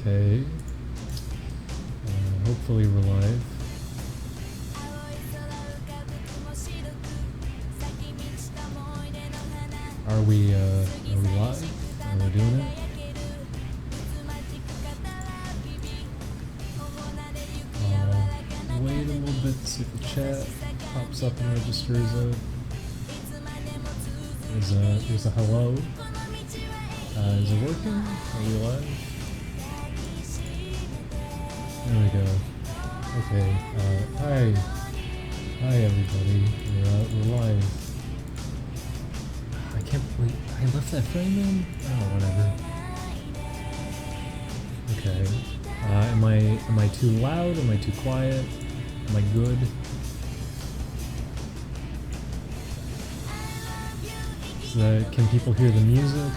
Okay. Hopefully we're live. Are we live? Are we doing it? Wait a little bit to see if the chat pops up and registers it. There's a hello. Is it working? Are we live? There we go. Okay. Hi everybody. We're live. I can't believe I left that frame in. Oh, whatever. Okay. Am I too loud? Am I too quiet? Am I good? Can people hear the music?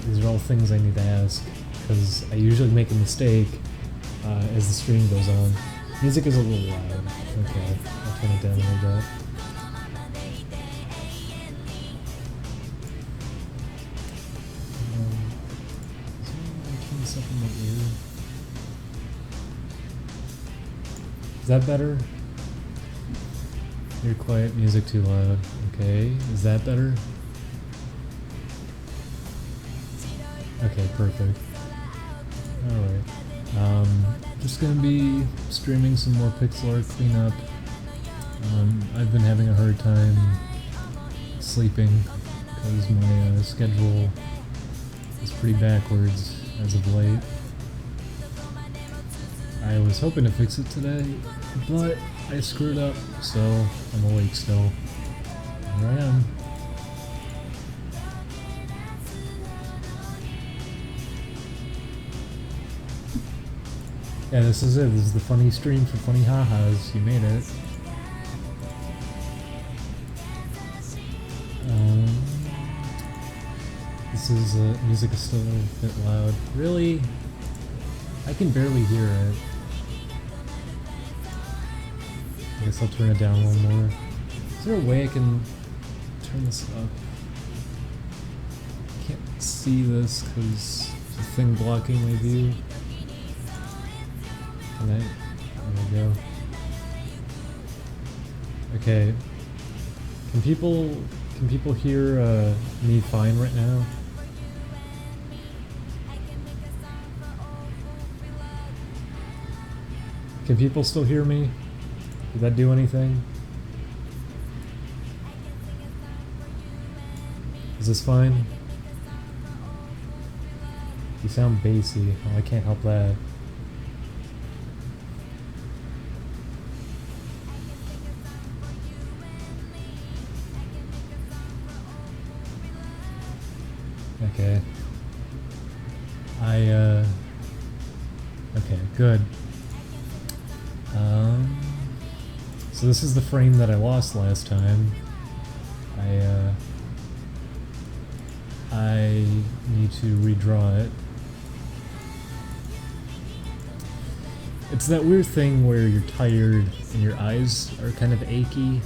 These are all things I need to ask, because I usually make a mistake as the stream goes on. Music is a little loud. Okay, I'll turn it down a little bit. Up in my ear. Is that better? Your quiet music too loud. Okay, is that better? Okay, perfect. Alright. Just gonna be streaming some more pixel art cleanup. I've been having a hard time sleeping because my schedule is pretty backwards as of late. I was hoping to fix it today, but I screwed up, so I'm awake still. Here I am. Yeah, this is it. This is the funny stream for funny ha-has. You made it. This is, music is still a bit loud. Really? I can barely hear it. I guess I'll turn it down a little more. Is there a way I can turn this up? I can't see this because there's a thing blocking my view. Can I? There we go. Okay. Can people hear me fine right now? Can people still hear me? Did that do anything? Is this fine? You sound bassy. Oh, I can't help that. Okay. Okay, good. So this is the frame that I lost last time. I need to redraw it. It's that weird thing where you're tired and your eyes are kind of achy,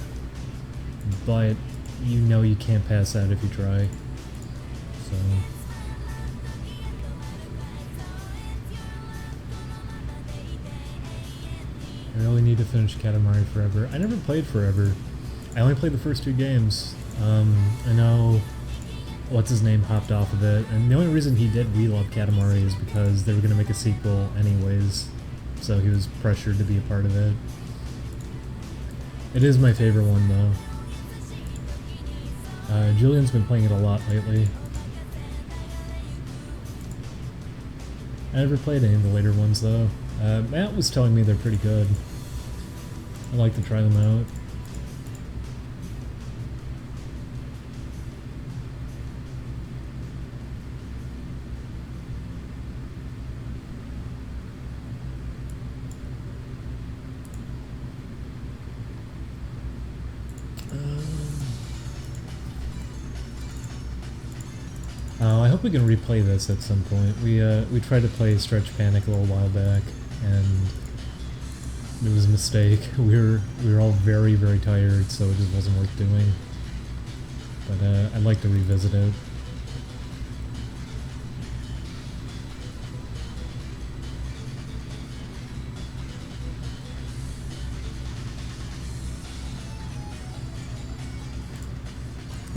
but you know you can't pass out if you try. So I really need to finish Katamari Forever. I never played Forever. I only played the first 2 games. I know what's-his-name hopped off of it, and the only reason he did relove Katamari is because they were going to make a sequel anyways, so he was pressured to be a part of it. It is my favorite one, though. Julian's been playing it a lot lately. I never played any of the later ones, though. Matt was telling me they're pretty good. I'd like to try them out. I hope we can replay this at some point. We tried to play Stretch Panic a little while back, and it was a mistake. We were all very, very tired, so it just wasn't worth doing. But I'd like to revisit it.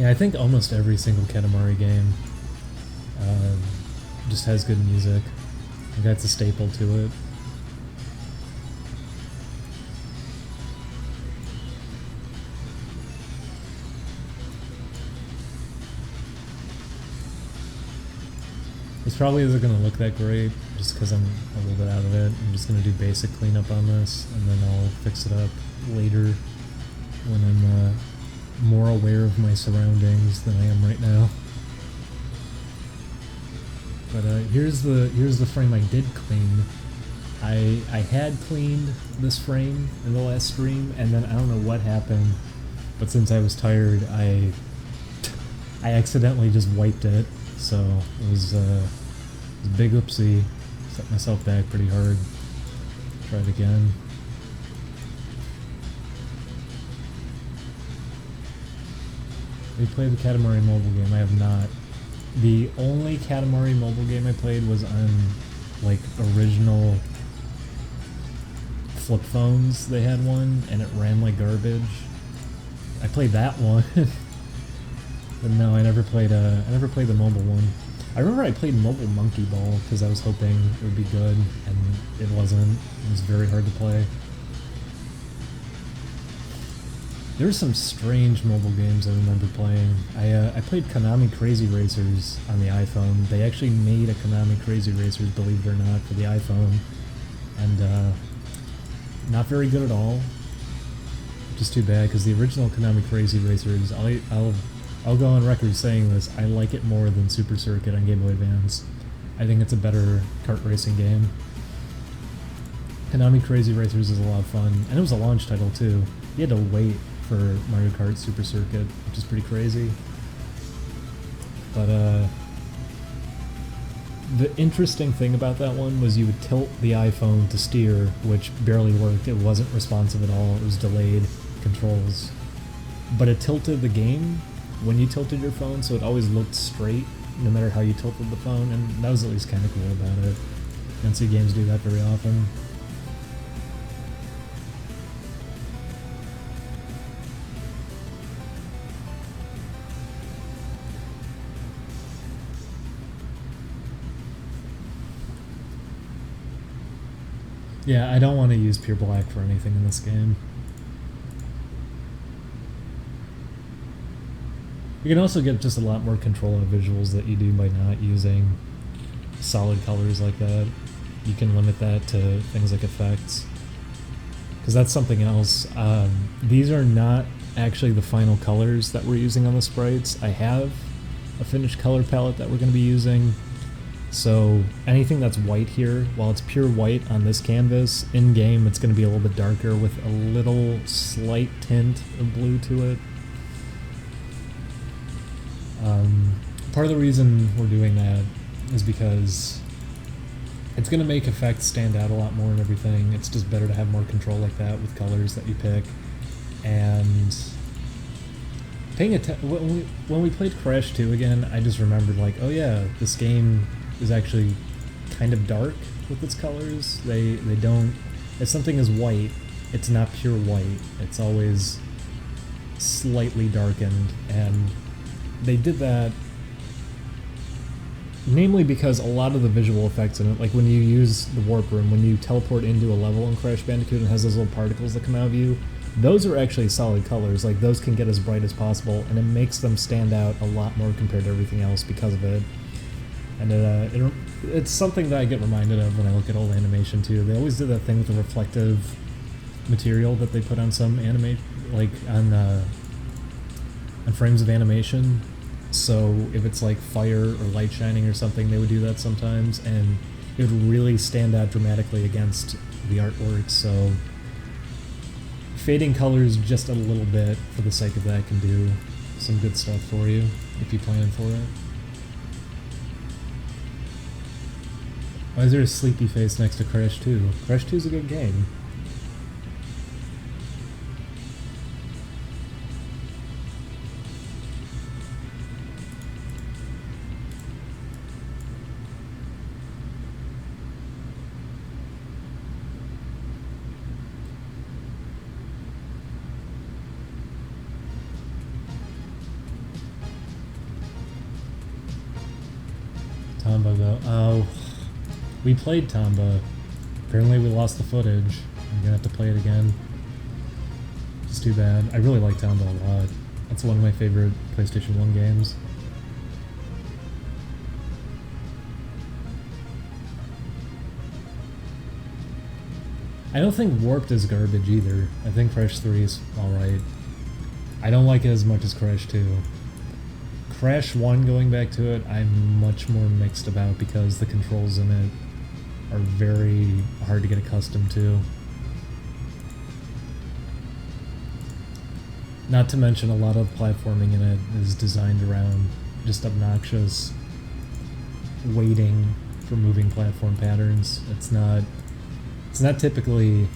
Yeah, I think almost every single Katamari game just has good music. I think that's a staple to it. This probably isn't going to look that great, just because I'm a little bit out of it. I'm just going to do basic cleanup on this, and then I'll fix it up later when I'm more aware of my surroundings than I am right now. But here's the frame I did clean. I had cleaned this frame in the last stream, and then I don't know what happened, but since I was tired, I accidentally just wiped it. So it was a big oopsie. Set myself back pretty hard. Try it again. We played the Katamari mobile game. I have not. The only Katamari mobile game I played was on like original flip phones. They had one, and it ran like garbage. I played that one. But no, I never played the mobile one. I remember I played Mobile Monkey Ball because I was hoping it would be good, and it wasn't. It was very hard to play. There were some strange mobile games I remember playing. I played Konami Crazy Racers on the iPhone. They actually made a Konami Crazy Racers, believe it or not, for the iPhone, and not very good at all. Just too bad, because the original Konami Crazy Racers, I'll go on record saying this, I like it more than Super Circuit on Game Boy Advance. I think it's a better kart racing game. Konami Crazy Racers is a lot of fun, and it was a launch title too. You had to wait for Mario Kart Super Circuit, which is pretty crazy. But the interesting thing about that one was you would tilt the iPhone to steer, which barely worked. It wasn't responsive at all. It was delayed controls. But it tilted the game when you tilted your phone, so it always looked straight no matter how you tilted the phone, and that was at least kind of cool about it. You don't see games do that very often. Yeah, I don't want to use pure black for anything in this game. You can also get just a lot more control of visuals that you do by not using solid colors like that. You can limit that to things like effects, because that's something else. These are not actually the final colors that we're using on the sprites. I have a finished color palette that we're going to be using, so anything that's white here, while it's pure white on this canvas, in-game it's going to be a little bit darker with a little slight tint of blue to it. Part of the reason we're doing that is because it's going to make effects stand out a lot more and everything. It's just better to have more control like that with colors that you pick. And paying attention, when we played Crash 2 again, I just remembered like, oh yeah, this game is actually kind of dark with its colors. They don't, if something is white, it's not pure white. It's always slightly darkened, and they did that namely because a lot of the visual effects in it, like when you use the warp room, when you teleport into a level in Crash Bandicoot and it has those little particles that come out of you, those are actually solid colors. Like, those can get as bright as possible, and it makes them stand out a lot more compared to everything else because of it. And it's something that I get reminded of when I look at old animation too. They always did that thing with the reflective material that they put on some anime, like on frames of animation. So if it's like fire or light shining or something, they would do that sometimes, and it would really stand out dramatically against the artwork. So fading colors just a little bit for the sake of that can do some good stuff for you if you plan for it. Why is there a sleepy face next to Crash 2? Crash 2 is a good game. Tomba. Oh, we played Tomba. Apparently we lost the footage. I'm gonna have to play it again. It's too bad. I really like Tomba a lot. That's one of my favorite PlayStation 1 games. I don't think Warped is garbage either. I think Crash 3 is alright. I don't like it as much as Crash 2. Crash 1, going back to it, I'm much more mixed about because the controls in it are very hard to get accustomed to. Not to mention a lot of platforming in it is designed around just obnoxious waiting for moving platform patterns. It's not typically,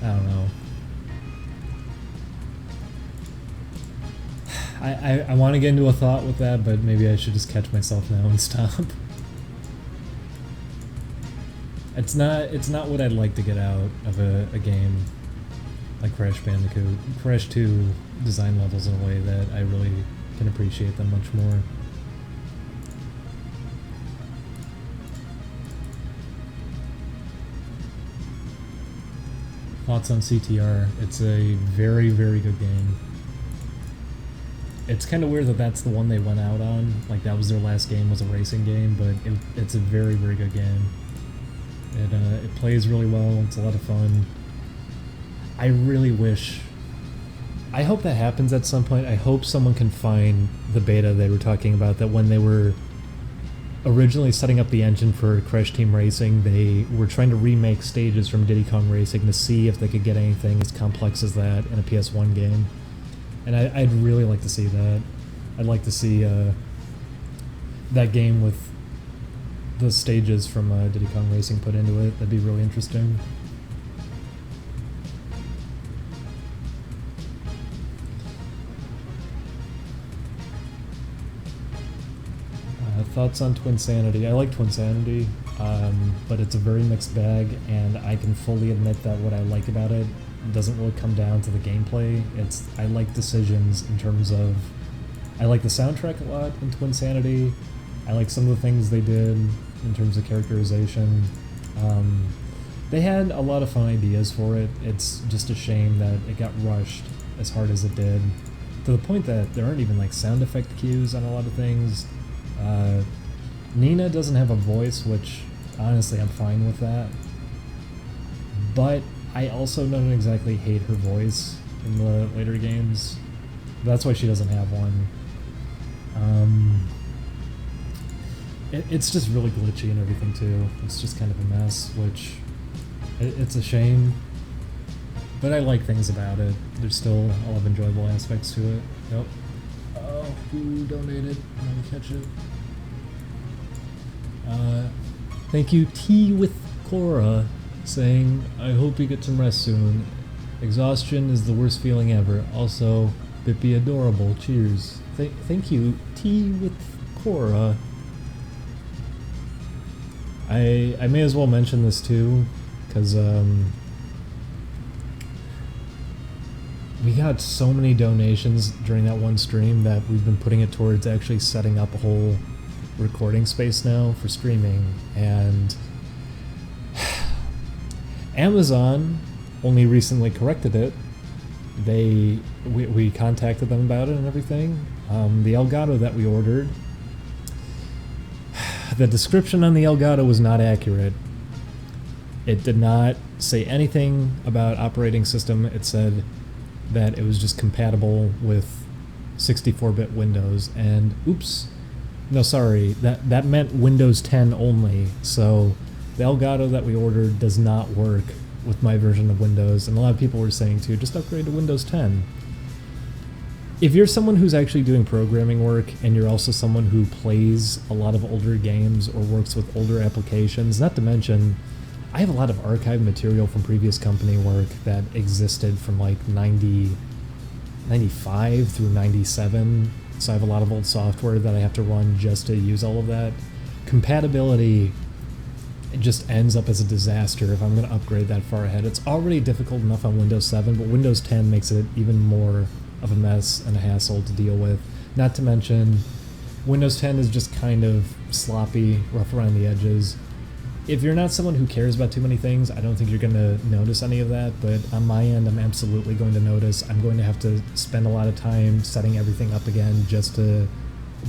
I don't know. I want to get into a thought with that, but maybe I should just catch myself now and stop. It's not what I'd like to get out of a game like Crash Bandicoot. Crash 2 design levels in a way that I really can appreciate them much more. Thoughts on CTR? It's a very, very good game. It's kind of weird that that's the one they went out on. Like, that was their last game, was a racing game, but it's a very, very good game. It plays really well, it's a lot of fun. I really wish... I hope that happens at some point. I hope someone can find the beta they were talking about, that when they were originally setting up the engine for Crash Team Racing, they were trying to remake stages from Diddy Kong Racing to see if they could get anything as complex as that in a PS1 game. And I'd really like to see that. I'd like to see that game with the stages from Diddy Kong Racing put into it. That'd be really interesting. Thoughts on Twinsanity? I like Twinsanity, but it's a very mixed bag, and I can fully admit that what I like about it doesn't really come down to the gameplay. I like decisions in terms of... I like the soundtrack a lot in Twinsanity. I like some of the things they did in terms of characterization. They had a lot of fun ideas for it. It's just a shame that it got rushed as hard as it did, to the point that there aren't even like sound effect cues on a lot of things. Nina doesn't have a voice, which honestly I'm fine with that, but I also don't exactly hate her voice in the later games. That's why she doesn't have one. It's just really glitchy and everything too. It's just kind of a mess, which it's a shame, but I like things about it. There's still a lot of enjoyable aspects to it. Nope. Oh, who donated? Let me catch it. Thank you, T with Cora, saying, I hope you get some rest soon. Exhaustion is the worst feeling ever. Also, Bippy adorable. Cheers. Thank you, T with Cora. I may as well mention this too, because we got so many donations during that one stream that we've been putting it towards actually setting up a whole recording space now for streaming, and Amazon only recently corrected it. We contacted them about it and everything. The Elgato that we ordered, the description on the Elgato was not accurate. It did not say anything about operating system. It said that it was just compatible with 64-bit Windows, and oops, no, sorry, that meant Windows 10 only. So the Elgato that we ordered does not work with my version of Windows, and a lot of people were saying too, just upgrade to Windows 10. If you're someone who's actually doing programming work, and you're also someone who plays a lot of older games or works with older applications, not to mention, I have a lot of archive material from previous company work that existed from like 95 through 97, so I have a lot of old software that I have to run just to use all of that. Compatibility, it just ends up as a disaster if I'm going to upgrade that far ahead. It's already difficult enough on Windows 7, but Windows 10 makes it even more of a mess and a hassle to deal with. Not to mention, Windows 10 is just kind of sloppy, rough around the edges. If you're not someone who cares about too many things, I don't think you're going to notice any of that, but on my end, I'm absolutely going to notice. I'm going to have to spend a lot of time setting everything up again just to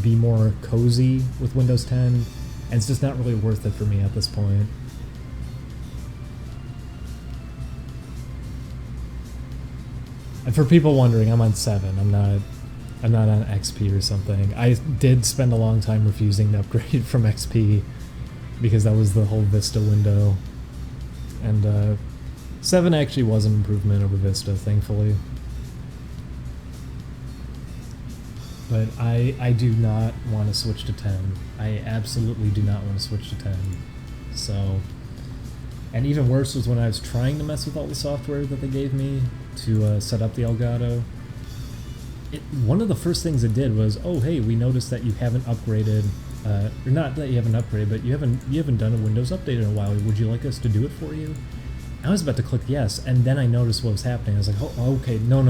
be more cozy with Windows 10, and it's just not really worth it for me at this point. And for people wondering, I'm on 7. I'm not on XP or something. I did spend a long time refusing to upgrade from XP because that was the whole Vista window. And 7 actually was an improvement over Vista, thankfully. But I do not want to switch to 10. I absolutely do not want to switch to 10. So, and even worse was when I was trying to mess with all the software that they gave me to set up the Elgato. One of the first things it did was, oh hey, we noticed that you haven't upgraded, or not that you haven't upgraded, but you haven't done a Windows update in a while. Would you like us to do it for you? I was about to click yes, and then I noticed what was happening. I was like, oh okay, no.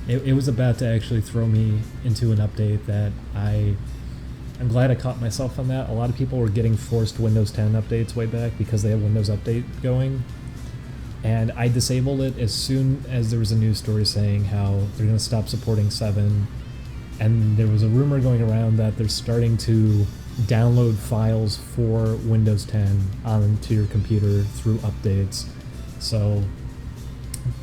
It was about to actually throw me into an update that I'm glad I caught myself on that. A lot of people were getting forced Windows 10 updates way back because they had Windows Update going. And I disabled it as soon as there was a news story saying how they're going to stop supporting 7. And there was a rumor going around that they're starting to download files for Windows 10 onto your computer through updates. So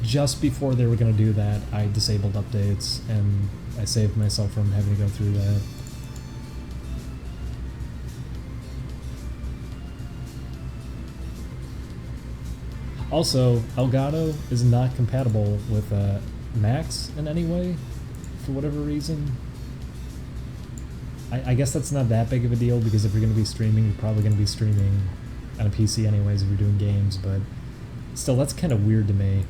just before they were going to do that, I disabled updates, and I saved myself from having to go through that. Also, Elgato is not compatible with Macs in any way, for whatever reason. I guess that's not that big of a deal, because if you're going to be streaming, you're probably going to be streaming on a PC anyways if you're doing games, but still, that's kind of weird to me.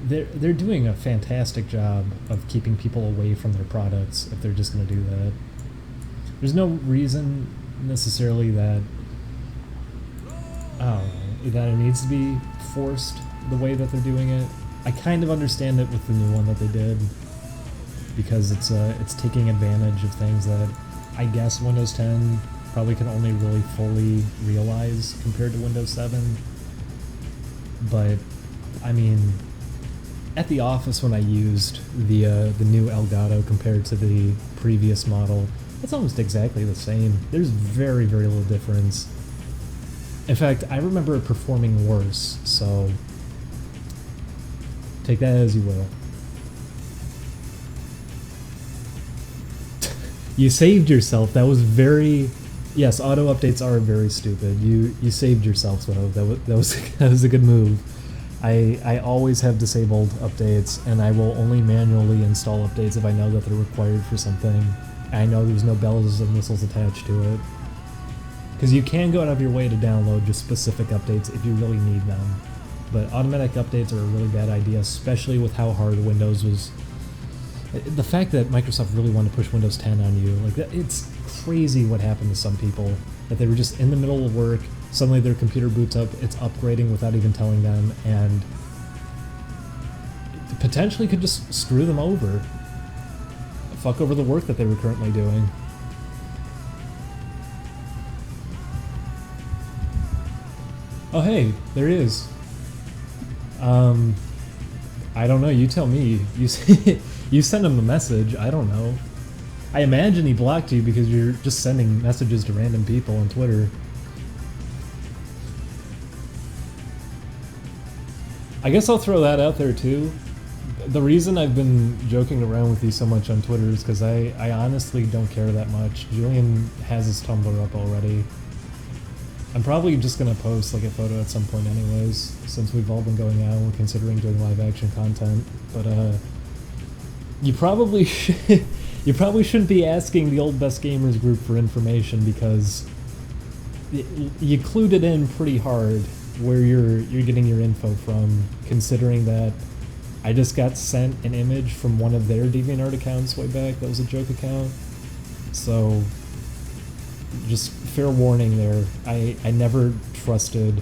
They're doing a fantastic job of keeping people away from their products if they're just going to do that. There's no reason necessarily that, I don't know, that it needs to be forced the way that they're doing it. I kind of understand it with the new one that they did, because it's taking advantage of things that I guess Windows 10 probably can only really fully realize compared to Windows 7. But I mean, at the office when I used the new Elgato compared to the previous model, it's almost exactly the same. There's very, very little difference. In fact, I remember it performing worse, so take that as you will. You saved yourself. That was very... Yes, auto updates are very stupid. You saved yourself, so that was a good move. I always have disabled updates, and I will only manually install updates if I know that they're required for something. I know there's no bells and whistles attached to it. Because you can go out of your way to download just specific updates if you really need them. But automatic updates are a really bad idea, especially with how hard Windows was. The fact that Microsoft really wanted to push Windows 10 on you, like that, it's crazy what happened to some people. That they were just in the middle of work, suddenly their computer boots up, it's upgrading without even telling them, and it potentially could just screw them over. Fuck over the work that they were currently doing. Oh hey, there he is. I don't know, you tell me. You send him a message, I don't know. I imagine he blocked you because you're just sending messages to random people on Twitter. I guess I'll throw that out there too. The reason I've been joking around with you so much on Twitter is because I honestly don't care that much. Julian has his Tumblr up already. I'm probably just going to post like a photo at some point anyways, since we've all been going out and considering doing live action content. But you probably shouldn't be asking the Old Best Gamers group for information, because you clued it in pretty hard where you're getting your info from, considering that I just got sent an image from one of their DeviantArt accounts way back that was a joke account. So just fair warning there, I never trusted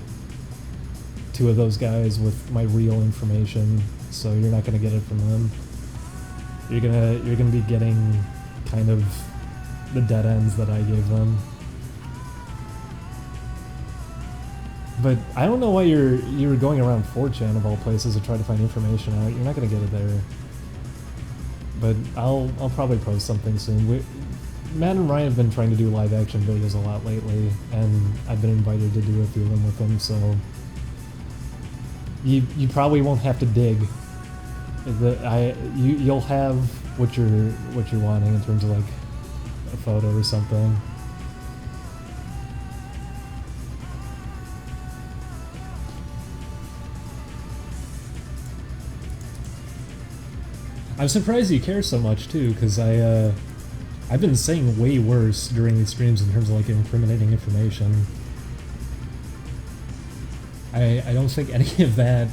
two of those guys with my real information, so you're not gonna get it from them. You're gonna be getting kind of the dead ends that I gave them. But I don't know why you were going around 4chan of all places to try to find information out. You're not gonna get it there. But I'll probably post something soon. Matt and Ryan have been trying to do live action videos a lot lately, and I've been invited to do a few of them with them, so you probably won't have to dig. You'll have what you're wanting in terms of like a photo or something. I'm surprised you care so much too, because I've been saying way worse during these streams in terms of like incriminating information. I don't think any of that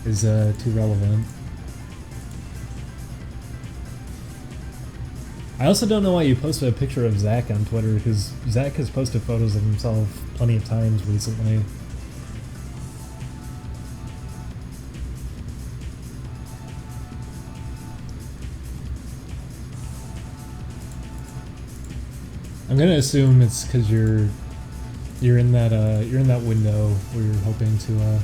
is too relevant. I also don't know why you posted a picture of Zach on Twitter, because Zach has posted photos of himself plenty of times recently. I'm gonna assume it's because you're in that window where you're hoping to.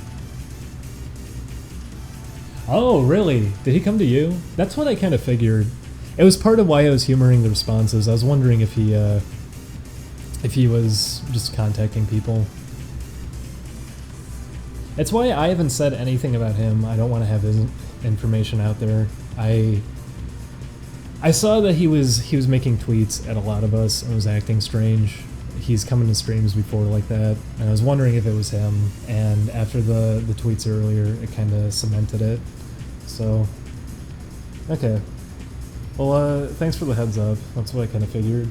Oh, really? Did he come to you? That's what I kind of figured. It was part of why I was humoring the responses. I was wondering if he was just contacting people. It's why I haven't said anything about him. I don't want to have his information out there. I saw that he was making tweets at a lot of us and was acting strange. He's come into streams before like that, and I was wondering if it was him, and after the tweets earlier, it kind of cemented it. So, okay. Well, thanks for the heads up. That's what I kind of figured.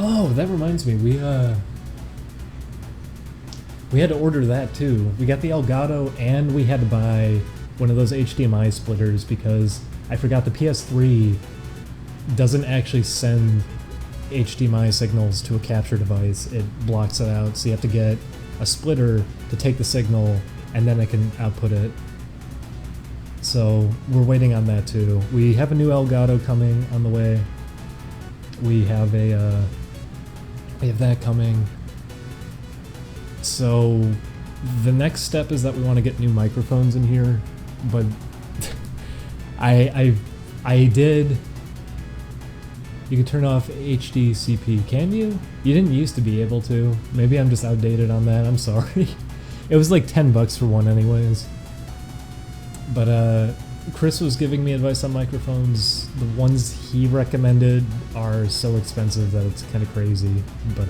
Oh, that reminds me, we had to order that too. We got the Elgato and we had to buy one of those HDMI splitters because I forgot the PS3 doesn't actually send HDMI signals to a capture device. It blocks it out, so you have to get a splitter to take the signal and then it can output it. So we're waiting on that too. We have a new Elgato coming on the way. We have that coming. So the next step is that we want to get new microphones in here, but I did. You can turn off HDCP, can you? You didn't used to be able to. Maybe I'm just outdated on that, I'm sorry. It was like $10 for one anyways. But Chris was giving me advice on microphones. The ones he recommended are so expensive that it's kind of crazy, but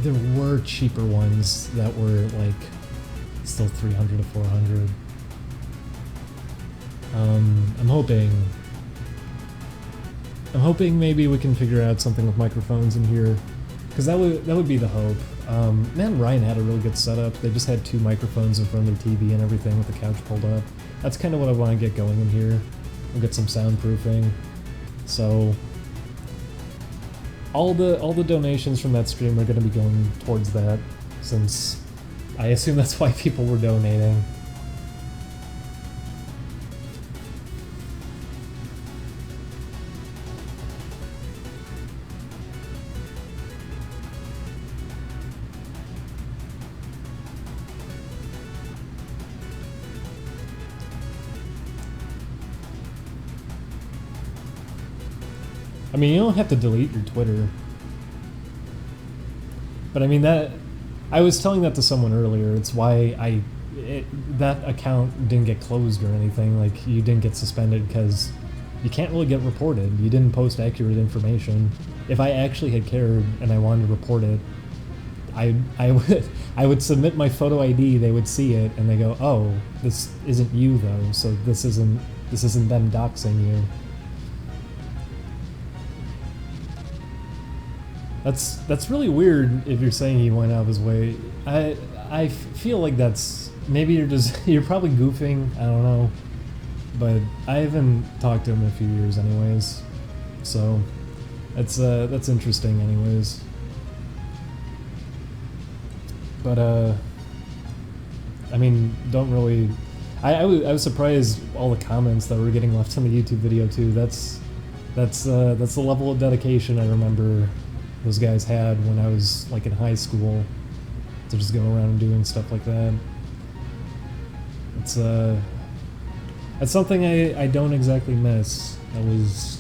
there were cheaper ones that were like still 300 to 400. I'm hoping maybe we can figure out something with microphones in here, because that would be the hope. Matt and Ryan had a really good setup. They just had two microphones in front of their TV and everything with the couch pulled up. That's kind of what I want to get going in here. We'll get some soundproofing. So all the donations from that stream are going to be going towards that, since I assume that's why people were donating. I mean, you don't have to delete your Twitter. But I mean, I was telling that to someone earlier. It's why that account didn't get closed or anything. Like, you didn't get suspended because you can't really get reported. You didn't post accurate information. If I actually had cared and I wanted to report it, I would submit my photo ID. They would see it and they go, "Oh, this isn't you though. So this isn't them doxing you." That's really weird if you're saying he went out of his way. I feel like that's maybe you're probably goofing. I don't know, but I haven't talked to him in a few years, anyways. So that's interesting, anyways. But I mean, don't really. I was surprised all the comments that were getting left on the YouTube video too. That's the level of dedication I remember those guys had when I was like in high school to just go around and doing stuff like that. It's that's something I don't exactly miss. That was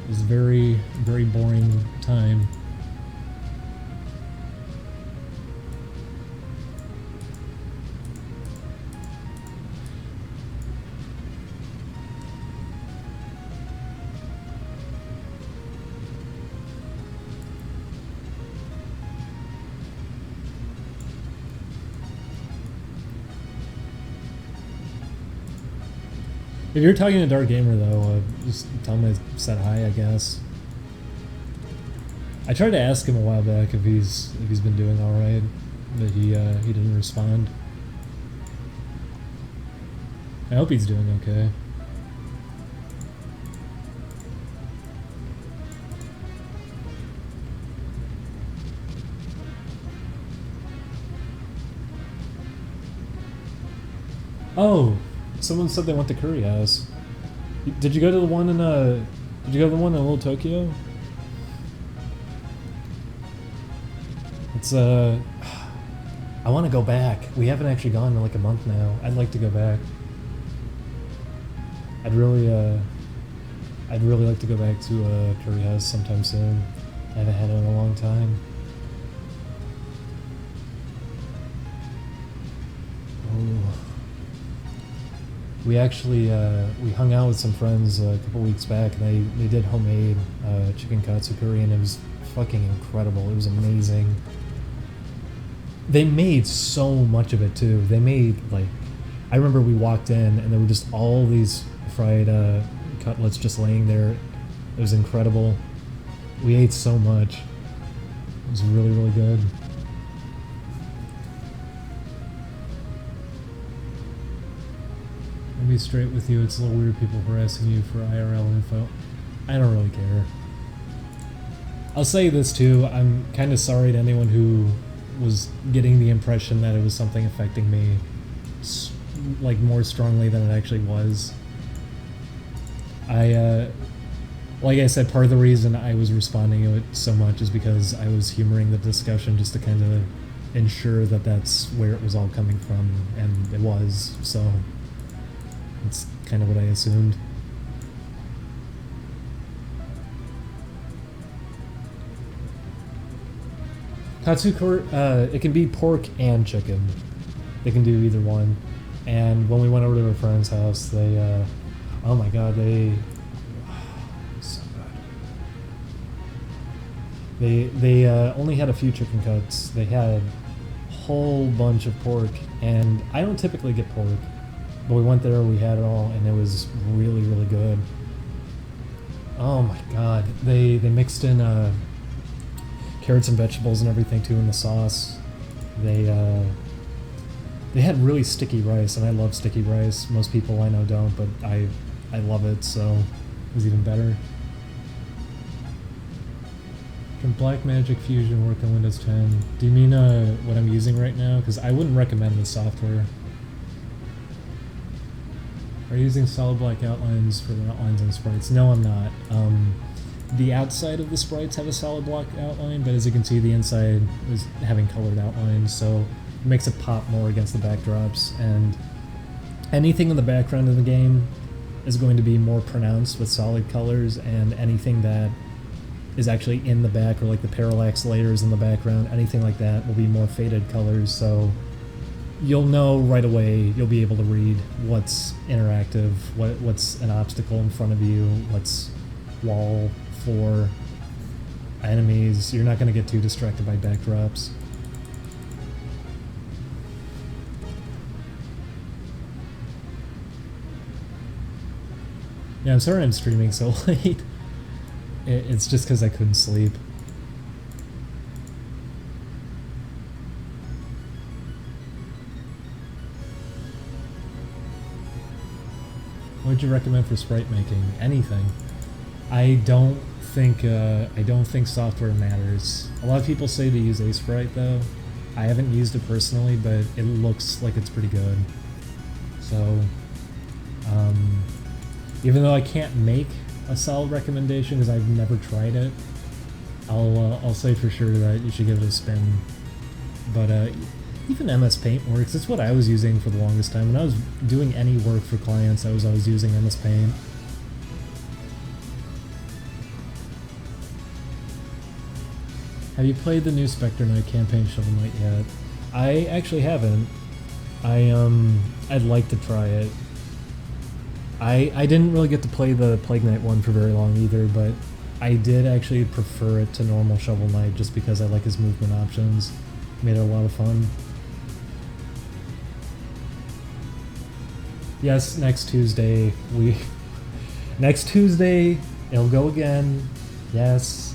very, very boring time. If you're talking to Dark Gamer though, just tell him I said hi, I guess. I tried to ask him a while back if he's been doing all right, but he didn't respond. I hope he's doing okay. Oh, someone said they went to Curry House. Did you go to the one in Did you go to the one in Little Tokyo? It's I want to go back. We haven't actually gone in like a month now. I'd like to go back. I'd really like to go back to Curry House sometime soon. I haven't had it in a long time. Oh. We actually we hung out with some friends a couple weeks back, and they did homemade chicken katsu curry, and it was fucking incredible. It was amazing. They made so much of it too. They made like, I remember we walked in and there were just all these fried cutlets just laying there. It was incredible. We ate so much. It was really, really good. I'll be straight with you, it's a little weird people harassing you for IRL info. I don't really care. I'll say this too, I'm kind of sorry to anyone who was getting the impression that it was something affecting me like more strongly than it actually was. Like I said, part of the reason I was responding to it so much is because I was humoring the discussion just to kind of ensure that that's where it was all coming from, and it was, so it's kind of what I assumed. Katsu curry, it can be pork and chicken. They can do either one. And when we went over to a friend's house, they, oh my god, so good. They only had a few chicken cuts. They had a whole bunch of pork, and I don't typically get pork, but we went there, we had it all, and it was really, really good. Oh my god, they mixed in carrots and vegetables and everything too in the sauce. They had really sticky rice, and I love sticky rice. Most people I know don't, but I love it, so it was even better. Can Blackmagic Fusion work on Windows 10? Do you mean what I'm using right now? Because I wouldn't recommend this software. Are you using solid black outlines for the outlines and sprites? No, I'm not. The outside of the sprites have a solid block outline, but as you can see, the inside is having colored outlines, so it makes it pop more against the backdrops, and anything in the background of the game is going to be more pronounced with solid colors, and anything that is actually in the back, or like the parallax layers in the background, anything like that will be more faded colors, so you'll know right away, you'll be able to read what's interactive, what's an obstacle in front of you, what's wall for enemies. You're not going to get too distracted by backdrops. Yeah, I'm sorry I'm streaming so late. It's just because I couldn't sleep. What would you recommend for sprite making? Anything. I don't think software matters. A lot of people say to use Sprite though. I haven't used it personally, but it looks like it's pretty good. So, even though I can't make a solid recommendation because I've never tried it, I'll say for sure that you should give it a spin. But even MS Paint works. It's what I was using for the longest time. When I was doing any work for clients, I was always using MS Paint. Have you played the new Spectre Knight campaign Shovel Knight yet? I actually haven't. I'd like to try it. I didn't really get to play the Plague Knight one for very long either, but I did actually prefer it to normal Shovel Knight just because I like his movement options. Made it a lot of fun. Yes, next Tuesday next Tuesday it'll go again. Yes.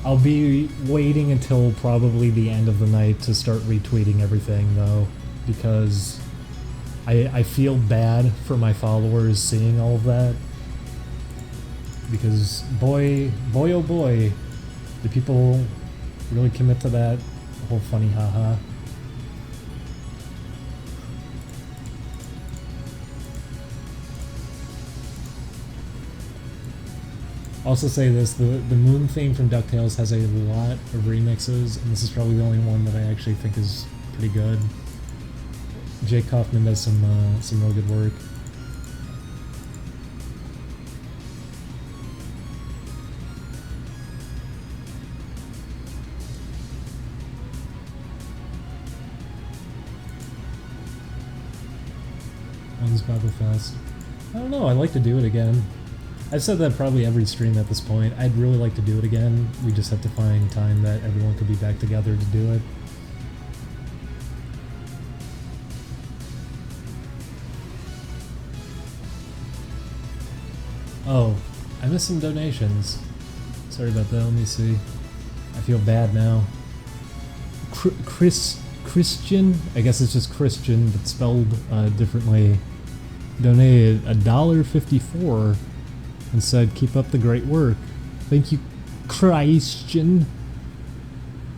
I'll be waiting until probably the end of the night to start retweeting everything though, because I feel bad for my followers seeing all of that, because boy oh boy, do people really commit to that whole funny haha. Also say this, the Moon theme from DuckTales has a lot of remixes, and this is probably the only one that I actually think is pretty good. Jake Kaufman does some real good work. When's Bobberfest? I don't know, I'd like to do it again. I've said that probably every stream at this point. I'd really like to do it again. We just have to find time that everyone could be back together to do it. Oh, I missed some donations. Sorry about that, let me see. I feel bad now. Christian? I guess it's just Christian, but spelled differently. Donated $1.54 and said, keep up the great work. Thank you, Christian.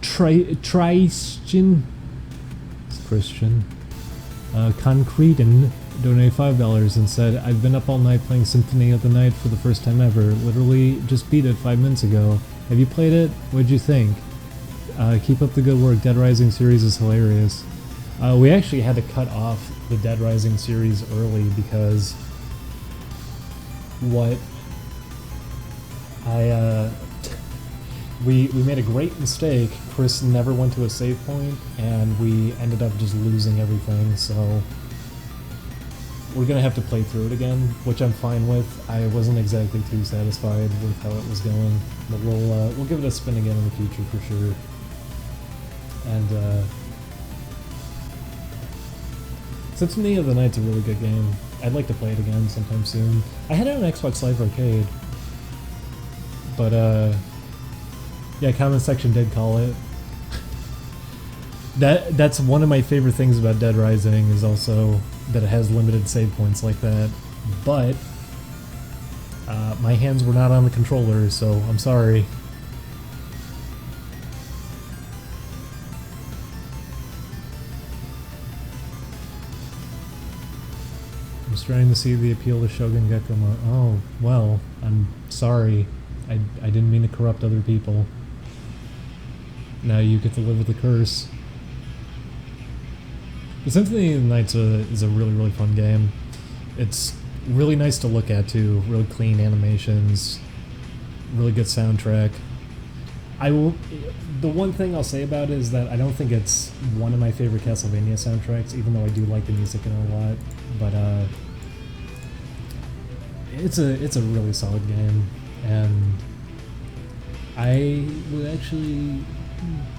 Christian. It's Christian. Concretin donated $5 and said, I've been up all night playing Symphony of the Night for the first time ever. Literally just beat it 5 minutes ago. Have you played it? What'd you think? Keep up the good work. Dead Rising series is hilarious. We actually had to cut off the Dead Rising series early because we made a great mistake. Chris never went to a save point, and we ended up just losing everything, so we're gonna have to play through it again, which I'm fine with. I wasn't exactly too satisfied with how it was going, but we'll give it a spin again in the future for sure. And Symphony of the Night's a really good game. I'd like to play it again sometime soon. I had it on Xbox Live Arcade, but yeah, comment section did call it. That's one of my favorite things about Dead Rising, is also that it has limited save points like that, but my hands were not on the controller, so I'm sorry. I'm starting to see the appeal to Shogun Gecko mode. Oh, well, I'm sorry. I didn't mean to corrupt other people. Now you get to live with the curse. The Symphony of the Night is a really, really fun game. It's really nice to look at too. Really clean animations, really good soundtrack. The one thing I'll say about it is that I don't think it's one of my favorite Castlevania soundtracks, even though I do like the music in it a lot. But it's a really solid game, and I would actually.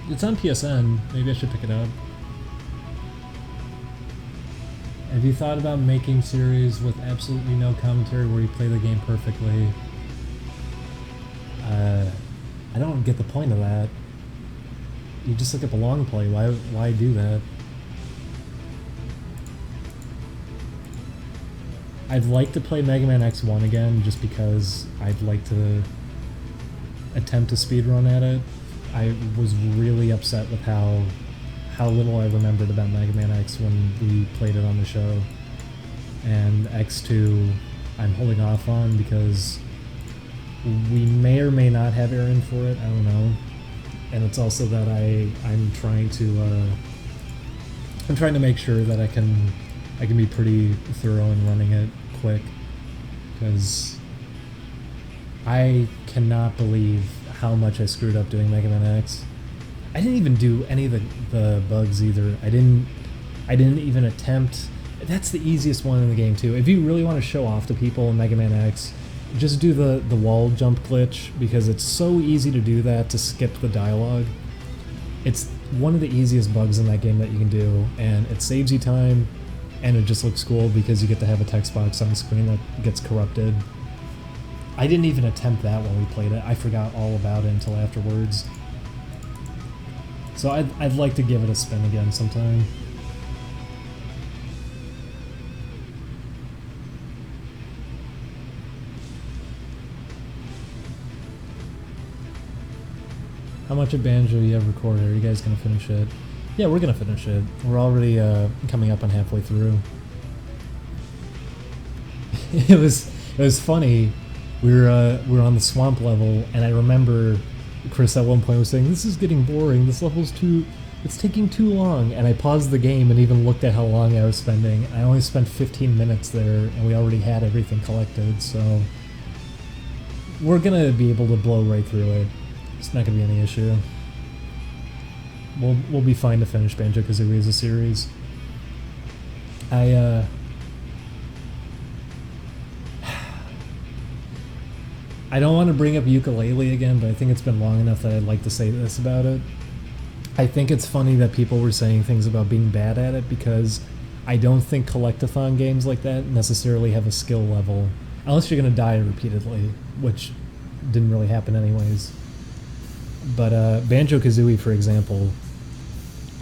It's on PSN. Maybe I should pick it up. Have you thought about making series with absolutely no commentary where you play the game perfectly? I don't get the point of that. You just look at the long play. Why do that? I'd like to play Mega Man X1 again just because I'd like to attempt to speedrun at it. I was really upset with how little I remembered about Mega Man X when we played it on the show. And X2 I'm holding off on because we may or may not have Aaron for it, I don't know. And it's also that I'm trying to make sure that I can be pretty thorough in running it quick, because I cannot believe how much I screwed up doing Mega Man X. I didn't even do any of the bugs either. I didn't even attempt. That's the easiest one in the game too. If you really want to show off to people in Mega Man X, just do the wall jump glitch, because it's so easy to do that, to skip the dialogue. It's one of the easiest bugs in that game that you can do, and it saves you time, and it just looks cool because you get to have a text box on screen that gets corrupted. I didn't even attempt that while we played it. I forgot all about it until afterwards. So I'd like to give it a spin again sometime. How much of Banjo you have recorded? Are you guys gonna finish it? Yeah, we're gonna finish it. We're already coming up on halfway through. It was funny. We were on the swamp level, and I remember Chris at one point was saying, "This is getting boring. This level's it's taking too long." And I paused the game and even looked at how long I was spending. I only spent 15 minutes there, and we already had everything collected. So we're gonna be able to blow right through it. It's not gonna be any issue. We'll be fine to finish Banjo-Kazooie as a series. I don't want to bring up Yooka-Laylee again, but I think it's been long enough that I'd like to say this about it. I think it's funny that people were saying things about being bad at it, because I don't think collectathon games like that necessarily have a skill level, unless you're gonna die repeatedly, which didn't really happen anyways. But Banjo-Kazooie, for example,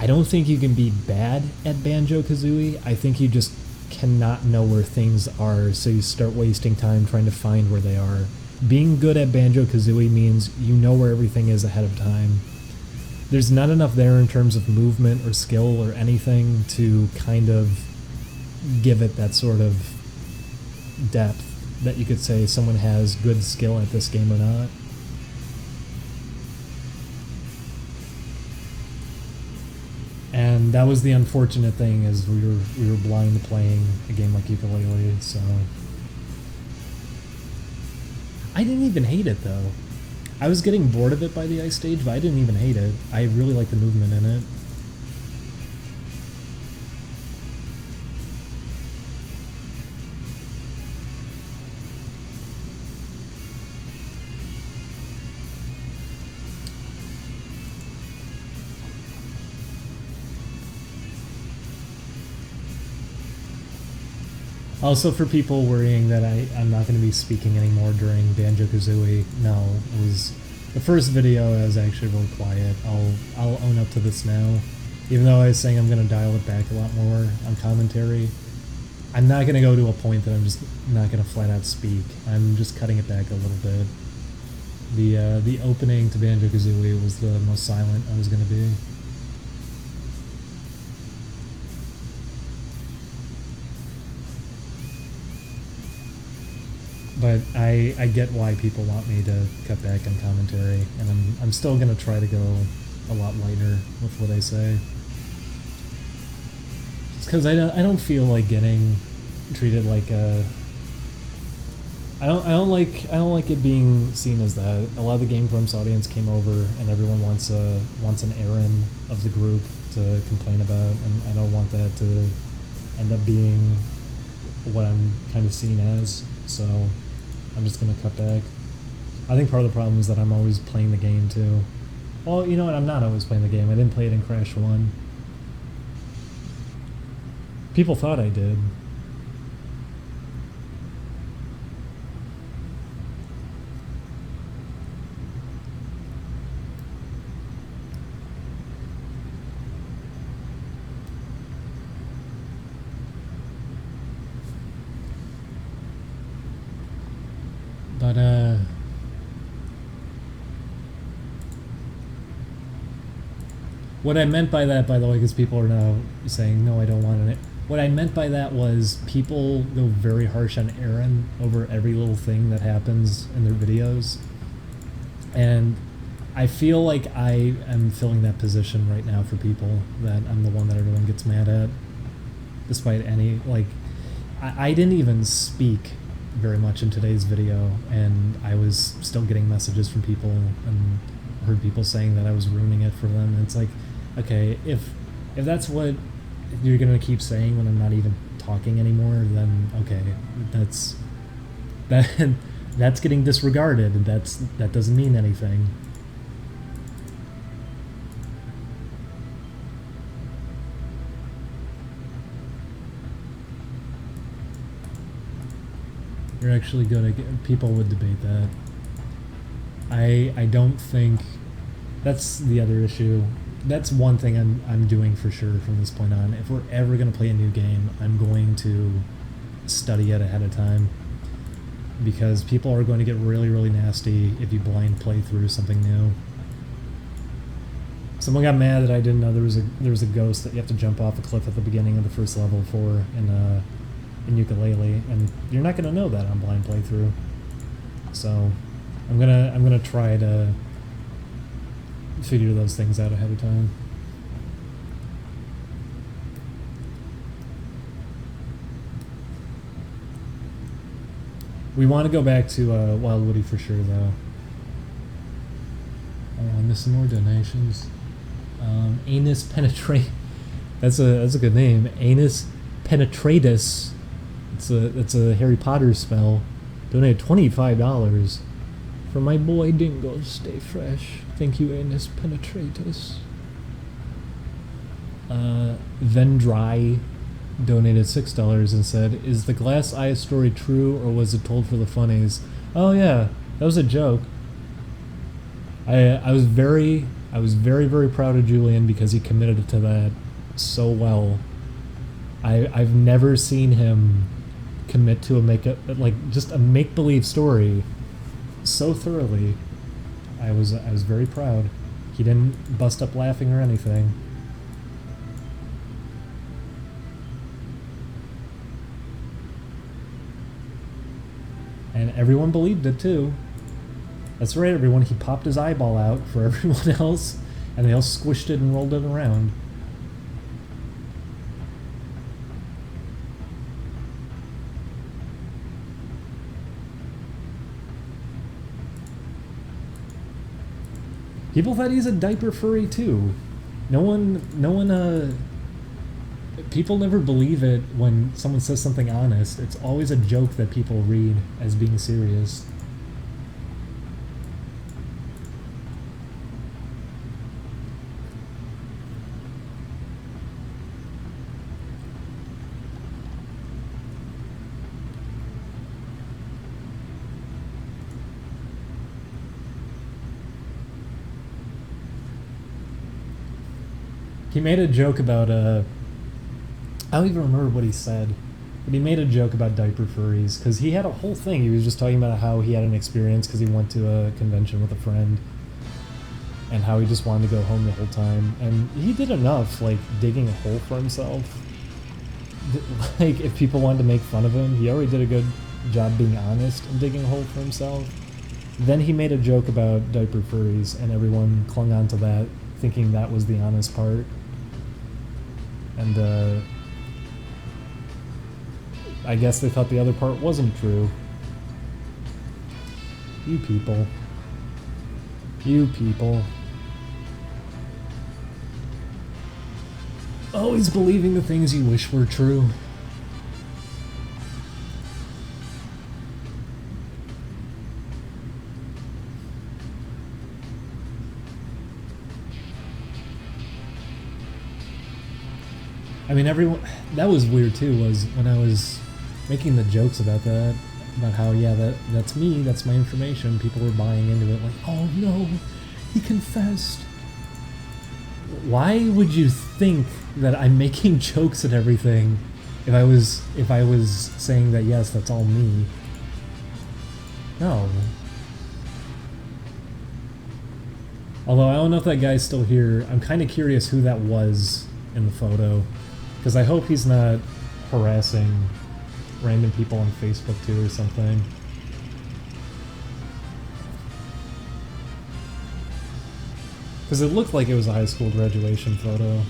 I don't think you can be bad at Banjo-Kazooie. I think you just cannot know where things are, so you start wasting time trying to find where they are. Being good at Banjo-Kazooie means you know where everything is ahead of time. There's not enough there in terms of movement or skill or anything to kind of give it that sort of depth that you could say someone has good skill at this game or not. And that was the unfortunate thing, is we were blind playing a game like Yooka-Laylee, so I didn't even hate it though. I was getting bored of it by the ice stage, but I didn't even hate it. I really like the movement in it. Also, for people worrying that I'm not going to be speaking anymore during Banjo-Kazooie, no, it was the first video. I was actually really quiet. I'll own up to this now. Even though I was saying I'm going to dial it back a lot more on commentary, I'm not going to go to a point that I'm just not going to flat out speak. I'm just cutting it back a little bit. The opening to Banjo-Kazooie was the most silent I was going to be. But I get why people want me to cut back on commentary, and I'm still gonna try to go a lot lighter with what I say. It's because I don't feel like getting treated like a. I don't like it being seen as that. A lot of the Game Grumps audience came over, and everyone wants an Aaron of the group to complain about, and I don't want that to end up being what I'm kind of seen as. So I'm just gonna cut back. I think part of the problem is that I'm always playing the game too. Well, you know what? I'm not always playing the game. I didn't play it in Crash 1. People thought I did. But, what I meant by that, by the way, because people are now saying, no, I don't want it. What I meant by that was people go very harsh on Aaron over every little thing that happens in their videos. And I feel like I am filling that position right now for people, that I'm the one that everyone gets mad at. Despite any, like, I didn't even speak very much in today's video, and I was still getting messages from people and heard people saying that I was ruining it for them. And it's like, okay, if that's what you're gonna keep saying when I'm not even talking anymore, then okay, that's getting disregarded, and that doesn't mean anything. You're actually good at people would debate that. I don't think that's the other issue. That's one thing I'm doing for sure from this point on. If we're ever gonna play a new game, I'm going to study it ahead of time, because people are going to get really, really nasty if you blind play through something new. Someone got mad that I didn't know there was a ghost that you have to jump off a cliff at the beginning of the first level for in Ukulele, and you're not gonna know that on blind playthrough. So I'm gonna try to figure those things out ahead of time. We want to go back to Wild Woody for sure, though. Oh, I'm missing more donations. Anus Penetrate. That's a good name. Anus Penetratus. It's a Harry Potter spell. Donated $25 for my boy Dingle. Stay fresh. Thank you, Anus Penetratus. Vendry donated $6 and said, "Is the glass eye story true, or was it told for the funnies?" Oh yeah, that was a joke. I was very proud of Julian because he committed to that so well. I've never seen him commit to just a make-believe story so thoroughly. I was very proud. He didn't bust up laughing or anything. And everyone believed it too. That's right, everyone. He popped his eyeball out for everyone else, and they all squished it and rolled it around. People thought he's a diaper furry too. People never believe it when someone says something honest. It's always a joke that people read as being serious. He made a joke about I don't even remember what he said, but he made a joke about diaper furries, because he had a whole thing. He was just talking about how he had an experience because he went to a convention with a friend, and how he just wanted to go home the whole time. And he did enough, like, digging a hole for himself. Like, if people wanted to make fun of him, he already did a good job being honest and digging a hole for himself. Then he made a joke about diaper furries, and everyone clung on to that, thinking that was the honest part. And, I guess they thought the other part wasn't true. You people. You people. Always believing the things you wish were true. I mean, everyone... That was weird, too, was when I was making the jokes about that, about how, yeah, that's me, that's my information, people were buying into it, like, oh no, he confessed. Why would you think that I'm making jokes at everything if I was saying that, yes, that's all me? No, Although I don't know if that guy's still here. I'm kind of curious who that was in the photo. Because I hope he's not harassing random people on Facebook too or something. Because it looked like it was a high school graduation photo.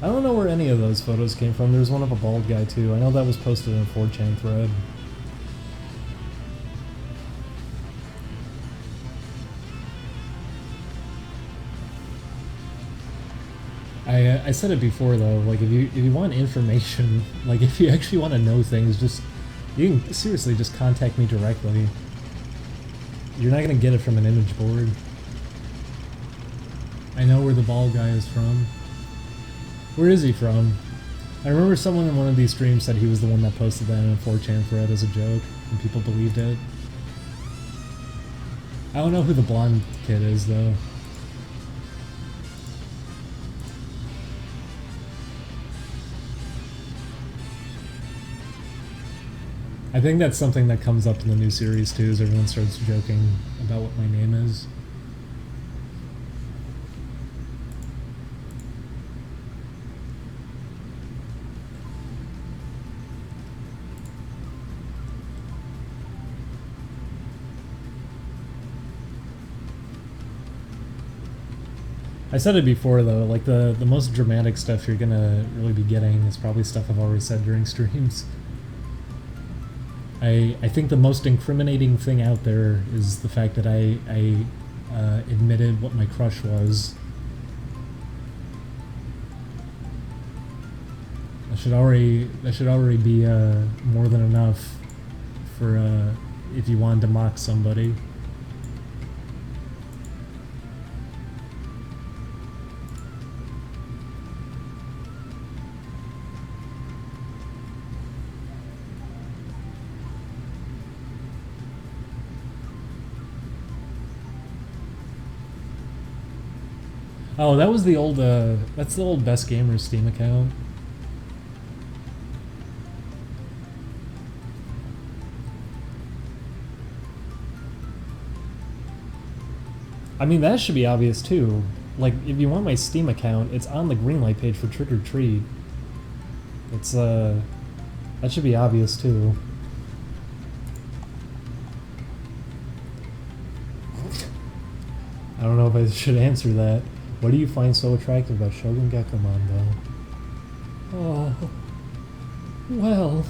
I don't know where any of those photos came from. There's one of a bald guy too. I know that was posted in a 4chan thread. I said it before though, like if you want information, like if you actually want to know things, just you can seriously just contact me directly. You're not gonna get it from an image board. I know where the bald guy is from. Where is he from? I remember someone in one of these streams said he was the one that posted that in a 4chan thread as a joke, and people believed it. I don't know who the blonde kid is though. I think that's something that comes up in the new series too, is everyone starts joking about what my name is. I said it before though, like the most dramatic stuff you're gonna really be getting is probably stuff I've already said during streams. I think the most incriminating thing out there is the fact that I admitted what my crush was. That should already be more than enough for if you wanted to mock somebody. Oh, that was the old, that's the old Best Gamers Steam account. I mean, that should be obvious too. Like, if you want my Steam account, it's on the Greenlight page for Trick or Treat. It's, that should be obvious too. I don't know if I should answer that. What do you find so attractive about Shogun Gekkomon, though? Oh, well.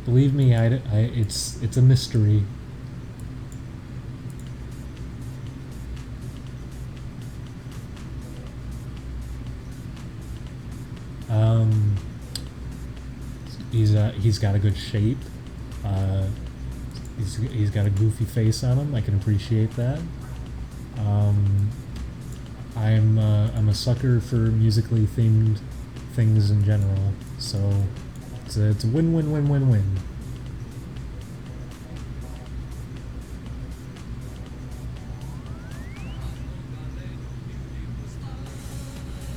Believe me, it's a mystery. He's got a good shape. He's got a goofy face on him. I can appreciate that. I'm a sucker for musically themed things in general, so it's a win-win-win-win-win.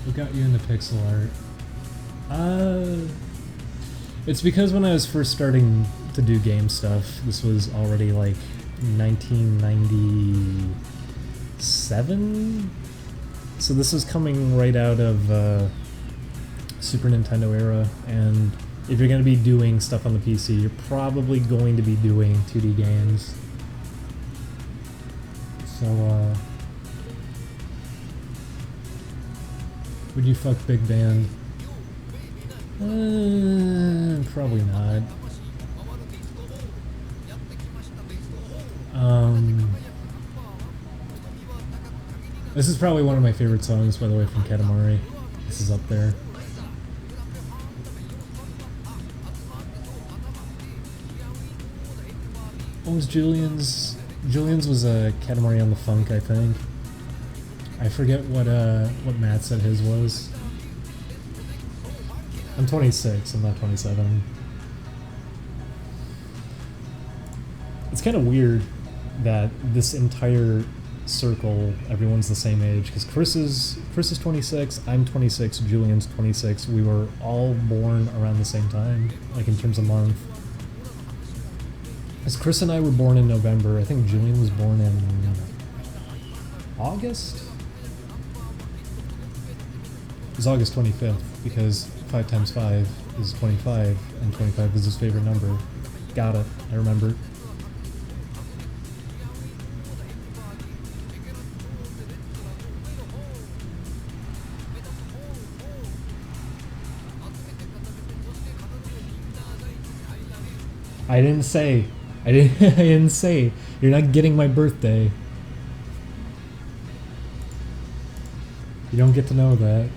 What got you into pixel art? It's because when I was first starting to do game stuff, this was already like 1997? So this is coming right out of Super Nintendo era, and if you're going to be doing stuff on the PC, you're probably going to be doing 2D games. So, would you fuck Big Band? Probably not. This is probably one of my favorite songs, by the way, from Katamari. This is up there. What was Julian's? Julian's was a Katamari on the Funk, I think. I forget what Matt said his was. I'm 26, I'm not 27. It's kind of weird that this entire circle, everyone's the same age, because Chris is 26, I'm 26, Julian's 26. We were all born around the same time, like in terms of month. Because Chris and I were born in November. I think Julian was born in August? It was August 25th, because 5 times 5 is 25, and 25 is his favorite number. Got it, I remember. I didn't say. I didn't say. You're not getting my birthday. You don't get to know that.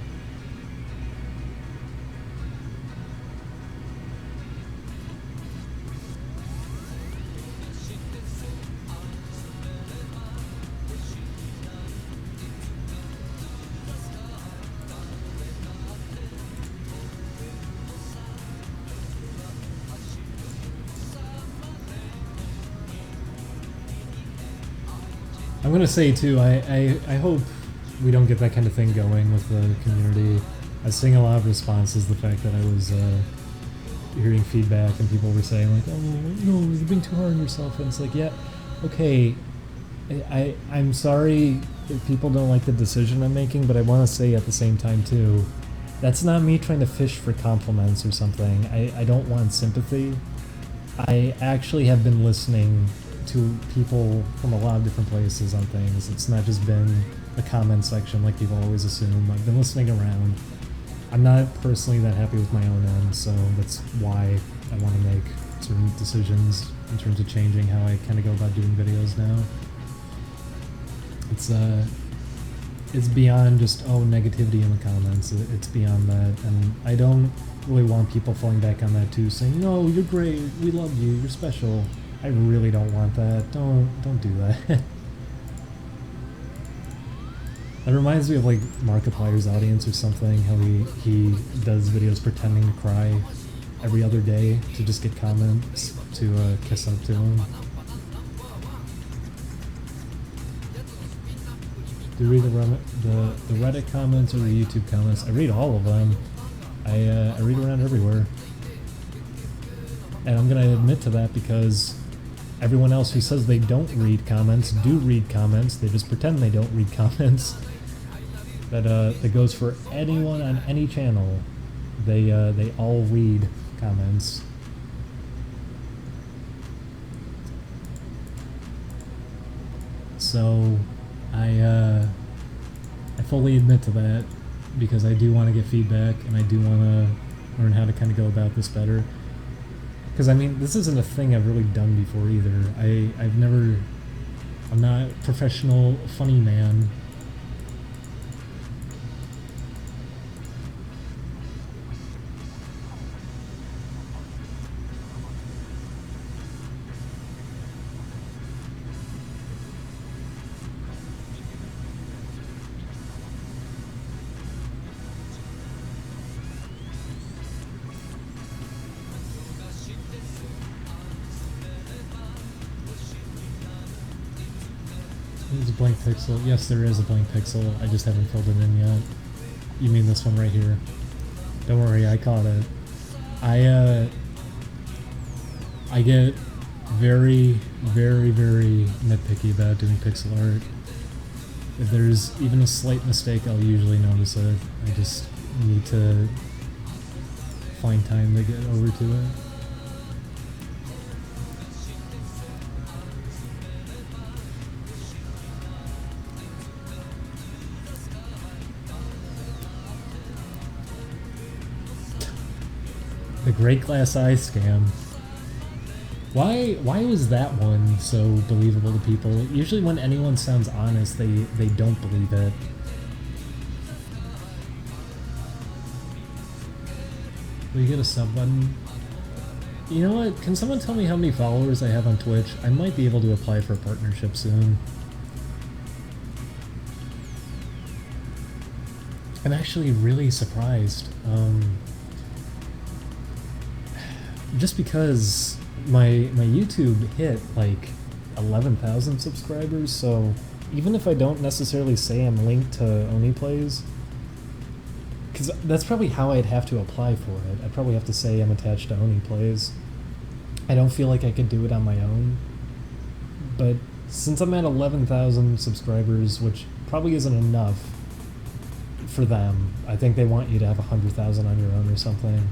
I'm gonna say too, I hope we don't get that kind of thing going with the community. I was seeing a lot of responses, the fact that I was hearing feedback and people were saying like, oh no, you're being too hard on yourself, and it's like, yeah, okay, I'm sorry if people don't like the decision I'm making, but I want to say at the same time too, that's not me trying to fish for compliments or something. I don't want sympathy. I actually have been listening to people from a lot of different places on things. It's not just been a comment section like people always assume. I've been listening around. I'm not personally that happy with my own end, so that's why I want to make certain decisions in terms of changing how I kind of go about doing videos now. It's beyond just, oh, negativity in the comments. It's beyond that, and I don't really want people falling back on that too, saying, no, you're great, we love you, you're special. I really don't want that. Don't do that. That reminds me of like Markiplier's audience or something, how he does videos pretending to cry every other day to just get comments to kiss up to him. Do you read the Reddit comments or the YouTube comments? I read all of them. I read around everywhere. And I'm gonna admit to that because everyone else who says they don't read comments do read comments. They just pretend they don't read comments. That goes for anyone on any channel. They all read comments. So I fully admit to that because I do want to get feedback and I do want to learn how to kind of go about this better. Because, I mean, this isn't a thing I've really done before either. I'm not a professional funny man. There's a blank pixel. Yes, there is a blank pixel. I just haven't filled it in yet. You mean this one right here? Don't worry, I caught it. I get very, very, very nitpicky about doing pixel art. If there's even a slight mistake, I'll usually notice it. I just need to find time to get over to it. The Great Glass Eye scam. Why was that one so believable to people? Usually when anyone sounds honest, they don't believe it. Will you get a sub button? You know what? Can someone tell me how many followers I have on Twitch? I might be able to apply for a partnership soon. I'm actually really surprised. Just because my YouTube hit like 11,000 subscribers, so even if I don't necessarily say I'm linked to Oni Plays, because that's probably how I'd have to apply for it. I'd probably have to say I'm attached to Oni Plays. I don't feel like I could do it on my own, but since I'm at 11,000 subscribers, which probably isn't enough for them, I think they want you to have 100,000 on your own or something.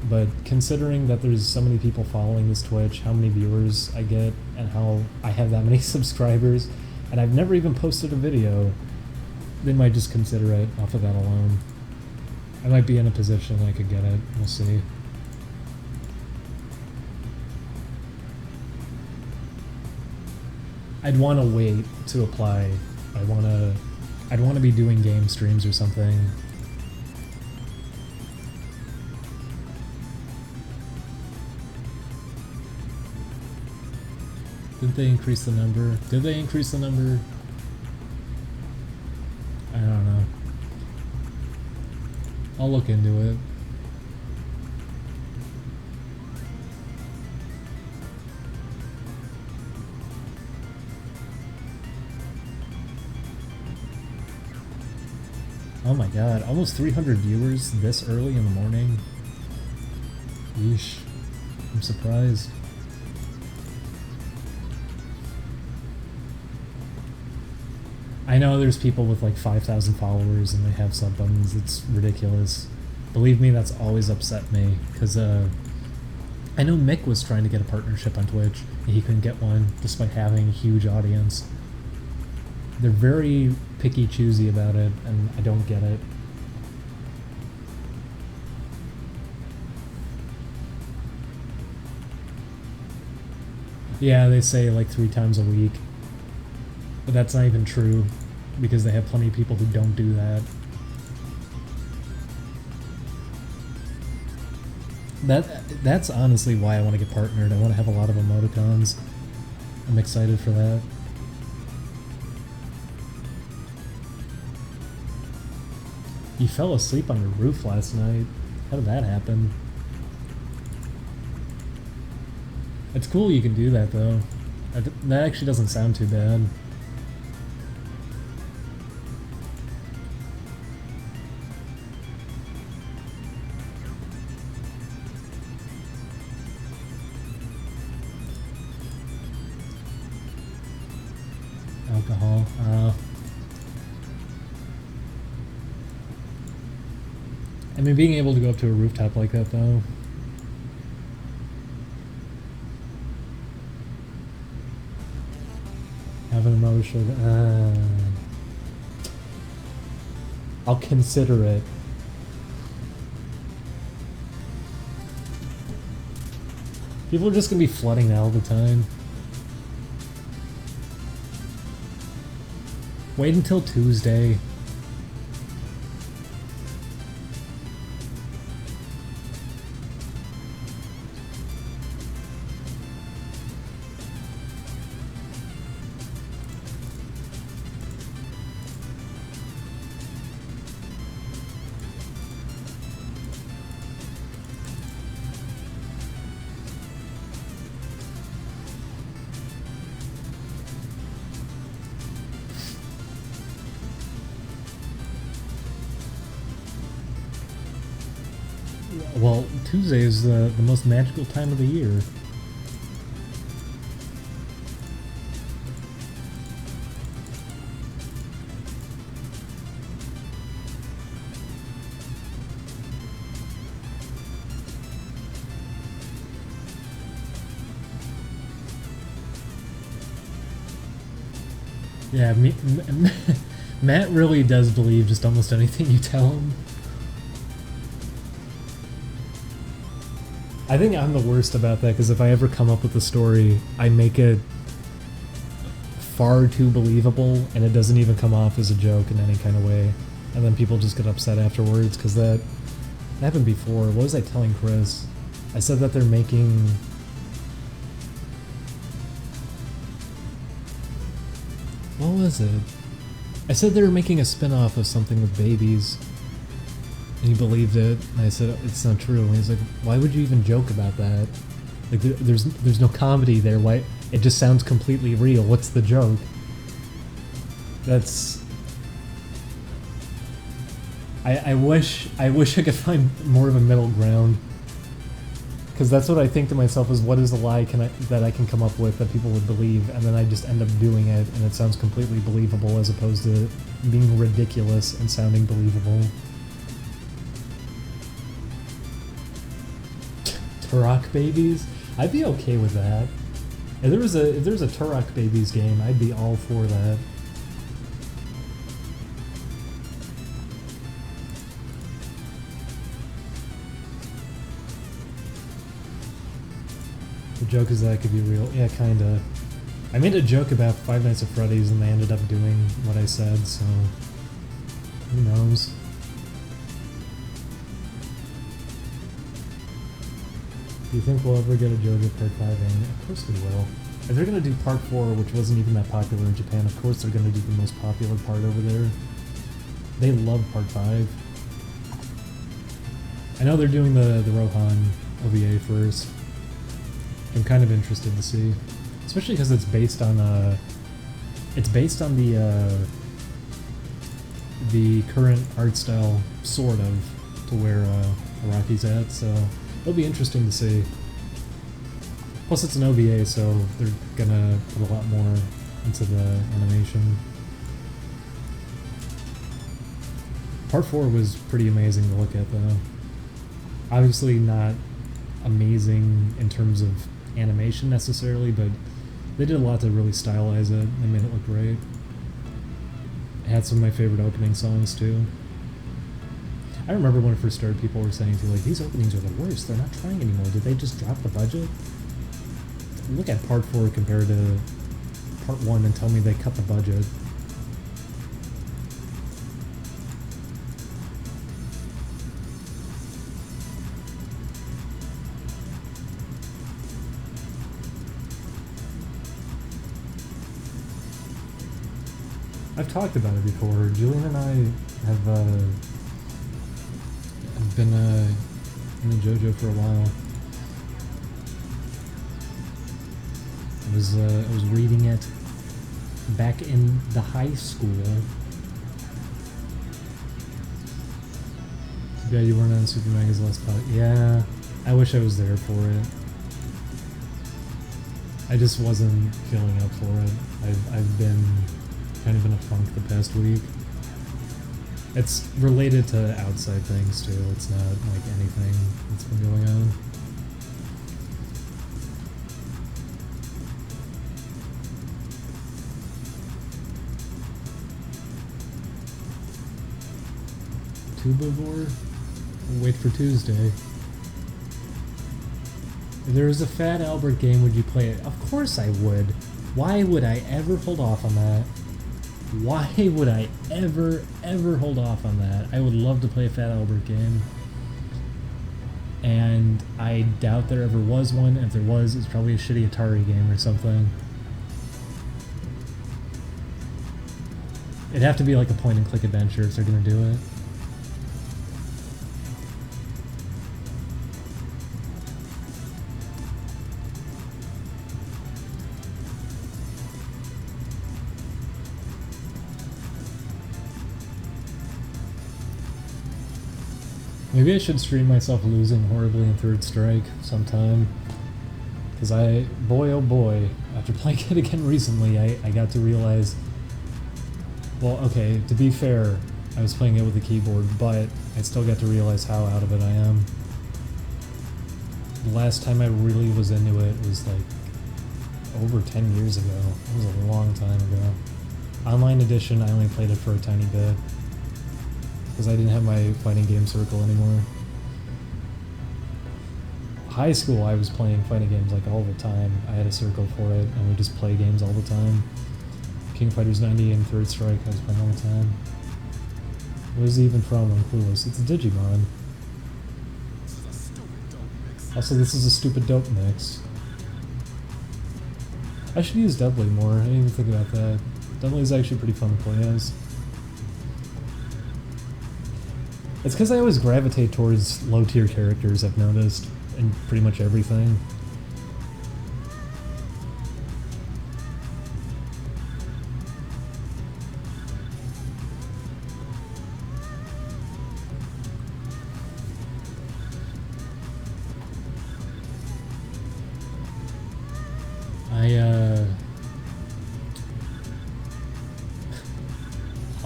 But considering that there's so many people following this Twitch, how many viewers I get, and how I have that many subscribers, and I've never even posted a video, they might just consider it off of that alone. I might be in a position I could get it. We'll see. I'd want to wait to apply. I'd want to be doing game streams or something. Did they increase the number? Did they increase the number? I don't know. I'll look into it. Oh my god, almost 300 viewers this early in the morning. Yeesh. I'm surprised. I know there's people with like 5,000 followers and they have sub buttons. It's ridiculous. Believe me, that's always upset me, because I know Mick was trying to get a partnership on Twitch and he couldn't get one despite having a huge audience. They're very picky choosy about it, and I don't get it. Yeah, they say like 3 times a week, but that's not even true, because they have plenty of people who don't do that. That's honestly why I want to get partnered. I want to have a lot of emoticons. I'm excited for that. You fell asleep on your roof last night. How did that happen? It's cool you can do that though. That actually doesn't sound too bad. Alcohol. I mean, being able to go up to a rooftop like that, though. Have an emotion. I'll consider it. People are just gonna be flooding that all the time. Wait until Tuesday. Well, Tuesday is the most magical time of the year. Yeah, Matt really does believe just almost anything you tell him. I think I'm the worst about that, because if I ever come up with a story, I make it far too believable, and it doesn't even come off as a joke in any kind of way. And then people just get upset afterwards, because that happened before. What was I telling Chris? I said that they're making... What was it? I said they were making a spin-off of something with babies. And he believed it, and I said, it's not true. And he's like, why would you even joke about that? Like, there's no comedy there. Why? It just sounds completely real. What's the joke? That's... I wish I could find more of a middle ground. Because that's what I think to myself is, what is a lie that I can come up with that people would believe, and then I just end up doing it, and it sounds completely believable as opposed to being ridiculous and sounding believable. Turok Babies? I'd be okay with that. If there was a Turok Babies game, I'd be all for that. The joke is that it could be real. Yeah, kinda. I made a joke about Five Nights at Freddy's and they ended up doing what I said, so who knows. Do you think we'll ever get a JoJo Part 5 anime? Of course we will. If they're gonna do Part 4, which wasn't even that popular in Japan, of course they're gonna do the most popular part over there. They love Part 5. I know they're doing the Rohan OVA first. I'm kind of interested to see, especially because it's based on the current art style, sort of, to where Araki's at. So it'll be interesting to see. Plus, it's an OVA, so they're gonna put a lot more into the animation. Part 4 was pretty amazing to look at, though. Obviously, not amazing in terms of animation necessarily, but they did a lot to really stylize it. They made it look great. It had some of my favorite opening songs too. I remember when it first started, people were saying to like, these openings are the worst, they're not trying anymore. Did they just drop the budget? Look at Part 4 compared to Part 1 and tell me they cut the budget. I've talked about it before. Julian and I have been in the JoJo for a while. I was reading it back in the high school. Too bad you weren't on Super Mega's last pod. Yeah, I wish I was there for it. I just wasn't feeling up for it. I've been kind of in a funk the past week. It's related to outside things too, it's not like anything that's been going on. Tubivore? We'll wait for Tuesday. If there was a Fat Albert game, would you play it? Of course I would. Why would I ever hold off on that? Why would I ever hold off on that? I would love to play a Fat Albert game. And I doubt there ever was one. If there was, it's probably a shitty Atari game or something. It'd have to be like a point-and-click adventure if they're gonna do it. Maybe I should stream myself losing horribly in Third Strike sometime. Because boy oh boy, after playing it again recently, I got to realize, well, okay, to be fair, I was playing it with a keyboard, but I still got to realize how out of it I am. The last time I really was into it was like over 10 years ago. It was a long time ago. Online edition, I only played it for a tiny bit. Because I didn't have my fighting game circle anymore. High school, I was playing fighting games like all the time. I had a circle for it, and we just play games all the time. King of Fighters 90 and Third Strike, I was playing all the time. What is it even from? I'm clueless. It's a Digimon. Also, this is a stupid dope mix. I should use Dudley more. I didn't even think about that. Dudley's actually pretty fun to play as. It's because I always gravitate towards low-tier characters, I've noticed, in pretty much everything.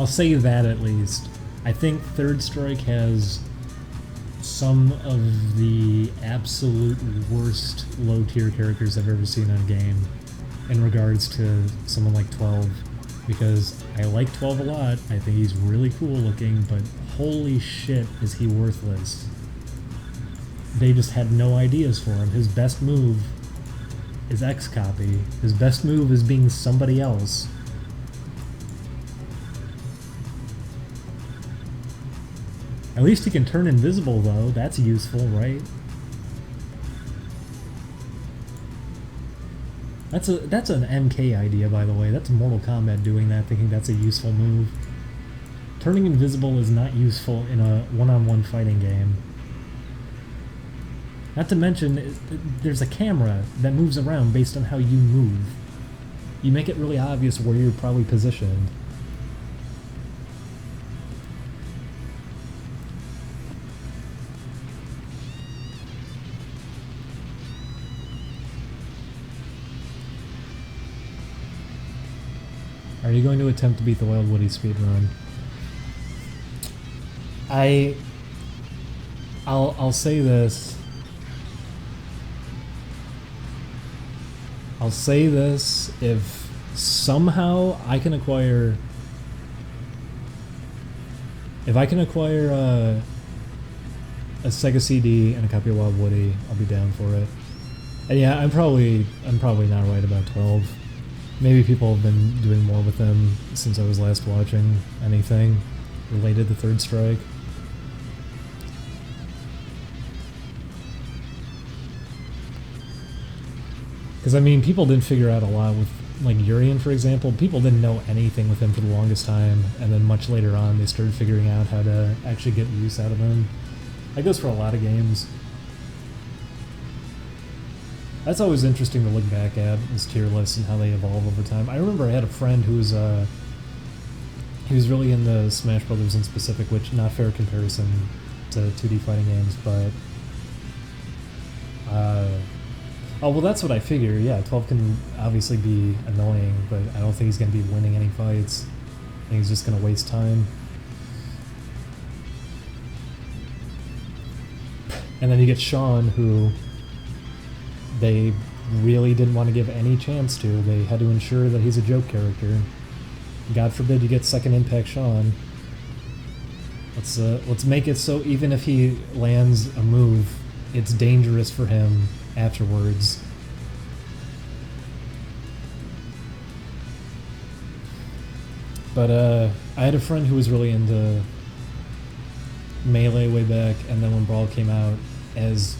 I'll say that at least. I think Third Strike has some of the absolute worst low-tier characters I've ever seen on a game in regards to someone like 12, because I like 12 a lot, I think he's really cool looking, but holy shit is he worthless. They just had no ideas for him. His best move is X-Copy. His best move is being somebody else. At least he can turn invisible, though. That's useful, right? That's an MK idea, by the way. That's Mortal Kombat doing that, thinking that's a useful move. Turning invisible is not useful in a one-on-one fighting game. Not to mention, there's a camera that moves around based on how you move. You make it really obvious where you're probably positioned. Are you going to attempt to beat the Wild Woody speedrun? I'll say this. I'll say this, if somehow I can acquire... If I can acquire a Sega CD and a copy of Wild Woody, I'll be down for it. And yeah, I'm probably not right about 12. Maybe people have been doing more with them since I was last watching anything related to Third Strike. Because, I mean, people didn't figure out a lot with, like, Urian, for example. People didn't know anything with him for the longest time, and then much later on they started figuring out how to actually get use out of him. That goes for a lot of games. That's always interesting to look back at, this tier list and how they evolve over time. I remember I had a friend who was he was really into Smash Brothers in specific, which not fair comparison to 2D fighting games, but oh well, that's what I figure. Yeah, 12 can obviously be annoying, but I don't think he's going to be winning any fights. I think he's just going to waste time. And then you get Sean, who they really didn't want to give any chance to. They had to ensure that he's a joke character. God forbid you get second impact Sean. Let's make it so even if he lands a move, it's dangerous for him afterwards. But I had a friend who was really into Melee way back, and then when Brawl came out, as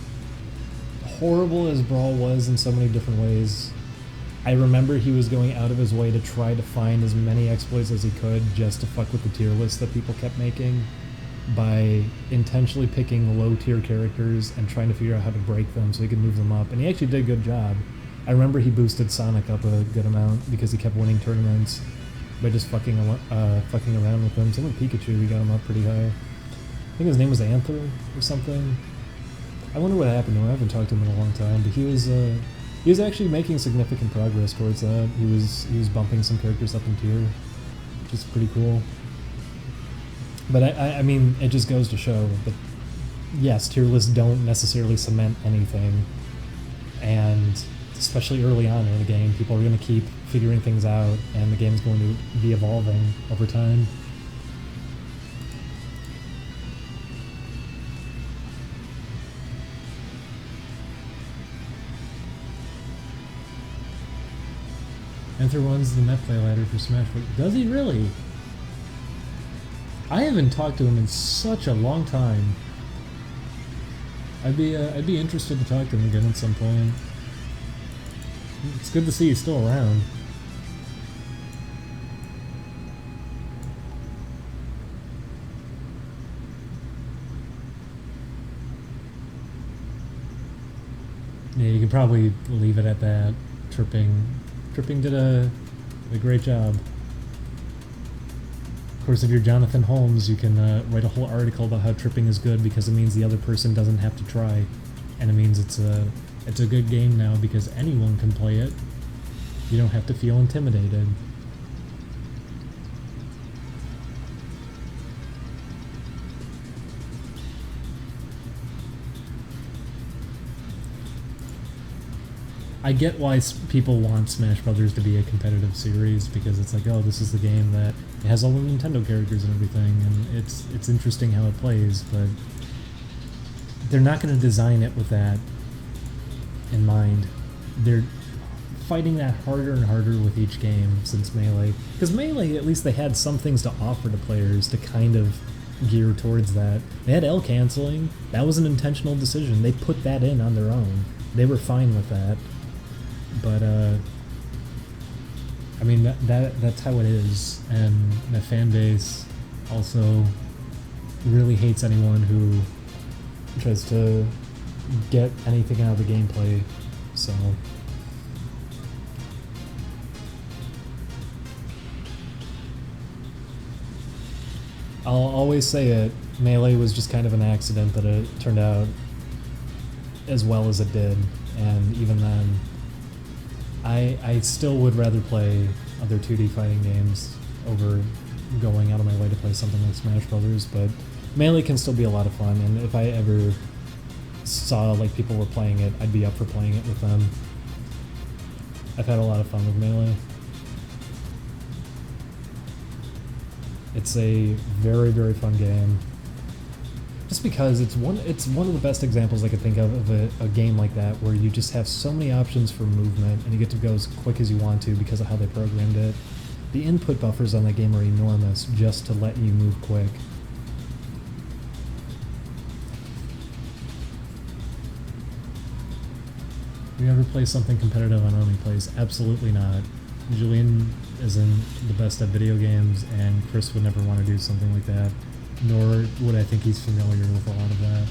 horrible as Brawl was in so many different ways, I remember he was going out of his way to try to find as many exploits as he could just to fuck with the tier list that people kept making by intentionally picking low tier characters and trying to figure out how to break them so he could move them up, and he actually did a good job. I remember he boosted Sonic up a good amount because he kept winning tournaments by just fucking around with them. Same with Pikachu, we got him up pretty high. I think his name was Anther or something. I wonder what happened to him. I haven't talked to him in a long time, but he was actually making significant progress towards that. He was bumping some characters up in tier, which is pretty cool. But I mean, it just goes to show that yes, tier lists don't necessarily cement anything, and especially early on in the game, people are going to keep figuring things out, and the game's going to be evolving over time. Anther runs the net play ladder for Smash Bros. Does he really? I haven't talked to him in such a long time. I'd be interested to talk to him again at some point. It's good to see he's still around. Yeah, you can probably leave it at that. Tripping did a great job. Of course, if you're Jonathan Holmes, you can write a whole article about how tripping is good because it means the other person doesn't have to try, and it means it's a good game now because anyone can play it. You don't have to feel intimidated. I get why people want Smash Brothers to be a competitive series, because it's like, oh, this is the game that it has all the Nintendo characters and everything, and it's interesting how it plays, but they're not going to design it with that in mind. They're fighting that harder and harder with each game since Melee. Because Melee, at least they had some things to offer to players to kind of gear towards that. They had L canceling. That was an intentional decision. They put that in on their own. They were fine with that. But, I mean, that's how it is. And the fan base also really hates anyone who tries to get anything out of the gameplay, so... I'll always say it, Melee was just kind of an accident that it turned out as well as it did, and even then, I still would rather play other 2D fighting games over going out of my way to play something like Smash Brothers, but Melee can still be a lot of fun, and if I ever saw like people were playing it, I'd be up for playing it with them. I've had a lot of fun with Melee. It's a very, very fun game. Just because it's one of the best examples I could think of a game like that, where you just have so many options for movement and you get to go as quick as you want to because of how they programmed it. The input buffers on that game are enormous just to let you move quick. Do you ever play something competitive on Only Plays? Absolutely not. Julian isn't the best at video games, and Chris would never want to do something like that, nor would I think he's familiar with a lot of that.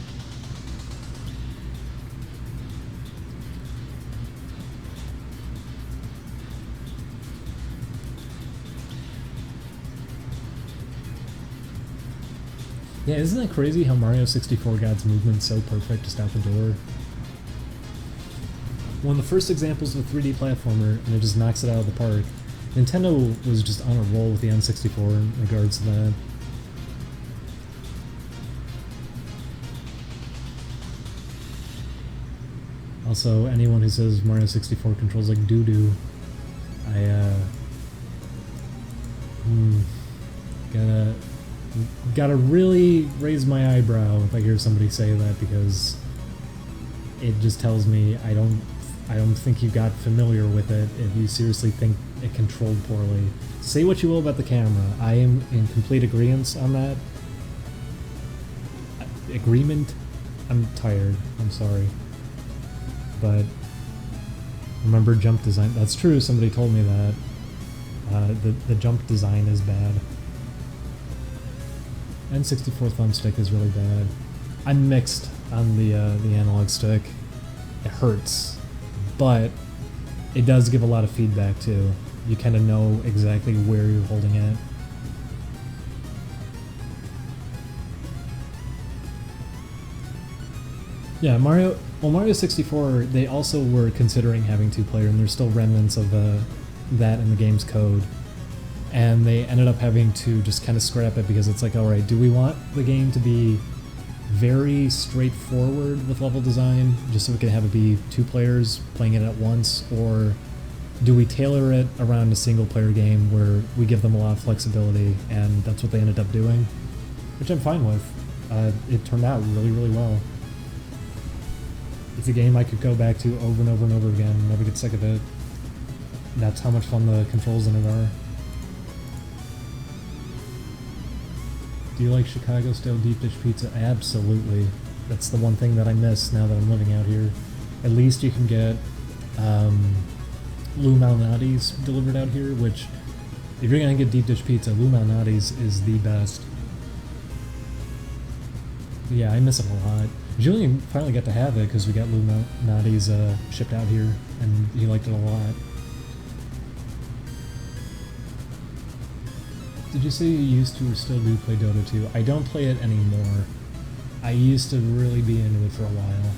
Yeah, isn't it crazy how Mario 64 got its movement so perfect just out the door? One of the first examples of a 3D platformer, and it just knocks it out of the park. Nintendo was just on a roll with the N64 in regards to that. Also, anyone who says Mario 64 controls like doo-doo, gotta really raise my eyebrow if I hear somebody say that, because it just tells me I don't think you got familiar with it if you seriously think it controlled poorly. Say what you will about the camera. I am in complete agreement on that. Agreement? I'm tired. I'm sorry. But remember jump design. That's true, somebody told me that. The jump design is bad. N64 thumbstick is really bad. I'm mixed on the analog stick. It hurts. But it does give a lot of feedback too. You kind of know exactly where you're holding it. Yeah, Mario 64, they also were considering having two-player, and there's still remnants of that in the game's code. And they ended up having to just kind of scrap it because it's like, alright, do we want the game to be very straightforward with level design, just so we can have it be two players playing it at once, or do we tailor it around a single-player game where we give them a lot of flexibility, and that's what they ended up doing, which I'm fine with. It turned out really, really well. It's a game I could go back to over and over and over again and never get sick of it. That's how much fun the controls in it are. Do you like Chicago-style deep dish pizza? Absolutely. That's the one thing that I miss now that I'm living out here. At least you can get Lou Malnati's delivered out here, which, if you're gonna get deep dish pizza, Lou Malnati's is the best. Yeah, I miss it a lot. Julian finally got to have it because we got Lou Malnati's shipped out here, and he liked it a lot. Did you say you used to or still do play Dota 2? I don't play it anymore. I used to really be into it for a while.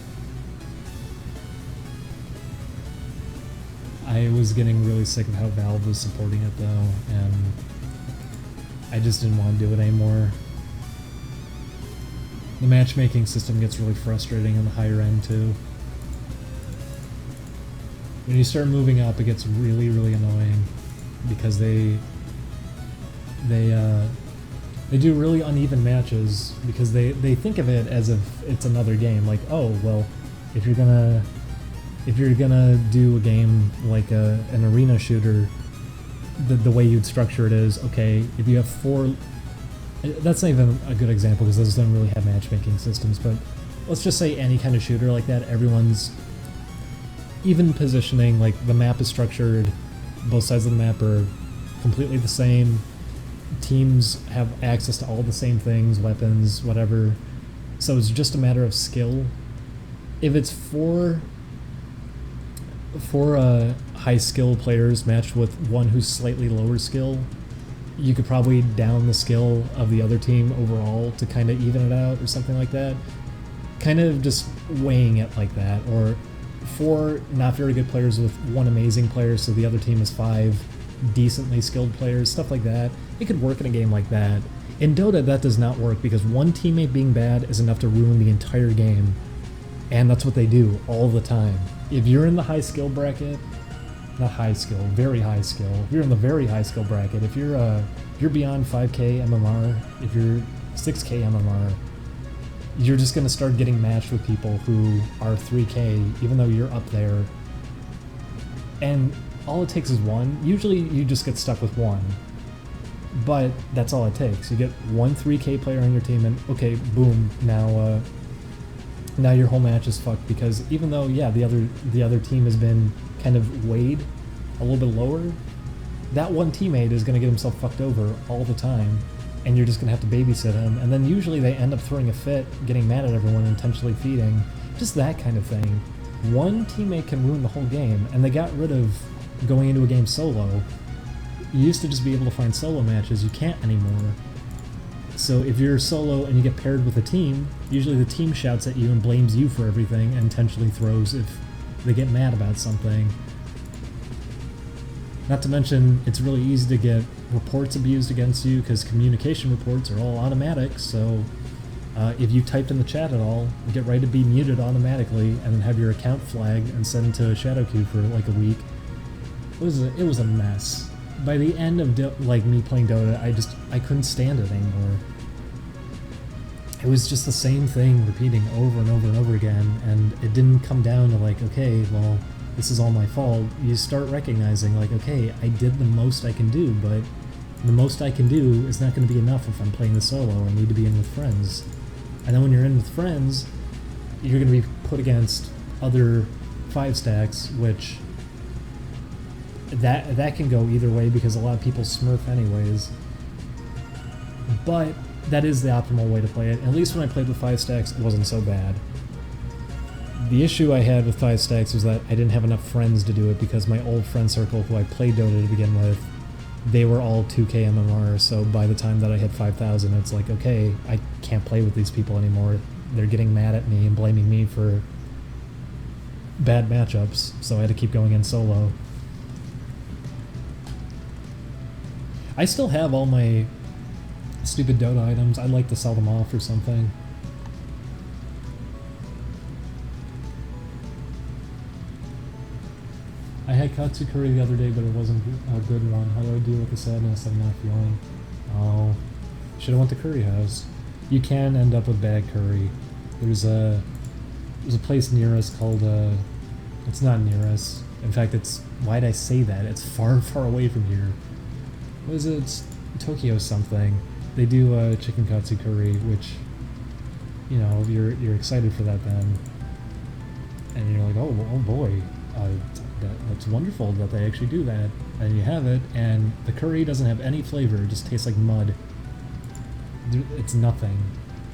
I was getting really sick of how Valve was supporting it though, and I just didn't want to do it anymore. The matchmaking system gets really frustrating on the higher end too. When you start moving up, it gets really, really annoying because they do really uneven matches because they think of it as if it's another game. Like, oh well, if you're gonna do a game like an arena shooter, the way you'd structure it is, okay, if you have 4, that's not even a good example because those don't really have matchmaking systems, but let's just say any kind of shooter like that, everyone's even positioning, like the map is structured, both sides of the map are completely the same, teams have access to all the same things, weapons, whatever, so it's just a matter of skill. If it's four high skill players matched with one who's slightly lower skill, you could probably down the skill of the other team overall to kind of even it out or something like that. Kind of just weighing it like that. Or 4 not very good players with 1 amazing player, so the other team is 5 decently skilled players, stuff like that. It could work in a game like that. In Dota, that does not work because one teammate being bad is enough to ruin the entire game. And that's what they do all the time. If you're in the high skill bracket, not high skill, very high skill. If you're in the very high skill bracket, if you're beyond 5k MMR, if you're 6k MMR, you're just gonna start getting matched with people who are 3k, even though you're up there. And all it takes is 1. Usually you just get stuck with 1. But that's all it takes. You get 1 3k player on your team and okay, boom, now your whole match is fucked because even though, yeah, the other team has been kind of weighed a little bit lower, that one teammate is going to get himself fucked over all the time, and you're just going to have to babysit him, and then usually they end up throwing a fit, getting mad at everyone, intentionally feeding, just that kind of thing. One teammate can ruin the whole game, and they got rid of going into a game solo. You used to just be able to find solo matches, you can't anymore. So if you're solo and you get paired with a team, usually the team shouts at you and blames you for everything and intentionally throws if they get mad about something. Not to mention, it's really easy to get reports abused against you because communication reports are all automatic, so if you typed in the chat at all, you get ready to be muted automatically and then have your account flagged and sent into a shadow queue for like a week. It was a mess. By the end of me playing Dota, I couldn't stand it anymore. It was just the same thing repeating over and over and over again, and it didn't come down to like, okay, well, this is all my fault. You start recognizing like, okay, I did the most I can do, but the most I can do is not going to be enough if I'm playing the solo. I need to be in with friends. And then when you're in with friends, you're going to be put against other 5 stacks, which that can go either way because a lot of people smurf anyways. But that is the optimal way to play it. At least when I played with 5 stacks, it wasn't so bad. The issue I had with 5 stacks was that I didn't have enough friends to do it because my old friend circle who I played Dota to begin with, they were all 2k MMR, so by the time that I hit 5,000, it's like, okay, I can't play with these people anymore. They're getting mad at me and blaming me for bad matchups, so I had to keep going in solo. I still have all my stupid Dota items. I'd like to sell them off or something. I had katsu curry the other day, but it wasn't a good one. How do I deal with the sadness I'm not feeling? Oh, should have went to curry house. You can end up with bad curry. There's a place near us called it's not near us. In fact, it's, why'd I say that? It's far, far away from here. What is it? It's Tokyo something. They do chicken katsu curry, which, you know, you're excited for that then, and you're like, oh boy, that's wonderful that they actually do that. And you have it, and the curry doesn't have any flavor; it just tastes like mud. It's nothing,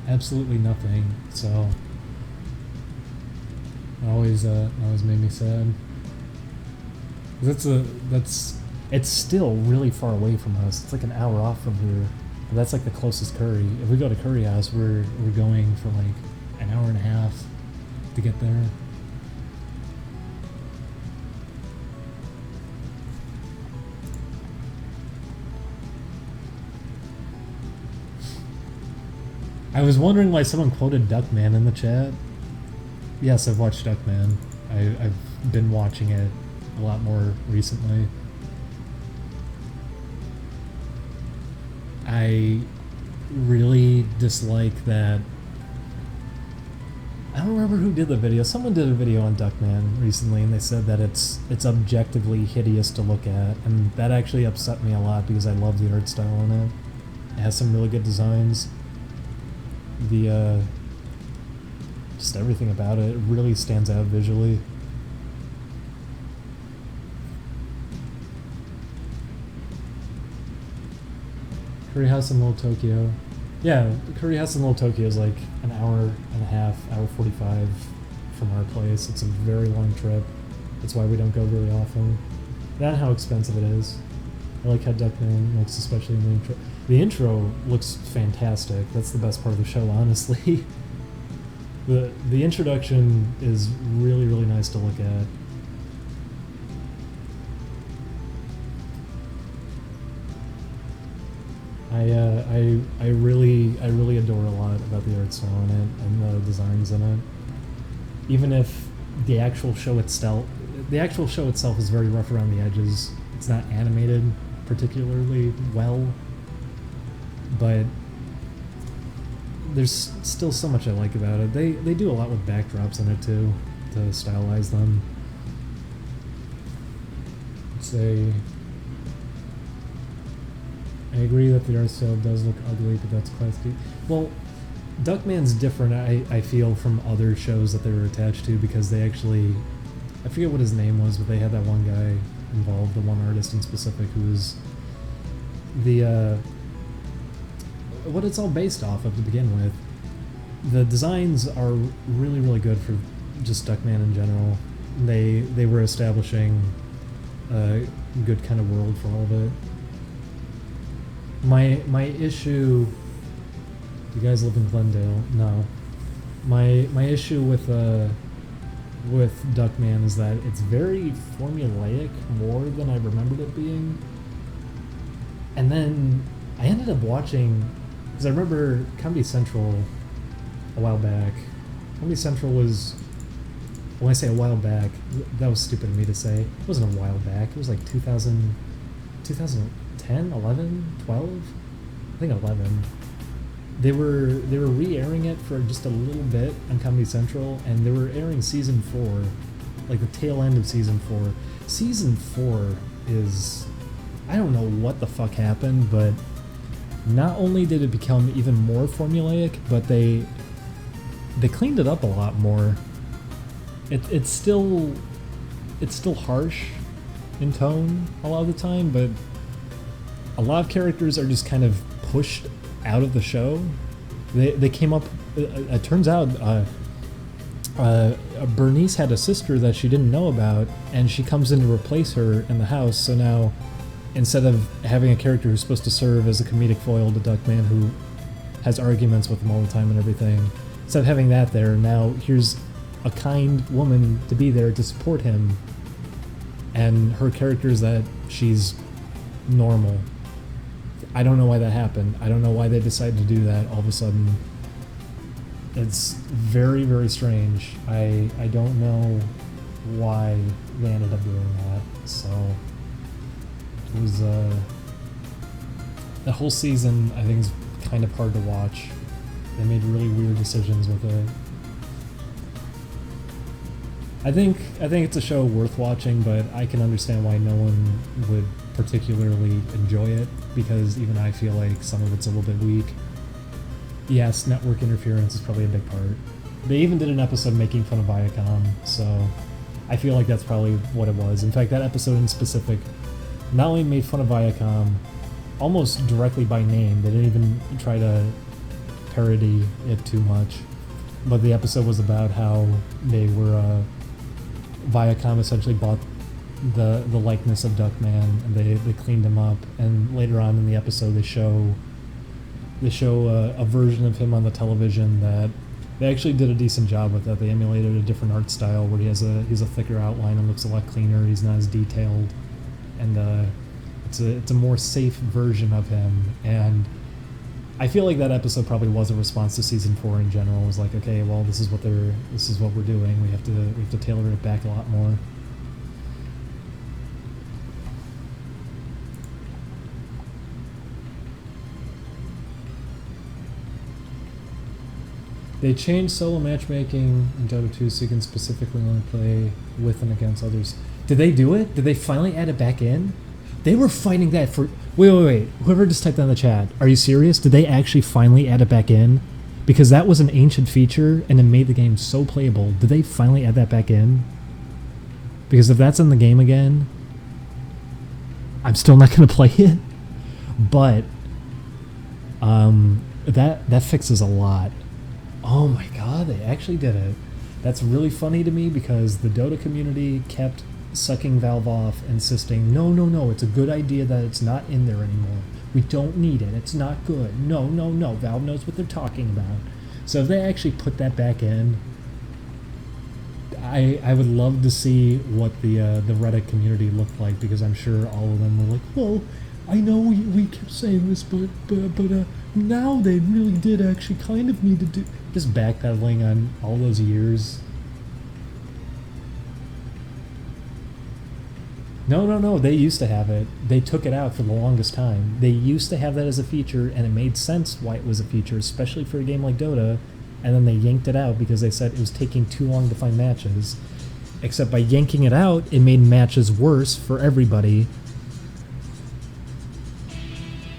absolutely nothing. So it always made me sad. It's still really far away from us. It's like an hour off from here. And that's like the closest curry. If we go to curry house, we're going for like an hour and a half to get there. I was wondering why someone quoted Duckman in the chat. Yes, I've watched Duckman. I've been watching it a lot more recently. I really dislike that. I don't remember who did the video. Someone did a video on Duckman recently, and they said that it's objectively hideous to look at, and that actually upset me a lot because I love the art style in it. It has some really good designs. Just everything about it really stands out visually. Curry House in Little Tokyo. Yeah, Curry House in Little Tokyo is like an hour and a half, hour 45 from our place. It's a very long trip. That's why we don't go very often. Not how expensive it is. I like how Duckman looks, especially in the intro. The intro looks fantastic. That's the best part of the show, honestly. The introduction is really, really nice to look at. I really adore a lot about the art style in it and the designs in it. Even if the actual show itself is very rough around the edges. It's not animated particularly well, but there's still so much I like about it. They do a lot with backdrops in it too, to stylize them. I agree that the art style does look ugly, but that's classic. Well, Duckman's different, I feel, from other shows that they were attached to, because they actually, I forget what his name was, but they had that one guy involved, the one artist in specific, who was what it's all based off of to begin with. The designs are really, really good for just Duckman in general. They were establishing a good kind of world for all of it. My issue. You guys live in Glendale? No. My issue with Duckman is that it's very formulaic, more than I remembered it being. And then I ended up watching, because I remember Comedy Central a while back. Comedy Central was, when I say a while back, that was stupid of me to say. It wasn't a while back. It was like 2010, 11, 12? I think 11. They were re-airing it for just a little bit on Comedy Central, and they were airing season 4, like the tail end of season 4. Season 4 is, I don't know what the fuck happened, but not only did it become even more formulaic, but they cleaned it up a lot more. It's still harsh in tone a lot of the time, but a lot of characters are just kind of pushed out of the show. They came up. It turns out Bernice had a sister that she didn't know about, and she comes in to replace her in the house. So now, instead of having a character who's supposed to serve as a comedic foil to Duckman, who has arguments with him all the time and everything, instead of having that there, now here's a kind woman to be there to support him, and her character is that she's normal. I don't know why that happened. I don't know why they decided to do that all of a sudden. It's very, very strange. I don't know why they ended up doing that. So it was that whole season, I think, is kind of hard to watch. They made really weird decisions with it. I think it's a show worth watching, but I can understand why no one would particularly enjoy it, because even I feel like some of it's a little bit weak. Yes, network interference is probably a big part. They even did an episode making fun of Viacom, so I feel like that's probably what it was. In fact, that episode in specific not only made fun of Viacom almost directly by name, they didn't even try to parody it too much, but the episode was about how they were Viacom essentially bought the likeness of Duckman, and they cleaned him up, and later on in the episode they show a version of him on the television that they actually did a decent job with. That they emulated a different art style where he has a thicker outline and looks a lot cleaner. He's not as detailed, and it's a more safe version of him. And I feel like that episode probably was a response to season 4 in general. It was like, okay, well, this is what we're doing. We have to tailor it back a lot more. They changed solo matchmaking in Dota 2 so you can specifically only play with and against others. Did they do it? Did they finally add it back in? They were fighting that for... Wait. Whoever just typed that in the chat, are you serious? Did they actually finally add it back in? Because that was an ancient feature and it made the game so playable. Did they finally add that back in? Because if that's in the game again, I'm still not going to play it. But that fixes a lot. Oh my god, they actually did it. That's really funny to me because the Dota community kept sucking Valve off, insisting, no, it's a good idea that it's not in there anymore. We don't need it. It's not good. No. Valve knows what they're talking about. So if they actually put that back in, I would love to see what the Reddit community looked like, because I'm sure all of them were like, well, I know we kept saying this, but now they really did actually kind of need to do... Just backpedaling on all those years. No, they used to have it. They took it out for the longest time. They used to have that as a feature, and it made sense why it was a feature, especially for a game like Dota, and then they yanked it out because they said it was taking too long to find matches. Except by yanking it out, it made matches worse for everybody.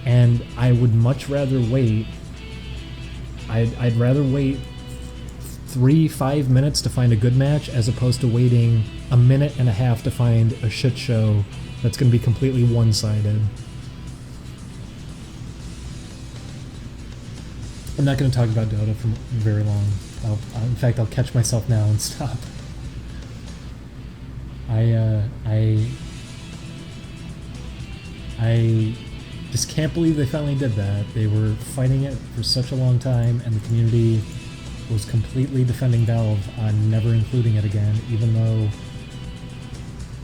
And I would much rather wait. I'd rather wait 3-5 minutes to find a good match as opposed to waiting a minute and a half to find a shit show that's going to be completely one-sided. I'm not going to talk about Dota for very long. In fact, I'll catch myself now and stop. I just can't believe they finally did that. They were fighting it for such a long time, and the community was completely defending Valve on never including it again, even though,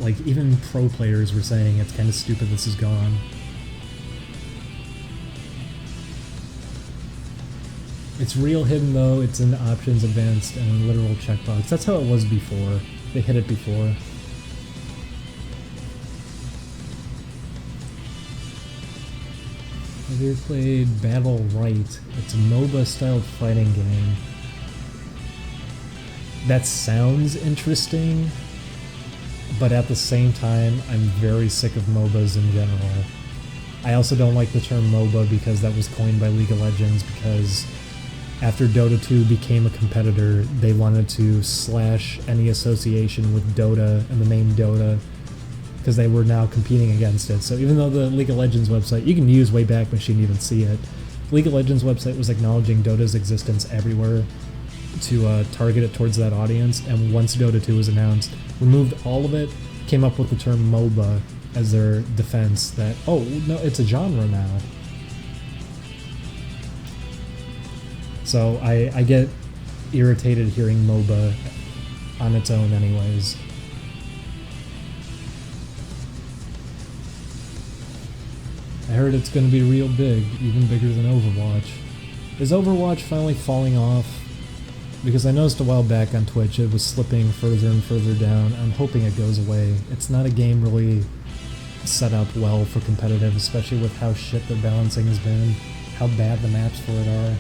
like, even pro players were saying it's kind of stupid this is gone. It's real hidden though, it's in options, advanced, and a literal checkbox. That's how it was before. They hit it before. Have you ever played Battle Right? It's a MOBA-styled fighting game. That sounds interesting, but at the same time, I'm very sick of MOBAs in general. I also don't like the term MOBA because that was coined by League of Legends, because after Dota 2 became a competitor, they wanted to slash any association with Dota and the name Dota, because they were now competing against it. So even though the League of Legends website, you can use Wayback Machine to even see it, League of Legends website was acknowledging Dota's existence everywhere to target it towards that audience, and once Dota 2 was announced, removed all of it, came up with the term MOBA as their defense that, oh, no, it's a genre now. So I get irritated hearing MOBA on its own anyways. I heard it's going to be real big, even bigger than Overwatch. Is Overwatch finally falling off? Because I noticed a while back on Twitch it was slipping further and further down. I'm hoping it goes away. It's not a game really set up well for competitive, especially with how shit their balancing has been, how bad the maps for it are,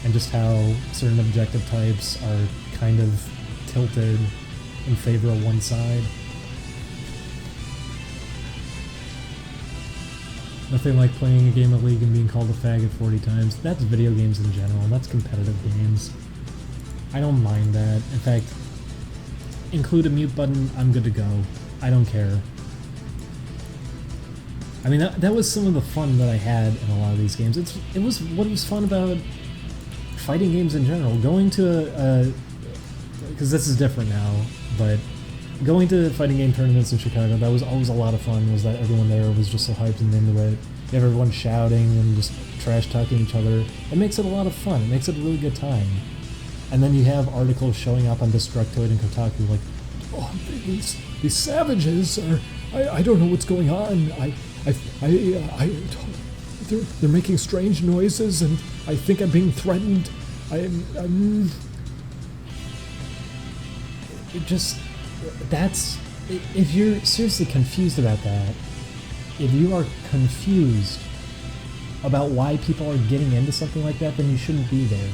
and just how certain objective types are kind of tilted in favor of one side. Nothing like playing a game of League and being called a faggot 40 times. That's video games in general, that's competitive games. I don't mind that. In fact, include a mute button, I'm good to go. I don't care. I mean, that was some of the fun that I had in a lot of these games. It was what was fun about fighting games in general. Going to because this is different now, but going to fighting game tournaments in Chicago, that was always a lot of fun, was that everyone there was just so hyped and into it. You have everyone shouting and just trash-talking each other. It makes it a lot of fun. It makes it a really good time. And then you have articles showing up on Destructoid and Kotaku like, oh, these savages are, I don't know what's going on. They're making strange noises and I think I'm being threatened. If you're seriously confused about that, if you are confused about why people are getting into something like that, then you shouldn't be there.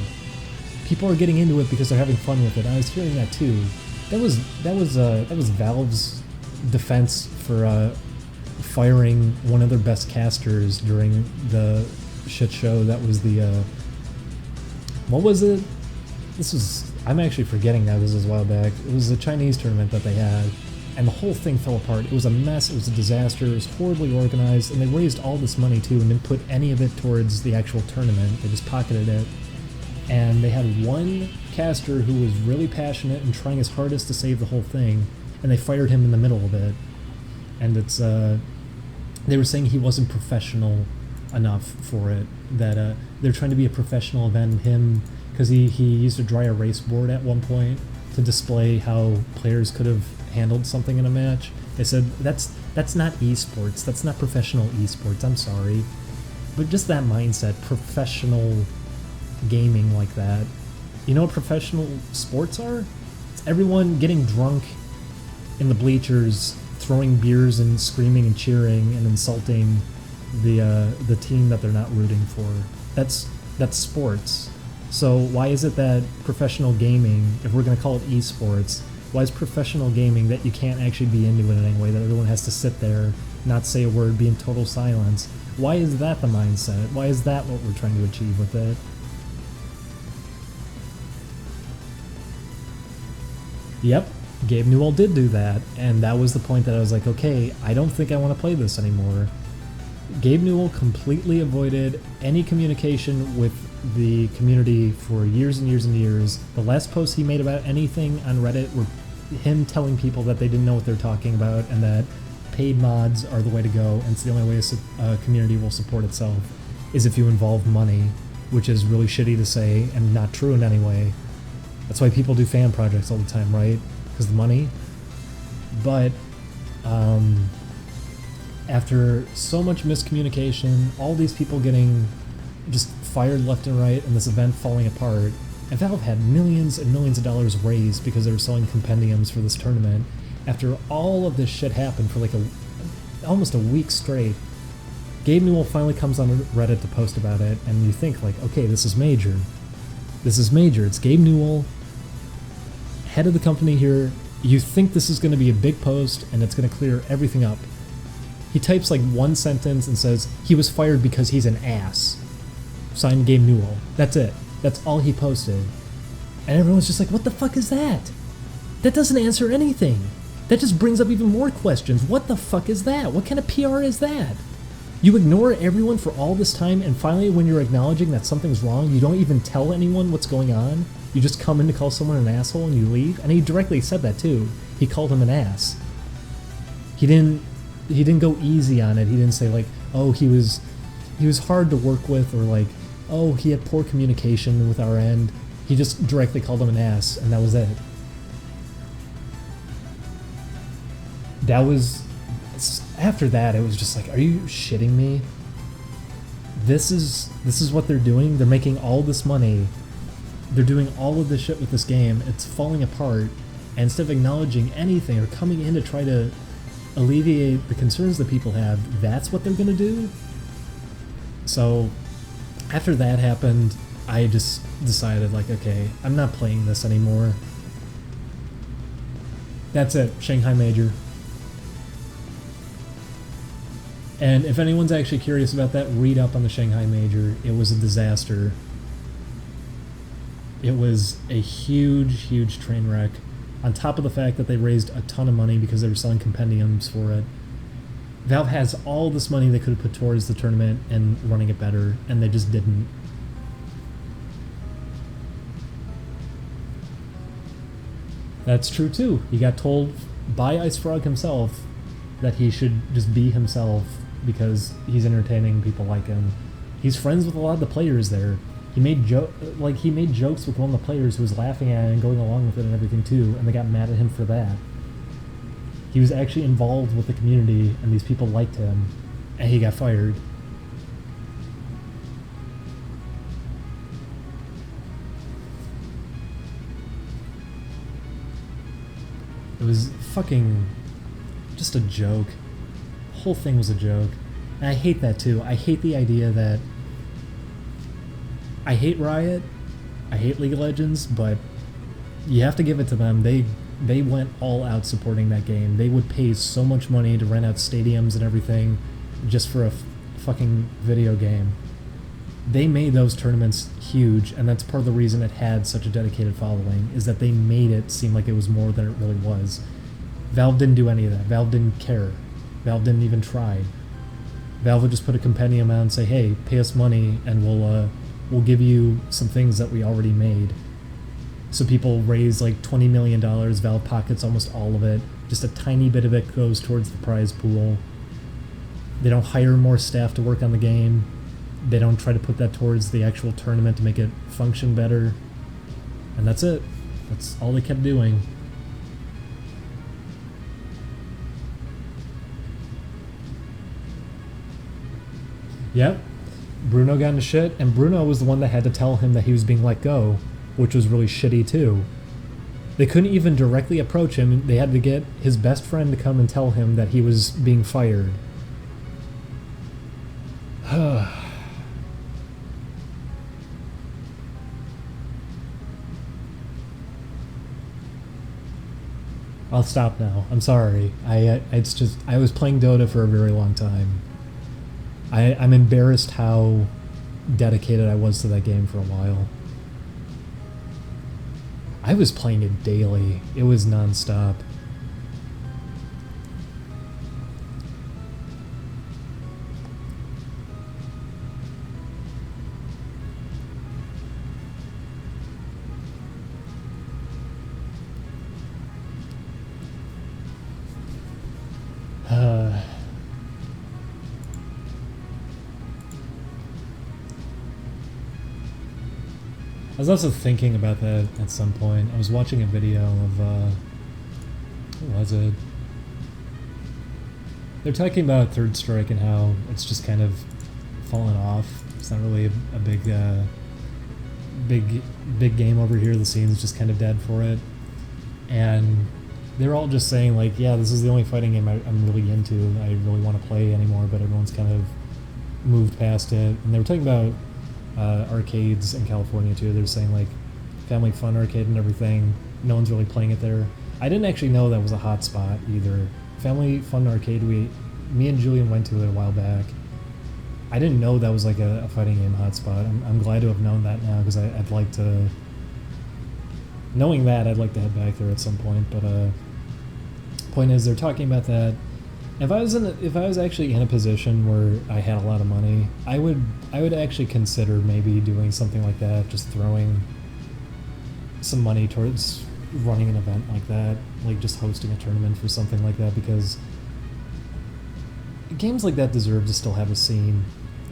people are getting into it because they're having fun with it. I was hearing that too. That was Valve's defense for firing one of their best casters during the shit show. That was the what was it? I'm actually forgetting now. This was a while back. It was a Chinese tournament that they had, and the whole thing fell apart. It was a mess. It was a disaster. It was horribly organized, and they raised all this money too, and didn't put any of it towards the actual tournament. They just pocketed it, and they had one caster who was really passionate and trying his hardest to save the whole thing, and they fired him in the middle of it. And it's they were saying he wasn't professional enough for it. That they're trying to be a professional event, and him, because he used a dry erase board at one point to display how players could have handled something in a match. They said that's not esports, that's not professional esports, I'm sorry. But just that mindset, professional gaming like that. You know what professional sports are? It's everyone getting drunk in the bleachers, throwing beers and screaming and cheering and insulting the team that they're not rooting for. That's sports. So why is it that professional gaming, if we're going to call it esports, why is professional gaming that you can't actually be into it in any way, that everyone has to sit there, not say a word, be in total silence? Why is that the mindset? Why is that what we're trying to achieve with it? Yep, Gabe Newell did do that, and that was the point that I was like, okay, I don't think I want to play this anymore. Gabe Newell completely avoided any communication with the community for years and years and years. The last posts he made about anything on Reddit were him telling people that they didn't know what they're talking about and that paid mods are the way to go, and it's the only way a community will support itself is if you involve money, which is really shitty to say and not true in any way. That's why people do fan projects all the time, right? Because of the money. But after so much miscommunication, all these people getting just fired left and right, and this event falling apart, and Valve had millions and millions of dollars raised because they were selling compendiums for this tournament. After all of this shit happened for like almost a week straight, Gabe Newell finally comes on Reddit to post about it, and you think like, okay, this is major. This is major. It's Gabe Newell, head of the company here. You think this is going to be a big post and it's going to clear everything up. He types like one sentence and says he was fired because he's an ass. Signed, Gabe Newell. That's it. That's all he posted. And everyone's just like, what the fuck is that? That doesn't answer anything. That just brings up even more questions. What the fuck is that? What kind of PR is that? You ignore everyone for all this time, and finally when you're acknowledging that something's wrong, you don't even tell anyone what's going on. You just come in to call someone an asshole and you leave. And he directly said that too. He called him an ass. He didn't go easy on it. He didn't say like, oh, he was hard to work with, or like, oh, he had poor communication with our end. He just directly called him an ass, and that was it. After that, it was just like, are you shitting me? This is what they're doing? They're making all this money. They're doing all of this shit with this game. It's falling apart. And instead of acknowledging anything or coming in to try to alleviate the concerns that people have, that's what they're going to do? So after that happened, I just decided like, okay, I'm not playing this anymore. That's it. Shanghai Major. And if anyone's actually curious about that, read up on the Shanghai Major. It was a disaster. It was a huge, huge train wreck. On top of the fact that they raised a ton of money because they were selling compendiums for it. Valve has all this money they could have put towards the tournament and running it better, and they just didn't. That's true too. He got told by Ice Frog himself that he should just be himself because he's entertaining, people like him. He's friends with a lot of the players there. He made jokes with one of the players who was laughing at it and going along with it and everything too, and they got mad at him for that. He was actually involved with the community, and these people liked him, and he got fired. It was fucking just a joke. The whole thing was a joke. And I hate that too. I hate the idea that I hate Riot, I hate League of Legends, but you have to give it to them. They went all out supporting that game. They would pay so much money to rent out stadiums and everything just for a fucking video game. They made those tournaments huge, and that's part of the reason it had such a dedicated following, is that they made it seem like it was more than it really was. Valve didn't do any of that. Valve didn't care. Valve didn't even try. Valve would just put a compendium out and say, hey, pay us money and we'll give you some things that we already made. So people raise like $20 million, Valve pockets almost all of it. Just a tiny bit of it goes towards the prize pool. They don't hire more staff to work on the game. They don't try to put that towards the actual tournament to make it function better. And that's it. That's all they kept doing. Yep. Bruno got into shit, and Bruno was the one that had to tell him that he was being let go, which was really shitty too. They couldn't even directly approach him. They had to get his best friend to come and tell him that he was being fired. I'll stop now. I'm sorry. I was playing Dota for a very long time. I'm embarrassed how dedicated I was to that game for a while. I was playing it daily. It was non-stop. I was also thinking about that at some point. I was watching a video of, what was it? They're talking about Third Strike and how it's just kind of fallen off. It's not really a big game over here. The scene's just kind of dead for it. And they're all just saying like, yeah, this is the only fighting game I'm really into. I really want to play anymore, but everyone's kind of moved past it. And they were talking about arcades in California too. They're saying like Family Fun Arcade and everything. No one's really playing it there. I didn't actually know that was a hot spot either. Family Fun Arcade, me and Julian went to it a while back. I didn't know that was like a fighting game hotspot. I'm glad to have known that now, because I'd like to. Knowing that, I'd like to head back there at some point. But point is, they're talking about that. If I was actually in a position where I had a lot of money, I would actually consider maybe doing something like that, just throwing some money towards running an event like that, like just hosting a tournament for something like that, because games like that deserve to still have a scene.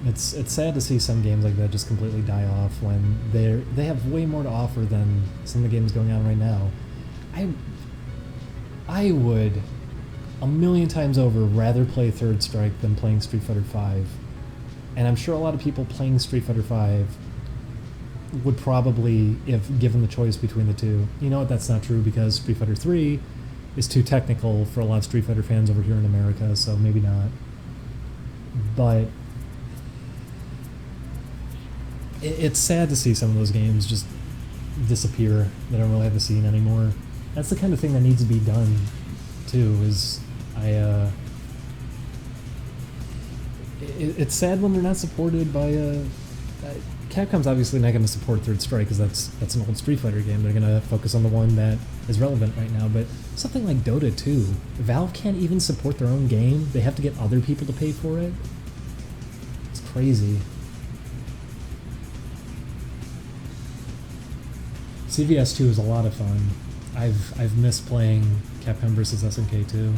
It's sad to see some games like that just completely die off when they have way more to offer than some of the games going on right now. I would a million times over rather play Third Strike than playing Street Fighter V. And I'm sure a lot of people playing Street Fighter V would probably, if given the choice between the two. You know what, that's not true, because Street Fighter 3 is too technical for a lot of Street Fighter fans over here in America, so maybe not. But it's sad to see some of those games just disappear. They don't really have a scene anymore. That's the kind of thing that needs to be done too, is it's sad when they're not supported by Capcom's obviously not going to support Third Strike, because that's an old Street Fighter game. They're going to focus on the one that is relevant right now. But something like Dota 2, Valve can't even support their own game. They have to get other people to pay for it. It's crazy. CVS 2 is a lot of fun. I've missed playing Capcom vs. SNK 2.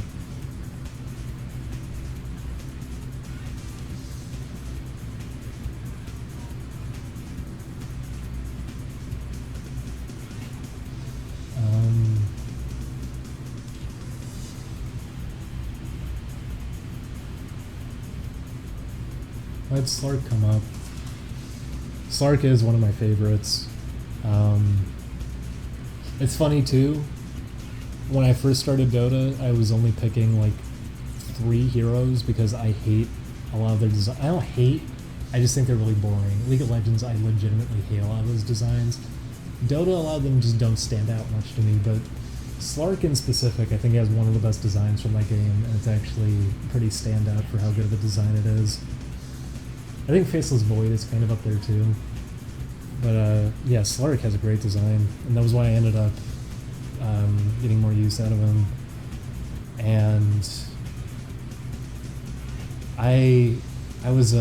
Why'd Slark come up? Slark is one of my favorites. It's funny too, when I first started Dota, I was only picking like 3 heroes because I hate a lot of their designs. I don't hate, I just think they're really boring. League of Legends, I legitimately hate a lot of those designs. Dota, a lot of them just don't stand out much to me, but Slark in specific, I think has one of the best designs from that game, and it's actually pretty standout for how good of a design it is. I think Faceless Void is kind of up there too. But yeah, Slark has a great design, and that was why I ended up getting more use out of him. And I was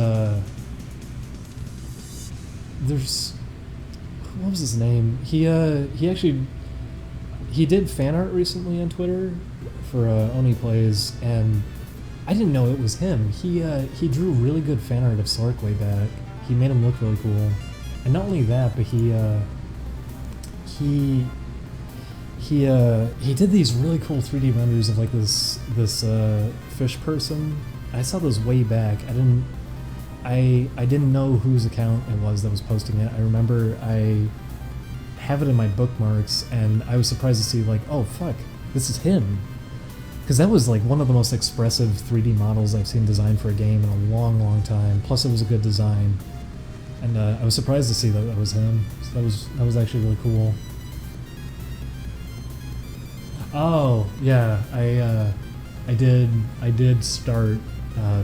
there's, what was his name? He did fan art recently on Twitter for Oni Plays, and I didn't know it was him. He drew really good fan art of Slark way back. He made him look really cool, and not only that, but he did these really cool 3D renders of like this fish person. I saw those way back. I didn't know whose account it was that was posting it. I remember I have it in my bookmarks, and I was surprised to see like, oh fuck, this is him. Because that was like one of the most expressive 3D models I've seen designed for a game in a long, long time. Plus it was a good design. And I was surprised to see that that was him. So that was actually really cool. Oh, yeah, I did start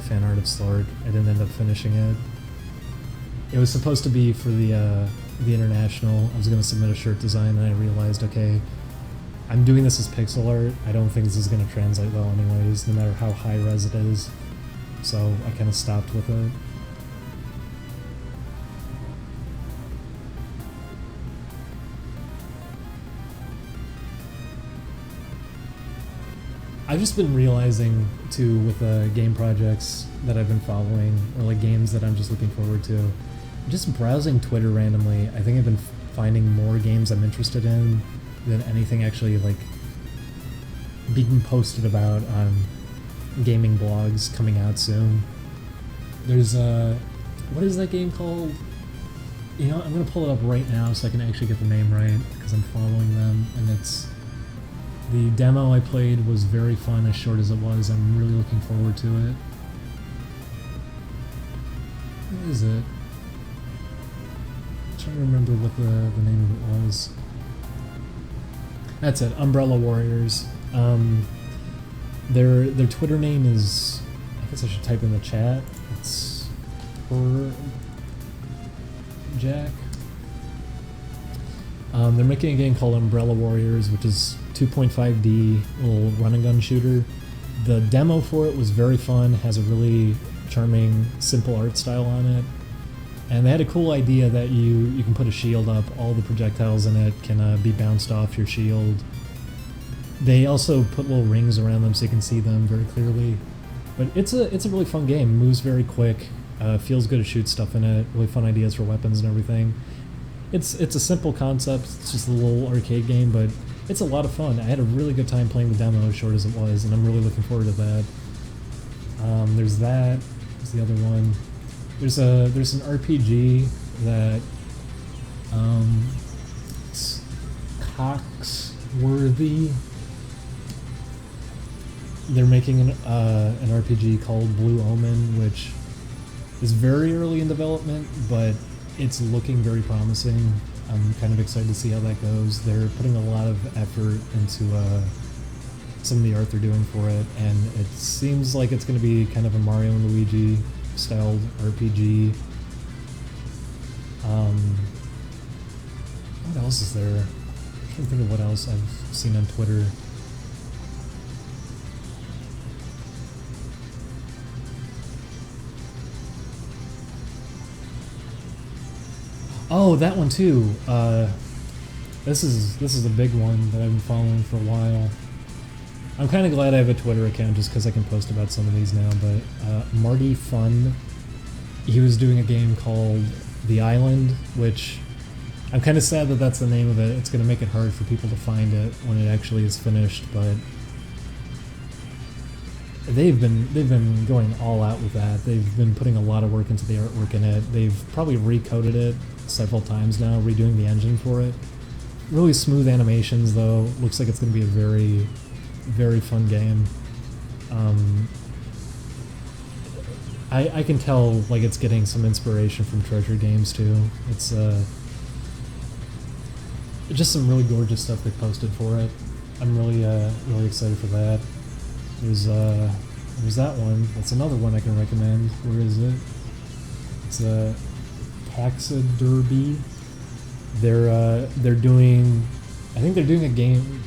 fan art of Slark. I didn't end up finishing it. It was supposed to be for the International. I was going to submit a shirt design, and I realized, okay, I'm doing this as pixel art. I don't think this is going to translate well anyways, no matter how high res it is. So I kind of stopped with it. I've just been realizing, too, with game projects that I've been following, or like games that I'm just looking forward to, just browsing Twitter randomly, I think I've been finding more games I'm interested in than anything actually like being posted about on gaming blogs coming out soon. There's what is that game called? You know, I'm gonna pull it up right now so I can actually get the name right, because I'm following them, and it's... The demo I played was very fun, as short as it was. I'm really looking forward to it. What is it? I'm trying to remember what the name of it was. That's it, Umbrella Warriors. Their Twitter name is... I guess I should type in the chat. It's... Jack. They're making a game called Umbrella Warriors, which is 2.5D little run and gun shooter. The demo for it was very fun, has a really charming, simple art style on it. And they had a cool idea that you can put a shield up, all the projectiles in it can be bounced off your shield. They also put little rings around them so you can see them very clearly. But it's a really fun game, moves very quick, feels good to shoot stuff in it, really fun ideas for weapons and everything. It's a simple concept, it's just a little arcade game, but it's a lot of fun. I had a really good time playing the demo, as short as it was, and I'm really looking forward to that. There's that. There's the other one. There's an RPG that it's Coxworthy. They're making an RPG called Blue Omen, which is very early in development, but it's looking very promising. I'm kind of excited to see how that goes. They're putting a lot of effort into some of the art they're doing for it, and it seems like it's going to be kind of a Mario and Luigi styled RPG. What else is there? I'm trying to think of what else I've seen on Twitter. Oh, that one too. This is a big one that I've been following for a while. I'm kind of glad I have a Twitter account just because I can post about some of these now, but Marty Fun, he was doing a game called The Island, which I'm kind of sad that that's the name of it. It's going to make it hard for people to find it when it actually is finished, but they've been going all out with that. They've been putting a lot of work into the artwork in it. They've probably recoded it several times now, redoing the engine for it. Really smooth animations though. Looks like it's going to be a very, very fun game. I can tell like it's getting some inspiration from Treasure Games too. It's just some really gorgeous stuff they posted for it. I'm really really excited for that. There's that one. That's another one I can recommend. Where is it? It's Taxiderby. They're doing, I think they're doing a game.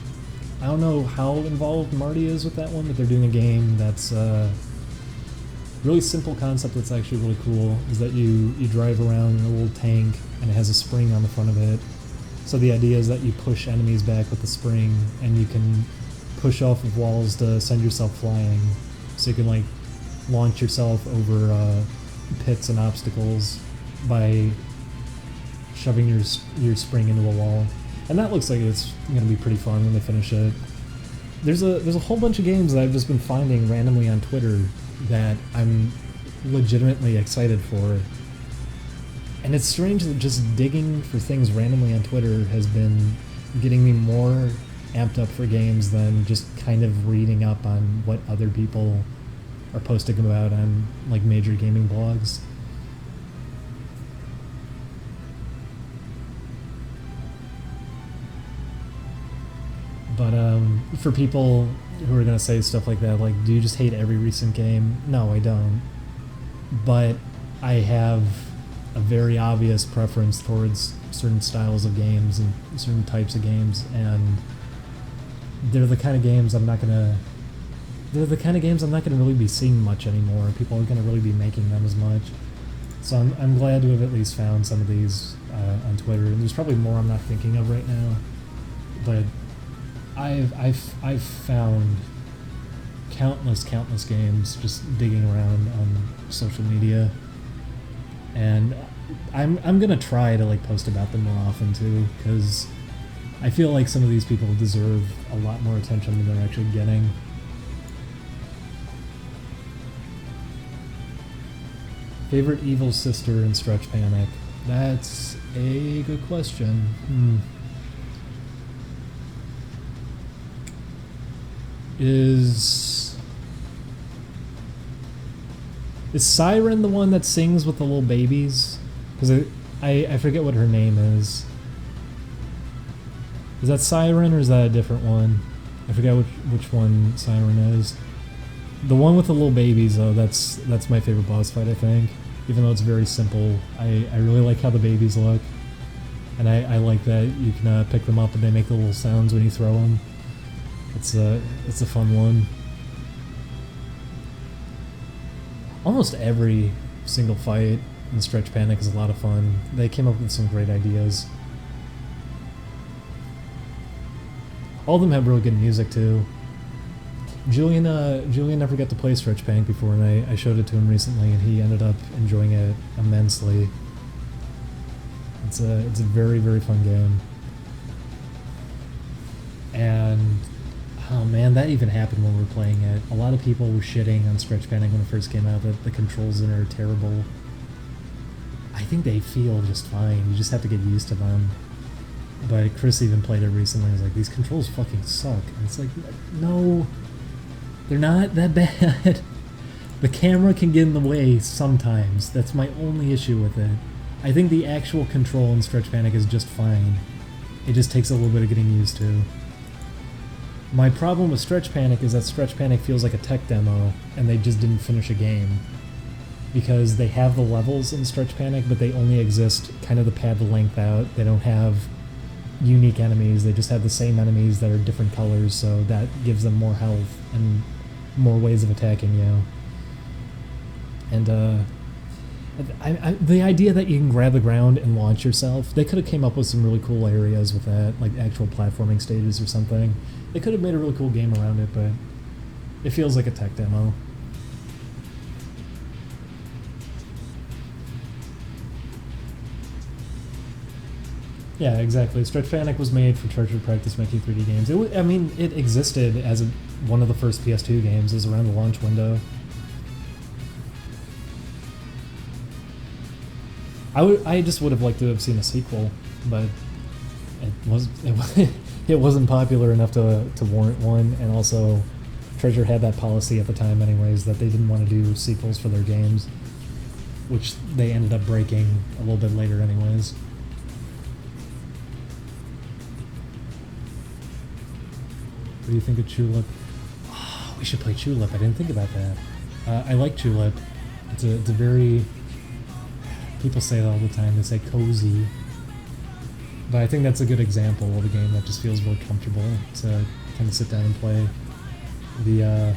I don't know how involved Marty is with that one, but they're doing a game that's really simple concept that's actually really cool. Is that you drive around in a little tank and it has a spring on the front of it. So the idea is that you push enemies back with the spring, and you can push off of walls to send yourself flying. So you can like launch yourself over pits and obstacles by shoving your spring into a wall. And that looks like it's going to be pretty fun when they finish it. There's a whole bunch of games that I've just been finding randomly on Twitter that I'm legitimately excited for. And it's strange that just digging for things randomly on Twitter has been getting me more amped up for games than just kind of reading up on what other people are posting about on like major gaming blogs. But for people who are going to say stuff like that, like, do you just hate every recent game? No, I don't. But I have a very obvious preference towards certain styles of games and certain types of games, and they're the kind of games I'm not gonna really be seeing much anymore. People aren't gonna really be making them as much. So I'm glad to have at least found some of these on Twitter. And there's probably more I'm not thinking of right now, but I've found countless games just digging around on social media, and I'm gonna try to like post about them more often too, because I feel like some of these people deserve a lot more attention than they're actually getting. Favorite evil sister in Stretch Panic? That's a good question. Is Siren the one that sings with the little babies? Because I forget what her name is. Is that Siren or is that a different one? I forget which one Siren is. The one with the little babies, though, that's my favorite boss fight, I think. Even though it's very simple, I really like how the babies look. And I like that you can pick them up and they make the little sounds when you throw them. It's a fun one. Almost every single fight in Stretch Panic is a lot of fun. They came up with some great ideas. All of them have really good music too. Julian never got to play Stretch Panic before, and I showed it to him recently, and he ended up enjoying it immensely. It's a very, very fun game. And oh man, that even happened when we were playing it. A lot of people were shitting on Stretch Panic when it first came out, that the controls in it are terrible. I think they feel just fine. You just have to get used to them. But Chris even played it recently. He's like, these controls fucking suck. And it's like, no, they're not that bad. The camera can get in the way sometimes. That's my only issue with it. I think the actual control in Stretch Panic is just fine. It just takes a little bit of getting used to. My problem with Stretch Panic is that Stretch Panic feels like a tech demo, and they just didn't finish a game. Because they have the levels in Stretch Panic, but they only exist kind of to pad the length out. They don't have unique enemies, they just have the same enemies that are different colors, so that gives them more health and more ways of attacking you. And the idea that you can grab the ground and launch yourself, they could have came up with some really cool areas with that, like actual platforming stages or something. They could have made a really cool game around it, but it feels like a tech demo. Yeah, exactly. Stretch Panic was made for Treasure Practice making 3D games. It existed as one of the first PS2 games. It was around the launch window. I just would have liked to have seen a sequel, but it wasn't popular enough to warrant one, and also Treasure had that policy at the time anyways that they didn't want to do sequels for their games, which they ended up breaking a little bit later anyways. do you think of Tulip? Oh, we should play Tulip. I didn't think about that. I like Tulip. It's a very... People say that all the time. They say cozy. But I think that's a good example of a game that just feels really comfortable to kind of sit down and play. The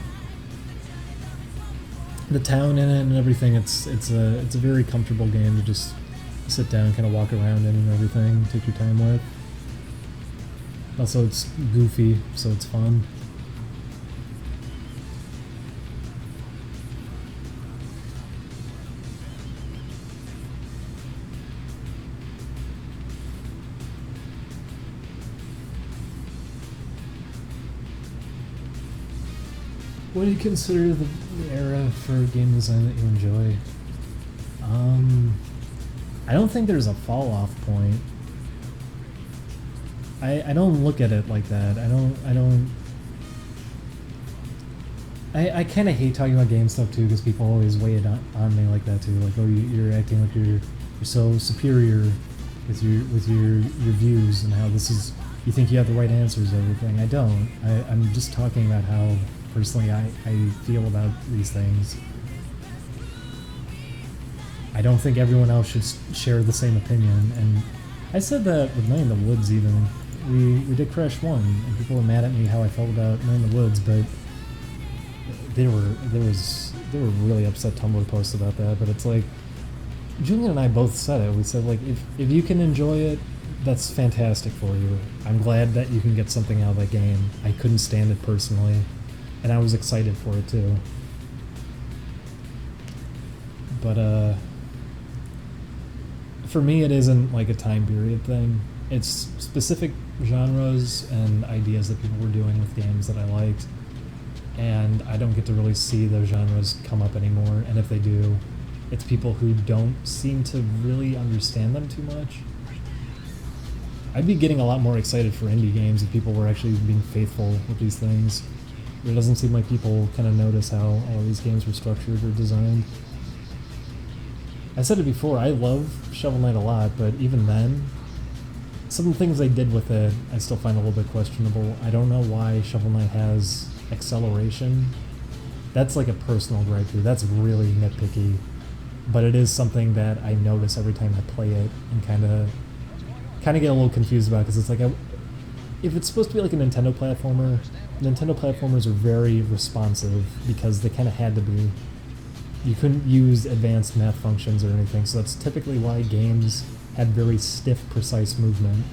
town in it and everything, it's a very comfortable game to just sit down, kind of walk around in and everything, take your time with. Also, it's goofy, so it's fun. What do you consider the era for game design that you enjoy? I don't think there's a fall-off point. I don't look at it like that. I kind of hate talking about game stuff too, because people always weigh it on me like that too. Like, oh, you're acting like you're so superior with your views and how this is. You think you have the right answers to everything. I don't. I'm just talking about how personally I feel about these things. I don't think everyone else should share the same opinion, and I said that with Night in the Woods even. We did Crash 1, and people were mad at me how I felt about Night in the Woods, but there were really upset Tumblr posts about that. But it's like, Julian and I both said it. We said, like, if you can enjoy it, that's fantastic for you. I'm glad that you can get something out of that game. I couldn't stand it personally, and I was excited for it too. But for me, it isn't like a time period thing. It's specific genres and ideas that people were doing with games that I liked, and I don't get to really see those genres come up anymore, and if they do, it's people who don't seem to really understand them too much. I'd be getting a lot more excited for indie games if people were actually being faithful with these things. It doesn't seem like people kind of notice how all these games were structured or designed. I said it before, I love Shovel Knight a lot, but even then, some of the things they did with it, I still find a little bit questionable. I don't know why Shovel Knight has acceleration. That's like a personal gripe too. That's really nitpicky, but it is something that I notice every time I play it and kind of get a little confused about, because it's like, if it's supposed to be like a Nintendo platformer, Nintendo platformers are very responsive because they kind of had to be. You couldn't use advanced math functions or anything, so that's typically why games had very stiff, precise movement.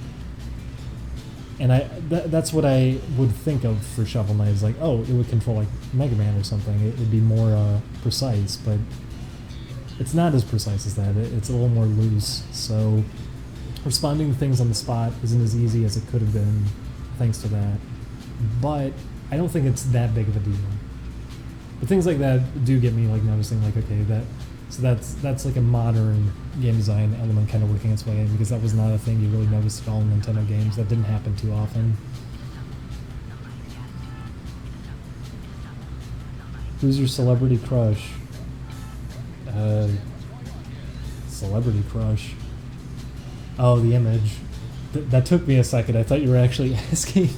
And that's what I would think of for Shovel Knight, is like, oh, it would control like Mega Man or something. It would be more precise, but it's not as precise as that. It's a little more loose, so responding to things on the spot isn't as easy as it could have been thanks to that. But I don't think it's that big of a deal. But things like that do get me like noticing, like, okay, that's like a modern game design element kind of working its way in, because that was not a thing you really noticed at all in Nintendo games. That didn't happen too often. Who's your celebrity crush? Celebrity crush. Oh, the image. That took me a second. I thought you were actually asking.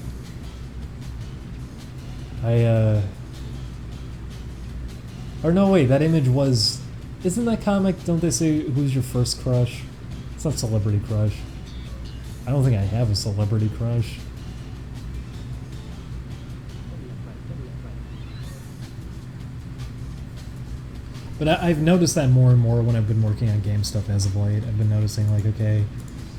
Or no, wait, that image was... Isn't that comic? Don't they say, who's your first crush? It's not celebrity crush. I don't think I have a celebrity crush. But I've noticed that more and more when I've been working on game stuff as of late. I've been noticing, like, okay,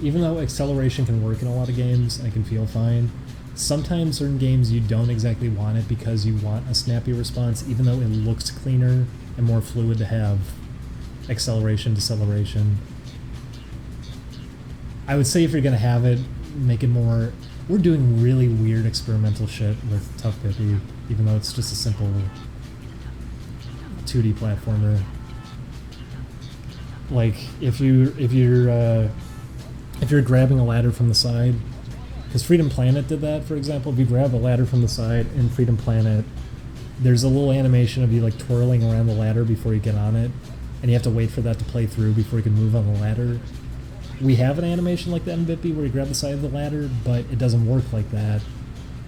even though acceleration can work in a lot of games, I can feel fine. Sometimes certain games you don't exactly want it because you want a snappy response, even though it looks cleaner and more fluid to have acceleration, deceleration. I would say if you're going to have it, make it more... We're doing really weird experimental shit with Tough Pippy, even though it's just a simple 2D platformer. Like, if you're grabbing a ladder from the side, because Freedom Planet did that, for example. If you grab a ladder from the side in Freedom Planet, there's a little animation of you like twirling around the ladder before you get on it, and you have to wait for that to play through before you can move on the ladder. We have an animation like that in Bippy where you grab the side of the ladder, but it doesn't work like that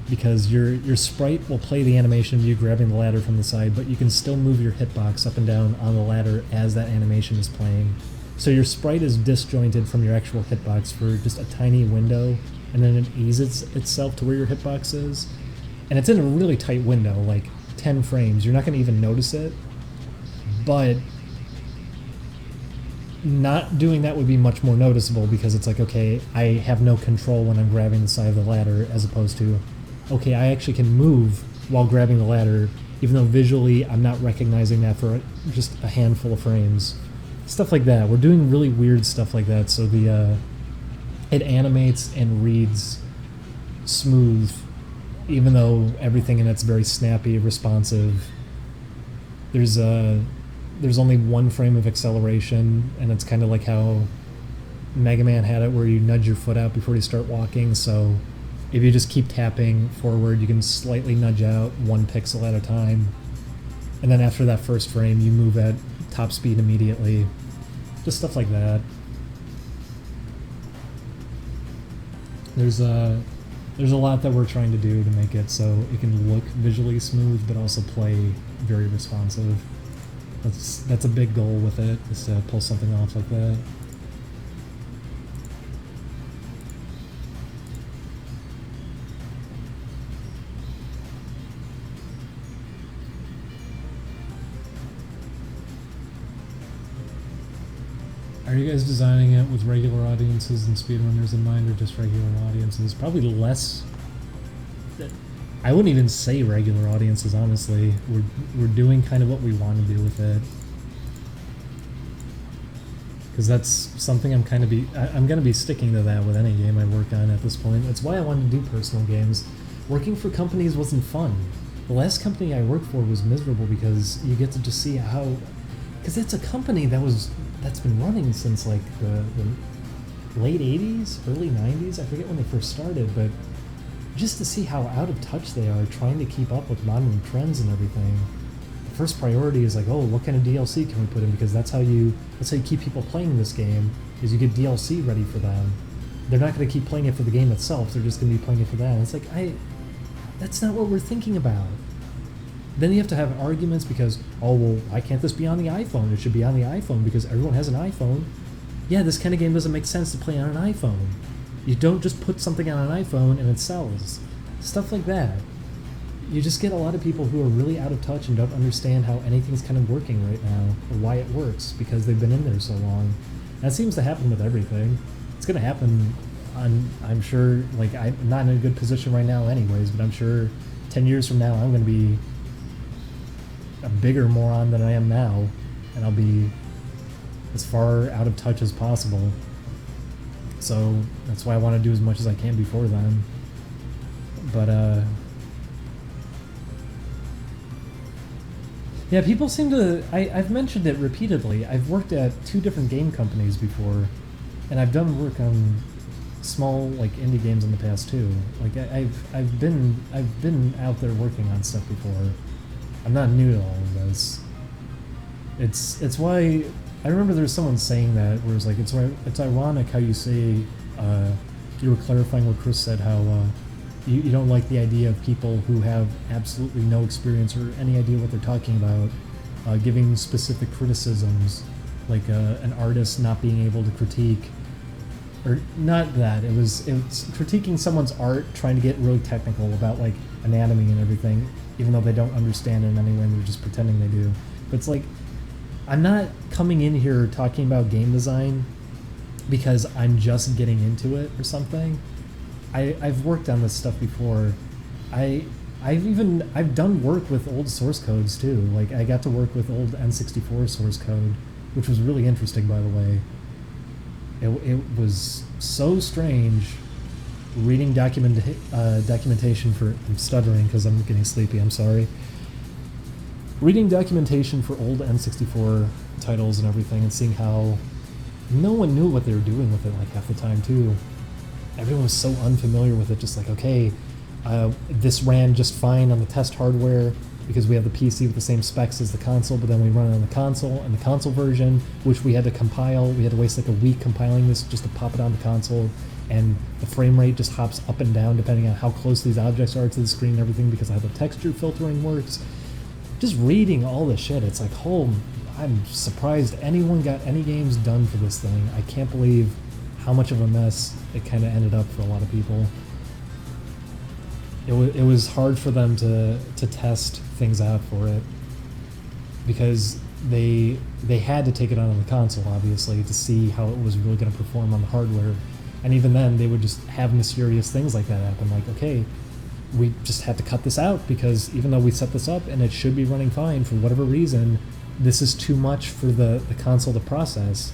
because your sprite will play the animation of you grabbing the ladder from the side, but you can still move your hitbox up and down on the ladder as that animation is playing. So your sprite is disjointed from your actual hitbox for just a tiny window, and then it eases itself to where your hitbox is. And it's in a really tight window, like 10 frames. You're not going to even notice it, but not doing that would be much more noticeable, because it's like, okay, I have no control when I'm grabbing the side of the ladder, as opposed to, okay, I actually can move while grabbing the ladder, even though visually I'm not recognizing that for just a handful of frames. Stuff like that. We're doing really weird stuff like that, so it animates and reads smooth, even though everything in it's very snappy, responsive. There's only one frame of acceleration, and it's kind of like how Mega Man had it, where you nudge your foot out before you start walking. So if you just keep tapping forward, you can slightly nudge out 1 pixel at a time, and then after that first frame you move at top speed immediately. Just stuff like that. There's a lot that we're trying to do to make it so it can look visually smooth but also play very responsive. That's a big goal with it, is to pull something off like that. Are you guys designing it with regular audiences and speedrunners in mind, or just regular audiences? Probably less. I wouldn't even say regular audiences, honestly. We're doing kind of what we want to do with it, because that's something I'm going to be sticking to that with any game I work on at this point. That's why I wanted to do personal games. Working for companies wasn't fun. The last company I worked for was miserable, because you get to just see how, because it's a company that's been running since like the late 80s, early 90s. I forget when they first started, but just to see how out of touch they are trying to keep up with modern trends and everything. The first priority is like, oh, what kind of DLC can we put in? Because that's how you keep people playing this game, is you get DLC ready for them. They're not going to keep playing it for the game itself, they're just going to be playing it for that. And it's like, that's not what we're thinking about. Then you have to have arguments because, oh, well, why can't this be on the iPhone? It should be on the iPhone because everyone has an iPhone. Yeah, this kind of game doesn't make sense to play on an iPhone. You don't just put something on an iPhone and it sells. Stuff like that. You just get a lot of people who are really out of touch and don't understand how anything's kind of working right now, or why it works, because they've been in there so long. That seems to happen with everything. It's going to happen, I'm sure, like, I'm not in a good position right now anyways, but I'm sure 10 years from now I'm going to be a bigger moron than I am now, and I'll be as far out of touch as possible. So that's why I want to do as much as I can before then. But yeah, people seem to, I've mentioned it repeatedly. I've worked at 2 different game companies before, and I've done work on small, like, indie games in the past too. Like, I've been out there working on stuff before. I'm not new to all of this. It's why I remember there was someone saying that, where it's like, it's ironic how you say, you were clarifying what Chris said, how you don't like the idea of people who have absolutely no experience or any idea what they're talking about, giving specific criticisms, like an artist not being able to critique, or not that, it was critiquing someone's art, trying to get really technical about, like, anatomy and everything, even though they don't understand it in any way and they're just pretending they do. But it's like, I'm not coming in here talking about game design because I'm just getting into it or something. I've worked on this stuff before. I've done work with old source codes too. Like, I got to work with old N64 source code, which was really interesting, by the way. It was so strange reading documentation for, I'm stuttering because I'm getting sleepy, I'm sorry. Reading documentation for old N64 titles and everything, and seeing how no one knew what they were doing with it, like, half the time too. Everyone was so unfamiliar with it, just like, okay, this ran just fine on the test hardware because we have the PC with the same specs as the console, but then we run it on the console, and the console version, which we had to compile, we had to waste like a week compiling this just to pop it on the console. and the frame rate just hops up and down depending on how close these objects are to the screen and everything because how the texture filtering works. Just reading all this shit, it's like, oh, I'm surprised anyone got any games done for this thing. I can't believe how much of a mess it kind of ended up for a lot of people. It was hard for them to test things out for it because they had to take it out on the console, obviously, to see how it was really going to perform on the hardware. And even then, they would just have mysterious things like that happen. Like, okay, we just had to cut this out because even though we set this up and it should be running fine, for whatever reason, this is too much for the console to process.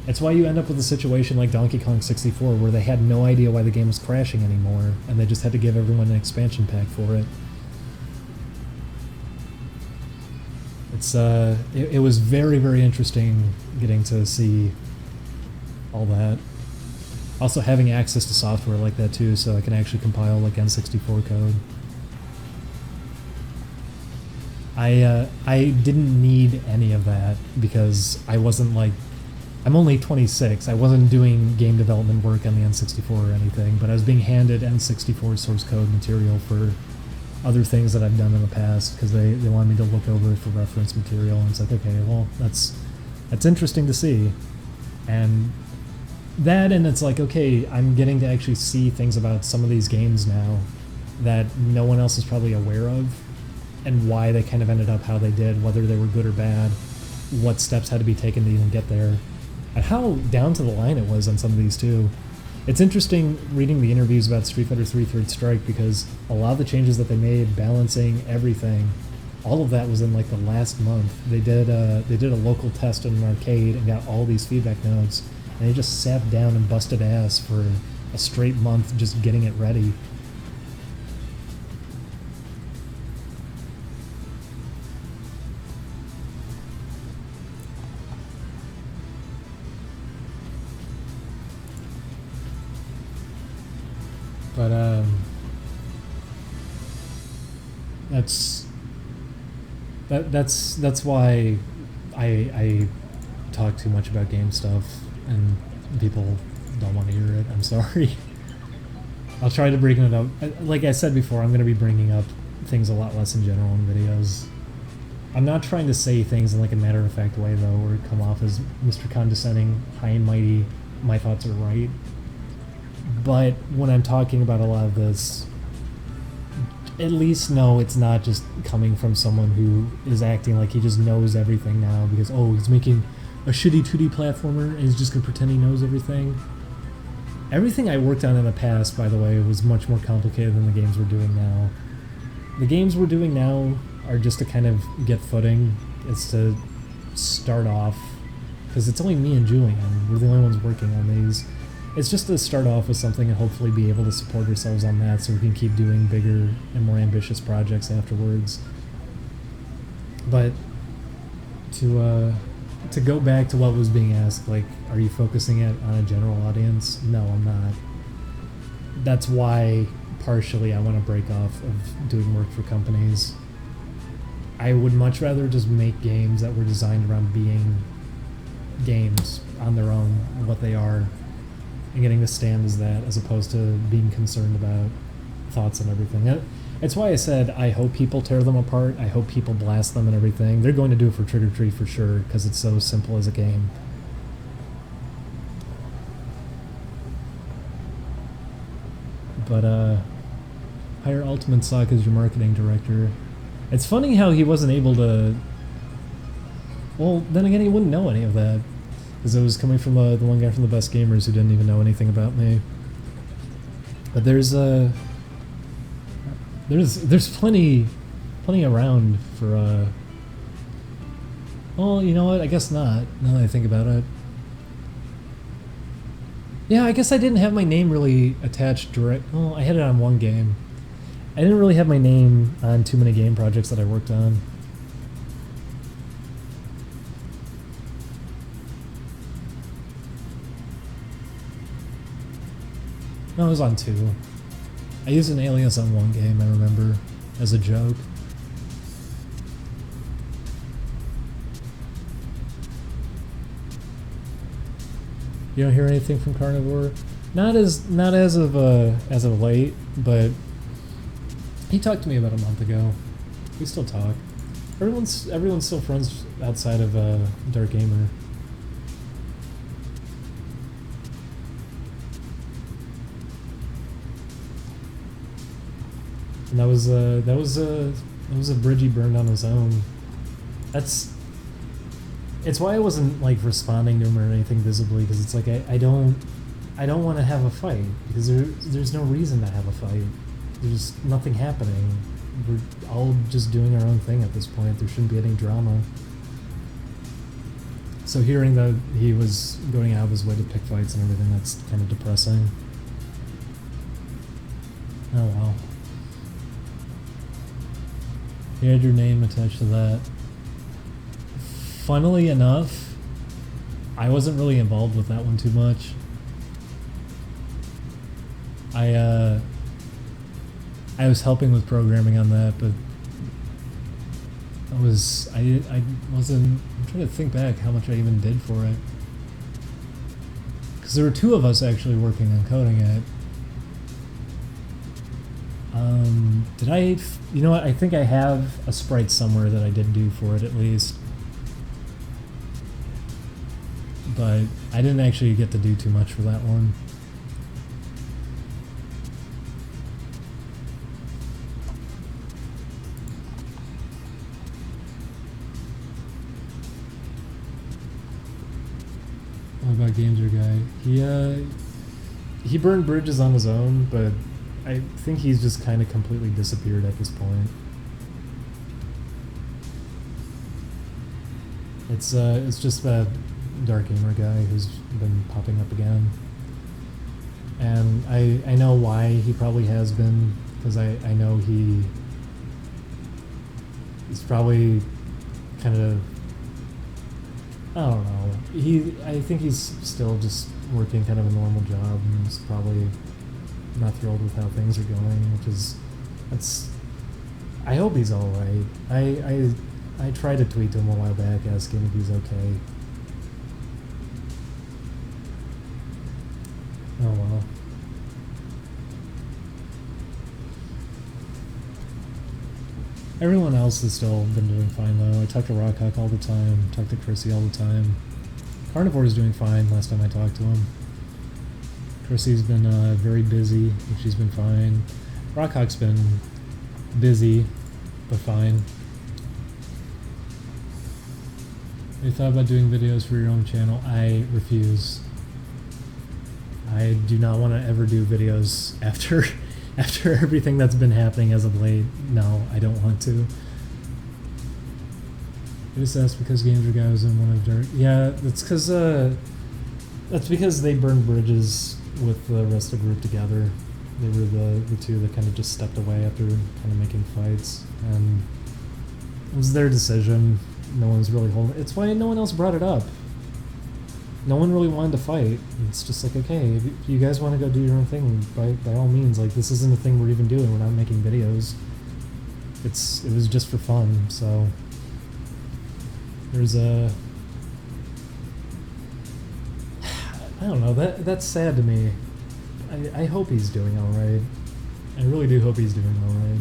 It's why you end up with a situation like Donkey Kong 64 where they had no idea why the game was crashing anymore, and they just had to give everyone an expansion pack for it. It was very, very interesting getting to see all that. Also having access to software like that too, so I can actually compile like N64 code. I didn't need any of that because I wasn't like, I'm only 26. I wasn't doing game development work on the N64 or anything, but I was being handed N64 source code material for other things that I've done in the past because they wanted me to look over it for reference material, and it's like, okay, well, that's interesting to see. And it's like, okay, I'm getting to actually see things about some of these games now that no one else is probably aware of, and why they kind of ended up how they did, whether they were good or bad, what steps had to be taken to even get there, and how down to the line it was on some of these too. It's interesting reading the interviews about Street Fighter 3 Third Strike because a lot of the changes that they made, balancing everything, all of that was in like the last month. They did a local test in an arcade and got all these feedback notes, and they just sat down and busted ass for a straight month just getting it ready. But that's why I talk too much about game stuff and people don't want to hear it. I'm sorry. I'll try to bring it up. Like I said before, I'm going to be bringing up things a lot less in general in videos. I'm not trying to say things in like a matter-of-fact way though, or come off as Mr. Condescending, high and mighty, my thoughts are right. But when I'm talking about a lot of this, at least know it's not just coming from someone who is acting like he just knows everything now because, oh, he's making a shitty 2D platformer and he's just going to pretend he knows everything. Everything I worked on in the past, by the way, was much more complicated than the games we're doing now. The games we're doing now are just to kind of get footing. It's to start off, because it's only me and Julian. We're the only ones working on these. It's just to start off with something and hopefully be able to support ourselves on that so we can keep doing bigger and more ambitious projects afterwards. But to go back to what was being asked, like, are you focusing it on a general audience? No, I'm not. That's why partially I want to break off of doing work for companies. I would much rather just make games that were designed around being games on their own, what they are, and getting to stand as that, as opposed to being concerned about thoughts and everything. It's why I said I hope people tear them apart, I hope people blast them and everything. They're going to do it for Trick or Treat for sure, because it's so simple as a game. But hire Ultimate Sock as your marketing director. It's funny how he wasn't able to... Well, then again, he wouldn't know any of that. Because it was coming from the one guy from the Best Gamers who didn't even know anything about me. But there's plenty around for well, you know what, I guess not, now that I think about it. Yeah, I guess I didn't have my name really attached well, I had it on one game. I didn't really have my name on too many game projects that I worked on. No, it was on 2. I used an alias on one game, I remember, as a joke. You don't hear anything from Carnivore? Not as of late, but he talked to me about a month ago. We still talk. Everyone's still friends outside of Dark Gamer. And that was a bridge he burned on his own. It's why I wasn't like responding to him or anything visibly, because it's like I don't want to have a fight, because there's no reason to have a fight. There's nothing happening. We're all just doing our own thing at this point. There shouldn't be any drama. So hearing that he was going out of his way to pick fights and everything, that's kind of depressing. Oh well. You had your name attached to that. Funnily enough, I wasn't really involved with that one too much. I was helping with programming on that, but I wasn't. I'm trying to think back how much I even did for it, because there were two of us actually working on coding it. Did I? You know what? I think I have a sprite somewhere that I did do for it at least, but I didn't actually get to do too much for that one. What about Gameser Guy? He burned bridges on his own, but I think he's just kind of completely disappeared at this point. It's just that Dark Gamer guy who's been popping up again, and I know why he probably has been, because I know he's probably kind of, I don't know. I think he's still just working kind of a normal job, and he's probably not thrilled with how things are going, which is, I hope he's all right. I tried to tweet to him a while back asking if he's okay. Oh well. Everyone else has still been doing fine though. I talk to Rockhawk all the time, talk to Chrissy all the time. Carnivore is doing fine last time I talked to him. Chrissy's been very busy, and she's been fine. Rockhawk's been busy, but fine. You thought about doing videos for your own channel? I refuse. I do not want to ever do videos after everything that's been happening as of late. No, I don't want to. I just asked because Gameser Guy was in one of their... Yeah, that's because they burned bridges with the rest of the group together. They were the two that kind of just stepped away after kind of making fights, and it was their decision. No one's really holding... It's why no one else brought it up. No one really wanted to fight. It's just like, okay, if you guys want to go do your own thing, by all means. Like, this isn't a thing we're even doing. We're not making videos. It was just for fun, so... There's a... I don't know, that's sad to me. I hope he's doing alright. I really do hope he's doing alright.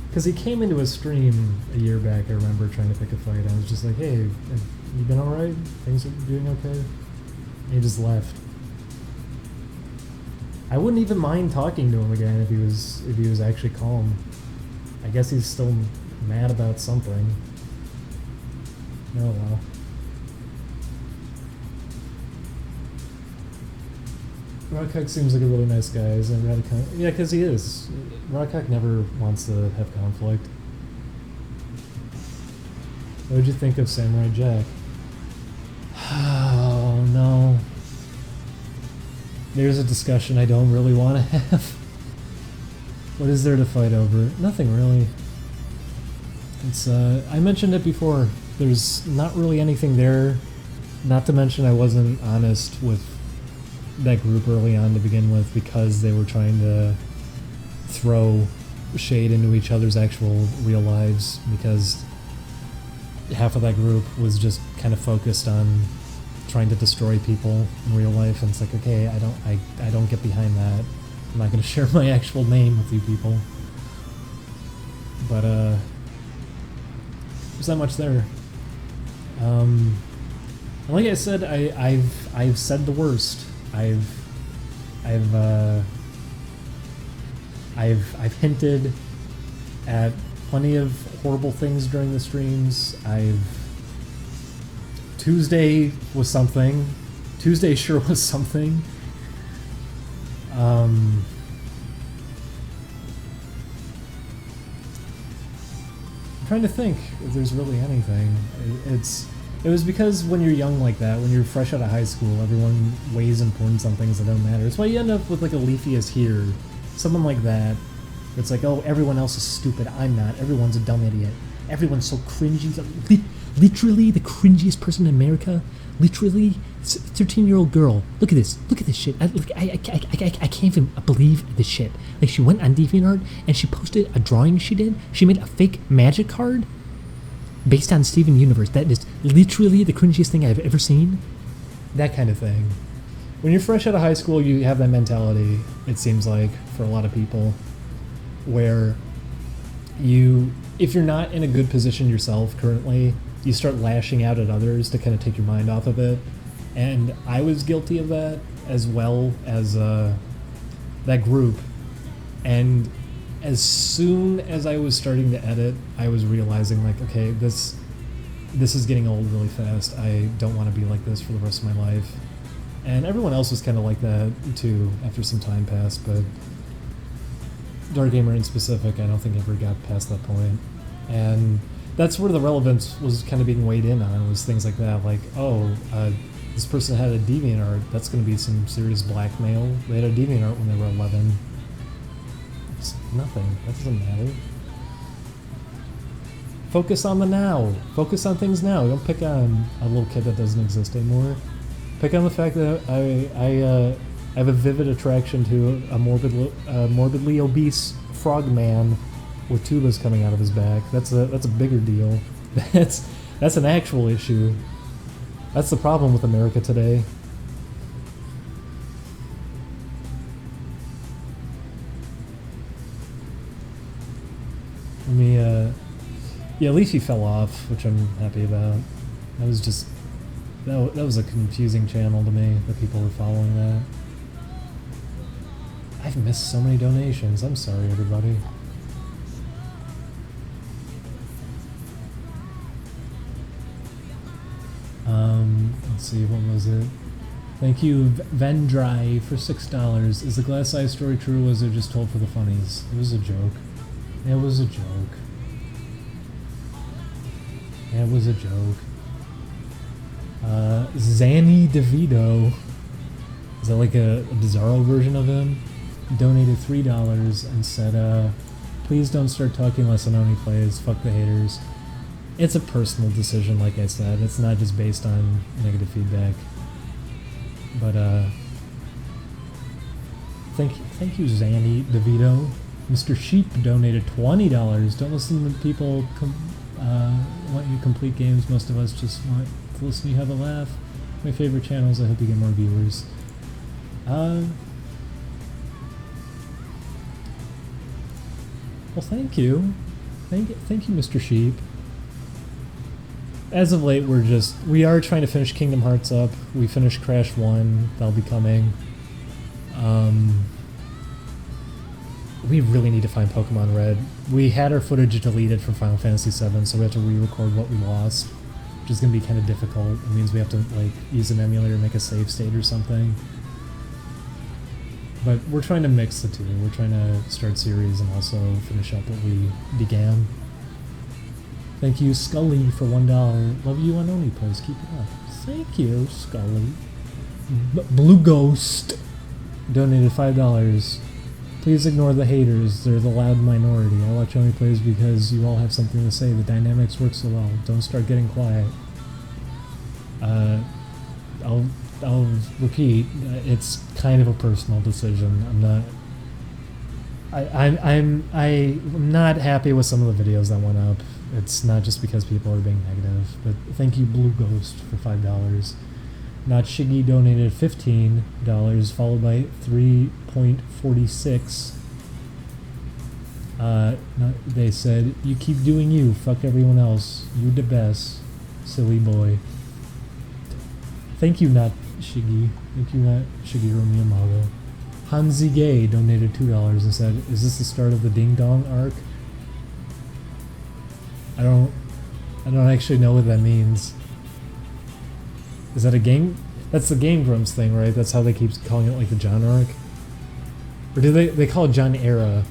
Because he came into a stream a year back, I remember, trying to pick a fight. I was just like, hey, you been alright? Things are doing okay? And he just left. I wouldn't even mind talking to him again if he was actually calm. I guess he's still mad about something. Oh well. Rockhawk seems like a really nice guy, isn't Radical? Yeah, because he is. Rockhawk never wants to have conflict. What did you think of Samurai Jack? Oh no. There's a discussion I don't really want to have. What is there to fight over? Nothing really. It's I mentioned it before. There's not really anything there. Not to mention I wasn't honest with that group early on to begin with, because they were trying to throw shade into each other's actual real lives, because half of that group was just kind of focused on trying to destroy people in real life, and it's like, okay, I don't get behind that. I'm not gonna share my actual name with you people. But there's not much there. And like I said, I've said the worst. I've hinted at plenty of horrible things during the streams. Tuesday was something. Tuesday sure was something. I'm trying to think if there's really anything. It was because when you're young like that, when you're fresh out of high school, everyone weighs importance on things that don't matter. It's why you end up with like a Leafy is here, someone like that. It's like, oh, everyone else is stupid, I'm not. Everyone's a dumb idiot. Everyone's so cringy. Literally the cringiest person in America. Literally, 13-year-old girl. Look at this. Look at this shit. I can't even believe this shit. Like, she went on DeviantArt and she posted a drawing she did. She made a fake magic card based on Steven Universe. That is literally the cringiest thing I've ever seen. That kind of thing. When you're fresh out of high school, you have that mentality, it seems like, for a lot of people, where if you're not in a good position yourself currently, you start lashing out at others to kind of take your mind off of it. And I was guilty of that, as well as that group. And as soon as I was starting to edit, I was realizing, like, okay, this is getting old really fast. I don't want to be like this for the rest of my life. And everyone else was kind of like that too after some time passed, but Dark Gamer in specific, I don't think ever got past that point. And that's where the relevance was kind of being weighed in on, was things like that, like, oh, this person had a DeviantArt, that's going to be some serious blackmail. They had a DeviantArt when they were 11. It's nothing. That doesn't matter. Focus on the now. Focus on things now. Don't pick on a little kid that doesn't exist anymore. Pick on the fact that I have a vivid attraction to a morbidly obese frogman with tubas coming out of his back. That's a bigger deal. That's an actual issue. That's the problem with America today. Let me yeah, Leafy fell off, which I'm happy about. That was just that was a confusing channel to me that people were following that. I've missed so many donations. I'm sorry, everybody. Let's see, what was it? Thank you, Vendry, for $6. Is the glass eye story true, or was it just told for the funnies? It was a joke. It was a joke. It was a joke. Zanny DeVito, is that like a Bizarro version of him? Donated $3 and said, please don't start talking less on Oni plays, fuck the haters. It's a personal decision, like I said. It's not just based on negative feedback. But, thank you, Zanny DeVito. Mr. Sheep donated $20. Don't listen to people want you to complete games. Most of us just want to listen to you have a laugh. My favorite channels, I hope you get more viewers. Well, thank you. Thank you, Mr. Sheep. As of late, we are trying to finish Kingdom Hearts up. We finished Crash 1. That'll be coming. We really need to find Pokemon Red. We had our footage deleted from Final Fantasy VII, so we have to re-record what we lost, which is going to be kind of difficult. It means we have to like use an emulator, make a save state or something. But we're trying to mix the two. We're trying to start series and also finish up what we began. Thank you, Scully, for $1. Love you on Oni Post. Keep it up. Thank you, Scully. Blue Ghost donated $5. Please ignore the haters. They're the loud minority. I watch Oni Plays because you all have something to say. The dynamics work so well. Don't start getting quiet. I'll repeat. It's kind of a personal decision. I'm not happy with some of the videos that went up. It's not just because people are being negative, but thank you, Blue Ghost, for $5. Not Shiggy donated $15, followed by 3.46. They said, you keep doing you, fuck everyone else. You the best, silly boy. Thank you, not Shiggy. Thank you, not Shigeru Miyamoto. Hanzi Gay donated $2 and said, is this the start of the Ding Dong arc? I don't actually know what that means. Is that a game? That's the Game Grumps thing, right? That's how they keep calling it like the John arc? Or do they call it John Era?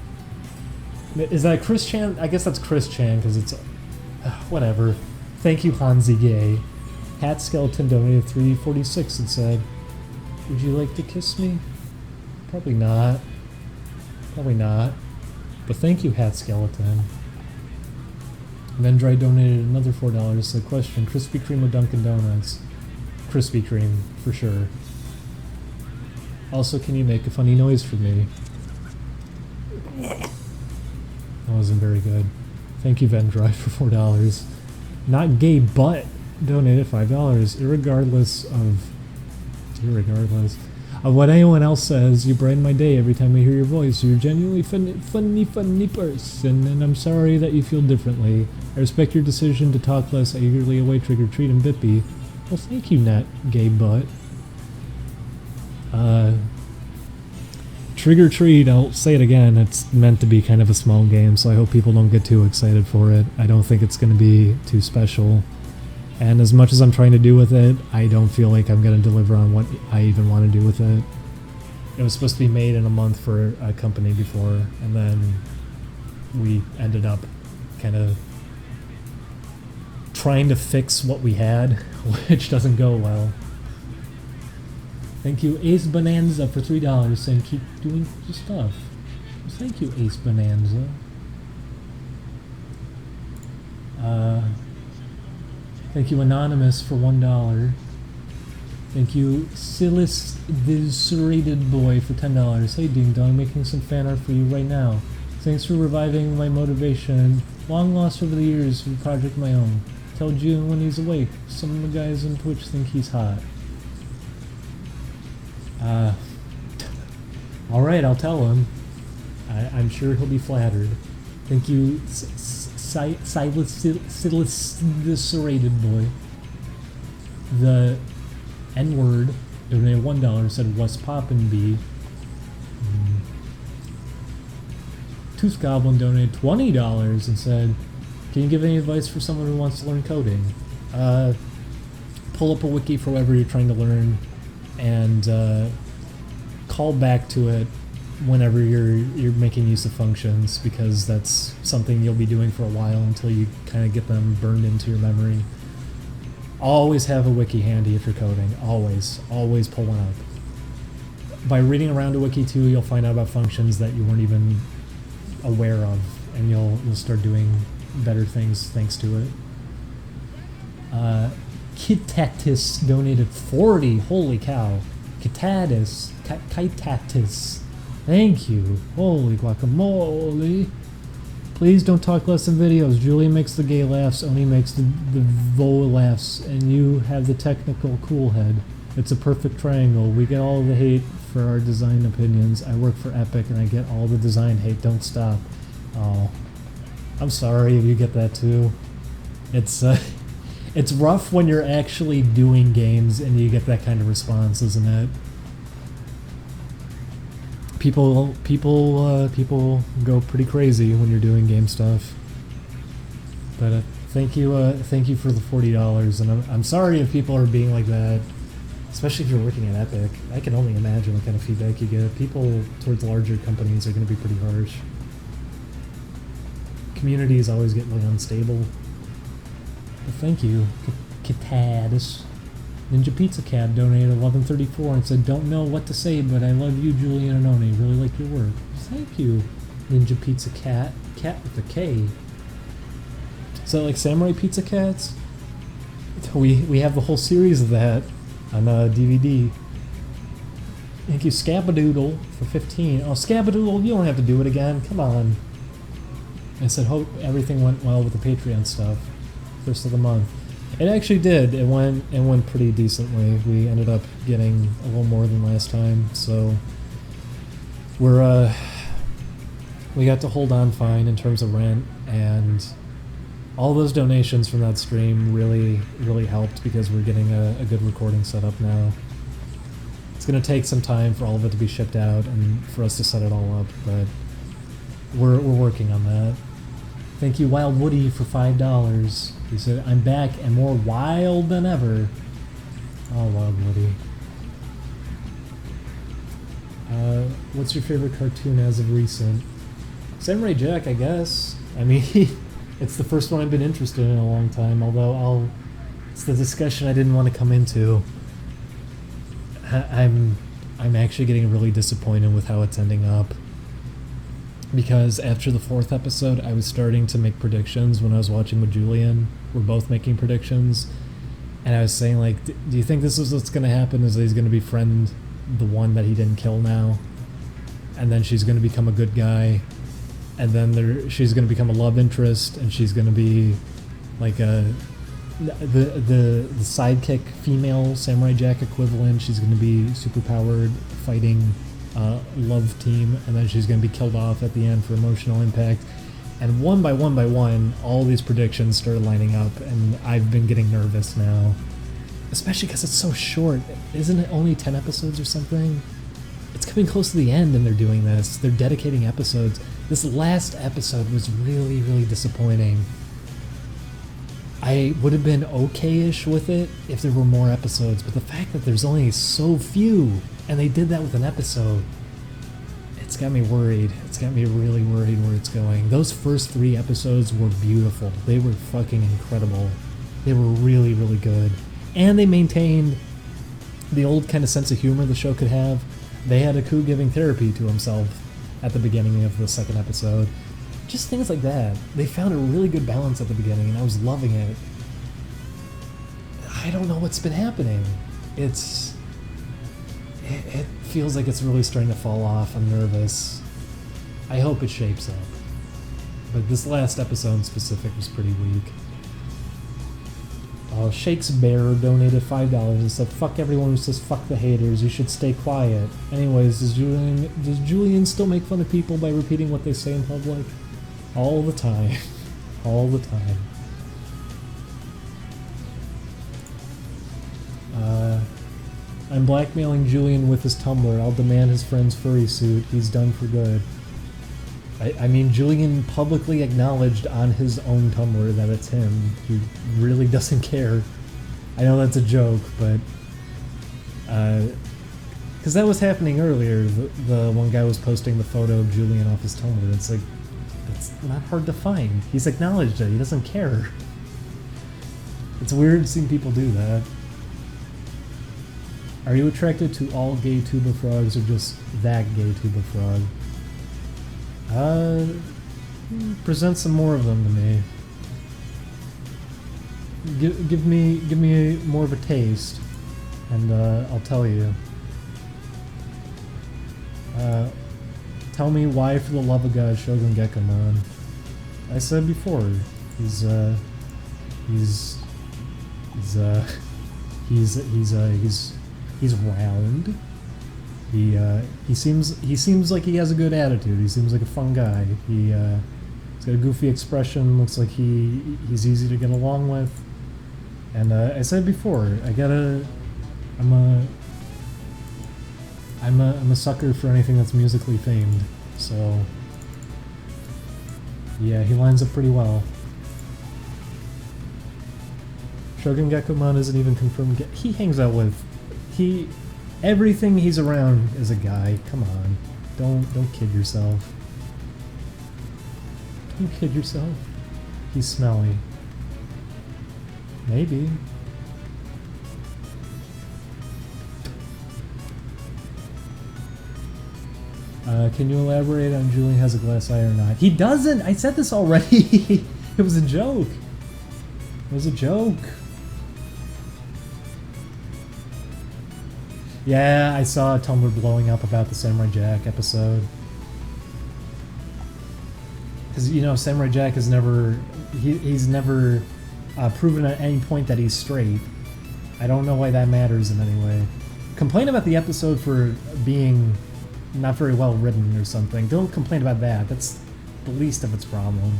Is that Chris Chan? I guess that's Chris Chan because it's... whatever. Thank you, Hanzi Gay. Hat Skeleton donated $3.46 and said, would you like to kiss me? Probably not. Probably not. But thank you, Hat Skeleton. Vendry donated another $4. Said, question, Krispy Kreme or Dunkin' Donuts? Krispy Kreme, for sure. Also, can you make a funny noise for me? That wasn't very good. Thank you, Vendry, for $4. Not Gay Butt donated $5. Irregardless of what anyone else says, you brighten my day every time I hear your voice. You're a genuinely funny person, and I'm sorry that you feel differently. I respect your decision to talk less. I eagerly await Trick or Treat and Bippy. Well, thank you, Nat Gay Butt. Trick or Treat, I'll say it again, it's meant to be kind of a small game, so I hope people don't get too excited for it. I don't think it's going to be too special. And as much as I'm trying to do with it, I don't feel like I'm going to deliver on what I even want to do with it. It was supposed to be made in a month for a company before, and then we ended up kind of trying to fix what we had, which doesn't go well. Thank you, Ace Bonanza, for $3, saying keep doing your stuff. Well, thank you, Ace Bonanza. Thank you, Anonymous, for $1. Thank you, Silas the Serrated Boy, for $10. Hey, Ding Dong, making some fan art for you right now. Thanks for reviving my motivation, long lost over the years, for a project of my own. Tell June when he's awake. Some of the guys on Twitch think he's hot. Alright, I'll tell him. I'm sure he'll be flattered. Thank you, Silas the Serrated Boy. The N-word donated $1, said, what's poppin', B? Tooth Goblin donated $20 and said, can you give any advice for someone who wants to learn coding? Pull up a wiki for whatever you're trying to learn and call back to it whenever you're making use of functions, because that's something you'll be doing for a while until you kind of get them burned into your memory. Always have a wiki handy if you're coding. Always pull one up. By reading around a wiki too, you'll find out about functions that you weren't even aware of, and you'll start doing better things thanks to it. Kitatis donated 40. Holy cow. Kitatis. Thank you. Holy guacamole. Please don't talk less in videos. Julia makes the gay laughs, Oni makes the VO laughs, and you have the technical cool head. It's a perfect triangle. We get all the hate for our design opinions. I work for Epic and I get all the design hate. Don't stop. Oh, I'm sorry if you get that too. It's rough when you're actually doing games and you get that kind of response, isn't it? People go pretty crazy when you're doing game stuff. But thank you for the $40, and I'm sorry if people are being like that, especially if you're working at Epic. I can only imagine what kind of feedback you get. People towards larger companies are going to be pretty harsh. Communities always get really unstable. But thank you, Kitadis. Ninja Pizza Cat donated $11.34 and said, don't know what to say, but I love you, Julian and Oni. Really like your work. Thank you, Ninja Pizza Cat. Cat with a K. Is that like Samurai Pizza Cats? We have the whole series of that on DVD. Thank you, Scabadoodle, for 15. Oh, Scabadoodle, you don't have to do it again. Come on. I said, hope everything went well with the Patreon stuff. First of the month. It actually did. It went pretty decently. We ended up getting a little more than last time, so we got to hold on fine in terms of rent, and all those donations from that stream really helped because we're getting a good recording set up now. It's gonna take some time for all of it to be shipped out and for us to set it all up, but we're working on that. Thank you, Wild Woody, for $5. He said, "I'm back and more wild than ever." Oh, Wild Woody. What's your favorite cartoon as of recent? Samurai Jack, I guess. I mean, it's the first one I've been interested in a long time, although it's the discussion I didn't want to come into. I'm actually getting really disappointed with how it's ending up. Because after the 4th episode, I was starting to make predictions when I was watching with Julian. We're both making predictions. And I was saying, like, do you think this is what's going to happen? Is that he's going to befriend the one that he didn't kill now? And then she's going to become a good guy. And then she's going to become a love interest. And she's going to be, like, the sidekick female Samurai Jack equivalent. She's going to be superpowered, fighting love team, and then she's going to be killed off at the end for emotional impact. And one by one, all these predictions started lining up, and I've been getting nervous now. Especially because it's so short. Isn't it only 10 episodes or something? It's coming close to the end and they're doing this. They're dedicating episodes. This last episode was really disappointing. I would have been okay-ish with it if there were more episodes, but the fact that there's only so few, and they did that with an episode, it's got me worried. It's got me really worried where it's going. Those first 3 episodes were beautiful. They were fucking incredible. They were really good. And they maintained the old kind of sense of humor the show could have. They had Aku giving therapy to himself at the beginning of the 2nd episode. Just things like that. They found a really good balance at the beginning, and I was loving it. I don't know what's been happening. It feels like it's really starting to fall off. I'm nervous. I hope it shapes up. But this last episode in specific was pretty weak. Shakespeare donated $5 and said, "Fuck everyone who says fuck the haters, you should stay quiet." Anyways, does Julian still make fun of people by repeating what they say in public? All the time. All the time. I'm blackmailing Julian with his Tumblr. I'll demand his friend's furry suit. He's done for good. I mean, Julian publicly acknowledged on his own Tumblr that it's him. He really doesn't care. I know that's a joke, but... because that was happening earlier. The one guy was posting the photo of Julian off his Tumblr. It's like, it's not hard to find. He's acknowledged it. He doesn't care. It's weird seeing people do that. Are you attracted to all gay tuba frogs or just that gay tuba frog? Present some more of them to me. Give me more of a taste, and I'll tell you. Tell me why, for the love of God, Shogun Gekomon. I said before, he's round. He seems like he has a good attitude. He seems like a fun guy. He's got a goofy expression. Looks like he's easy to get along with. And I said before, I'm a sucker for anything that's musically themed. So yeah, he lines up pretty well. Shogun Gekomon isn't even confirmed. He hangs out with everything he's around is a guy. Come on, don't kid yourself. Don't kid yourself. He's smelly. Maybe. Can you elaborate on Julian has a glass eye or not? He doesn't! I said this already! It was a joke. It was a joke. Yeah, I saw a Tumblr blowing up about the Samurai Jack episode. Because, you know, Samurai Jack has never... He's never proven at any point that he's straight. I don't know why that matters in any way. Complain about the episode for being not very well written or something. Don't complain about that. That's the least of its problem.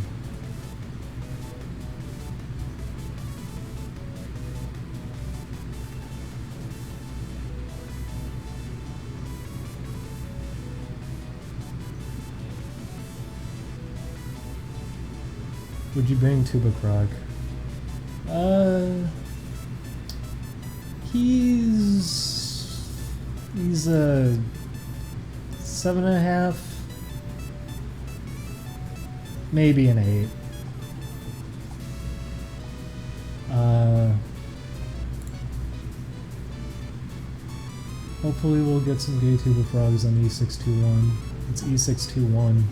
Would you bring Tuba Krog? He's a 7.5, maybe an 8. Hopefully we'll get some gay Tuba Frogs on E621. It's E621.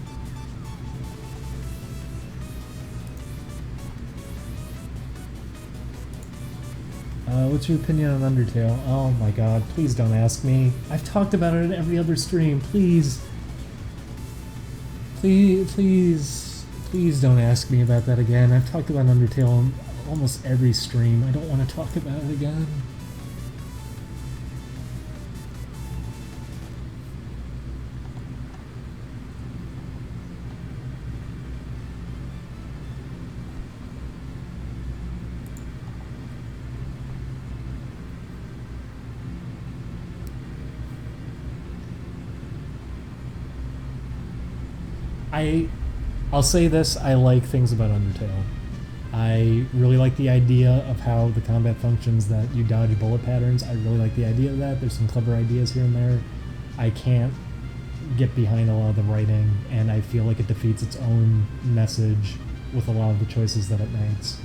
What's your opinion on Undertale? Oh my god, please don't ask me. I've talked about it in every other stream. Please. Please don't ask me about that again. I've talked about Undertale on almost every stream. I don't want to talk about it again. I'll say this, I like things about Undertale. I really like the idea of how the combat functions, that you dodge bullet patterns. I really like the idea of that. There's some clever ideas here and there. I can't get behind a lot of the writing, and I feel like it defeats its own message with a lot of the choices that it makes.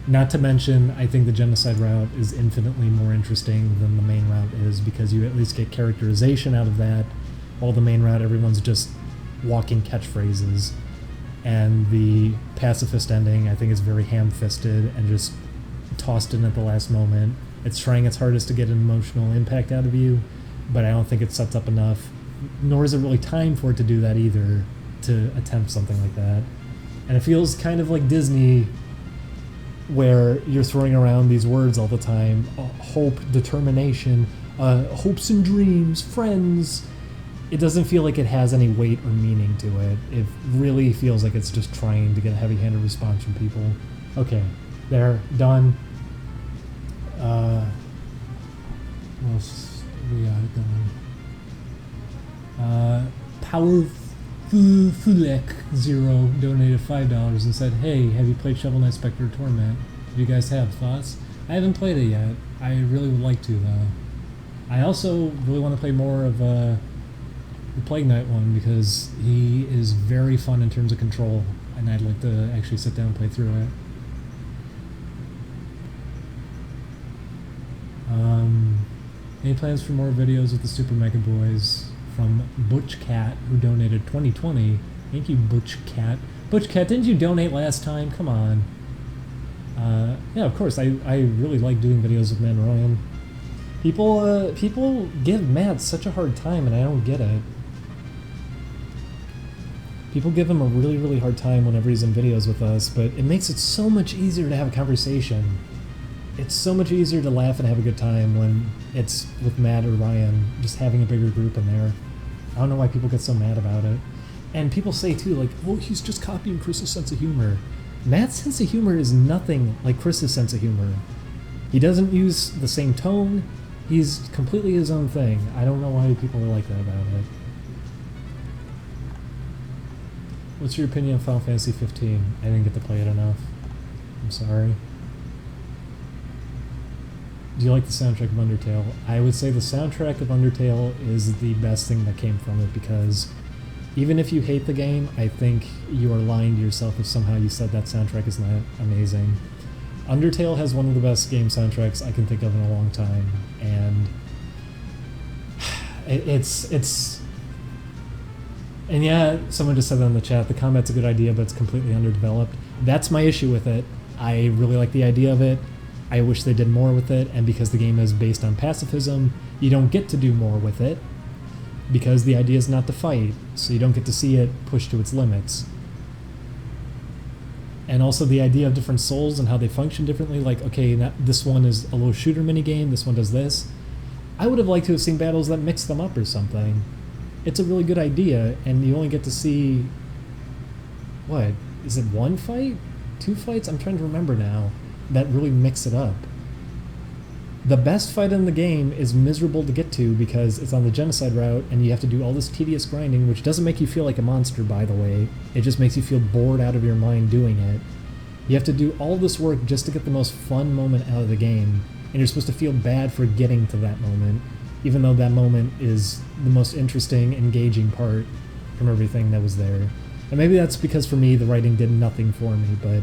Not to mention, I think the genocide route is infinitely more interesting than the main route is, because you at least get characterization out of that. While the main route, everyone's just walking catchphrases. And the pacifist ending, I think, is very ham-fisted and just tossed in at the last moment. It's trying its hardest to get an emotional impact out of you, but I don't think it sets up enough, nor is it really time for it to do that either, to attempt something like that. And it feels kind of like Disney, where you're throwing around these words all the time. Hope, determination, hopes and dreams, friends. It doesn't feel like it has any weight or meaning to it. It really feels like it's just trying to get a heavy-handed response from people. Okay, there, done. What else we got going? Powerfulek0 donated $5 and said, "Hey, have you played Shovel Knight Spectre Torment? Do you guys have thoughts?" I haven't played it yet. I really would like to, though. I also really want to play more of the Plague Knight one, because he is very fun in terms of control, and I'd like to actually sit down and play through it. Any plans for more videos with the Super Mega Boys? From Butch Cat, who donated $20.20. Thank you, Butch Cat. Butch Cat, didn't you donate last time? Come on. Yeah, of course. I really like doing videos with Matt Ryan. People give Matt such a hard time, and I don't get it. People give him a really, really hard time whenever he's in videos with us, but it makes it so much easier to have a conversation. It's so much easier to laugh and have a good time when it's with Matt or Ryan, just having a bigger group in there. I don't know why people get so mad about it. And people say too, like, oh, he's just copying Chris's sense of humor. Matt's sense of humor is nothing like Chris's sense of humor. He doesn't use the same tone. He's completely his own thing. I don't know why people are like that about it. What's your opinion on Final Fantasy 15? I didn't get to play it enough. I'm sorry. Do you like the soundtrack of Undertale? I would say the soundtrack of Undertale is the best thing that came from it, because even if you hate the game, I think you are lying to yourself if somehow you said that soundtrack is not amazing. Undertale has one of the best game soundtracks I can think of in a long time, and and yeah, someone just said that in the chat, the combat's a good idea, but it's completely underdeveloped. That's my issue with it. I really like the idea of it. I wish they did more with it, and because the game is based on pacifism, you don't get to do more with it, because the idea is not to fight, so you don't get to see it pushed to its limits. And also the idea of different souls and how they function differently. Like, okay, this one is a little shooter minigame, this one does this. I would have liked to have seen battles that mix them up or something. It's a really good idea, and you only get to see... What? Is it one fight? 2 fights? I'm trying to remember now. That really mix it up. The best fight in the game is miserable to get to because it's on the genocide route and you have to do all this tedious grinding, which doesn't make you feel like a monster, by the way. It just makes you feel bored out of your mind doing it. You have to do all this work just to get the most fun moment out of the game, and you're supposed to feel bad for getting to that moment, even though that moment is the most interesting, engaging part from everything that was there. And maybe that's because for me the writing did nothing for me, but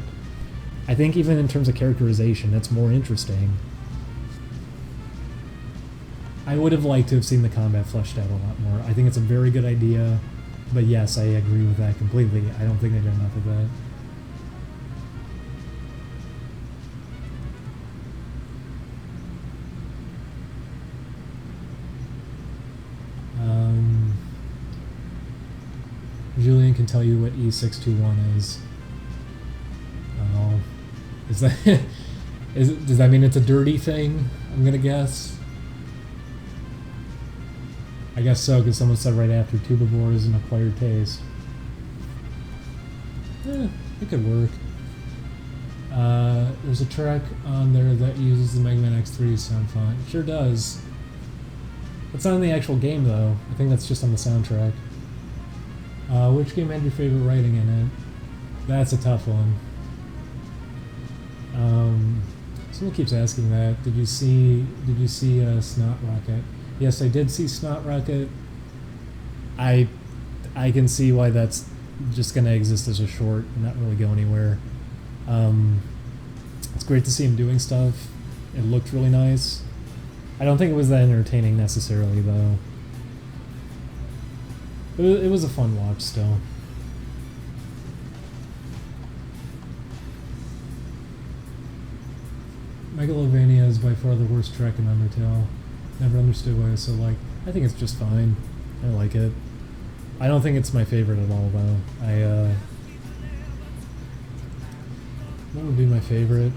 I think even in terms of characterization, it's more interesting. I would have liked to have seen the combat fleshed out a lot more. I think it's a very good idea, but yes, I agree with that completely. I don't think they did enough of that. Julian can tell you what E621 is. Oh, is that does that mean it's a dirty thing? I'm gonna guess. I guess so, because someone said right after Tubivore is an acquired taste. It could work. There's a track on there that uses the Mega Man X3 sound font. It sure does. It's not in the actual game, though. I think that's just on the soundtrack. Which game had your favorite writing in it? That's a tough one. Someone keeps asking that. Did you see Snot Rocket? Yes, I did see Snot Rocket. I can see why that's just going to exist as a short and not really go anywhere. It's great to see him doing stuff. It looked really nice. I don't think it was that entertaining necessarily, though. But it was a fun watch still. Megalovania is by far the worst track in Undertale. Never understood why it's so liked. I think it's just fine. I like it. I don't think it's my favorite at all, though. What would be my favorite?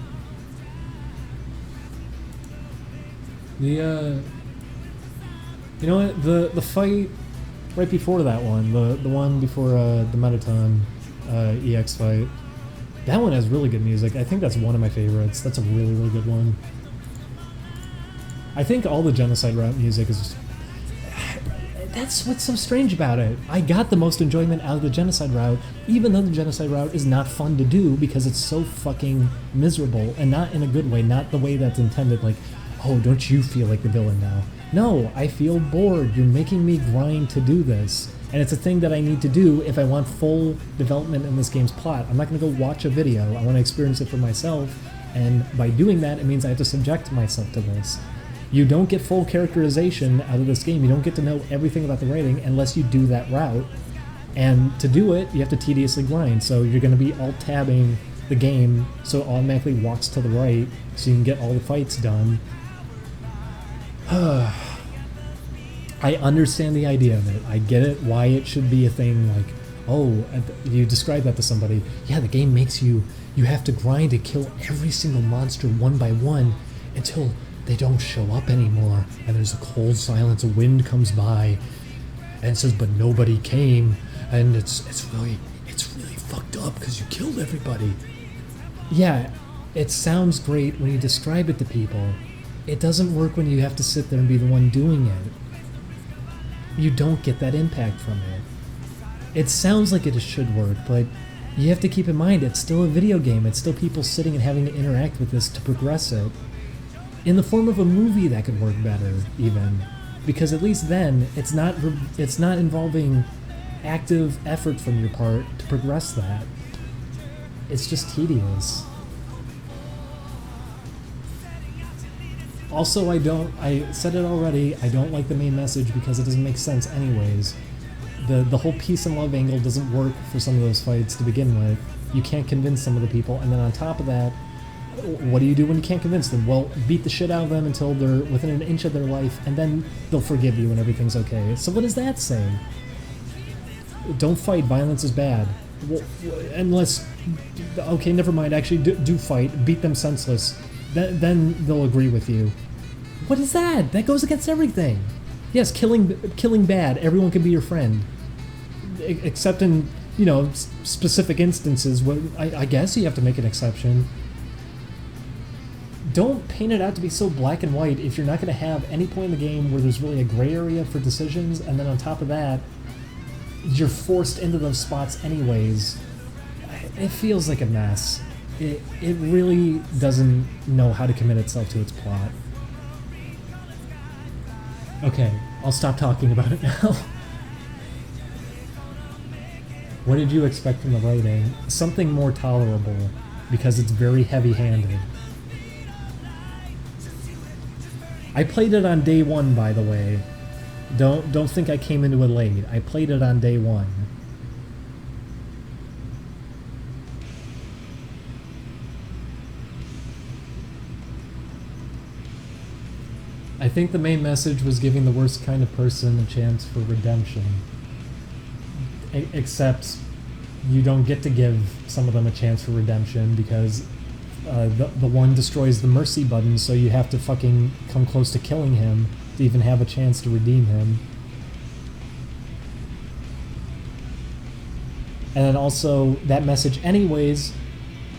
You know what? The fight right before that one, the one before the Metaton EX fight, that one has really good music. I think that's one of my favorites. That's a really, really good one. I think all the Genocide route music is... That's what's so strange about it. I got the most enjoyment out of the Genocide route, even though the Genocide route is not fun to do because it's so fucking miserable, and not in a good way, not the way that's intended, like, oh, don't you feel like the villain now? No, I feel bored. You're making me grind to do this. And it's a thing that I need to do if I want full development in this game's plot. I'm not going to go watch a video. I want to experience it for myself. And by doing that, it means I have to subject myself to this. You don't get full characterization out of this game. You don't get to know everything about the writing unless you do that route. And to do it, you have to tediously grind. So you're going to be alt-tabbing the game so it automatically walks to the right so you can get all the fights done. I understand the idea of it. I get it, why it should be a thing like, oh, you describe that to somebody. Yeah, the game makes you have to grind to kill every single monster one by one until they don't show up anymore. And there's a cold silence, a wind comes by and says, but nobody came. And it's really fucked up because you killed everybody. Yeah, it sounds great when you describe it to people. It doesn't work when you have to sit there and be the one doing it. You don't get that impact from it. It sounds like it should work, but you have to keep in mind it's still a video game. It's still people sitting and having to interact with this to progress it. In the form of a movie that could work better, even. Because at least then, it's not involving active effort from your part to progress that. It's just tedious. Also, I said it already, I don't like the main message because it doesn't make sense anyways. The whole peace and love angle doesn't work for some of those fights to begin with. You can't convince some of the people, and then on top of that, what do you do when you can't convince them? Well, beat the shit out of them until they're within an inch of their life, and then they'll forgive you and everything's okay. So what does that say? Don't fight, violence is bad. Well, unless, okay, never mind. Actually, do fight, beat them senseless. Then they'll agree with you. What is that? That goes against everything. Yes, killing bad. Everyone can be your friend, except in specific instances where I guess you have to make an exception. Don't paint it out to be so black and white if you're not going to have any point in the game where there's really a gray area for decisions, and then on top of that, you're forced into those spots anyways. It feels like a mess. It really doesn't know how to commit itself to its plot. Okay, I'll stop talking about it now. What did you expect from the writing? Something more tolerable, because it's very heavy-handed. I played it on day one, by the way. Don't think I came into it late. I played it on day one. I think the main message was giving the worst kind of person a chance for redemption. Except you don't get to give some of them a chance for redemption because the one destroys the mercy button, so you have to fucking come close to killing him to even have a chance to redeem him. And then also, that message anyways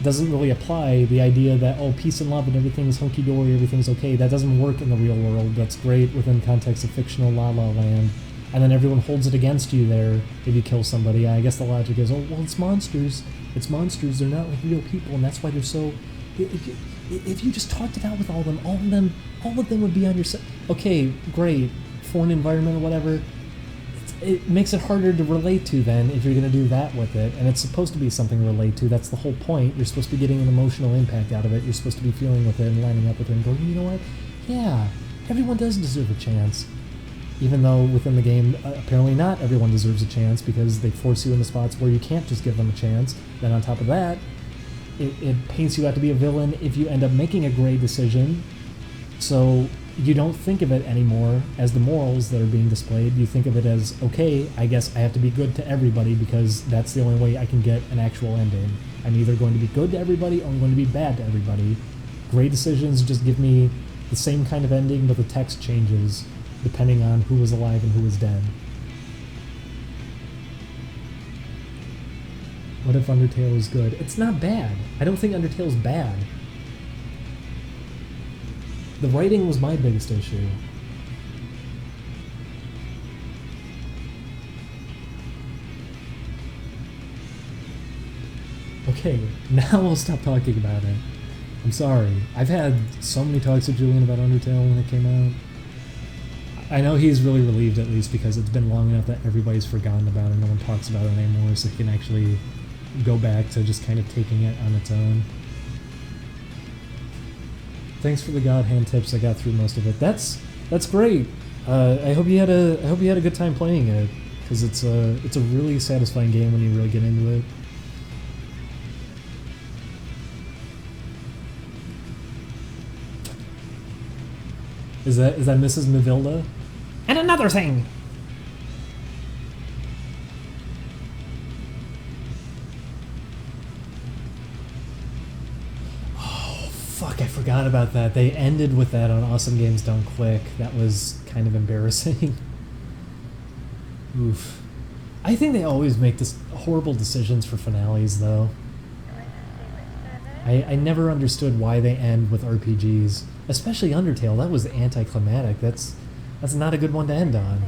doesn't really apply. The idea that, oh, peace and love and everything's hunky-dory, everything's okay, that doesn't work in the real world. That's great within the context of fictional La La Land. And then everyone holds it against you there if you kill somebody. I guess the logic is, oh, well, it's monsters. It's monsters, they're not like real people, and that's why they're so... If you just talked it out with all of them would be on your side. Okay, great. Foreign environment or whatever. It makes it harder to relate to then if you're going to do that with it. And it's supposed to be something to relate to. That's the whole point. You're supposed to be getting an emotional impact out of it. You're supposed to be feeling with it and lining up with it and going, you know what? Yeah, everyone does deserve a chance. Even though within the game, apparently not everyone deserves a chance because they force you into spots where you can't just give them a chance. Then on top of that, it paints you out to be a villain if you end up making a gray decision. So you don't think of it anymore as the morals that are being displayed. You think of it as, okay, I guess I have to be good to everybody because that's the only way I can get an actual ending. I'm either going to be good to everybody or I'm going to be bad to everybody. Gray decisions just give me the same kind of ending, but the text changes depending on who was alive and who was dead. What if Undertale is good? It's not bad. I don't think Undertale's bad. The writing was my biggest issue. Okay, now I'll stop talking about it. I'm sorry. I've had so many talks with Julian about Undertale when it came out. I know he's really relieved, at least, because it's been long enough that everybody's forgotten about it. No one talks about it anymore, so he can actually go back to just kind of taking it on its own. Thanks for the God Hand tips. I got through most of it. That's great. I hope you had a good time playing it, because it's a really satisfying game when you really get into it. Is that Mrs. Mavilda? And another thing. Fuck, I forgot about that. They ended with that on Awesome Games Done Quick. That was kind of embarrassing. Oof. I think they always make this horrible decisions for finales, though. I never understood why they end with RPGs. Especially Undertale. That was anticlimactic. That's not a good one to end on.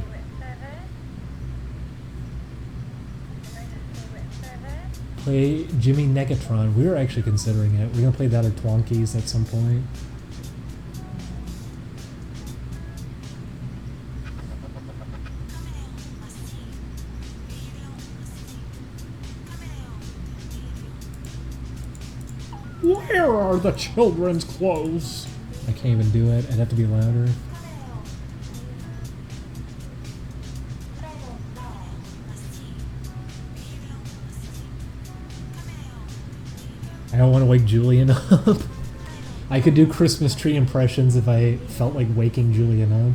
Play Jimmy Negatron. We were actually considering it. We're gonna play that or Twonkies at some point. Where are the children's clothes? I can't even do it. I'd have to be louder. I don't want to wake Julian up. I could do Christmas tree impressions if I felt like waking Julian up.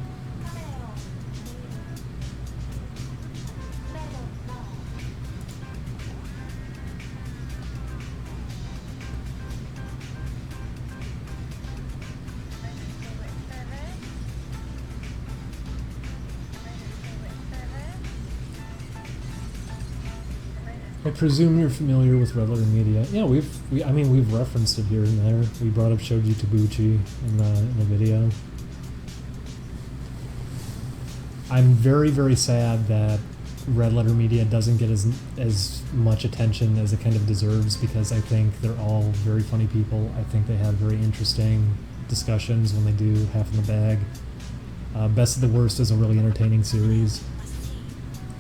I presume you're familiar with Red Letter Media. Yeah, we've referenced it here and there. We brought up Shoji Tabuchi in the video. I'm very, very sad that Red Letter Media doesn't get as much attention as it kind of deserves, because I think they're all very funny people. I think they have very interesting discussions when they do Half in the Bag. Best of the Worst is a really entertaining series.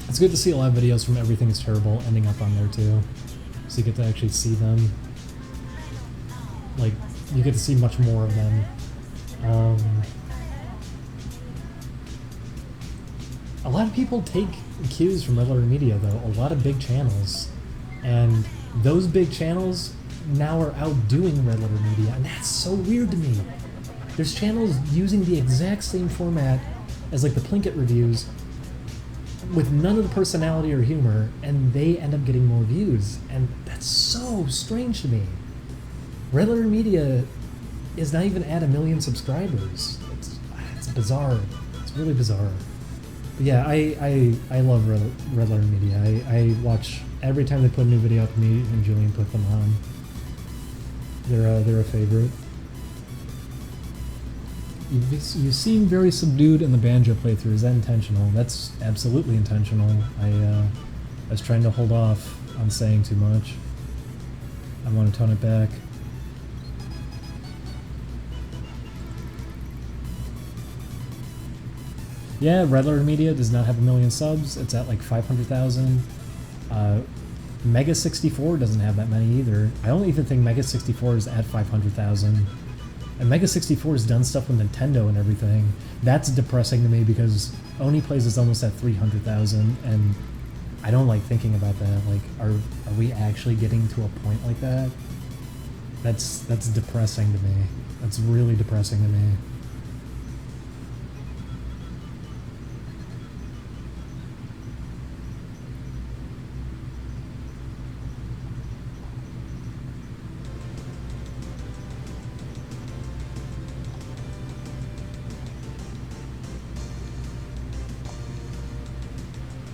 It's good to see a lot of videos from Everything is Terrible ending up on there too, so you get to actually see them. Like, you get to see much more of them. A lot of people take cues from Red Letter Media, though. A lot of big channels. And those big channels now are outdoing Red Letter Media, and that's so weird to me. There's channels using the exact same format as like the Plinkett reviews, with none of the personality or humor, and they end up getting more views. And that's so strange to me. Red Letter Media is not even at 1 million subscribers. It's bizarre. It's really bizarre. But yeah, I love Red Letter Media. I watch every time they put a new video up. Me and Julian put them on. They're a favorite. You seem very subdued in the banjo playthrough. Is that intentional? That's absolutely intentional. I was trying to hold off on saying too much. I want to tone it back. Yeah, Red Letter Media does not have 1 million subs. It's at like 500,000. Mega 64 doesn't have that many either. I don't even think Mega 64 is at 500,000. And Mega 64 has done stuff with Nintendo and everything. That's depressing to me, because Oni Plays is almost at 300,000, and I don't like thinking about that. Like, are we actually getting to a point like that? That's depressing to me. That's really depressing to me.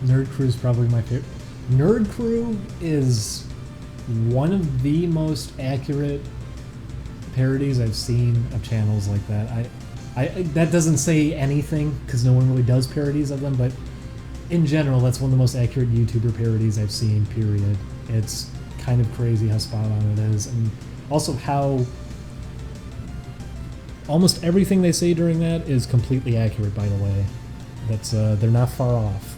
Nerd Crew is probably my favorite. Nerd Crew is one of the most accurate parodies I've seen of channels like that. That doesn't say anything, because no one really does parodies of them, but in general, that's one of the most accurate YouTuber parodies I've seen, period. It's kind of crazy how spot on it is, and also how almost everything they say during that is completely accurate, by the way. That's they're not far off.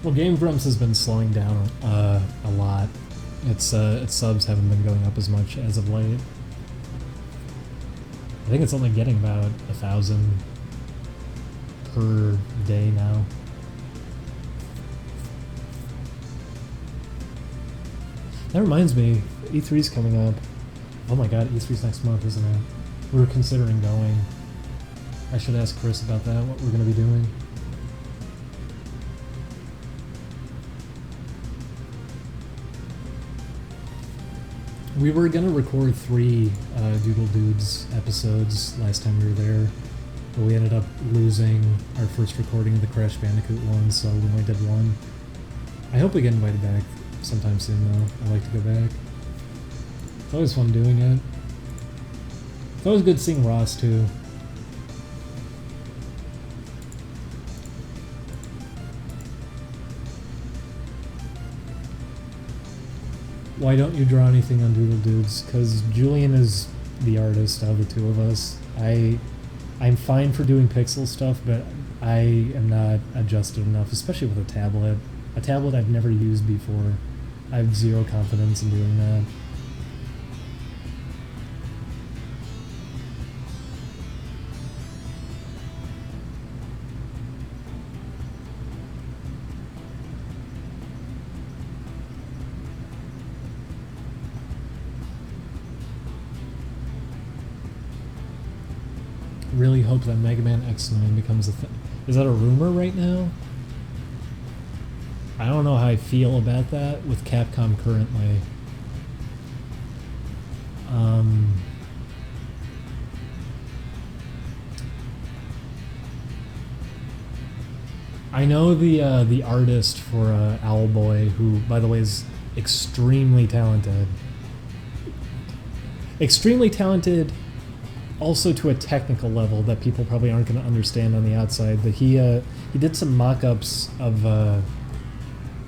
Well, Game Grumps has been slowing down a lot. Its subs haven't been going up as much as of late. I think it's only getting about 1,000 per day now. That reminds me, E3's coming up. Oh my god, E3's next month, isn't it? We were considering going. I should ask Chris about that, what we're going to be doing. We were gonna record 3 Doodle Dudes episodes last time we were there, but we ended up losing our first recording of the Crash Bandicoot one, so we only did 1. I hope we get invited back sometime soon, though. I'd like to go back. It's always fun doing it. It's always good seeing Ross, too. Why don't you draw anything on Doodle Dudes? Because Julian is the artist out of the two of us. I'm fine for doing pixel stuff, but I am not adjusted enough, especially with a tablet. A tablet I've never used before. I have zero confidence in doing that. Really hope that Mega Man X9 becomes a thing. Is that a rumor right now? I don't know how I feel about that with Capcom currently. I know the artist for Owlboy, who, by the way, is extremely talented. Extremely talented, also to a technical level that people probably aren't going to understand on the outside. But he did some mock-ups of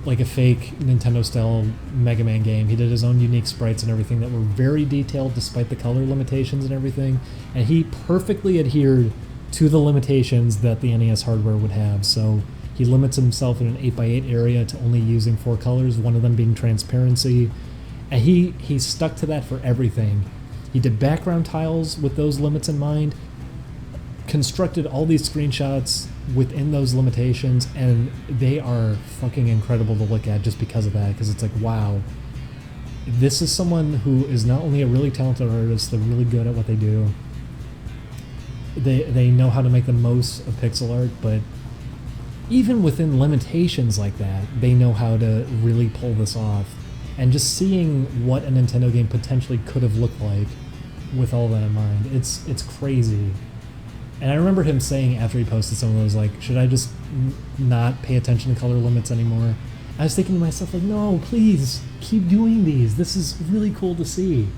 like a fake Nintendo-style Mega Man game. He did his own unique sprites and everything that were very detailed despite the color limitations and everything. And he perfectly adhered to the limitations that the NES hardware would have. So he limits himself in an 8x8 area to only using 4 colors, one of them being transparency. And he stuck to that for everything. He did background tiles with those limits in mind, constructed all these screenshots within those limitations, and they are fucking incredible to look at just because of that, because it's like, wow, this is someone who is not only a really talented artist, they're really good at what they do. They know how to make the most of pixel art, but even within limitations like that, they know how to really pull this off. And just seeing what a Nintendo game potentially could have looked like with all that in mind, it's crazy. And I remember him saying after he posted some of those, like, should I just not pay attention to color limits anymore? I was thinking to myself, like, no, please, keep doing these. This is really cool to see.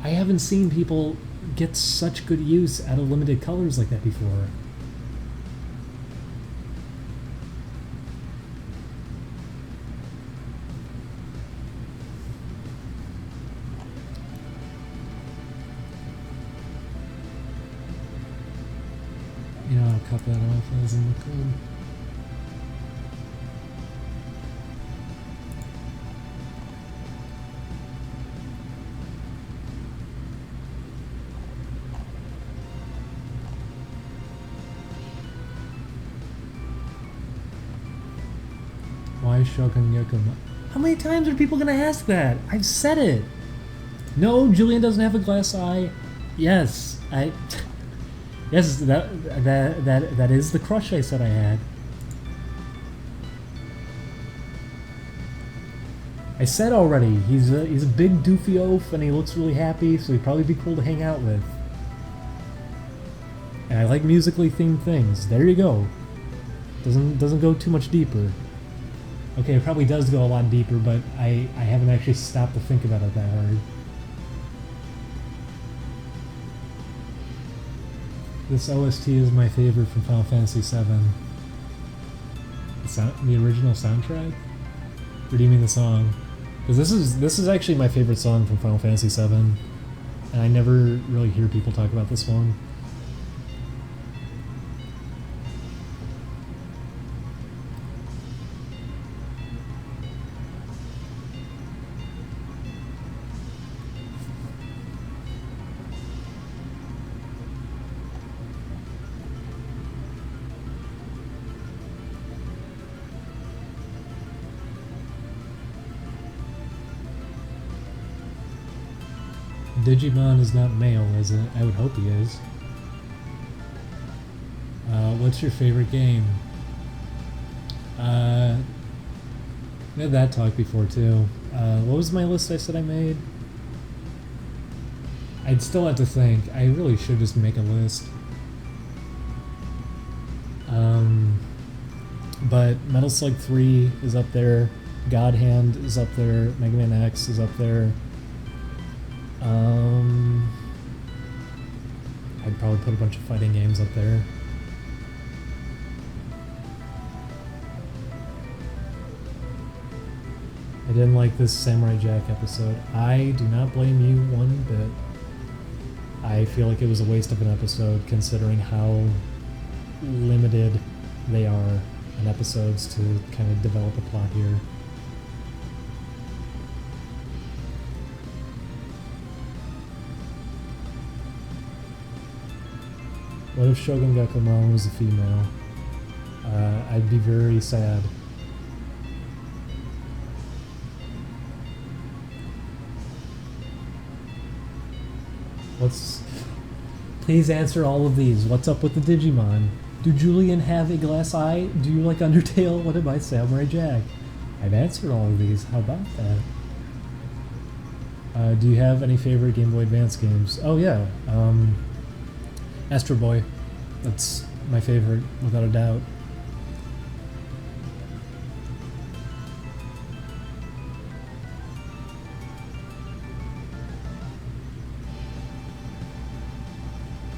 I haven't seen people get such good use out of limited colors like that before. You know, I'll cut that off. That doesn't look good. Why Shogun Yakuma? How many times are people gonna ask that? I've said it. No, Julian doesn't have a glass eye. Yes, Yes, that is the crush I said I had. I said already, he's a big doofy oaf and he looks really happy, so he'd probably be cool to hang out with. And I like musically themed things. There you go. Doesn't go too much deeper. Okay, it probably does go a lot deeper, but I haven't actually stopped to think about it that hard. This OST is my favorite from Final Fantasy VII. The original soundtrack? Or do you mean the song? Because this is actually my favorite song from Final Fantasy VII, and I never really hear people talk about this one. Digimon is not male, is it? I would hope he is. What's your favorite game? We had that talk before too. What was my list I said I made? I'd still have to think. I really should just make a list. But Metal Slug 3 is up there. God Hand is up there. Mega Man X is up there. I'd probably put a bunch of fighting games up there. I didn't like this Samurai Jack episode. I do not blame you one bit. I feel like it was a waste of an episode considering how limited they are in episodes to kind of develop a plot here. What if Shogun Gakumon was a female? I'd be very sad. Please answer all of these. What's up with the Digimon? Do Julian have a glass eye? Do you like Undertale? What about Samurai Jack? I've answered all of these. How about that? Do you have any favorite Game Boy Advance games? Oh yeah, Astro Boy. That's my favorite, without a doubt.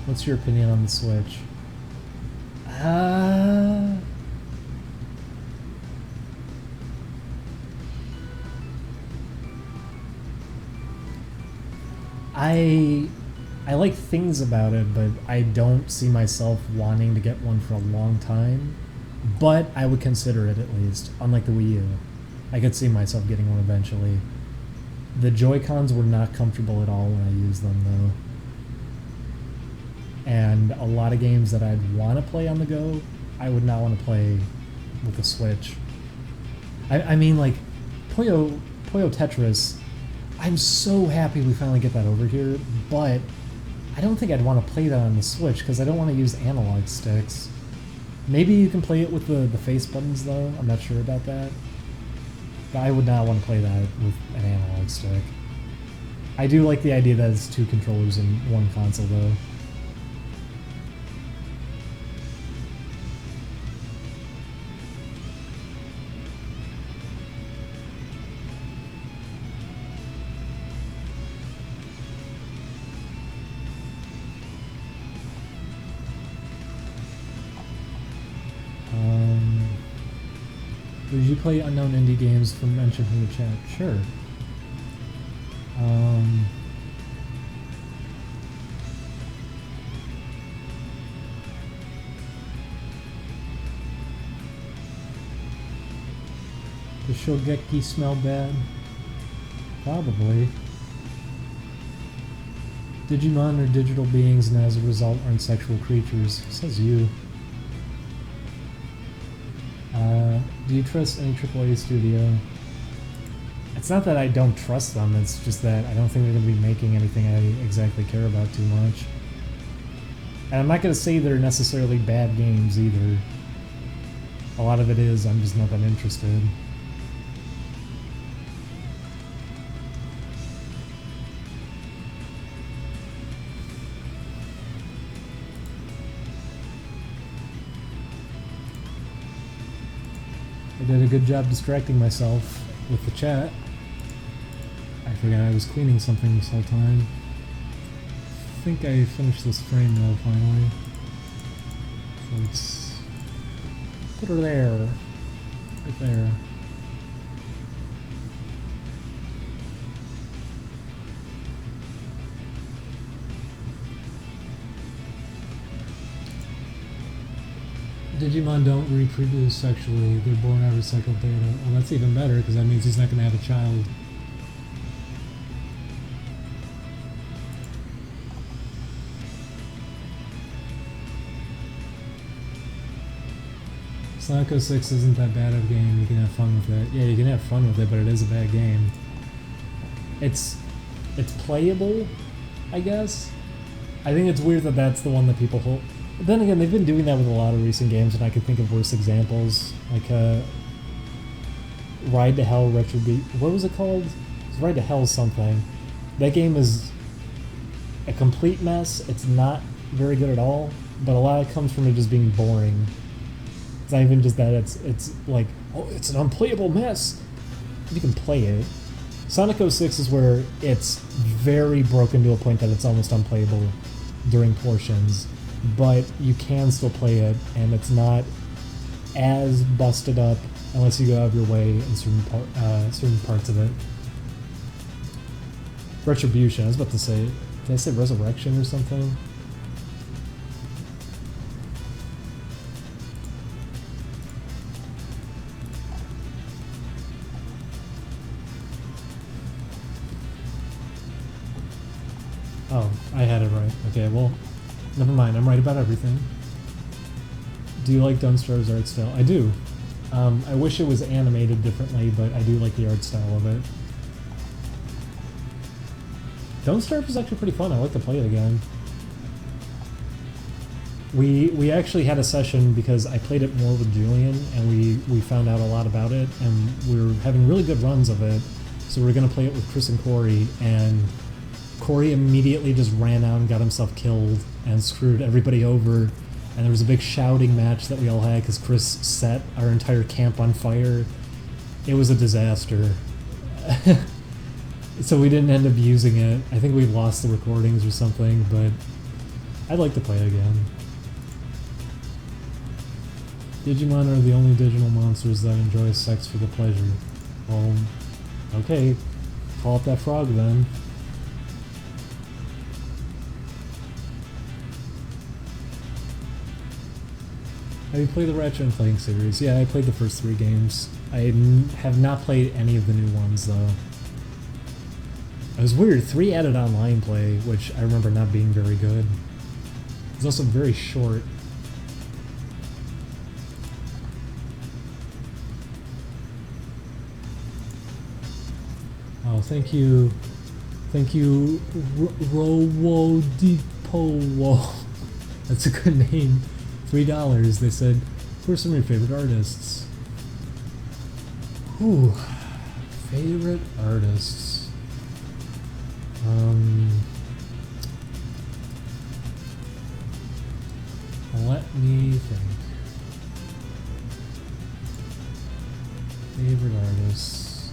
What's your opinion on the Switch? I like things about it, but I don't see myself wanting to get one for a long time. But I would consider it at least, unlike the Wii U. I could see myself getting one eventually. The Joy-Cons were not comfortable at all when I used them, though. And a lot of games that I'd want to play on the go, I would not want to play with the Switch. I mean, like, Puyo Tetris, I'm so happy we finally get that over here, but I don't think I'd want to play that on the Switch because I don't want to use analog sticks. Maybe you can play it with the face buttons, though. I'm not sure about that. But I would not want to play that with an analog stick. I do like the idea that it's 2 controllers in one console, though. Did you play unknown indie games from mentioned in the chat? Sure. Does Shogeki smell bad? Probably. Digimon are digital beings and as a result aren't sexual creatures. Says you. Do you trust any AAA studio? It's not that I don't trust them, it's just that I don't think they're going to be making anything I exactly care about too much. And I'm not going to say they're necessarily bad games either. A lot of it is, I'm just not that interested. I did a good job distracting myself with the chat. I forgot I was cleaning something this whole time. I think I finished this frame though, finally. So let's put her there. Right there. Digimon don't reproduce sexually, they're born out of recycled data. Well, that's even better, because that means he's not going to have a child. Sonic 06 isn't that bad of a game, you can have fun with it. Yeah, you can have fun with it, but it is a bad game. It's playable, I guess. I think it's weird that that's the one that people hold. But then again, they've been doing that with a lot of recent games, and I could think of worse examples. Like, Ride to Hell Retribution. What was it called? It's Ride to Hell something. That game is a complete mess. It's not very good at all, but a lot of it comes from it just being boring. It's not even just that, it's like, oh, it's an unplayable mess. You can play it. Sonic 06 is where it's very broken to a point that it's almost unplayable during portions. But you can still play it, and it's not as busted up unless you go out of your way in certain parts of it. Retribution, I was about to say, did I say Resurrection or something? Oh, I had it right. Okay, well, never mind, I'm right about everything. Do you like Dunstar's art style? I do. I wish it was animated differently, but I do like the art style of it. Dunstar is actually pretty fun, I like to play it again. We actually had a session because I played it more with Julian, and we found out a lot about it, and we were having really good runs of it. So we were gonna play it with Chris and Corey, and Corey immediately just ran out and got himself killed and screwed everybody over. And there was a big shouting match that we all had because Chris set our entire camp on fire. It was a disaster. So we didn't end up using it. I think we lost the recordings or something, but I'd like to play it again. Digimon are the only digital monsters that enjoy sex for the pleasure. Well, okay. Call up that frog then. Have you played the Ratchet & Clank series? Yeah, I played the first 3 games. I have not played any of the new ones, though. It was weird. 3 added online play, which I remember not being very good. It was also very short. Oh, thank you. Thank you, Rowodipowo. That's a good name. $3. They said, who are some of your favorite artists? Ooh, favorite artists. Let me think. Favorite artists.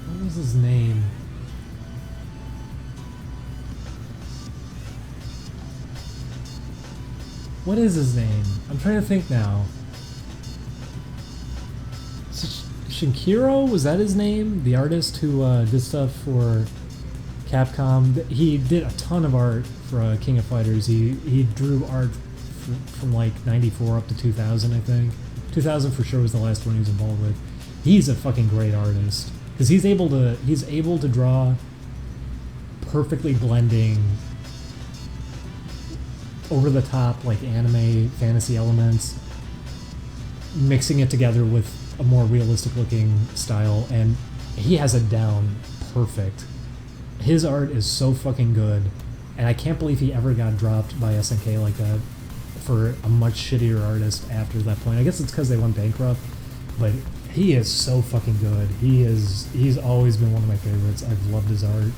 What was his name? What is his name? I'm trying to think now. Shinkiro? Was that his name? The artist who did stuff for Capcom. He did a ton of art for King of Fighters. He drew art from like 94 up to 2000, I think. 2000 for sure was the last one he was involved with. He's a fucking great artist because he's able to draw perfectly blending over the top like anime fantasy elements, mixing it together with a more realistic looking style, and he has it down perfect. His art is so fucking good, and I can't believe he ever got dropped by SNK like that for a much shittier artist after that point. I guess it's because they went bankrupt, but he is so fucking good. He's always been one of my favorites. I've loved his art.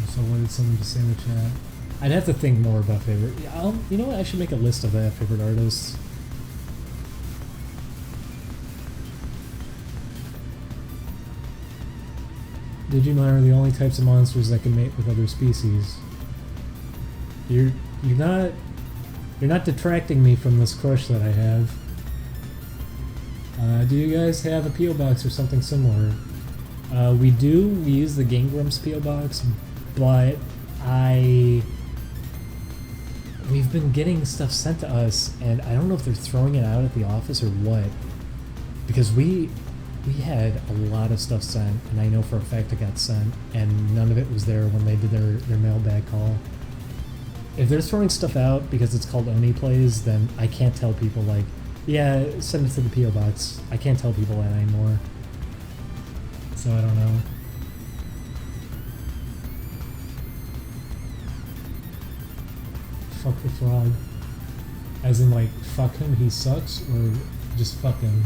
So what did someone just say in the chat? I'd have to think more about favorite. You know what? I should make a list of that favorite artists. Digimon are the only types of monsters that can mate with other species. You're not detracting me from this crush that I have. Do you guys have a P.O. box or something similar? We do. We use the Gangrams P.O. box, but we've been getting stuff sent to us, and I don't know if they're throwing it out at the office or what, because we had a lot of stuff sent, and I know for a fact it got sent, and none of it was there when they did their mailbag call. If they're throwing stuff out because it's called Oni Plays, then I can't tell people like, yeah, send it to the P.O. box. I can't tell people that anymore. So I don't know. Fuck the frog. As in like, fuck him, he sucks, or just fuck him?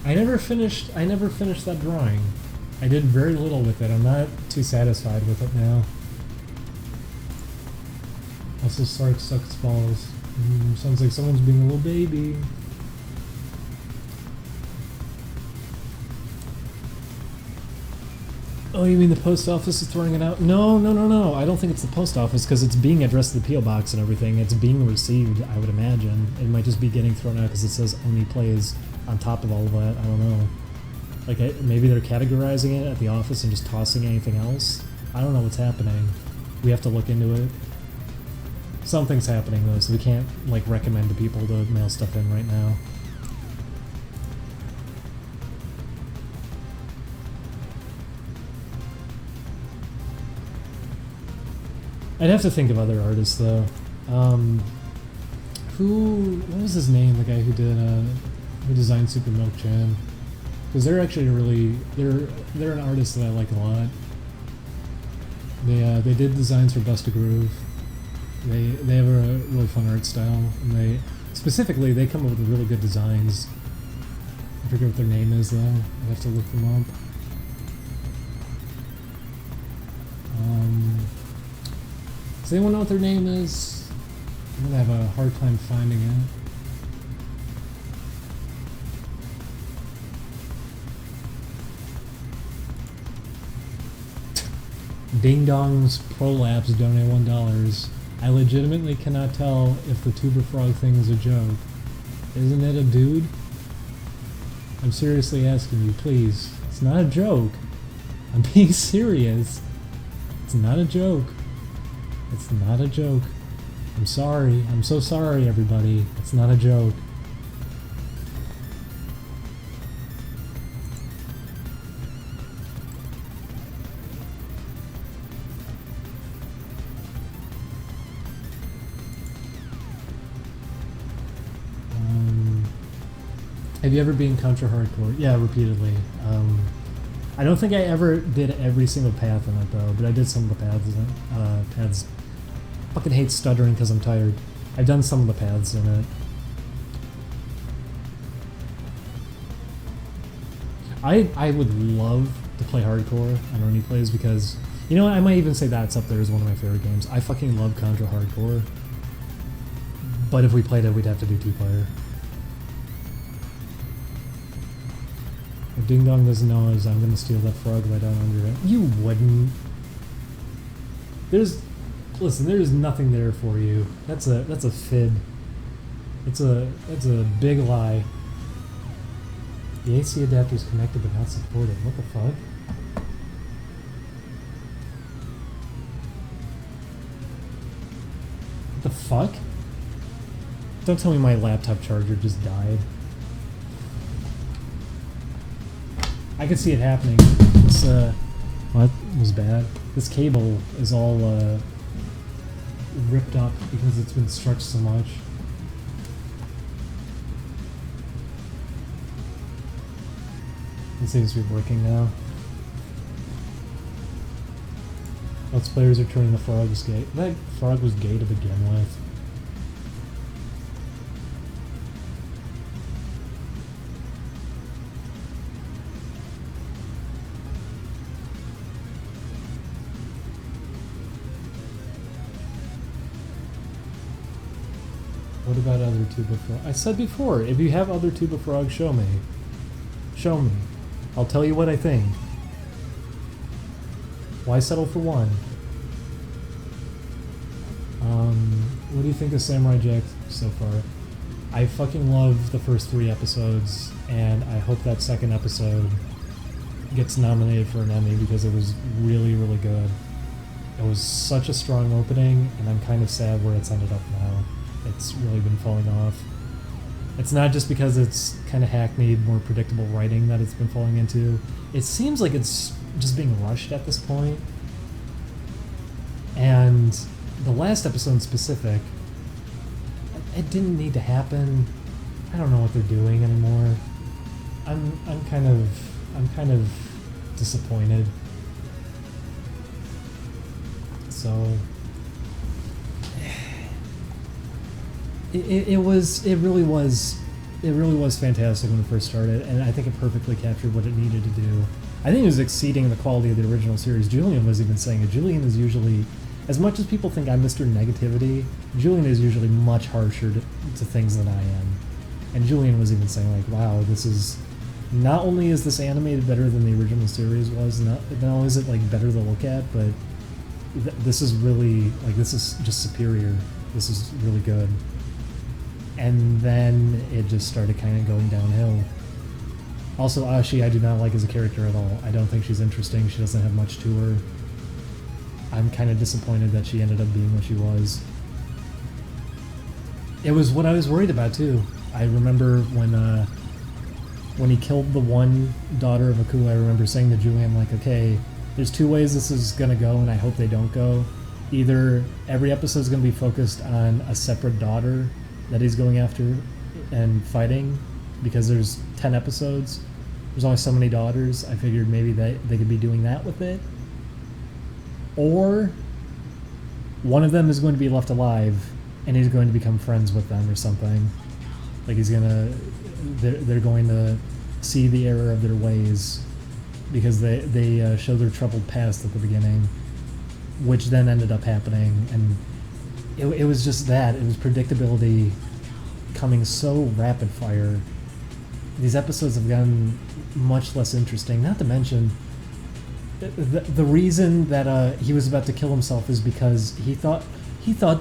I never finished that drawing. I did very little with it. I'm not too satisfied with it now. Also, Sark sucks balls. Sounds like someone's being a little baby. Oh, you mean the post office is throwing it out? No. I don't think it's the post office because it's being addressed to the P.O. box and everything. It's being received, I would imagine. It might just be getting thrown out because it says Oni Plays on top of all of that. I don't know. Like, maybe they're categorizing it at the office and just tossing anything else. I don't know what's happening. We have to look into it. Something's happening though, so we can't like recommend to people to mail stuff in right now. I'd have to think of other artists though. What was his name? The guy who designed Super Milk Jam. Because they're actually they're an artist that I like a lot. They did designs for Bust a Groove. They have a really fun art style, and they come up with really good designs. I forget what their name is though. I have to look them up. Does anyone know what their name is? I'm gonna have a hard time finding it. Ding Dong's Prolapse donate $1. I legitimately cannot tell if the tuber frog thing is a joke. Isn't it a dude? I'm seriously asking you, please. It's not a joke. I'm being serious. It's not a joke. It's not a joke. I'm sorry. I'm so sorry, everybody. It's not a joke. Have you ever been contra hardcore? Yeah, repeatedly. I don't think I ever did every single path in it though, but I did some of the paths in it. Paths. Fucking hate stuttering because I'm tired. I've done some of the paths in it. I would love to play hardcore on Ernie Plays because, you know what, I might even say that's up there as one of my favorite games. I fucking love contra hardcore. But if we played it, we'd have to do 2-player. If Ding Dong doesn't know is I'm gonna steal that frog right down under it. You wouldn't. Listen, there's nothing there for you. That's a fib. That's a big lie. The AC adapter is connected but not supported. What the fuck? What the fuck? Don't tell me my laptop charger just died. I could see it happening. This, well, that was bad. This cable is all, ripped up because it's been stretched so much. It seems to be working now. Let's players are turning the frog's gay. That frog was gay to begin with. What about other tuba frogs? I said before, if you have other tuba frogs, show me. Show me. I'll tell you what I think. Why settle for one? What do you think of Samurai Jack so far? I fucking love the first 3 episodes, and I hope that second episode gets nominated for an Emmy because it was really, really good. It was such a strong opening, and I'm kind of sad where it's ended up now. It's really been falling off. It's not just because it's kind of hackneyed, more predictable writing that it's been falling into. It seems like it's just being rushed at this point. And the last episode in specific, it didn't need to happen. I don't know what they're doing anymore. I'm kind of disappointed. So it really was fantastic when it first started, and I think it perfectly captured what it needed to do. I think it was exceeding the quality of the original series. Julian was even saying it. Julian is usually, as much as people think I'm Mr. Negativity, Julian is usually much harsher to things than I am. And Julian was even saying, like, wow, this is, not only is this animated better than the original series was, not only is it like better to look at, but this is really, like, this is just superior. This is really good. And then it just started kind of going downhill. Also, Ashi I do not like as a character at all. I don't think she's interesting. She doesn't have much to her. I'm kind of disappointed that she ended up being what she was. It was what I was worried about too. I remember when he killed the one daughter of Aku, I remember saying to Julian, like, okay, there's 2 ways this is gonna go, and I hope they don't go. either every episode is going to be focused on a separate daughter that he's going after and fighting, because there's 10 episodes. There's only so many daughters. I figured maybe they could be doing that with it. Or one of them is going to be left alive and he's going to become friends with them or something. Like they're going to see the error of their ways because they show their troubled past at the beginning, which then ended up happening. And it was just that. It was predictability coming so rapid fire. These episodes have gotten much less interesting. Not to mention, the reason that he was about to kill himself is because he thought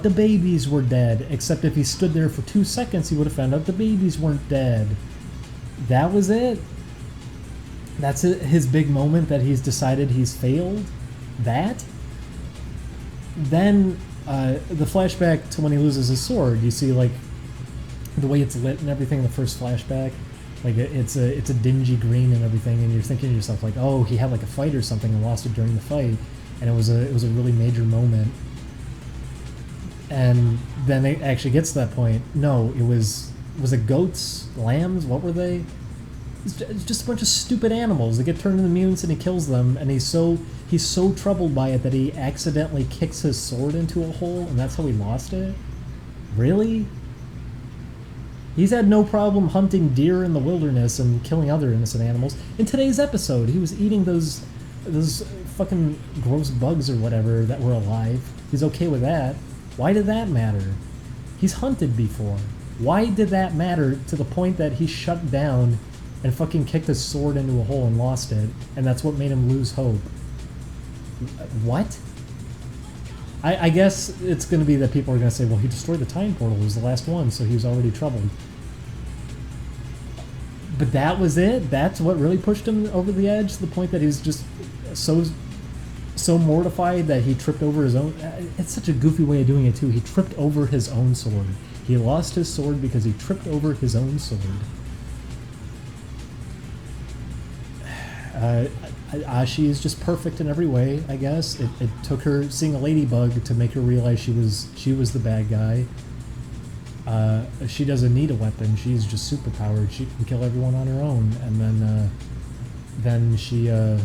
the babies were dead. Except if he stood there for 2 seconds, he would have found out the babies weren't dead. That was it. That's his big moment that he's decided he's failed. That. Then the flashback to when he loses his sword. You see like the way it's lit and everything in the first flashback. Like it's a dingy green and everything, and you're thinking to yourself like, oh, he had like a fight or something and lost it during the fight, and it was a really major moment. And then it actually gets to that point. No, it was it goats, lambs? What were they? It's just a bunch of stupid animals that get turned into mutants, and he kills them. And he's so troubled by it that he accidentally kicks his sword into a hole, and that's how he lost it. Really? He's had no problem hunting deer in the wilderness and killing other innocent animals. In today's episode, he was eating those fucking gross bugs or whatever that were alive. He's okay with that. Why did that matter? He's hunted before. Why did that matter to the point that he shut down and fucking kicked his sword into a hole and lost it, and that's what made him lose hope? What? I guess it's going to be that people are going to say, well, he destroyed the time portal. It was the last one, so he was already troubled. But that was it? That's what really pushed him over the edge, to the point that he was just so mortified that he tripped over his own... It's such a goofy way of doing it, too. He tripped over his own sword. He lost his sword because he tripped over his own sword. Ashi is just perfect in every way, I guess. It took her seeing a ladybug to make her realize she was the bad guy. She doesn't need a weapon. She's just superpowered. She can kill everyone on her own. And then she... I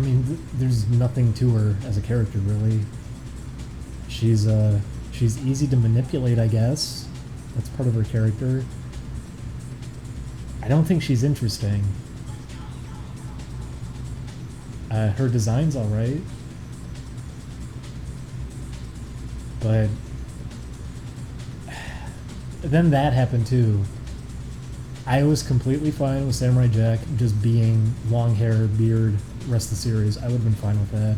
mean, there's nothing to her as a character, really. She's easy to manipulate, I guess. That's part of her character. I don't think she's interesting. Her design's alright. But then that happened too. I was completely fine with Samurai Jack just being long hair, beard, rest of the series. I would have been fine with that.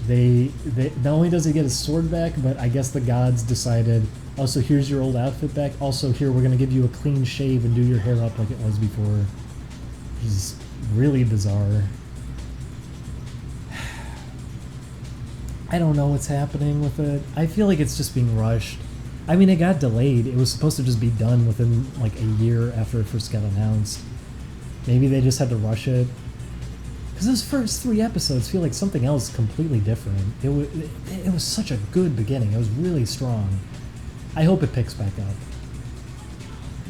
They not only does he get his sword back, but I guess the gods decided, also here's your old outfit back, also here we're going to give you a clean shave and do your hair up like it was before. Which is really bizarre. I don't know what's happening with it. I feel like it's just being rushed. I mean, it got delayed. It was supposed to just be done within like a year after it first got announced. Maybe they just had to rush it. Because those first 3 episodes feel like something else completely different. It was such a good beginning. It was really strong. I hope it picks back up.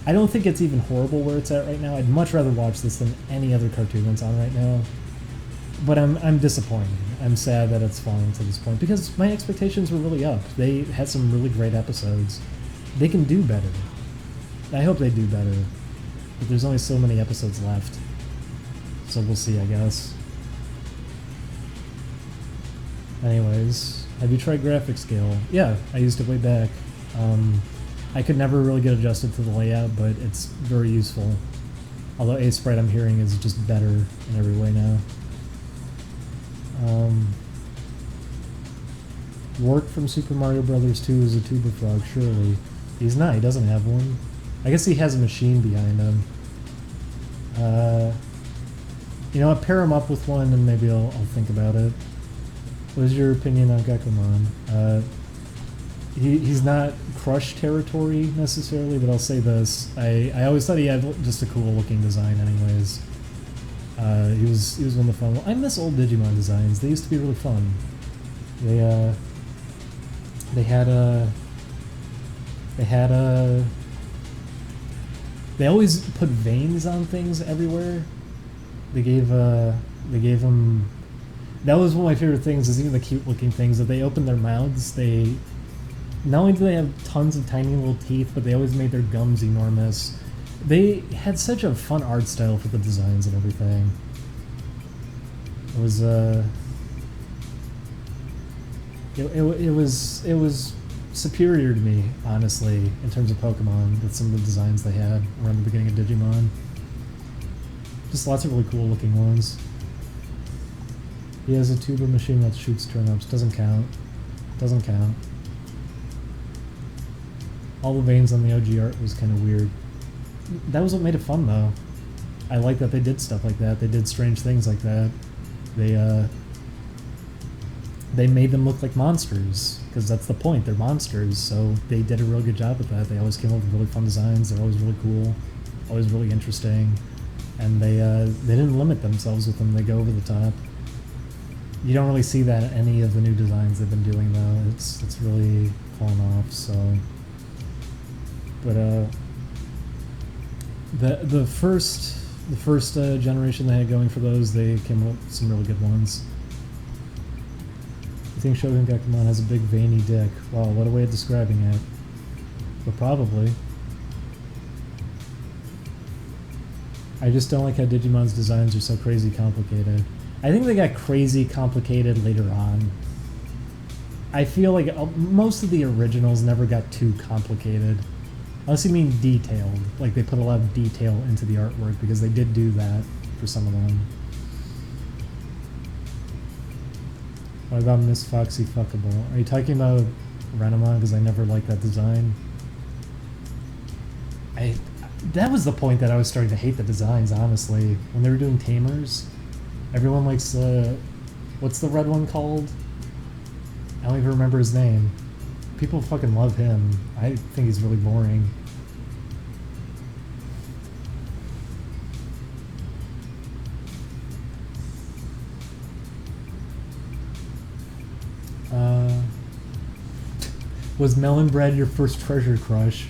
I don't think it's even horrible where it's at right now. I'd much rather watch this than any other cartoon that's on right now. But I'm disappointed. I'm sad that it's falling to this point because my expectations were really up. They had some really great episodes. They can do better. I hope they do better. But there's only so many episodes left. So we'll see, I guess. Anyways, have you tried graphic scale? Yeah, I used it way back. I could never really get adjusted to the layout, but it's very useful. Although A-Sprite I'm hearing is just better in every way now. Work from Super Mario Brothers 2 is a tuber frog, surely. He's not, he doesn't have one. I guess he has a machine behind him. You know what, pair him up with one and maybe I'll think about it. What is your opinion on Geckomon? He's not Crush territory necessarily, but I'll say this. I always thought he had just a cool looking design anyways. He was one of the fun ones. I miss old Digimon designs. They used to be really fun. They always put veins on things everywhere. They gave them. That was one of my favorite things. Is even the cute looking things that they opened their mouths. They not only do they have tons of tiny little teeth, but they always made their gums enormous. They had such a fun art style for the designs and everything. It was it was superior to me, honestly, in terms of Pokemon, with some of the designs they had around the beginning of Digimon. Just lots of really cool looking ones. He has a tuber machine that shoots turnips. Doesn't count. Doesn't count. All the veins on the OG art was kind of weird. That was what made it fun, though. I like that they did stuff like that. They did strange things like that. They made them look like monsters, because that's the point. They're monsters, so they did a real good job with that. They always came up with really fun designs. They're always really cool, always really interesting, and they didn't limit themselves with them. They go over the top. You don't really see that in any of the new designs they've been doing, though. It's really fallen off. So, but the first generation they had going for those, they came up with some really good ones. I think Shogun Gakumon has a big veiny dick. Wow, what a way of describing it. But probably. I just don't like how Digimon's designs are so crazy complicated. I think they got crazy complicated later on. I feel like most of the originals never got too complicated. Unless you mean detailed. Like they put a lot of detail into the artwork, because they did do that for some of them. What about Miss Foxy Fuckable? Are you talking about Renamon? Because I never liked that design. That was the point that I was starting to hate the designs, honestly. When they were doing Tamers, everyone likes, what's the red one called? I don't even remember his name. People fucking love him. I think he's really boring. Was Melon Bread your first treasure crush?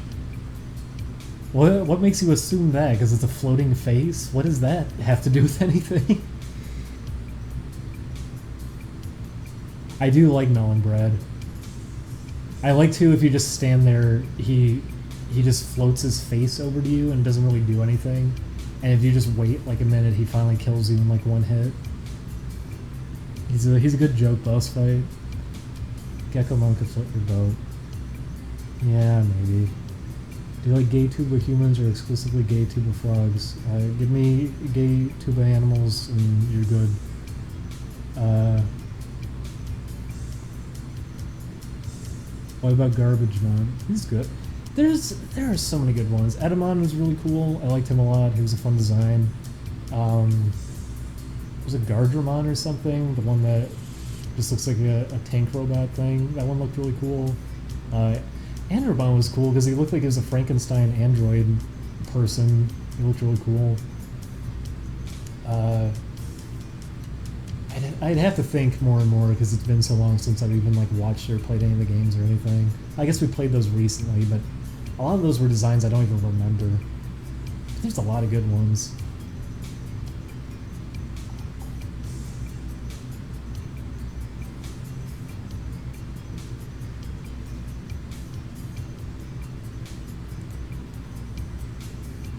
What makes you assume that? Because it's a floating face? What does that have to do with anything? I do like Melon Bread. I like too if you just stand there, he just floats his face over to you and doesn't really do anything. And if you just wait like a minute, he finally kills you in like one hit. He's a good joke boss fight. Gekomon could float your boat. Yeah, maybe. Do you like gay tuba humans or exclusively gay tuba frogs? Give me gay tuba animals and you're good. What about Garbage Man? He's good. There are so many good ones. Edamon was really cool. I liked him a lot. He was a fun design. Was it Gardramon or something? The one that just looks like a tank robot thing. That one looked really cool. Andromon was cool because he looked like he was a Frankenstein android person. He looked really cool. I'd have to think more and more because it's been so long since I've even like watched or played any of the games or anything. I guess we played those recently, but a lot of those were designs I don't even remember. There's a lot of good ones.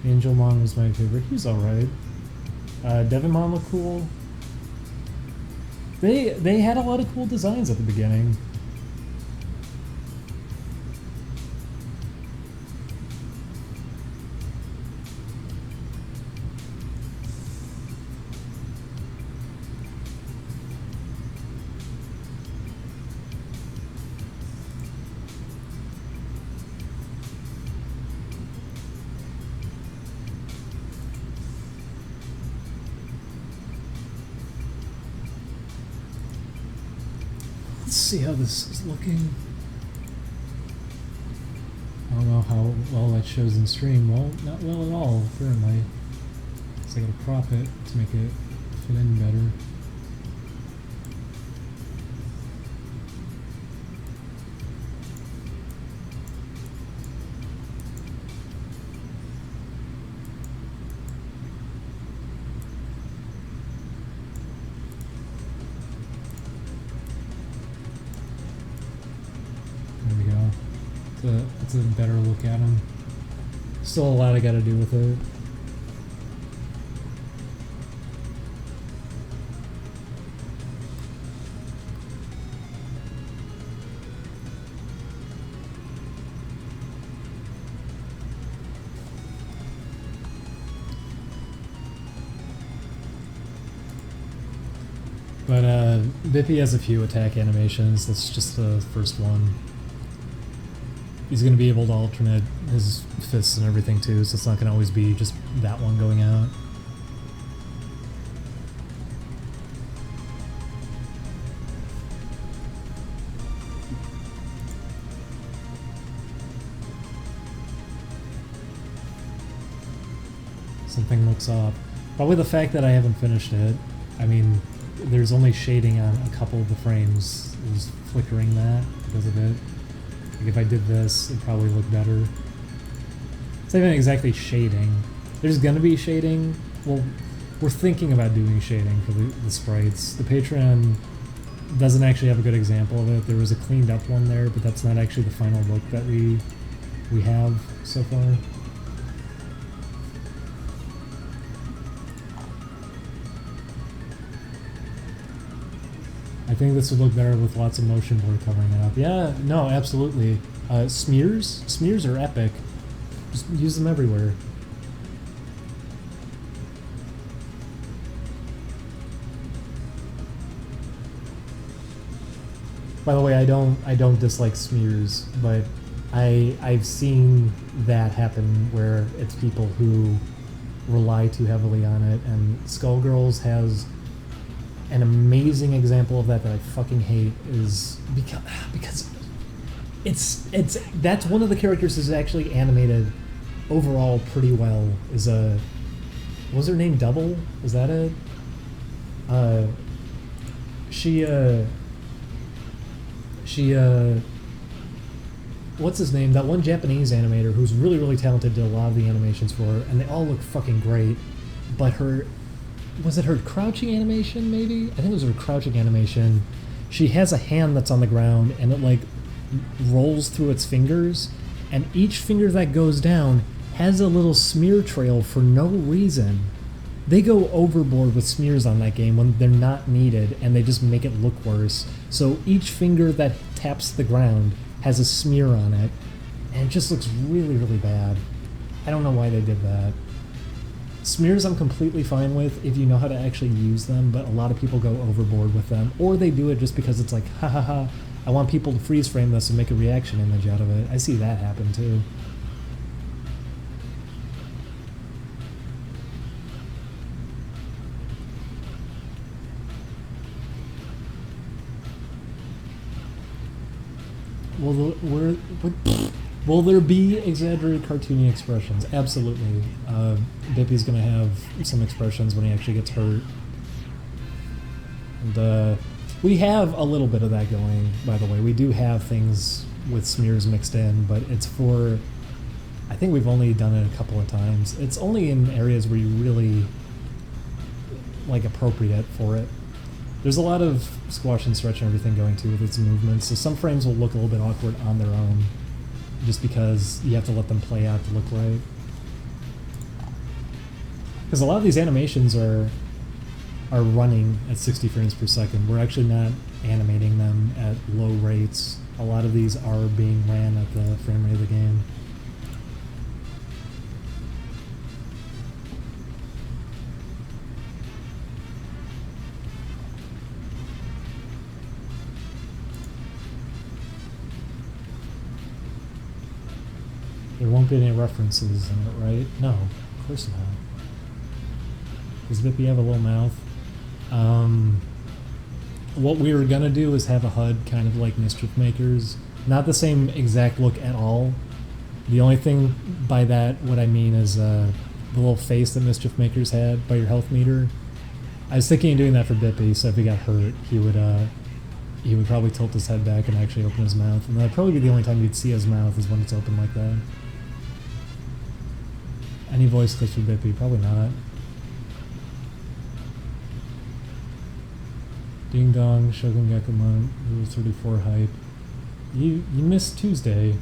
Angelmon was my favorite. He was alright. Devonmon looked cool. They had a lot of cool designs at the beginning. Let's see how this is looking. I don't know how well that shows in stream. Well, not well at all, apparently. So I gotta crop it to make it fit in better. It's a better look at them. Still a lot I gotta do with it. But Bippy has a few attack animations. That's just the first one. He's going to be able to alternate his fists and everything too, so it's not going to always be just that one going out. Something looks off. Probably the fact that I haven't finished it. I mean, there's only shading on a couple of the frames. It was flickering that because of it. Like if I did this, it'd probably look better. It's not even exactly shading. There's gonna be shading. Well, we're thinking about doing shading for the sprites. The Patreon doesn't actually have a good example of it. There was a cleaned up one there, but that's not actually the final look that we have so far. I think this would look better with lots of motion blur covering it up. Yeah, no, absolutely. Smears? Smears are epic. Just use them everywhere. By the way, I don't dislike smears, but I've seen that happen where it's people who rely too heavily on it, and Skullgirls has an amazing example of that I fucking hate is because that's one of the characters that's actually animated overall pretty well. Is was her name Double? Is that it? She what's his name? That one Japanese animator who's really, really talented, did a lot of the animations for her, and they all look fucking great. But was it her crouching animation, maybe? I think it was her crouching animation. She has a hand that's on the ground, and it, like, rolls through its fingers, and each finger that goes down has a little smear trail for no reason. They go overboard with smears on that game when they're not needed, and they just make it look worse. So each finger that taps the ground has a smear on it, and it just looks really, really bad. I don't know why they did that. Smears I'm completely fine with if you know how to actually use them, but a lot of people go overboard with them, or they do it just because it's like, ha ha ha, I want people to freeze frame this and make a reaction image out of it. I see that happen too. Will there be exaggerated cartoony expressions? Absolutely. Bippy's gonna have some expressions when he actually gets hurt. And we have a little bit of that going, by the way. We do have things with smears mixed in, but it's for... I think we've only done it a couple of times. It's only in areas where you really, like, appropriate for it. There's a lot of squash and stretch and everything going too with its movements, so some frames will look a little bit awkward on their own, just because you have to let them play out to look right. Because a lot of these animations are running at 60 frames per second. We're actually not animating them at low rates. A lot of these are being ran at the frame rate of the game. There won't be any references in it, right? No, of course not. Does Bippy have a little mouth? What we were gonna do is have a HUD kind of like Mischief Makers. Not the same exact look at all. The only thing by that, what I mean is the little face that Mischief Makers had by your health meter. I was thinking of doing that for Bippy, so if he got hurt, he would probably tilt his head back and actually open his mouth, and that'd probably be the only time you'd see his mouth is when it's open like that. Any voice clips for Bippy? Probably not. Ding Dong, Shogun Gekomon, Rule 34 hype. You missed Tuesday.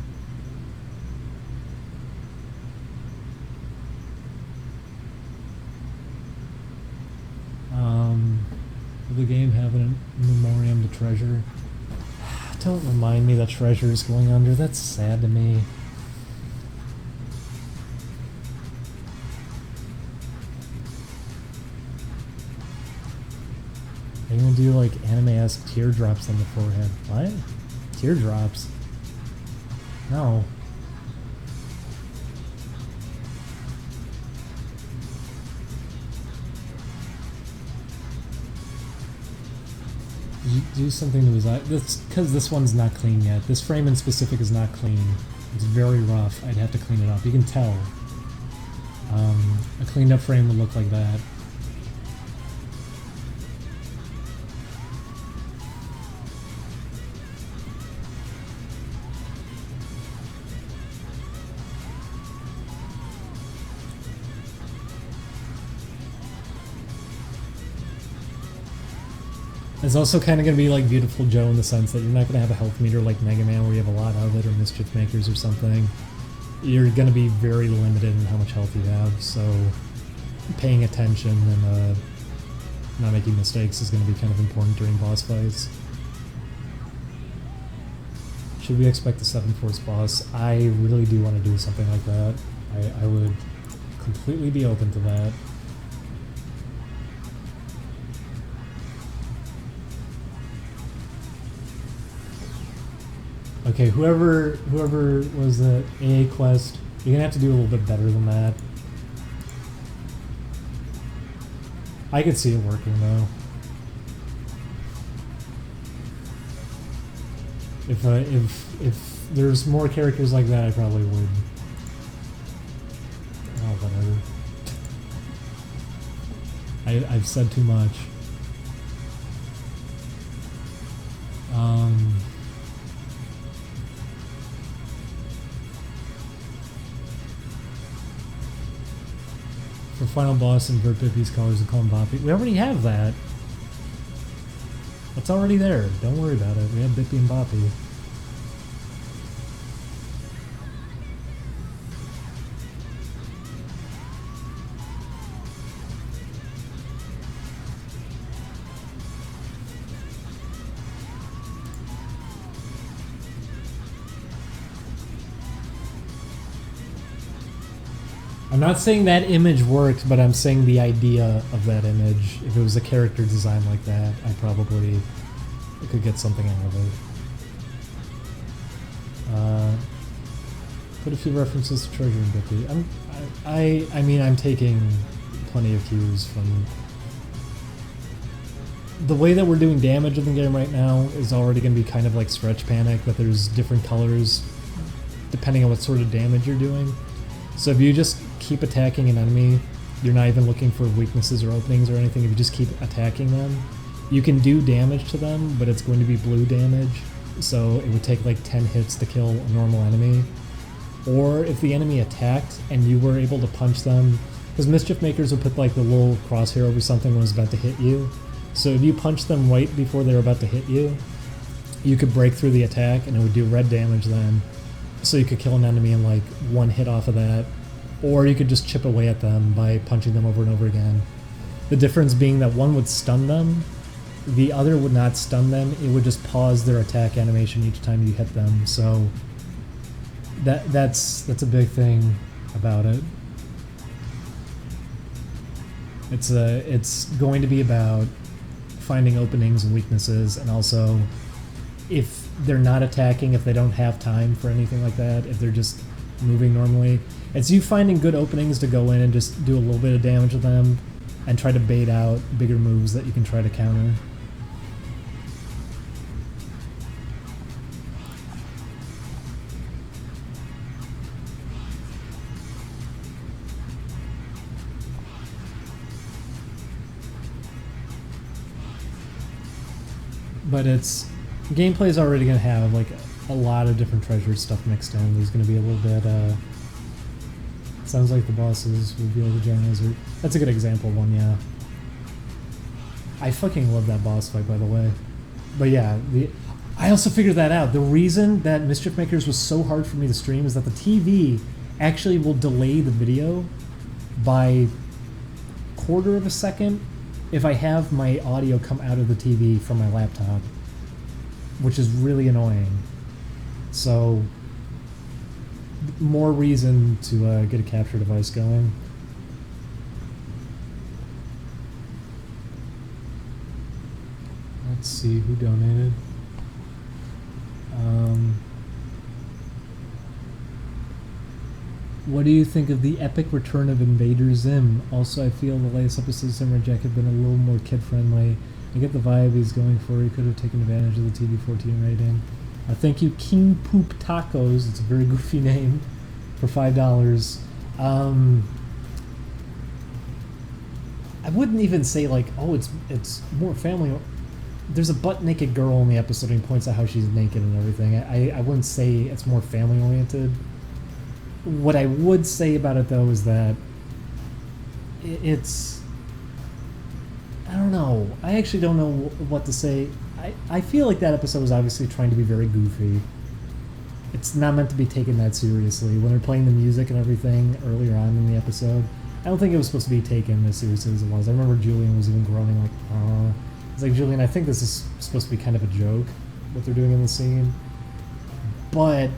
Will the game have a memoriam to Treasure? Don't remind me that Treasure is going under. That's sad to me. Are you gonna do like anime-esque teardrops on the forehead? What? Teardrops? No. You do something to his eye. That's because this one's not clean yet. This frame in specific is not clean. It's very rough. I'd have to clean it up. You can tell. A cleaned up frame would look like that. It's also kind of going to be like Beautiful Joe in the sense that you're not going to have a health meter like Mega Man where you have a lot of it, or Mischief Makers or something. You're going to be very limited in how much health you have, so paying attention and not making mistakes is going to be kind of important during boss fights. Should we expect a 7-Force boss? I really do want to do something like that. I would completely be open to that. Okay, whoever was the AA quest, you're gonna have to do a little bit better than that. I could see it working though. If there's more characters like that, I probably would. Oh, whatever. I've said too much. For final boss, invert Bippy's colors and call him Boppy. We already have that. It's already there. Don't worry about it. We have Bippy and Boppy. I'm not saying that image worked, but I'm saying the idea of that image. If it was a character design like that, I probably could get something out of it. Put a few references to Treasure and Bippy. I mean, I'm taking plenty of cues from... The way that we're doing damage in the game right now is already going to be kind of like Stretch Panic, that there's different colors depending on what sort of damage you're doing. So if you just keep attacking an enemy, you're not even looking for weaknesses or openings or anything. If you just keep attacking them, you can do damage to them, but it's going to be blue damage. So it would take like 10 hits to kill a normal enemy. Or if the enemy attacked and you were able to punch them, because Mischief Makers would put like the little crosshair over something when it was about to hit you. So if you punch them right before they're about to hit you, you could break through the attack and it would do red damage then. So you could kill an enemy in like one hit off of that. Or you could just chip away at them by punching them over and over again. The difference being that one would stun them, the other would not stun them, it would just pause their attack animation each time you hit them. So that's a big thing about it. It's going to be about finding openings and weaknesses, and also if they're not attacking, if they don't have time for anything like that, if they're just moving normally, it's you finding good openings to go in and just do a little bit of damage to them and try to bait out bigger moves that you can try to counter. but it's gameplay is already going to have like a lot of different treasure stuff mixed in. There's going to be a little bit. Sounds like the bosses reveal the giant lizard. That's a good example one, yeah. I fucking love that boss fight, by the way. But yeah, I also figured that out. The reason that Mischief Makers was so hard for me to stream is that the TV actually will delay the video by quarter of a second if I have my audio come out of the TV from my laptop, which is really annoying. So, more reason to get a capture device going. Let's see who donated. What do you think of the epic return of Invader Zim? Also, I feel the latest episodes of Samurai Jack have been a little more kid-friendly. I get the vibe he's going for. He could have taken advantage of the TV-14 rating. Thank you, King Poop Tacos. It's a very goofy name for $5. I wouldn't even say like, oh, it's more family. There's a butt-naked girl in the episode and he points out how she's naked and everything. I wouldn't say it's more family-oriented. What I would say about it, though, is that it's... I don't know. I actually don't know what to say. I feel like that episode was obviously trying to be very goofy. It's not meant to be taken that seriously. When they're playing the music and everything earlier on in the episode, I don't think it was supposed to be taken as seriously as it was. I remember Julian was even groaning like, It's like, Julian, I think this is supposed to be kind of a joke, what they're doing in the scene. But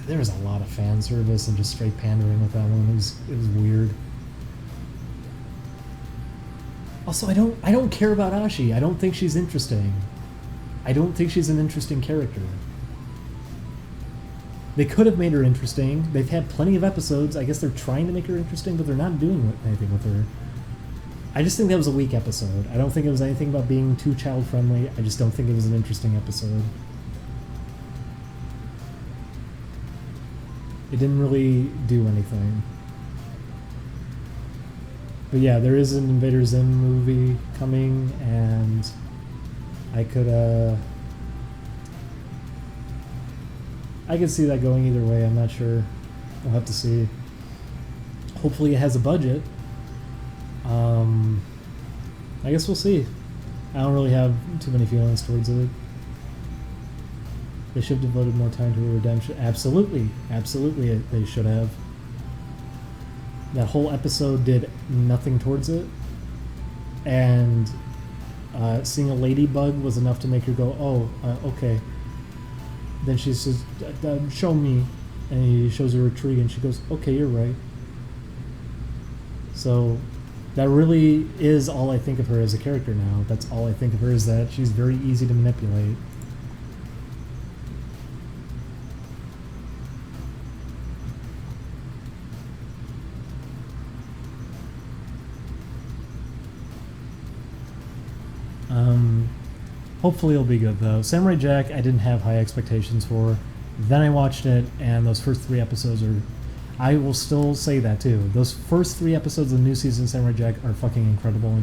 there was a lot of fan service and just straight pandering with that one. It was weird. Also, I don't care about Ashi. I don't think she's interesting. I don't think she's an interesting character. They could have made her interesting. They've had plenty of episodes. I guess they're trying to make her interesting, but they're not doing anything with her. I just think that was a weak episode. I don't think it was anything about being too child-friendly. I just don't think it was an interesting episode. It didn't really do anything. But yeah, there is an Invader Zim movie coming, and I could see that going either way. I'm not sure. We'll have to see. Hopefully it has a budget. I guess we'll see. I don't really have too many feelings towards it. They should have devoted more time to her redemption. Absolutely. Absolutely they should have. That whole episode did nothing towards it. And seeing a ladybug was enough to make her go, oh, okay. Then she says, show me. And he shows her a tree and she goes, okay, you're right. So that really is all I think of her as a character now. That's all I think of her, is that she's very easy to manipulate. Hopefully it'll be good, though. Samurai Jack, I didn't have high expectations for. Then I watched it, and those first 3 episodes are... I will still say that, too. Those first 3 episodes of the new season of Samurai Jack are fucking incredible.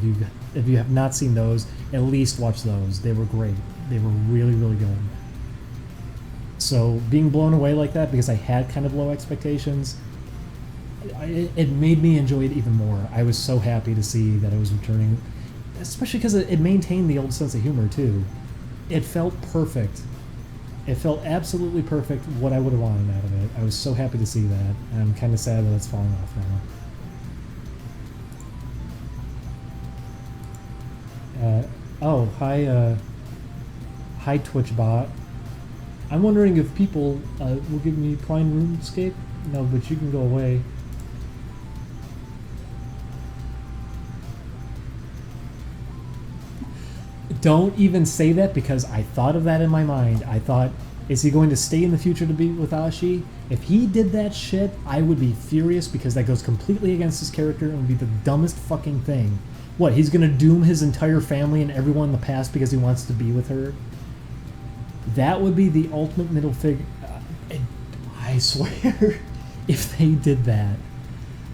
If you have not seen those, at least watch those. They were great. They were really, really good. So being blown away like that, because I had kind of low expectations, it made me enjoy it even more. I was so happy to see that it was returning, especially because it maintained the old sense of humor, too. It felt perfect. It felt absolutely perfect, what I would have wanted out of it. I was so happy to see that, and I'm kind of sad that it's falling off now. Hi Twitch bot. I'm wondering if people will give me Prime RuneScape? No, but you can go away. Don't even say that, because I thought of that in my mind. I thought, is he going to stay in the future to be with Ashi? If he did that shit, I would be furious, because that goes completely against his character and would be the dumbest fucking thing. What, he's gonna doom his entire family and everyone in the past because he wants to be with her? That would be the ultimate middle figure. I swear, if they did that.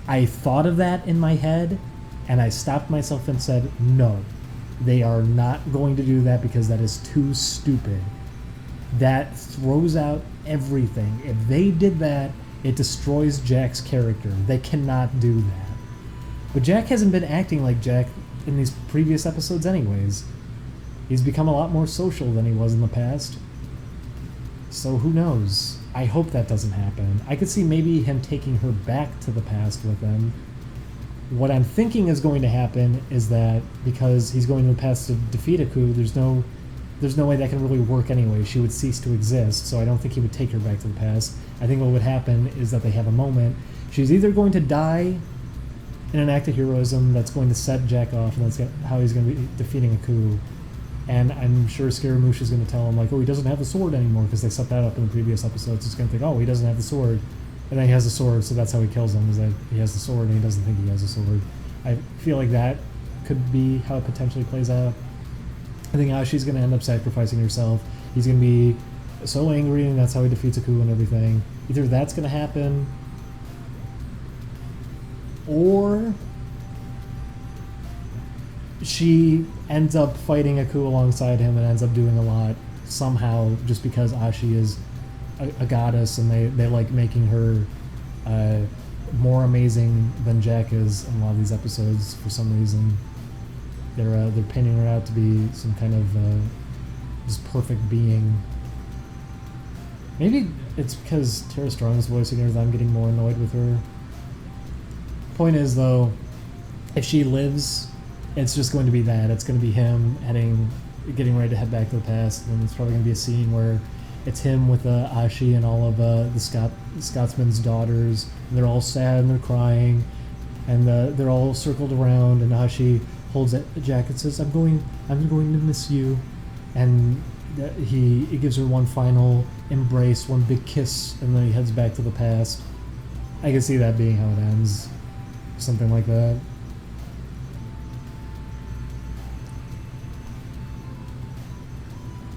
I thought of that in my head, and I stopped myself and said, no. They are not going to do that because that is too stupid. That throws out everything. If they did that, it destroys Jack's character. They cannot do that. But Jack hasn't been acting like Jack in these previous episodes anyways. He's become a lot more social than he was in the past. So who knows? I hope that doesn't happen. I could see maybe him taking her back to the past with him. What I'm thinking is going to happen is that because he's going to the past to defeat Aku, there's no way that can really work anyway. She would cease to exist, so I don't think he would take her back to the past. I think what would happen is that they have a moment. She's either going to die in an act of heroism that's going to set Jack off, and that's how he's going to be defeating Aku. And I'm sure Scaramouche is going to tell him, like, oh, he doesn't have the sword anymore, because they set that up in the previous episodes. He's going to think, oh, he doesn't have the sword. And then he has the sword, so that's how he kills him, is that he has the sword and he doesn't think he has the sword. I feel like that could be how it potentially plays out. I think Ashi's going to end up sacrificing herself. He's going to be so angry, and that's how he defeats Aku and everything. Either that's going to happen, or she ends up fighting Aku alongside him and ends up doing a lot somehow, just because Ashi is a goddess and they like making her more amazing than Jack is in a lot of these episodes for some reason. They're painting her out to be some kind of just perfect being. Maybe it's because Tara Strong is voicing her that I'm getting more annoyed with her. Point is, though, if she lives, it's just going to be that. It's going to be him getting ready to head back to the past, and it's probably going to be a scene where it's him with Ashi and all of the Scotsman's daughters. And they're all sad and they're crying, and they're all circled around, and Ashi holds Jack and says, I'm going to miss you. And he gives her one final embrace, one big kiss, and then he heads back to the past. I can see that being how it ends. Something like that.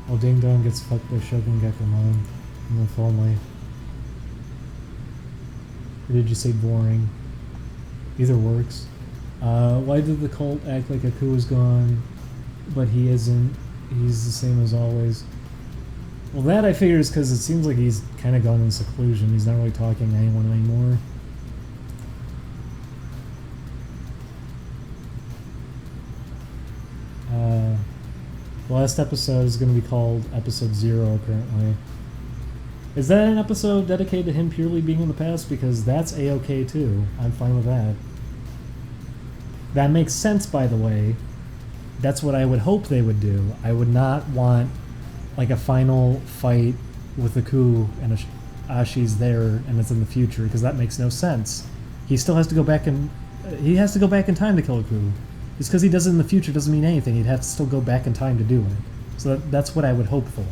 Well, Ding Dong gets fucked by Shogun Gekomon. If only. Or did you say boring? Either works. Why did the cult act like Aku is gone, but he isn't? He's the same as always. Well, that I figure is because it seems like he's kind of gone in seclusion. He's not really talking to anyone anymore. The last episode is going to be called Episode 0, apparently. Is that an episode dedicated to him purely being in the past? Because that's A-okay too. I'm fine with that. That makes sense, by the way. That's what I would hope they would do. I would not want like a final fight with Aku and Ashi's there and it's in the future, because that makes no sense. He still has to go back in time to kill Aku. Just because he does it in the future doesn't mean anything. He'd have to still go back in time to do it. So that's what I would hope for.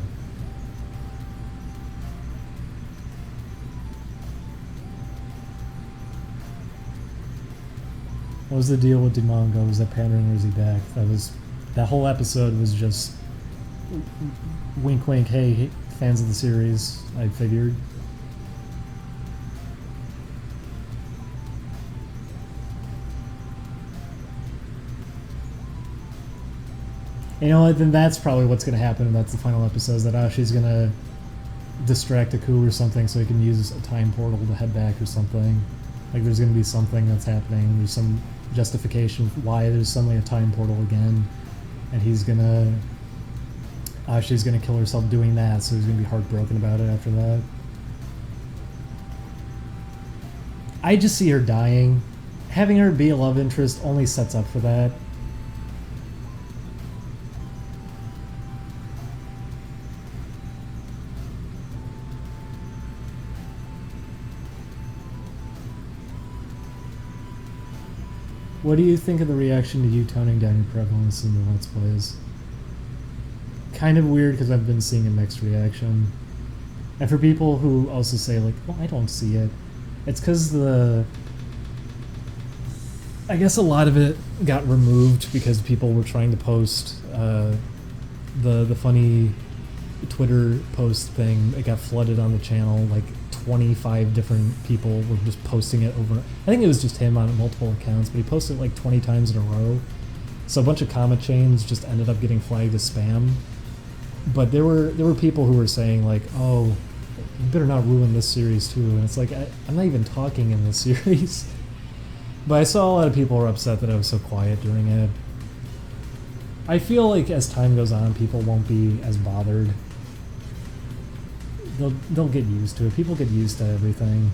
What was the deal with Dimongo? Was that pandering or is he back? That whole episode was just wink wink, hey, fans of the series, I figured. You know what, then that's probably what's going to happen, and that's the final episode, is that Ashi's going to distract Aku or something so he can use a time portal to head back or something. Like there's going to be something that's happening, there's some justification for why there's suddenly a time portal again, and Ashi's going to kill herself doing that, so he's going to be heartbroken about it after that. I just see her dying. Having her be a love interest only sets up for that. What do you think of the reaction to you toning down your prevalence in the Let's Plays? Kind of weird, because I've been seeing a mixed reaction. And for people who also say, like, well, I don't see it, it's because I guess a lot of it got removed because people were trying to post the funny Twitter post thing. It got flooded on the channel, like 25 different people were just posting it over. I think it was just him on multiple accounts, but he posted it like 20 times in a row. So a bunch of comment chains just ended up getting flagged as spam. But there were people who were saying like, oh, you better not ruin this series too. And it's like, I'm not even talking in this series. But I saw a lot of people were upset that I was so quiet during it. I feel like as time goes on, people won't be as bothered. They'll get used to it. People get used to everything.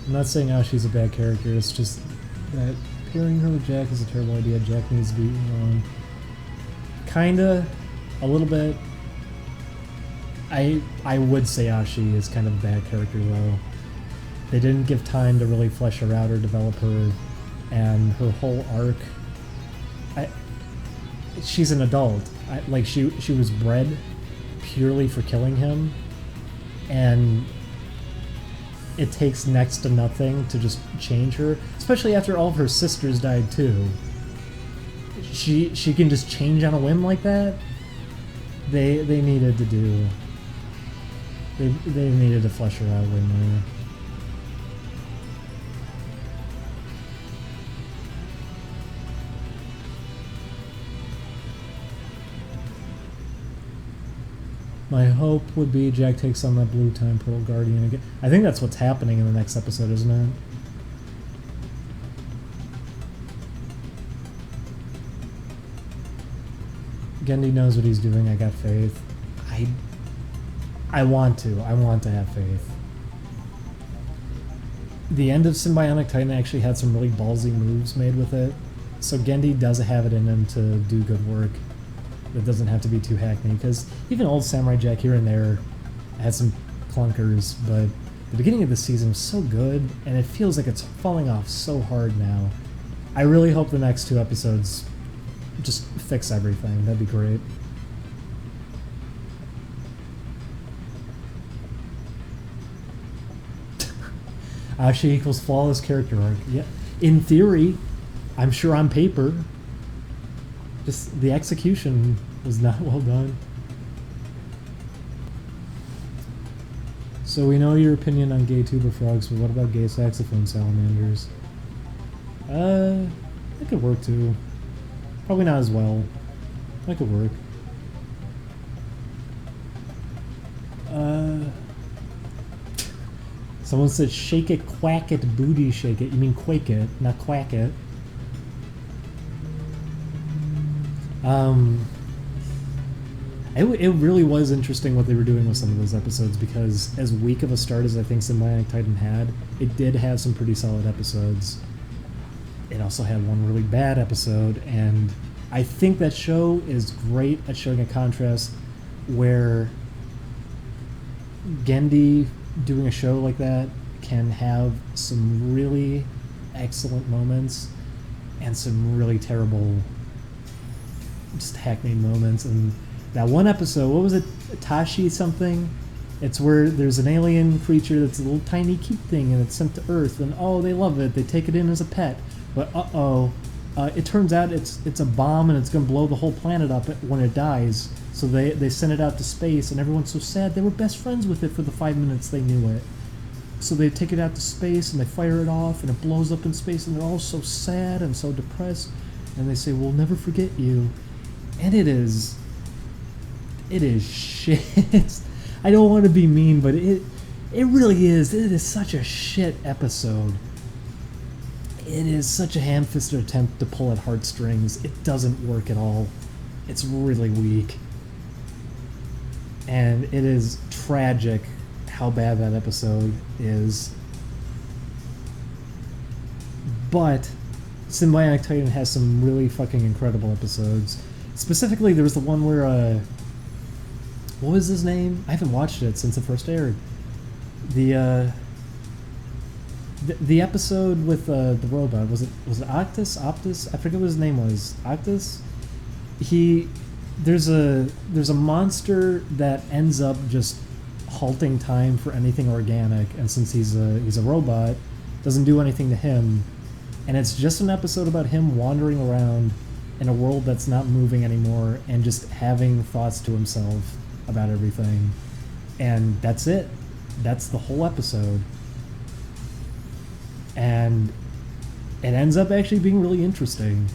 I'm not saying Ashi's a bad character, it's just that pairing her with Jack is a terrible idea. Jack needs to be alone. Kinda, a little bit. I would say Ashi is kind of a bad character though. They didn't give time to really flesh her out or develop her, and her whole arc. She's an adult. Like she was bred purely for killing him, and it takes next to nothing to just change her, especially after all of her sisters died too. She can just change on a whim like that. They needed to do. They needed to flesh her out way more. My hope would be Jack takes on that blue time Pearl Guardian again. I think that's what's happening in the next episode, isn't it? Gendy knows what he's doing. I got faith. I want to have faith. The end of Symbionic Titan actually had some really ballsy moves made with it. So Gendy does have it in him to do good work. That doesn't have to be too hackneyed, because even old Samurai Jack here and there had some clunkers, but the beginning of the season was so good, and it feels like it's falling off so hard now. I really hope the next 2 episodes just fix everything. That'd be great. Ashi equals flawless character arc. Yeah, in theory, I'm sure on paper. Just the execution was not well done. So we know your opinion on gay tuber frogs, but what about gay saxophone salamanders? That could work too. Probably not as well. That could work. Someone said shake it, quack it, booty shake it. You mean quake it, not quack it. It really was interesting what they were doing with some of those episodes, because as weak of a start as I think Symbionic Titan had, it did have some pretty solid episodes. It also had one really bad episode, and I think that show is great at showing a contrast where Gendy doing a show like that can have some really excellent moments and some really terrible just hackneyed moments. And that one episode, what was it, Tashi something? It's where there's an alien creature that's a little tiny cute thing, and it's sent to Earth, and oh, they love it, they take it in as a pet, but it turns out it's a bomb, and it's going to blow the whole planet up when it dies. So they send it out to space, and everyone's so sad. They were best friends with it for the 5 minutes they knew it. So they take it out to space, and they fire it off, and it blows up in space, and they're all so sad and so depressed, and they say, we'll never forget you. And it is shit. I don't want to be mean, but it really is. It is such a shit episode. It is such a ham-fisted attempt to pull at heartstrings. It doesn't work at all. It's really weak. And it is tragic how bad that episode is. But Symbionic Titan has some really fucking incredible episodes. Specifically, there was the one where, what was his name? I haven't watched it since it first aired. The episode with the robot, was it Optus? I forget what his name was. Octus? There's a monster that ends up just halting time for anything organic, and since he's a robot, doesn't do anything to him. And it's just an episode about him wandering around in a world that's not moving anymore and just having thoughts to himself about everything. And that's it. That's the whole episode. And it ends up actually being really interesting.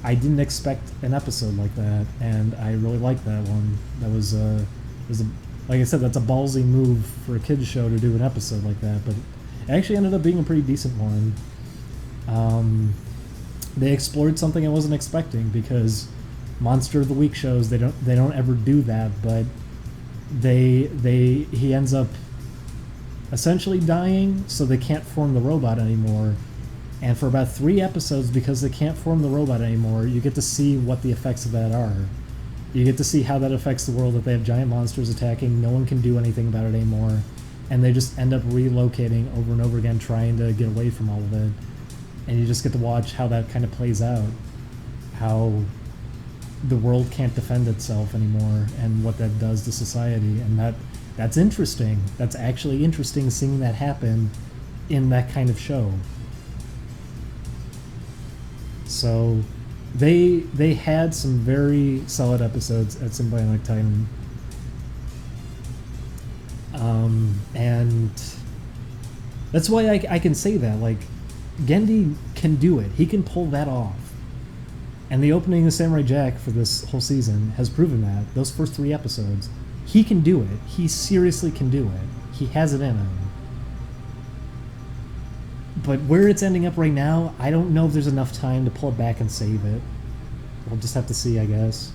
I didn't expect an episode like that, and I really liked that one. That was like I said, that's a ballsy move for a kids show to do an episode like that, but it actually ended up being a pretty decent one. They explored something I wasn't expecting, because Monster of the Week shows they don't ever do that, but he ends up essentially dying, so they can't form the robot anymore. And for about 3 episodes, because they can't form the robot anymore, you get to see what the effects of that are. You get to see how that affects the world, that they have giant monsters attacking, no one can do anything about it anymore, and they just end up relocating over and over again, trying to get away from all of it. And you just get to watch how that kind of plays out, how the world can't defend itself anymore, and what that does to society. And that's interesting. That's actually interesting, seeing that happen in that kind of show. So they had some very solid episodes at Symbionic Titan. And that's why I can say that, like, Gendy can do it. He can pull that off. And the opening of Samurai Jack for this whole season has proven that. Those first 3 episodes, he can do it. He seriously can do it. He has it in him. But where it's ending up right now, I don't know if there's enough time to pull it back and save it. We'll just have to see, I guess.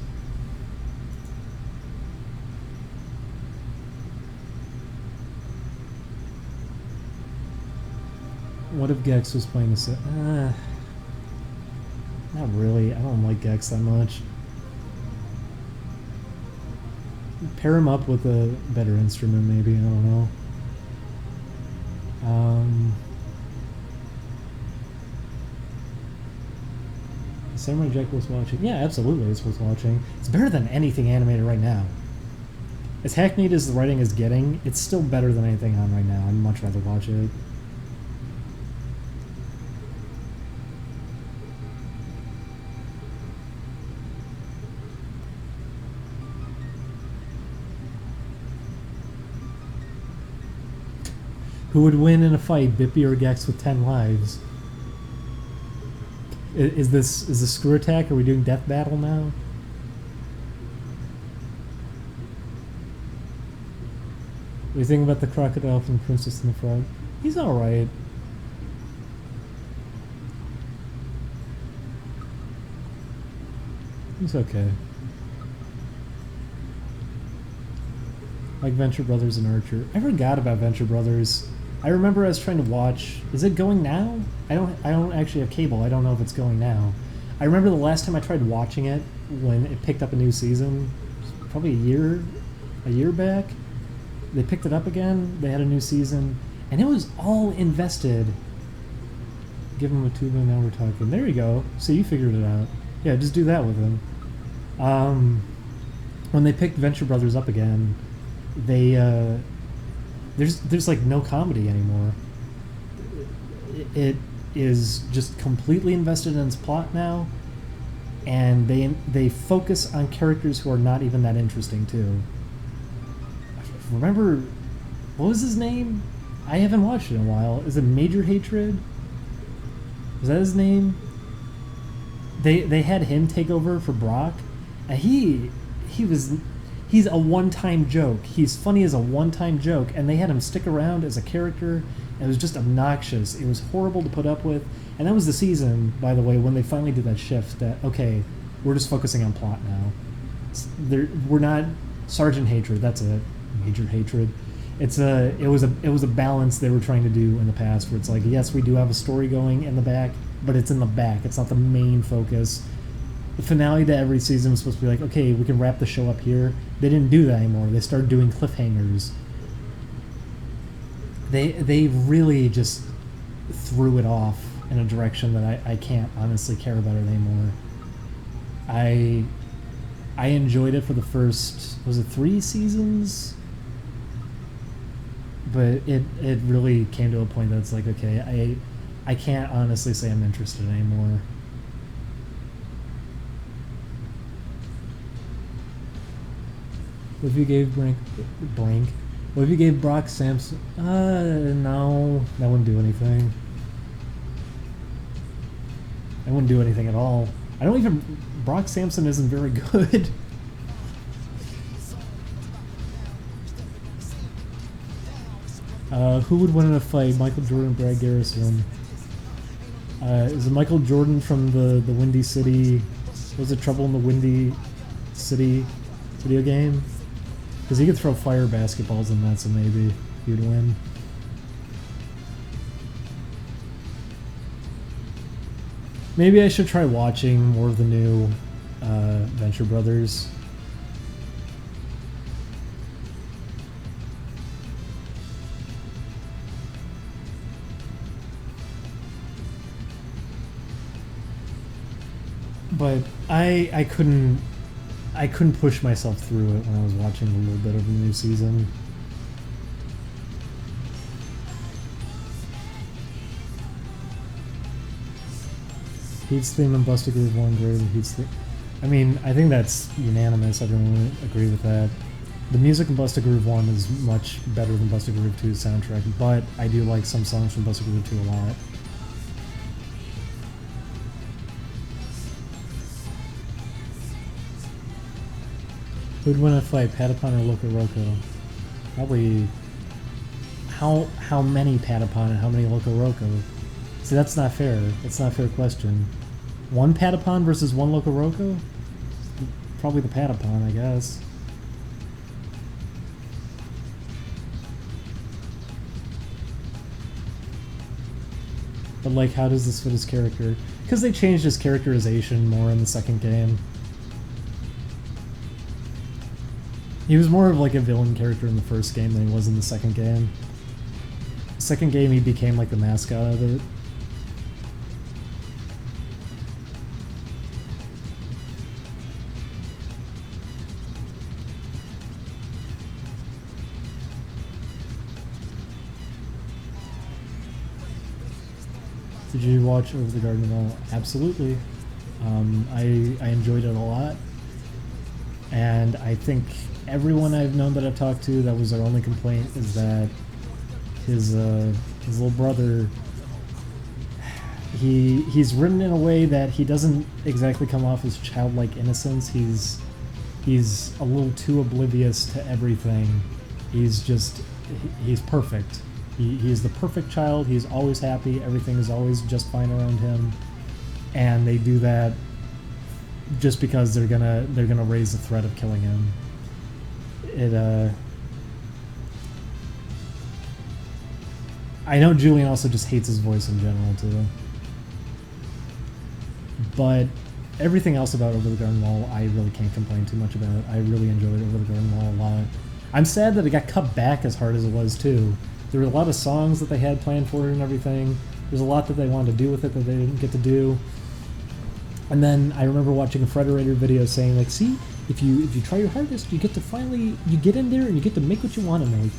What if Gex was playing this? Not really. I don't like Gex that much. Pair him up with a better instrument, maybe. I don't know. Samurai Jack was watching. Yeah, absolutely, it's worth watching. It's better than anything animated right now. As hackneyed as the writing is getting, it's still better than anything on right now. I'd much rather watch it. Who would win in a fight, Bippy or Gex with 10 lives? Is this screw attack? Are we doing death battle now? What do you think about the crocodile from Princess and the Frog? He's alright. He's okay. Like Venture Brothers and Archer. I forgot about Venture Brothers. I remember I was trying to watch. Is it going now? I don't actually have cable. I don't know if it's going now. I remember the last time I tried watching it when it picked up a new season, probably a year back. They picked it up again. They had a new season, and it was all invested. Give him a tuba. Now we're talking. There you go. So you figured it out. Yeah, just do that with him. When they picked Venture Brothers up again, they there's like no comedy anymore. It is just completely invested in its plot now, and they focus on characters who are not even that interesting too. Remember, what was his name? I haven't watched it in a while. Is it Major Hatred? Was that his name? They had him take over for Brock, and he's a one-time joke. He's funny as a one-time joke, and they had him stick around as a character. It was just obnoxious. It was horrible to put up with. And that was the season, by the way, when they finally did that shift that, okay, we're just focusing on plot now. We're not Sergeant Hatred, that's it. Major Hatred. It was a balance they were trying to do in the past, where it's like, yes, we do have a story going in the back, but it's in the back. It's not the main focus. The finale to every season was supposed to be like, okay, we can wrap the show up here. They didn't do that anymore. They started doing cliffhangers. They really just threw it off in a direction that I can't honestly care about it anymore. I enjoyed it for the first, was it 3 seasons? But it really came to a point that's like, okay, I can't honestly say I'm interested anymore. If you gave blank, What if you gave Brock Samson? No, that wouldn't do anything. That wouldn't do anything at all. I don't even. Brock Samson isn't very good. Who would win in a fight? Michael Jordan, Brad Garrison. Is it Michael Jordan from the Windy City? Was it Trouble in the Windy City video game? Because he could throw fire basketballs in that, so maybe he would win. Maybe I should try watching more of the new Venture Brothers. But I couldn't push myself through it when I was watching a little bit of the new season. Heat's theme and Busta Groove 1 greater than Heat's theme. I mean, I think that's unanimous. Everyone would agree with that. The music in Busta Groove 1 is much better than Busta Groove 2's soundtrack, but I do like some songs from Busta Groove 2 a lot. Who'd win a fight, Patapon or Loco Roco? Probably. How many Patapon and how many Loco Roco? See, that's not fair. That's not a fair question. One Patapon versus one Loco Roco? Probably the Patapon, I guess. But, like, how does this fit his character? Because they changed his characterization more in the second game. He was more of like a villain character in the first game than he was in the second game. Second game, he became like the mascot of it. Did you watch Over the Garden Wall? Absolutely. I enjoyed it a lot. And I think everyone I've known that I've talked to, that was their only complaint, is that his little brother, he's written in a way that he doesn't exactly come off as childlike innocence. He's a little too oblivious to everything. He's perfect. He's the perfect child. He's always happy. Everything is always just fine around him, and they do that just because they're gonna raise the threat of killing him. I know Julian also just hates his voice in general too. But everything else about Over the Garden Wall, I really can't complain too much about. I really enjoyed Over the Garden Wall a lot. I'm sad that it got cut back as hard as it was too. There were a lot of songs that they had planned for it and everything. There's a lot that they wanted to do with it that they didn't get to do. And then I remember watching a Frederator video saying, like, see, if you try your hardest, you get in there and you get to make what you want to make.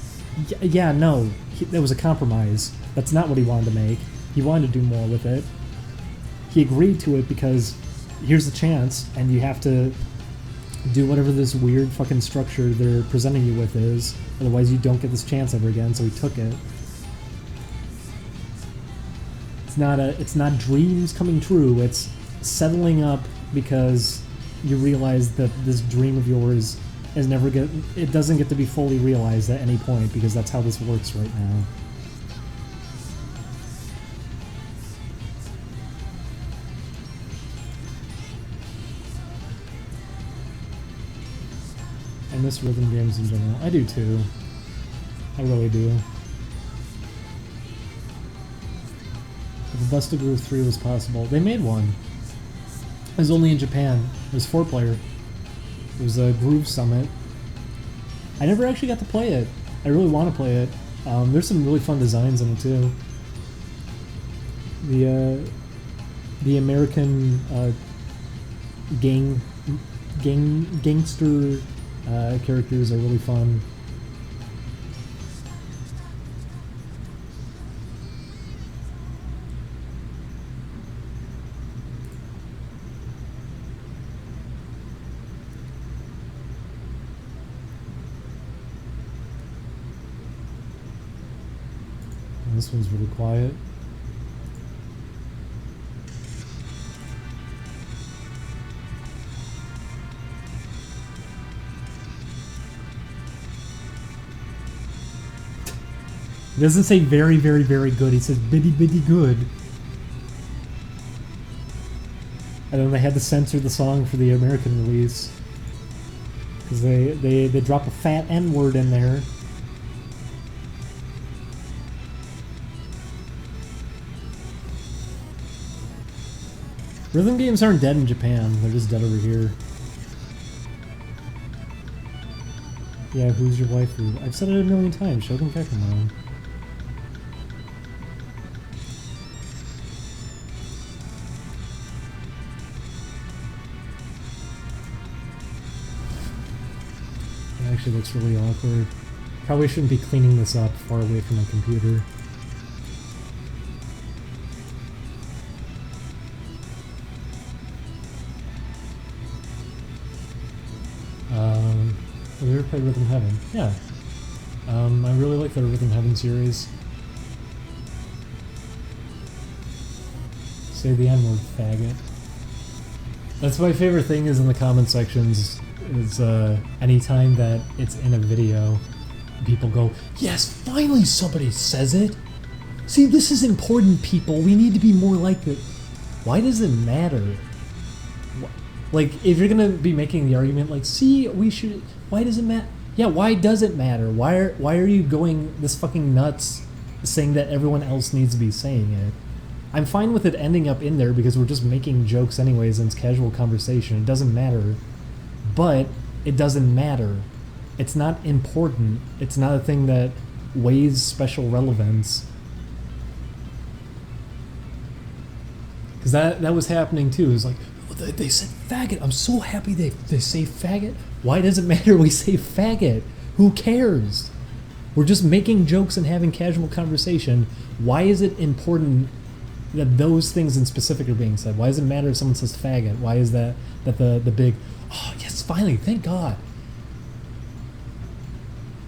Yeah, no, that was a compromise. That's not what he wanted to make. He wanted to do more with it. He agreed to it because here's the chance, and you have to do whatever this weird fucking structure they're presenting you with is. Otherwise, you don't get this chance ever again. So he took it. It's not dreams coming true. It's settling up because you realize that this dream of yours it doesn't get to be fully realized at any point, because that's how this works right now. I miss rhythm games in general. I do too. I really do. If Busta Groove 3 was possible, they made one. It was only in Japan. It was 4-player. It was a Groove Summit. I never actually got to play it. I really want to play it. There's some really fun designs in it too. The American gangster characters are really fun. This one's really quiet. He doesn't say very, very, very good. He says bitty, bitty good. And then they had to censor the song for the American release. Because they drop a fat N-word in there. Rhythm games aren't dead in Japan. They're just dead over here. Yeah, who's your waifu? I've said it a million times. Shogun Kakamon. It actually looks really awkward. Probably shouldn't be cleaning this up far away from my computer. Have you ever played Rhythm Heaven? Yeah. I really like the Rhythm Heaven series. Say the N-word, faggot. That's my favorite thing is in the comment sections is anytime that it's in a video, people go, yes, finally somebody says it! See, this is important, people. We need to be more like it. Why does it matter? Like, if you're gonna be making the argument, like, see, we should... Why does it matter? Yeah, why does it matter? Why are you going this fucking nuts saying that everyone else needs to be saying it? I'm fine with it ending up in there because we're just making jokes anyways and it's casual conversation. It doesn't matter. But it doesn't matter. It's not important. It's not a thing that weighs special relevance. Because that was happening too. It was like, they said faggot. I'm so happy they say faggot. Why does it matter we say faggot? Who cares? We're just making jokes and having casual conversation. Why is it important that those things in specific are being said? Why does it matter if someone says faggot? Why is that the big, oh yes, finally, thank God.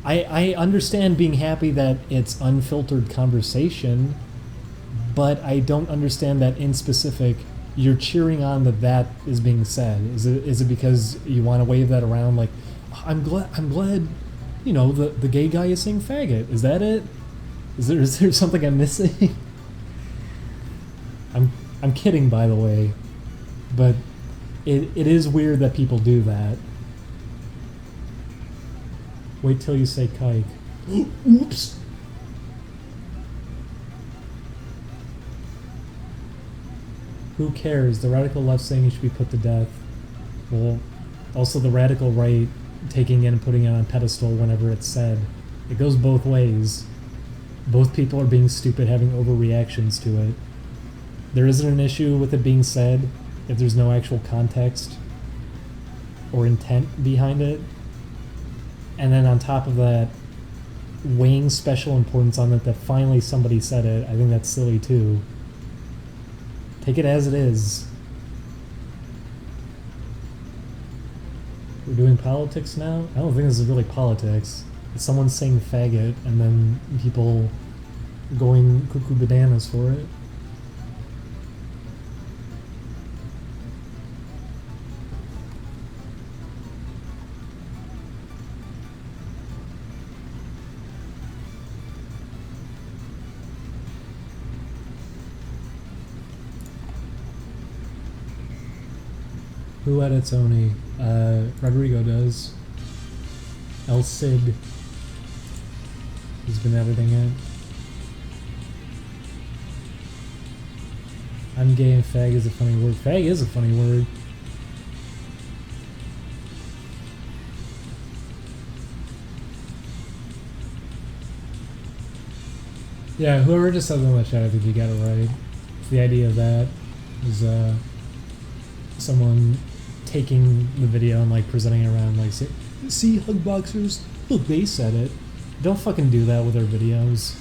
I understand being happy that it's unfiltered conversation, but I don't understand that in specific you're cheering on that is being said. Is it because you want to wave that around like, I'm glad, you know, the gay guy is saying faggot. Is that it? Is there something I'm missing? I'm kidding, by the way, but it is weird that people do that. Wait till you say kike. Oops. Who cares? The radical left saying he should be put to death. Well, also the radical right taking it and putting it on a pedestal whenever it's said. It goes both ways. Both people are being stupid, having overreactions to it. There isn't an issue with it being said if there's no actual context or intent behind it. And then on top of that, weighing special importance on it that finally somebody said it, I think that's silly too. Take it as it is. We're doing politics now? I don't think this is really politics. It's someone saying faggot and then people going cuckoo bananas for it. Who edits Oni? Rodrigo does. El Cid. He's been editing it. I'm gay and fag is a funny word. Fag is a funny word. Yeah, whoever just said in the chat, I think you got it right. The idea of that is someone taking the video and like presenting it around like, see hug boxers, look, they said it. Don't fucking do that with our videos.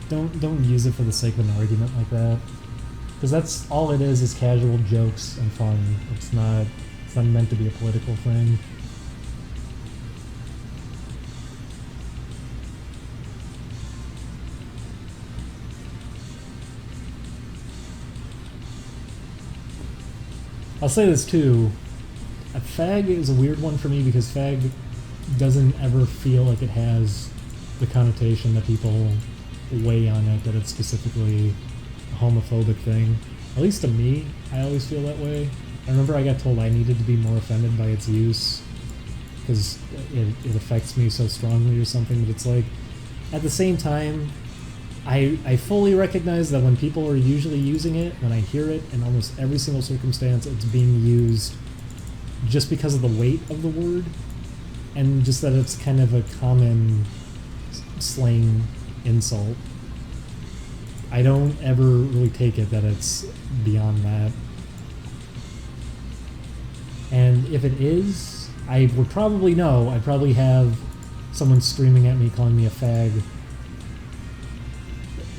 Don't use it for the sake of an argument like that, because that's all it is casual jokes and fun. It's not meant to be a political thing. I'll say this too. A fag is a weird one for me because fag doesn't ever feel like it has the connotation that people weigh on it, that it's specifically a homophobic thing. At least to me, I always feel that way. I remember I got told I needed to be more offended by its use because it affects me so strongly or something, but it's like, at the same time, I fully recognize that when people are usually using it, when I hear it in almost every single circumstance, it's being used just because of the weight of the word, and just that it's kind of a common slang insult. I don't ever really take it that it's beyond that. And if it is, I would probably know. I'd probably have someone screaming at me, calling me a fag.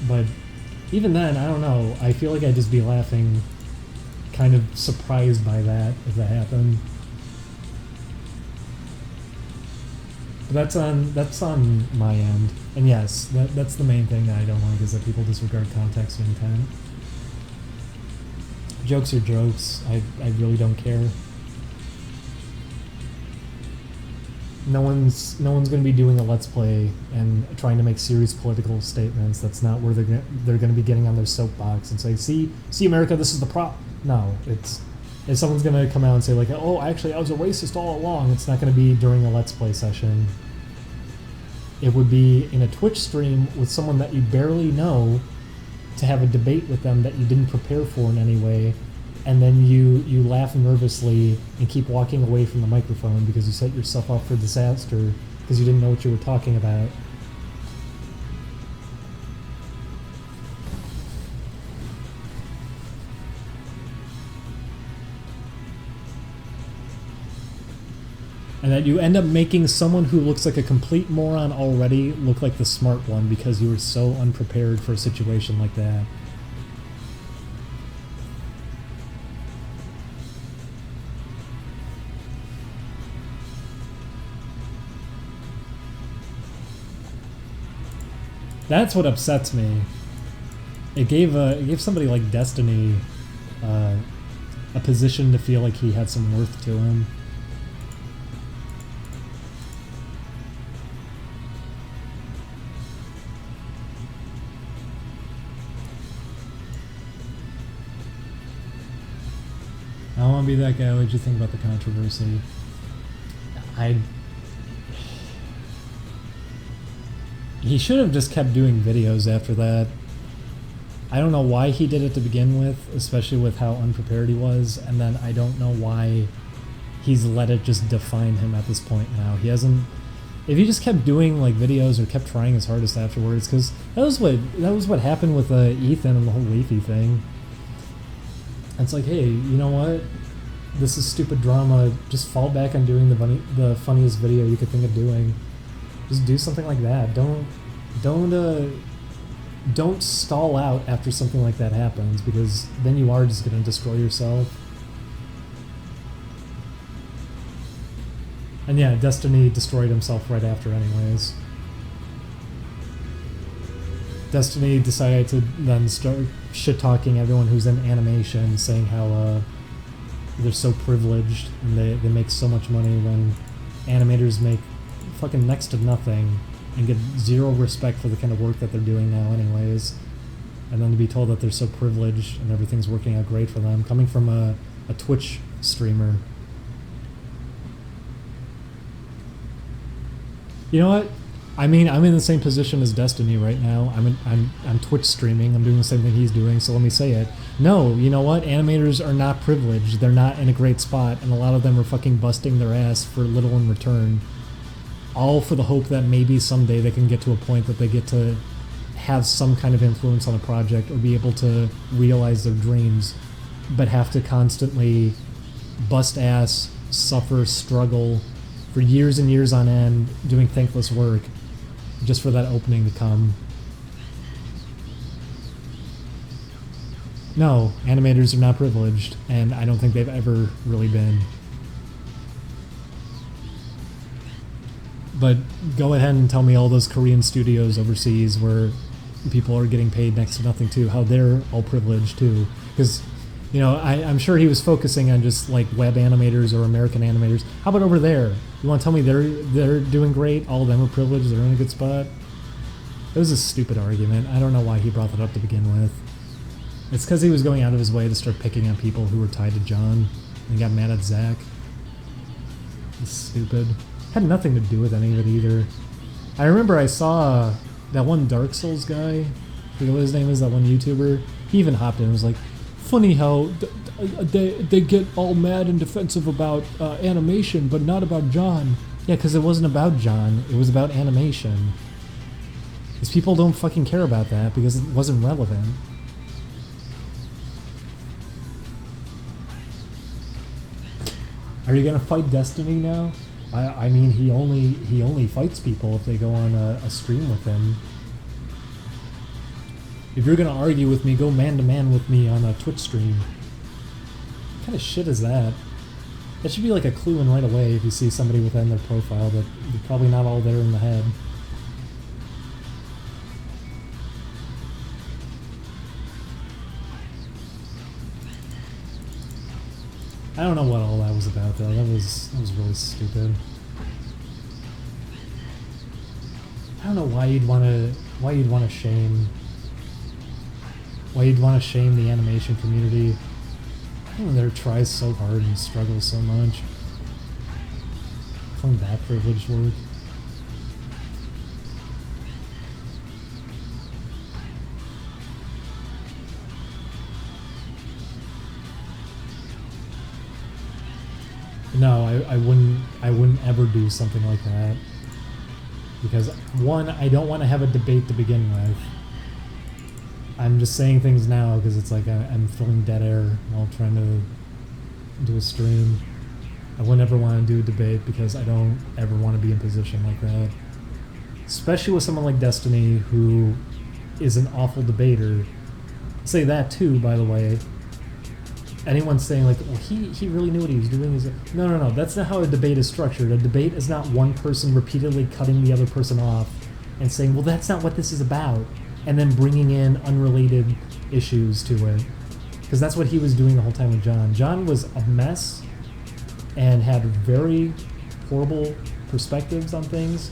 But even then, I don't know. I feel like I'd just be laughing, kind of surprised by that if that happened. But that's on my end. And yes, that's the main thing that I don't like, is that people disregard context and intent. Jokes are jokes. I really don't care. No one's going to be doing a Let's Play and trying to make serious political statements. That's not where they're going to be getting on their soapbox and say, see America, this is the problem. No, it's if someone's going to come out and say like, oh, actually, I was a racist all along, it's not going to be during a Let's Play session. It would be in a Twitch stream with someone that you barely know, to have a debate with them that you didn't prepare for in any way, and then you laugh nervously and keep walking away from the microphone because you set yourself up for disaster because you didn't know what you were talking about. And that you end up making someone who looks like a complete moron already look like the smart one because you were so unprepared for a situation like that. That's what upsets me. It gave somebody like Destiny a position to feel like he had some worth to him. I don't want to be that guy. What did you think about the controversy? He should have just kept doing videos after that. I don't know why he did it to begin with, especially with how unprepared he was, and then I don't know why he's let it just define him at this point now. He hasn't... If he just kept doing like videos or kept trying his hardest afterwards, because that was what happened with Ethan and the whole Leafy thing. It's like, hey, you know what? This is stupid drama. Just fall back on doing the funniest video you could think of doing. Just do something like that. Don't stall out after something like that happens, because then you are just gonna destroy yourself. And yeah, Destiny destroyed himself right after anyways. Destiny decided to then start shit-talking everyone who's in animation, saying how they're so privileged and they make so much money when animators make fucking next to nothing and get zero respect for the kind of work that they're doing now anyways. And then to be told that they're so privileged and everything's working out great for them, coming from a Twitch streamer. You know what? I mean, I'm in the same position as Destiny right now. I'm Twitch streaming. I'm doing the same thing he's doing, so let me say it. No, you know what? Animators are not privileged. They're not in a great spot, and a lot of them are fucking busting their ass for little in return. All for the hope that maybe someday they can get to a point that they get to have some kind of influence on a project or be able to realize their dreams, but have to constantly bust ass, suffer, struggle for years and years on end, doing thankless work, just for that opening to come. No, animators are not privileged, and I don't think they've ever really been. But go ahead and tell me all those Korean studios overseas where people are getting paid next to nothing too, how they're all privileged too. Because You know, I'm sure he was focusing on just like web animators or American animators. How about over there? You want to tell me they're doing great? All of them are privileged. They're in a good spot. It was a stupid argument. I don't know why he brought that up to begin with. It's because he was going out of his way to start picking on people who were tied to John, and he got mad at Zach. It's stupid. Had nothing to do with any of it either. I remember I saw that one Dark Souls guy. I forget what his name is. That one YouTuber. He even hopped in and was like, "Funny how they get all mad and defensive about animation, but not about John." Yeah, because it wasn't about John. It was about animation. Because people don't fucking care about that because it wasn't relevant. Are you gonna fight Destiny now? I mean, he only fights people if they go on a stream with him. If you're gonna argue with me, go man to man with me on a Twitch stream. What kind of shit is that? That should be like a clue in right away if you see somebody within their profile that you're probably not all there in the head. I don't know what all that was about though. That was really stupid. I don't know why you'd want to shame the animation community. Everyone there tries so hard and struggles so much. Calling that privileged work. No, I wouldn't ever do something like that. Because one, I don't want to have a debate to begin with. I'm just saying things now because it's like I'm filling dead air while trying to do a stream. I wouldn't ever want to do a debate because I don't ever want to be in a position like that. Especially with someone like Destiny who is an awful debater. I'll say that too, by the way. Anyone saying like, well, he really knew what he was doing. No, that's not how a debate is structured. A debate is not one person repeatedly cutting the other person off and saying, well, that's not what this is about, and then bringing in unrelated issues to it. Because that's what he was doing the whole time with John. John was a mess and had very horrible perspectives on things.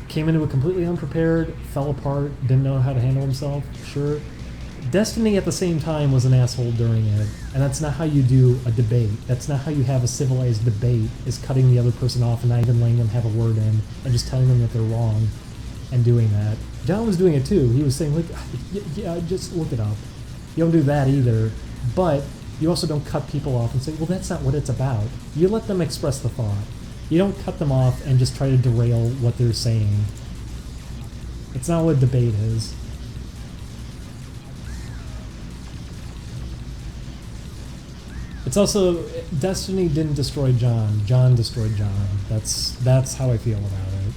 Came into it completely unprepared, fell apart, didn't know how to handle himself, sure. Destiny at the same time was an asshole during it, and that's not how you do a debate. That's not how you have a civilized debate, is cutting the other person off and not even letting them have a word in and just telling them that they're wrong and doing that. John was doing it too. He was saying, like, yeah, just look it up. You don't do that either, but you also don't cut people off and say, well, that's not what it's about. You let them express the thought. You don't cut them off and just try to derail what they're saying. It's not what a debate is. It's also, Destiny didn't destroy John. John destroyed John. That's how I feel about it.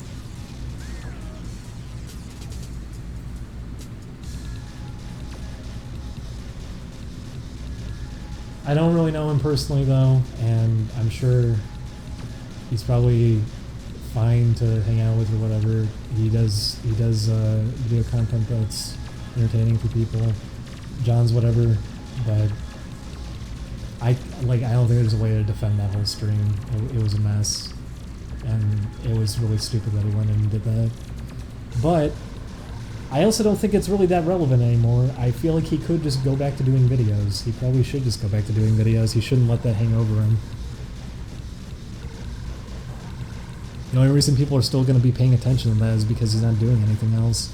I don't really know him personally though, and I'm sure he's probably fine to hang out with or whatever. He does video content that's entertaining for people. John's whatever, but I don't think there's a way to defend that whole stream. It was a mess, and it was really stupid that he went in and did that. But I also don't think it's really that relevant anymore. I feel like he could just go back to doing videos. He probably should just go back to doing videos. He shouldn't let that hang over him. The only reason people are still going to be paying attention to that is because he's not doing anything else.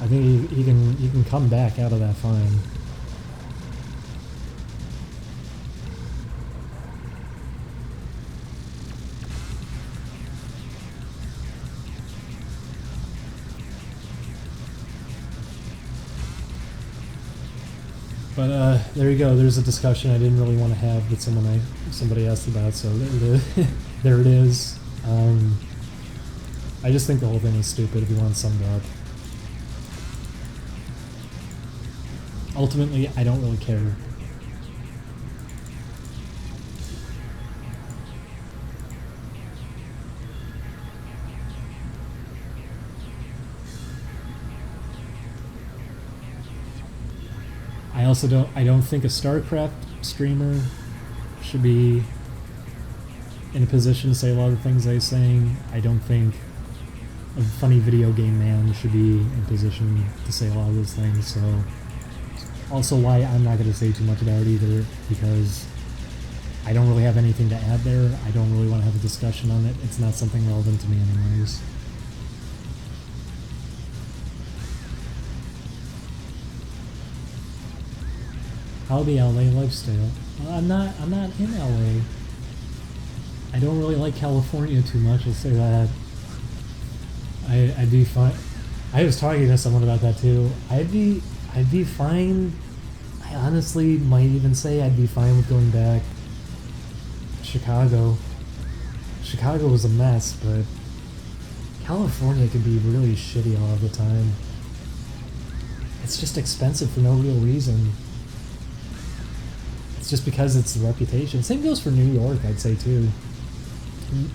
I think he can come back out of that fine. But there you go. There's a discussion I didn't really want to have that somebody asked about. So there it is. I just think the whole thing is stupid. If you want to sum it up, ultimately, I don't really care. I don't think a StarCraft streamer should be in a position to say a lot of the things they're saying. I don't think a funny video game man should be in a position to say a lot of those things. So also why I'm not going to say too much about it either, because I don't really have anything to add there. I don't really want to have a discussion on it. It's not something relevant to me anyways. How the LA lifestyle? I'm not in LA. I don't really like California too much, I'll say that. I'd be fine. I was talking to someone about that too. I'd be fine. I honestly might even say I'd be fine with going back. Chicago was a mess, but California could be really shitty all the time. It's just expensive for no real reason. It's just because it's the reputation. Same goes for New York, I'd say too.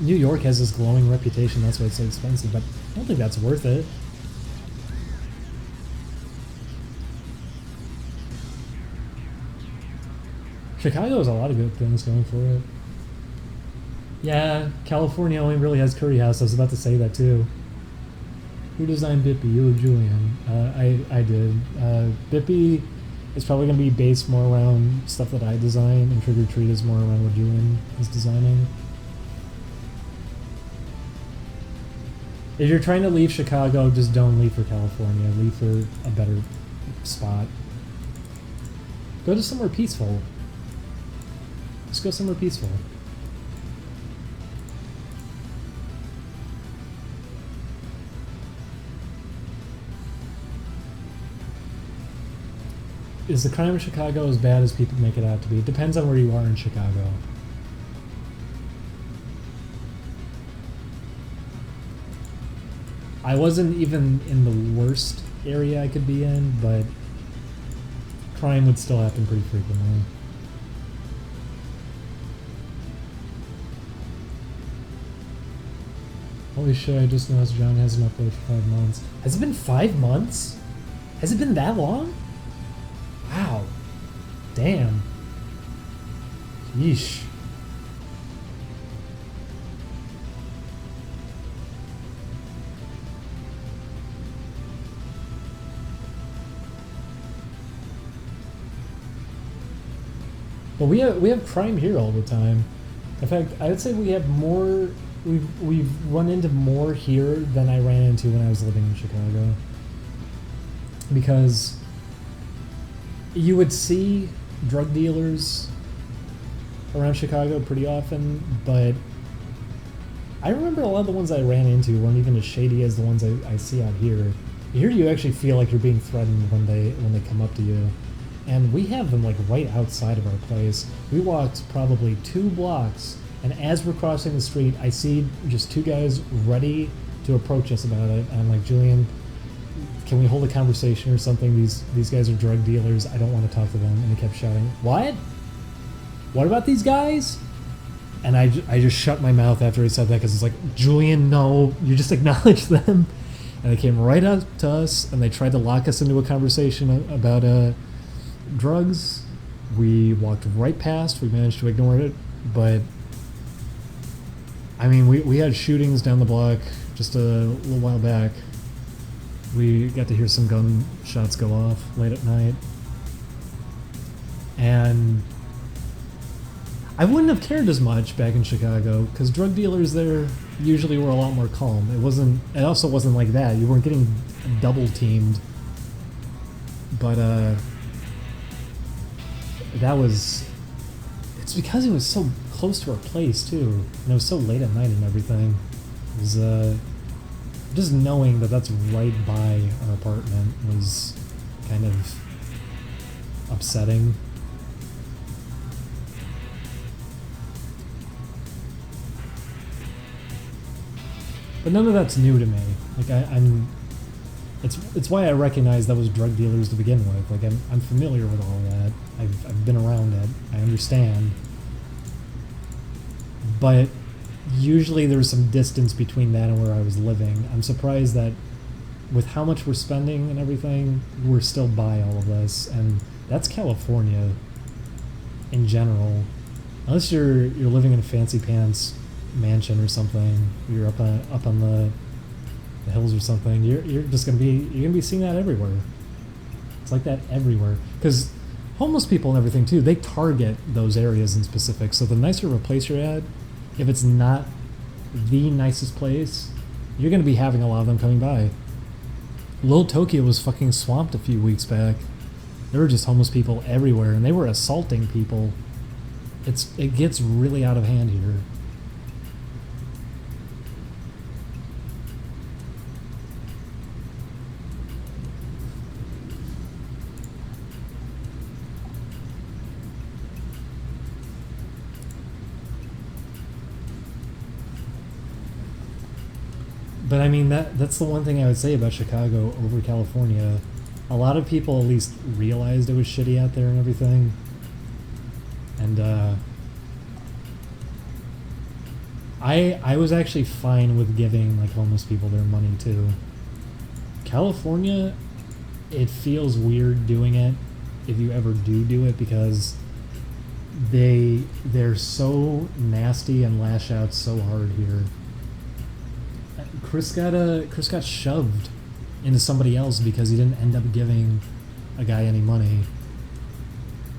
New York has this glowing reputation, that's why it's so expensive, but I don't think that's worth it. Chicago has a lot of good things going for it. Yeah, California only really has Curry House. I was about to say that too. Who designed Bippy? You or Julian? I did. Bippy is probably going to be based more around stuff that I design, and Trick or Treat is more around what Julian is designing. If you're trying to leave Chicago, just don't leave for California. Leave for a better spot. Go to somewhere peaceful. Just go somewhere peaceful. Is the crime in Chicago as bad as people make it out to be? It depends on where you are in Chicago. I wasn't even in the worst area I could be in, but crime would still happen pretty frequently. Holy shit, I just noticed John hasn't uploaded for 5 months. Has it been 5 months? Has it been that long? Wow. Damn. Yeesh. But we have crime here all the time. In fact, I would say we have more. We've run into more here than I ran into when I was living in Chicago. Because you would see drug dealers around Chicago pretty often, but I remember a lot of the ones I ran into weren't even as shady as the ones I see out here. Here you actually feel like you're being threatened when they come up to you. And we have them like right outside of our place. We walked probably 2 blocks, and as we're crossing the street, I see just 2 guys ready to approach us about it. And I'm like, Julian, can we hold a conversation or something? These guys are drug dealers. I don't want to talk to them. And they kept shouting, what? What about these guys? And I just shut my mouth after he said that, because it's like, Julian, no, you just acknowledge them. And they came right up to us, and they tried to lock us into a conversation about drugs. We walked right past. We managed to ignore it, but I mean, we had shootings down the block just a little while back. We got to hear some gunshots go off late at night, and I wouldn't have cared as much back in Chicago, because drug dealers there usually were a lot more calm. It also wasn't like that. You weren't getting double teamed, but it's because it was so close to our place too, and it was so late at night and everything. It was just knowing that that's right by our apartment was kind of upsetting. But none of that's new to me. Like it's why I recognize that was drug dealers to begin with. Like I'm familiar with all that. I've been around it. I understand. But usually there's some distance between that and where I was living. I'm surprised that with how much we're spending and everything, we're still by all of this, and that's California in general. Unless you're living in a fancy pants mansion or something, you're up on the hills or something. You're gonna be seeing that everywhere. It's like that everywhere because homeless people and everything too. They target those areas in specific. So the nicer of a place you're at, if it's not the nicest place, you're gonna be having a lot of them coming by. Little Tokyo was fucking swamped a few weeks back. There were just homeless people everywhere, and they were assaulting people. It gets really out of hand here. But I mean, that's the one thing I would say about Chicago over California. A lot of people at least realized it was shitty out there and everything. And I was actually fine with giving like homeless people their money too. California, it feels weird doing it if you ever do it because they're so nasty and lash out so hard here. Chris got shoved into somebody else because he didn't end up giving a guy any money.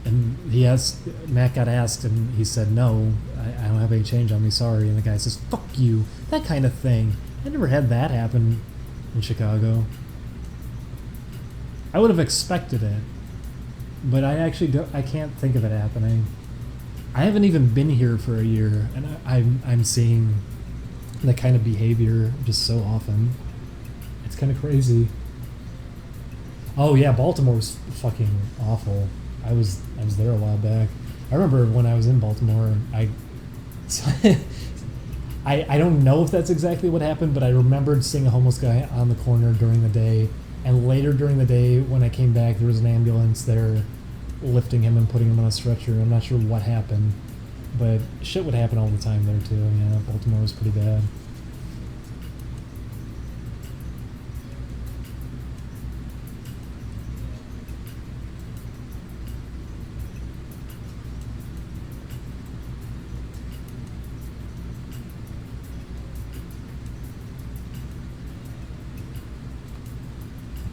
And Matt got asked and he said, no, I don't have any change on me, sorry. And the guy says, fuck you, that kind of thing. I never had that happen in Chicago. I would have expected it, but I can't think of it happening. I haven't even been here for a year, and I'm seeing that kind of behavior just so often. It's kind of crazy. Oh yeah, Baltimore's fucking awful. I was there a while back. I remember when I was in Baltimore, I don't know if that's exactly what happened, but I remembered seeing a homeless guy on the corner during the day, and later during the day when I came back, there was an ambulance there lifting him and putting him on a stretcher. I'm not sure what happened, but shit would happen all the time there too. Yeah, Baltimore was pretty bad.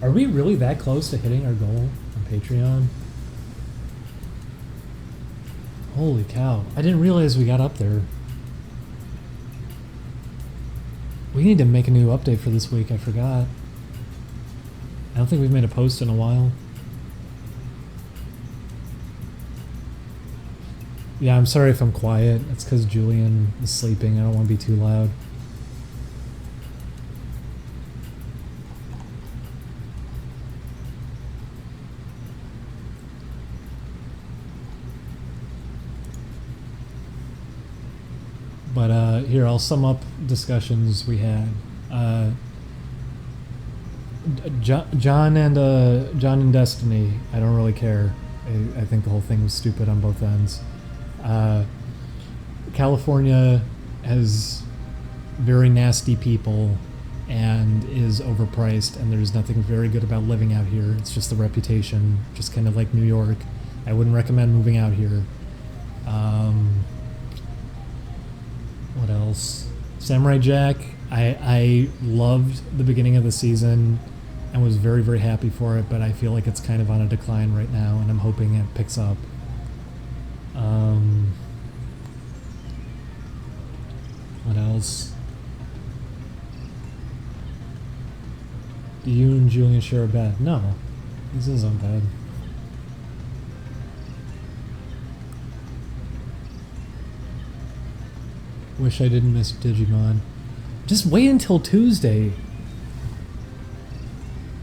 Are we really that close to hitting our goal on Patreon? Holy cow. I didn't realize we got up there. We need to make a new update for this week. I forgot. I don't think we've made a post in a while. Yeah, I'm sorry if I'm quiet. It's because Julian is sleeping. I don't want to be too loud. But here, I'll sum up discussions we had. John and Destiny, I don't really care. I think the whole thing was stupid on both ends. California has very nasty people and is overpriced, and there's nothing very good about living out here. It's just the reputation, just kind of like New York. I wouldn't recommend moving out here. What else? Samurai Jack, I loved the beginning of the season and was very, very happy for it, but I feel like it's kind of on a decline right now, and I'm hoping it picks up. What else? Do you and Julian share a bed? No. This isn't bad. Wish I didn't miss Digimon. Just wait until Tuesday.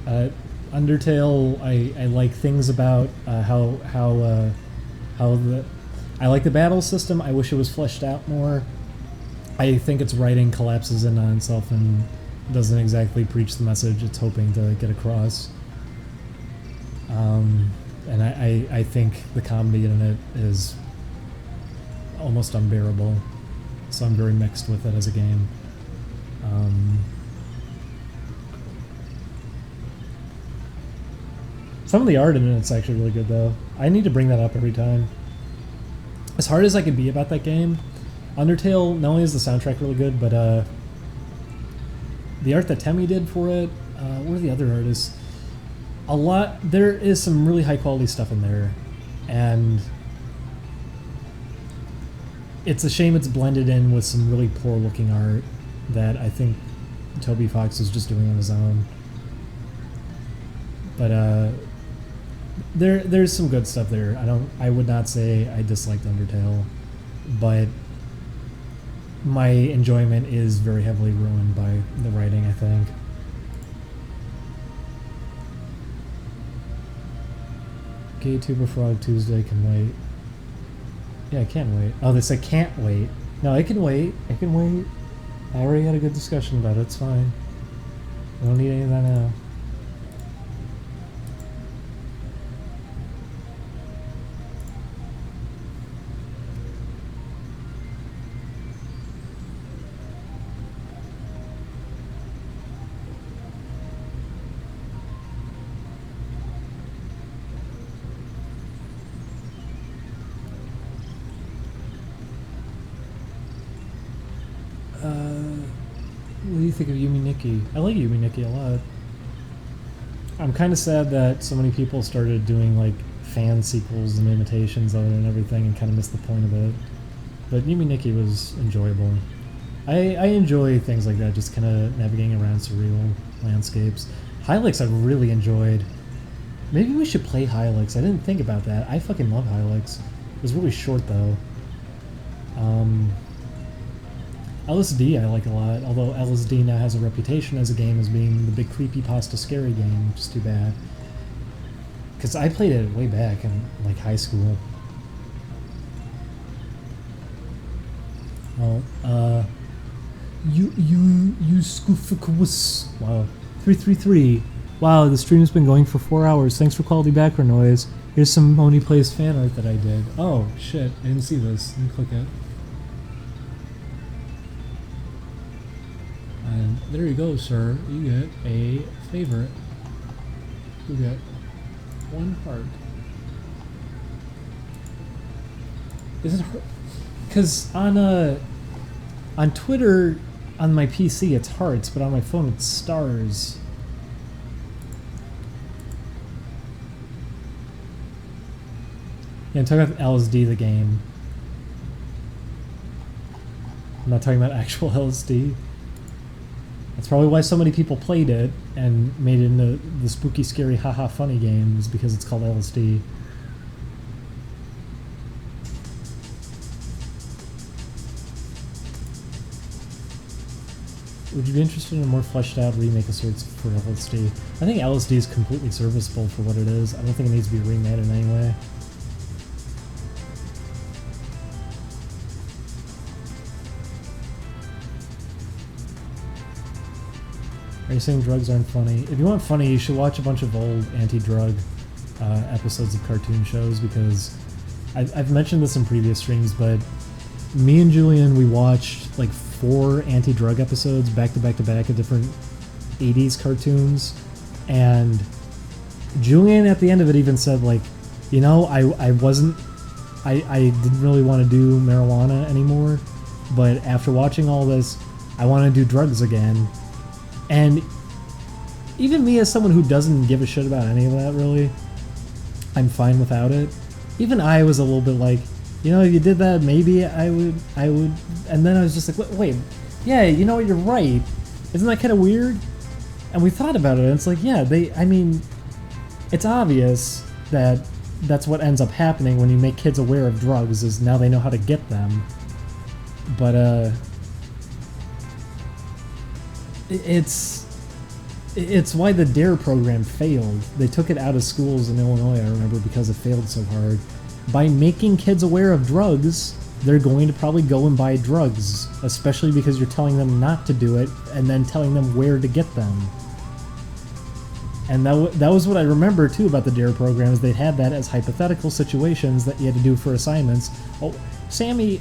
Undertale, I like things about how I like the battle system. I wish it was fleshed out more. I think its writing collapses in on itself and doesn't exactly preach the message it's hoping to get across. And I think the comedy in it is almost unbearable. So I'm very mixed with it as a game. Some of the art in it's actually really good, though. I need to bring that up every time. As hard as I can be about that game, Undertale, not only is the soundtrack really good, but the art that Temmie did for it, what are the other artists? There is some really high quality stuff in there, and it's a shame it's blended in with some really poor looking art that I think Toby Fox is just doing on his own. But there's some good stuff there. I would not say I disliked Undertale, but my enjoyment is very heavily ruined by the writing, I think. Gay Tuber Frog Tuesday can wait. Yeah, I can wait. Oh, they said can't wait. No, I can wait. I can wait. I already had a good discussion about it. It's fine. I don't need any of that now. What do you think of Yumi Nikki? I like Yumi Nikki a lot. I'm kind of sad that so many people started doing like fan sequels and imitations of it and everything and kind of missed the point of it. But Yumi Nikki was enjoyable. I enjoy things like that, just kind of navigating around surreal landscapes. Hylix I really enjoyed. Maybe we should play Hylix. I didn't think about that. I fucking love Hylix. It was really short though. LSD I like a lot, although LSD now has a reputation as a game as being the big creepypasta scary game, which is too bad. Because I played it way back in like high school. Well, you scoofakus. Wow. 333. Wow, the stream's been going for 4 hours. Thanks for quality background noise. Here's some Moni Plays fan art that I did. Oh, shit. I didn't see this. Let me click it. And there you go, sir. You get a favorite. You get 1 heart. Is it hard? Because on Twitter, on my PC, it's hearts, but on my phone, it's stars. Yeah, I'm talking about LSD, the game. I'm not talking about actual LSD. That's probably why so many people played it and made it into the spooky, scary, haha funny game, is because it's called LSD. Would you be interested in a more fleshed out remake of sorts for LSD? I think LSD is completely serviceable for what it is. I don't think it needs to be remade in any way. Are you saying drugs aren't funny? If you want funny, you should watch a bunch of old anti-drug episodes of cartoon shows, because I've mentioned this in previous streams, but me and Julian, we watched like 4 anti-drug episodes back to back to back of different 80s cartoons, and Julian at the end of it even said, like, you know, I didn't really want to do marijuana anymore, but after watching all this, I want to do drugs again. And even me, as someone who doesn't give a shit about any of that, really, I'm fine without it. Even I was a little bit like, you know, if you did that, maybe I would, and then I was just like, wait, yeah, you know what, you're right. Isn't that kind of weird? And we thought about it, and it's like, yeah, I mean, it's obvious that that's what ends up happening when you make kids aware of drugs, is now they know how to get them. But, it's why the DARE program failed. They took it out of schools in Illinois, I remember, because it failed so hard. By making kids aware of drugs, they're going to probably go and buy drugs, especially because you're telling them not to do it and then telling them where to get them. And that was what I remember too about the DARE program, is they had that as hypothetical situations that you had to do for assignments. Oh, Sammy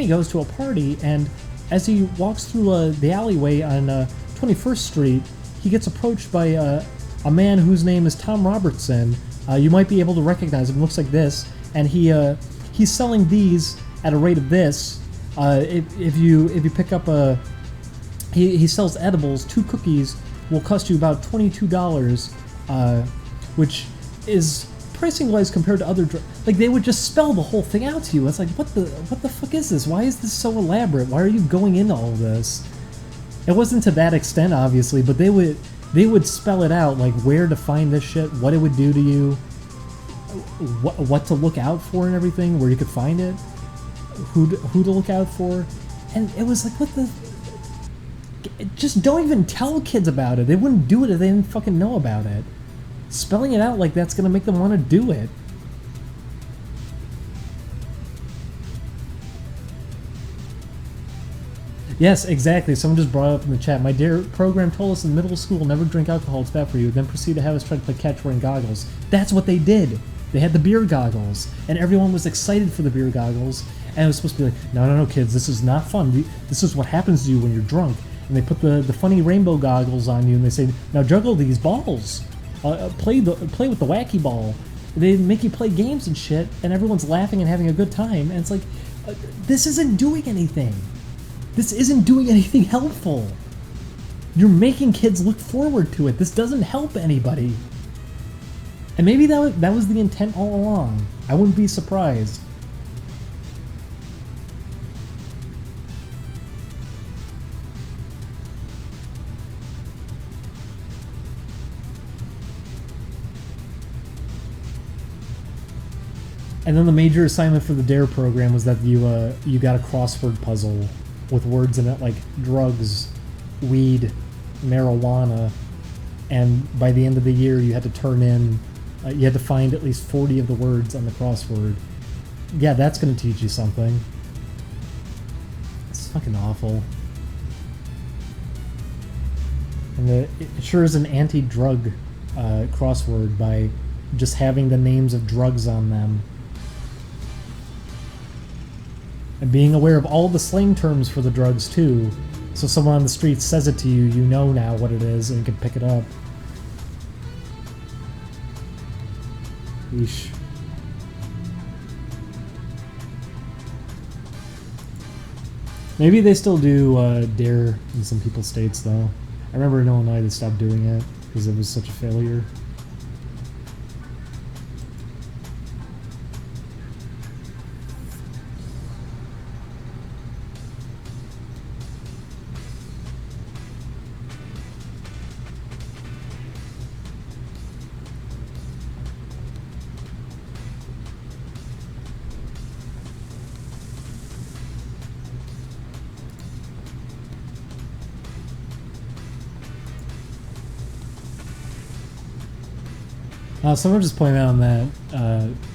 goes to a party, and as he walks through the alleyway on 21st Street, he gets approached by a man whose name is Tom Robertson, you might be able to recognize him. It looks like this, and he's selling these at a rate of this. If you pick up he sells edibles. 2 cookies will cost you about $22, which is pricing wise compared to other like they would just spell the whole thing out to you. It's like what the fuck is this? Why is this so elaborate? Why are you going into all of this? It wasn't to that extent, obviously, but they would spell it out, like where to find this shit, what it would do to you, what to look out for and everything, where you could find it, who to look out for, and it was like, what the... Just don't even tell kids about it. They wouldn't do it if they didn't fucking know about it. Spelling it out like that's gonna make them want to do it. Yes, exactly. Someone just brought it up in the chat. My DARE program told us in middle school, never drink alcohol, it's bad for you. Then proceed to have us try to play catch wearing goggles. That's what they did. They had the beer goggles, and everyone was excited for the beer goggles. And it was supposed to be like, no, kids, this is not fun. This is what happens to you when you're drunk. And they put the funny rainbow goggles on you, and they say, now juggle these balls. Play with the wacky ball. They make you play games and shit, and everyone's laughing and having a good time. And it's like, this isn't doing anything. This isn't doing anything helpful. You're making kids look forward to it. This doesn't help anybody. And maybe that was the intent all along. I wouldn't be surprised. And then the major assignment for the DARE program was that you got a crossword puzzle with words in it like drugs, weed, marijuana, and by the end of the year you had to turn in, you had to find at least 40 of the words on the crossword. Yeah, that's going to teach you something. It's fucking awful. And it sure is an anti-drug crossword by just having the names of drugs on them. And being aware of all the slang terms for the drugs, too. So someone on the street says it to you, you know now what it is, and you can pick it up. Yeesh. Maybe they still do DARE in some people's states, though. I remember in Illinois they stopped doing it because it was such a failure. Someone just pointed out on that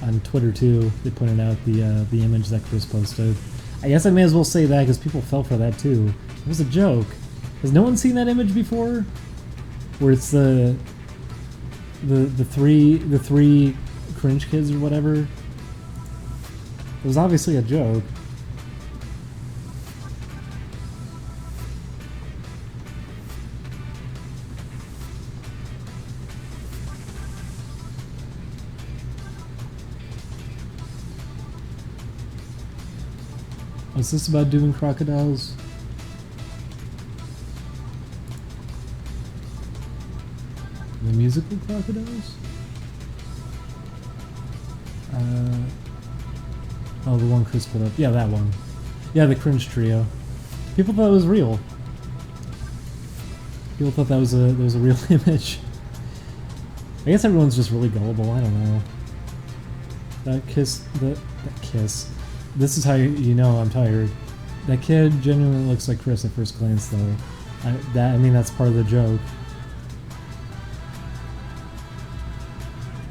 on Twitter too. They pointed out the image that Chris posted. I guess I may as well say that because people fell for that too. It was a joke. Has no one seen that image before? Where it's the three cringe kids or whatever. It was obviously a joke. Is this about doing crocodiles? The musical crocodiles? Oh, the one Chris put up. Yeah, that one. Yeah, the cringe trio. People thought it was real. People thought that was a real image. I guess everyone's just really gullible. I don't know. That kiss. This is how you know I'm tired. That kid genuinely looks like Chris at first glance, though. I mean, that's part of the joke.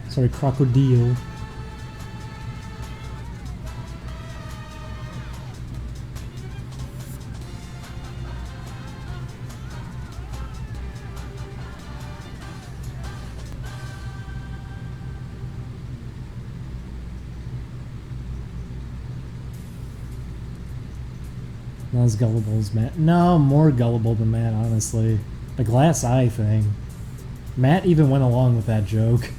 Sorry, crocodile. Not as gullible as Matt. No, more gullible than Matt, honestly. The glass eye thing. Matt even went along with that joke.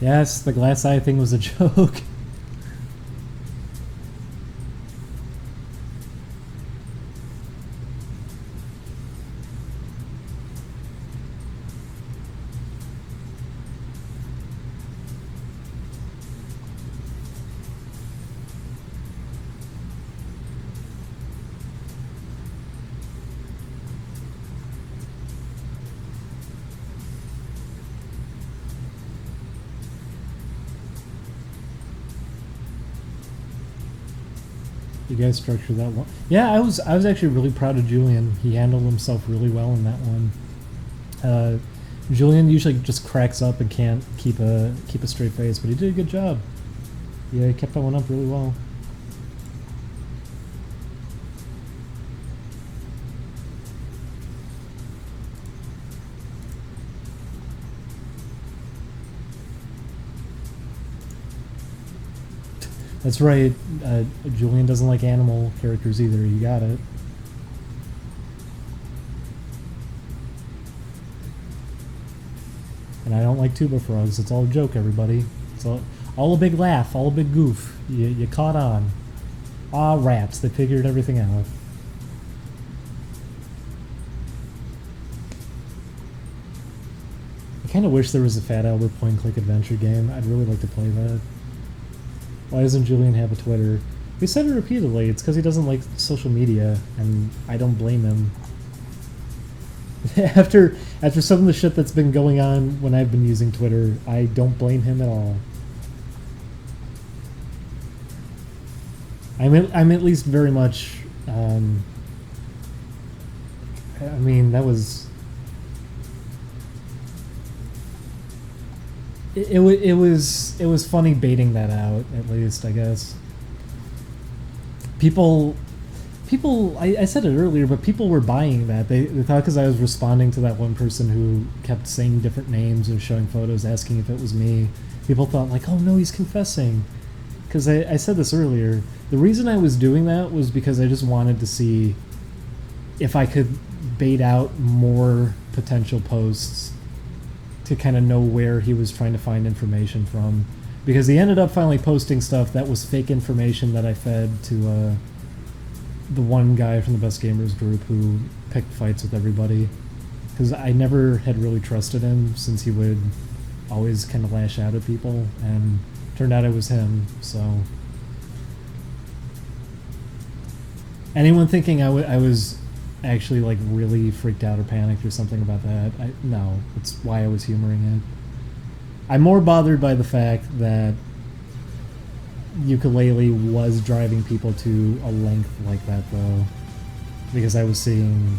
Yes, the glass eye thing was a joke. You guys structured that one. Yeah, I was actually really proud of Julian. He handled himself really well in that one. Julian usually just cracks up and can't keep a straight face, but he did a good job. Yeah, he kept that one up really well. That's right. Julian doesn't like animal characters either. You got it. And I don't like tuba frogs. It's all a joke, everybody. It's all a big laugh, all a big goof. You caught on. Ah, rats. They figured everything out. I kind of wish there was a Fat Albert point-and-click adventure game. I'd really like to play that. Why doesn't Julian have a Twitter? We said it repeatedly. It's because he doesn't like social media, and I don't blame him. After some of the shit that's been going on when I've been using Twitter, I don't blame him at all. I'm at least very much. I mean, that was. It was funny baiting that out, at least, I guess. People, I said it earlier, but people were buying that. They thought because I was responding to that one person who kept saying different names or showing photos, asking if it was me. People thought, like, oh no, he's confessing. Because I said this earlier. The reason I was doing that was because I just wanted to see if I could bait out more potential posts to kind of know where he was trying to find information from, because he ended up finally posting stuff that was fake information that I fed to the one guy from the Best Gamers group who picked fights with everybody, because I never had really trusted him since he would always kind of lash out at people, and turned out it was him. So anyone thinking I was actually like really freaked out or panicked or something about that, no, it's why I was humoring it. I'm more bothered by the fact that Ukulele was driving people to a length like that, though, because I was seeing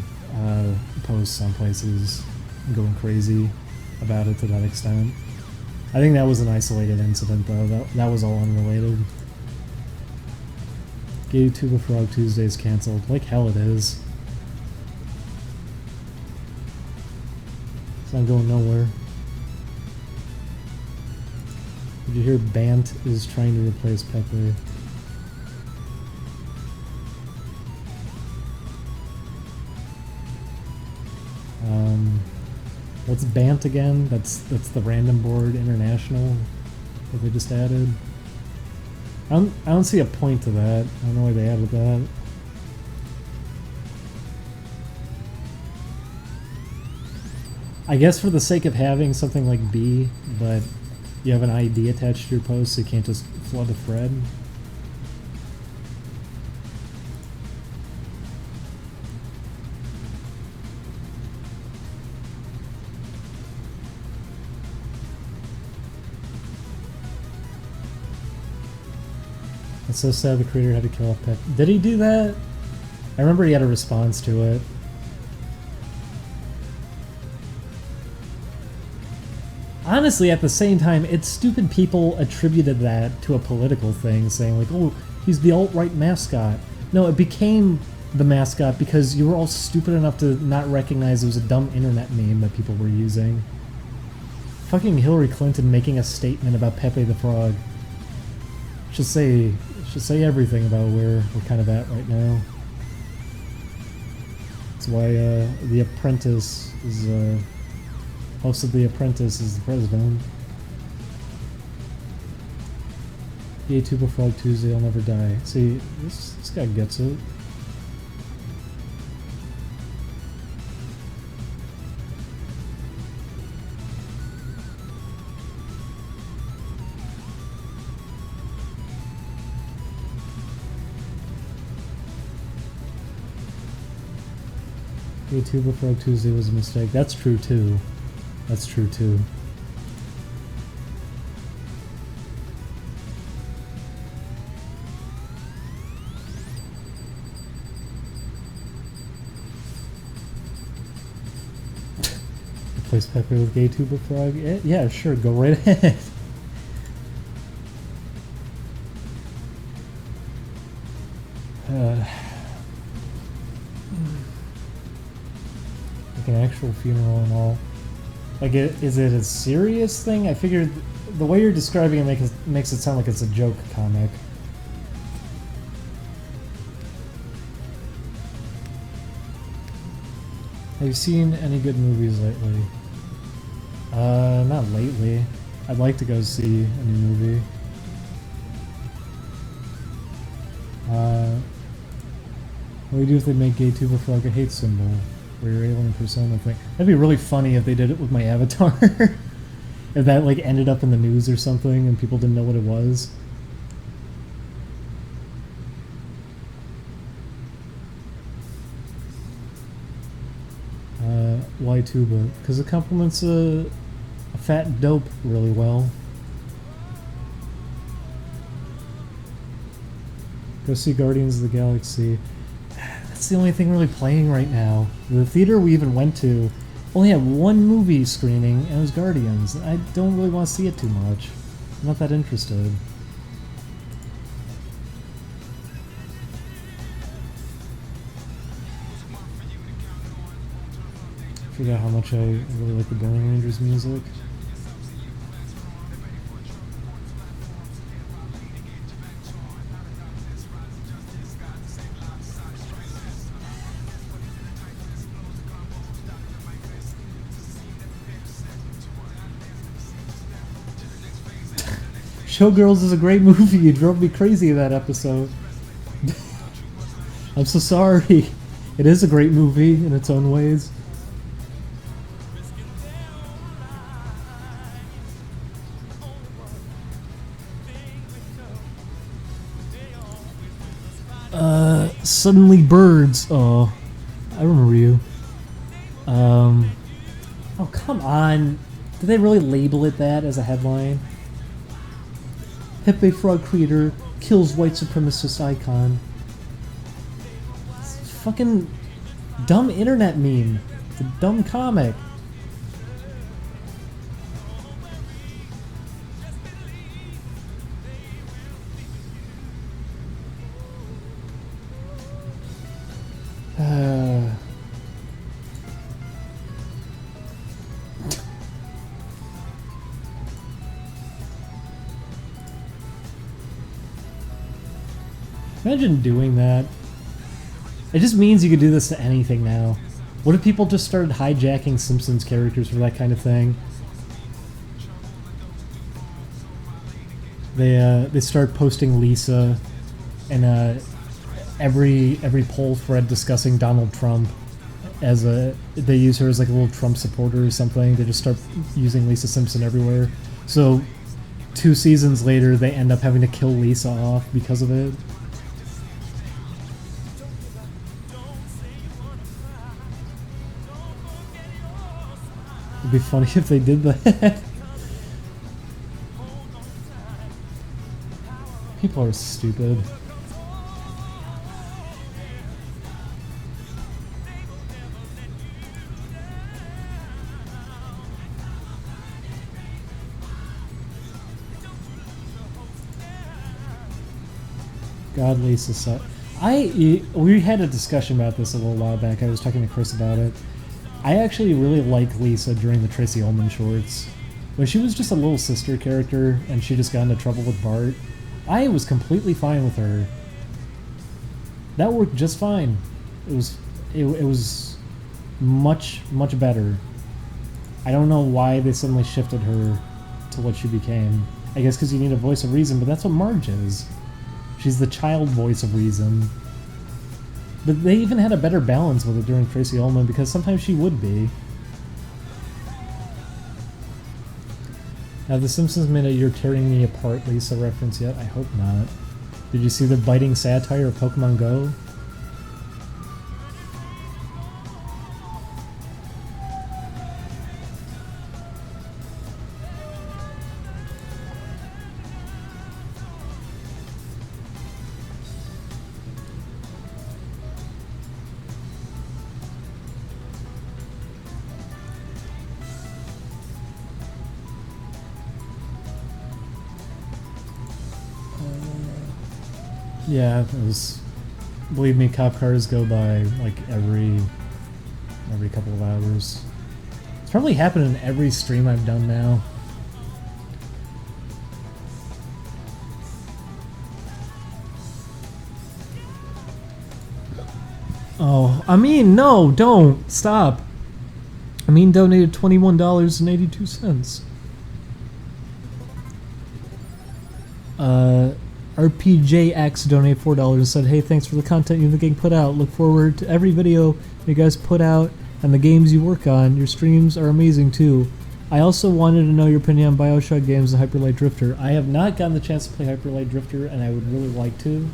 posts on places going crazy about it to that extent. I think that was an isolated incident, though. That was all unrelated. Gay Tuba Frog Tuesday's canceled. Like hell it is. It's not going nowhere. Did you hear Bant is trying to replace Pepe? What's Bant again? That's the Random Board International that they just added. I don't see a point to that. I don't know why they added that. I guess for the sake of having something like B, but you have an ID attached to your post, so you can't just flood a thread. It's so sad the creator had to kill off Pep. Did he do that? I remember he had a response to it. Honestly, at the same time, it's stupid people attributed that to a political thing, saying like, oh, he's the alt-right mascot. No, it became the mascot because you were all stupid enough to not recognize it was a dumb internet meme that people were using. Fucking Hillary Clinton making a statement about Pepe the Frog. Should say everything about where we're kind of at right now. That's why The Apprentice is... host of The Apprentice is the president. Yay, Tuba Frog Tuesday, I'll never die. See, this guy gets it. Yay, Tuba Frog Tuesday was a mistake. That's true too. That's true too. Replace Pepper with Gay Tuba Frog? Yeah, sure, go right ahead. Like an actual funeral and all. Like, is it a serious thing? I figured the way you're describing it makes it sound like it's a joke comic. Have you seen any good movies lately? Not lately. I'd like to go see a new movie. What do you do if they make Gay Tuba Frog a hate symbol? Or your alien persona thing? That'd be really funny if they did it with my avatar. If that like ended up in the news or something and people didn't know what it was. Why tuba? Because it complements a fat dope really well. Go see Guardians of the Galaxy. That's the only thing really playing right now. The theater we even went to only had one movie screening, and it was Guardians. I don't really want to see it too much. I'm not that interested. I forgot how much I really like the Burning Rangers music. Showgirls is a great movie. You drove me crazy in that episode. I'm so sorry. It is a great movie in its own ways. Suddenly Birds. Oh, I remember you. Oh, come on. Did they really label it that as a headline? Pepe Frog Creator kills white supremacist icon. It's a fucking dumb internet meme. It's a dumb comic. Imagine doing that. It just means you could do this to anything now. What if people just started hijacking Simpsons characters for that kind of thing? They start posting Lisa and every poll thread discussing Donald Trump as they use her as like a little Trump supporter or something. They just start using Lisa Simpson everywhere. So 2 seasons later, they end up having to kill Lisa off because of it. It'd be funny if they did that. People are stupid. God, Lisa. We had a discussion about this a little while back. I was talking to Chris about it. I actually really liked Lisa during the Tracy Ullman shorts. When she was just a little sister character and she just got into trouble with Bart, I was completely fine with her. That worked just fine. It was much better. I don't know why they suddenly shifted her to what she became. I guess because you need a voice of reason, but that's what Marge is. She's the child voice of reason. But they even had a better balance with it during Tracy Ullman, because sometimes she would be. Have The Simpsons made a "You're Tearing Me Apart" Lisa reference yet? I hope not. Did you see the biting satire of Pokemon Go? Yeah, it was. Believe me, cop cars go by like every couple of hours. It's probably happened in every stream I've done now. Oh, I mean, no, don't stop. I mean, donated $21.82. RPJX donated $4 and said, "Hey, thanks for the content you and the gang put out. Look forward to every video you guys put out and the games you work on. Your streams are amazing too. I also wanted to know your opinion on BioShock games and Hyper Light Drifter. I have not gotten the chance to play Hyper Light Drifter, and I would really like to.